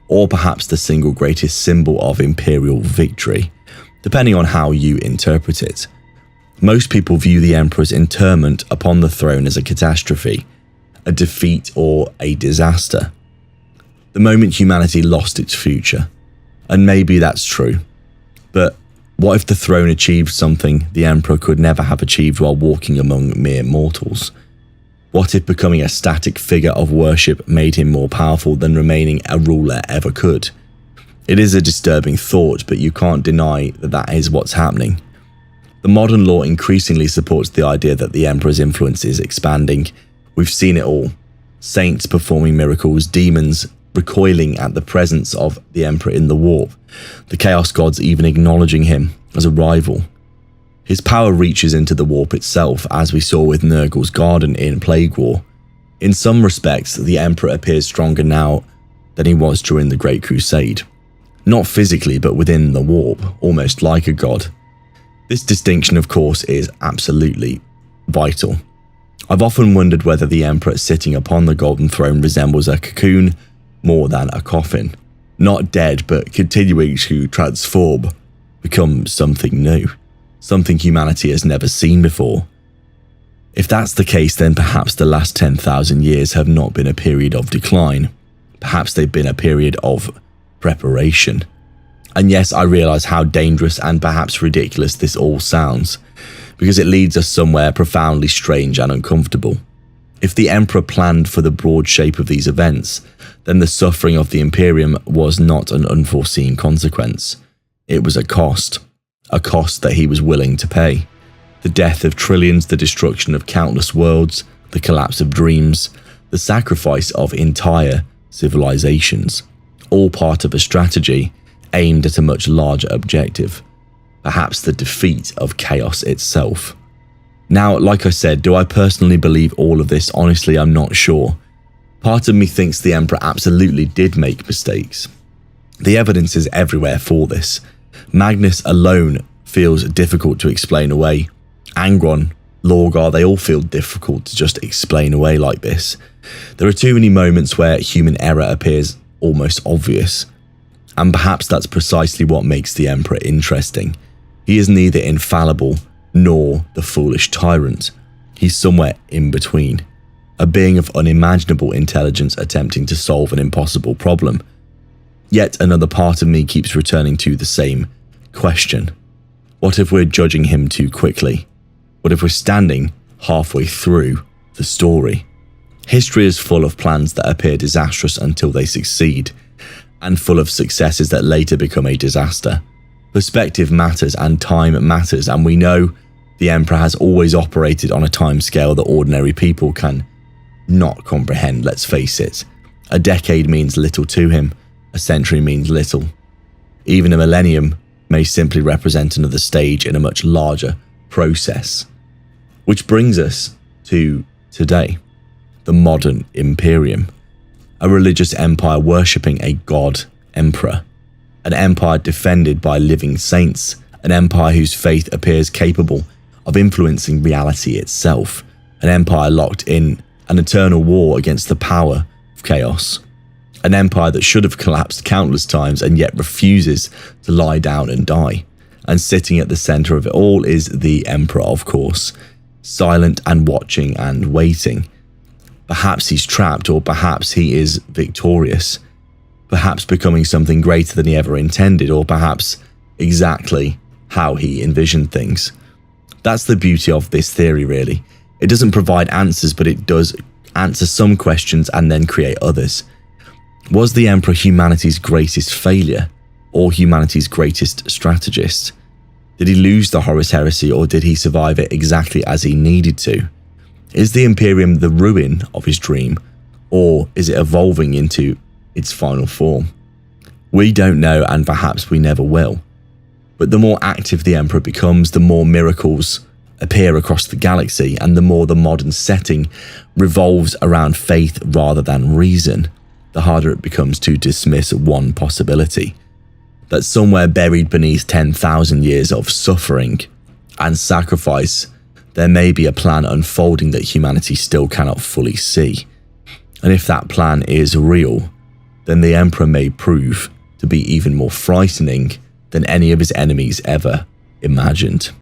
or perhaps the single greatest symbol of Imperial victory, depending on how you interpret it. Most people view the Emperor's interment upon the throne as a catastrophe, a defeat or a disaster. The moment humanity lost its future. And maybe that's true. But what if the throne achieved something the Emperor could never have achieved while walking among mere mortals? What if becoming a static figure of worship made him more powerful than remaining a ruler ever could? It is a disturbing thought, but you can't deny that that is what's happening. The modern lore increasingly supports the idea that the Emperor's influence is expanding. We've seen it all. Saints performing miracles, demons recoiling at the presence of the Emperor in the warp, the Chaos Gods even acknowledging him as a rival. His power reaches into the warp itself, as we saw with Nurgle's Garden in Plague War. In some respects, the Emperor appears stronger now than he was during the Great Crusade. Not physically, but within the warp, almost like a god. This distinction, of course, is absolutely vital. I've often wondered whether the Emperor sitting upon the Golden Throne resembles a cocoon more than a coffin. Not dead, but continuing to transform, become something new, something humanity has never seen before. If that's the case, then perhaps the last 10,000 years have not been a period of decline. Perhaps they've been a period of preparation. And yes, I realise how dangerous and perhaps ridiculous this all sounds, because it leads us somewhere profoundly strange and uncomfortable. If the Emperor planned for the broad shape of these events, then the suffering of the Imperium was not an unforeseen consequence. It was a cost that he was willing to pay. The death of trillions, the destruction of countless worlds, the collapse of dreams, the sacrifice of entire civilizations, all part of a strategy aimed at a much larger objective, perhaps the defeat of chaos itself. Now, like I said, do I personally believe all of this? Honestly, I'm not sure. Part of me thinks the Emperor absolutely did make mistakes. The evidence is everywhere for this. Magnus alone feels difficult to explain away. Angron, Lorgar, they all feel difficult to just explain away like this. There are too many moments where human error appears almost obvious. And perhaps that's precisely what makes the Emperor interesting. He is neither infallible nor the foolish tyrant. He's somewhere in between. A being of unimaginable intelligence attempting to solve an impossible problem. Yet another part of me keeps returning to the same question. What if we're judging him too quickly? What if we're standing halfway through the story? History is full of plans that appear disastrous until they succeed, and full of successes that later become a disaster. Perspective matters and time matters, and we know the Emperor has always operated on a time scale that ordinary people can not comprehend, let's face it. A decade means little to him, a century means little. Even a millennium may simply represent another stage in a much larger process. Which brings us to today, the modern Imperium. A religious empire worshipping a god emperor. An empire defended by living saints. An empire whose faith appears capable of influencing reality itself. An empire locked in an eternal war against the power of chaos. An empire that should have collapsed countless times and yet refuses to lie down and die. And sitting at the center of it all is the Emperor, of course, silent and watching and waiting. Perhaps he's trapped, or perhaps he is victorious. Perhaps becoming something greater than he ever intended, or perhaps exactly how he envisioned things. That's the beauty of this theory, really. It doesn't provide answers, but it does answer some questions and then create others. Was the Emperor humanity's greatest failure, or humanity's greatest strategist? Did he lose the Horus Heresy, or did he survive it exactly as he needed to? Is the Imperium the ruin of his dream, or is it evolving into its final form? We don't know, and perhaps we never will. But the more active the Emperor becomes, the more miracles appear across the galaxy, and the more the modern setting revolves around faith rather than reason, the harder it becomes to dismiss one possibility: that somewhere buried beneath 10,000 years of suffering and sacrifice, there may be a plan unfolding that humanity still cannot fully see. And if that plan is real, then the Emperor may prove to be even more frightening than any of his enemies ever imagined.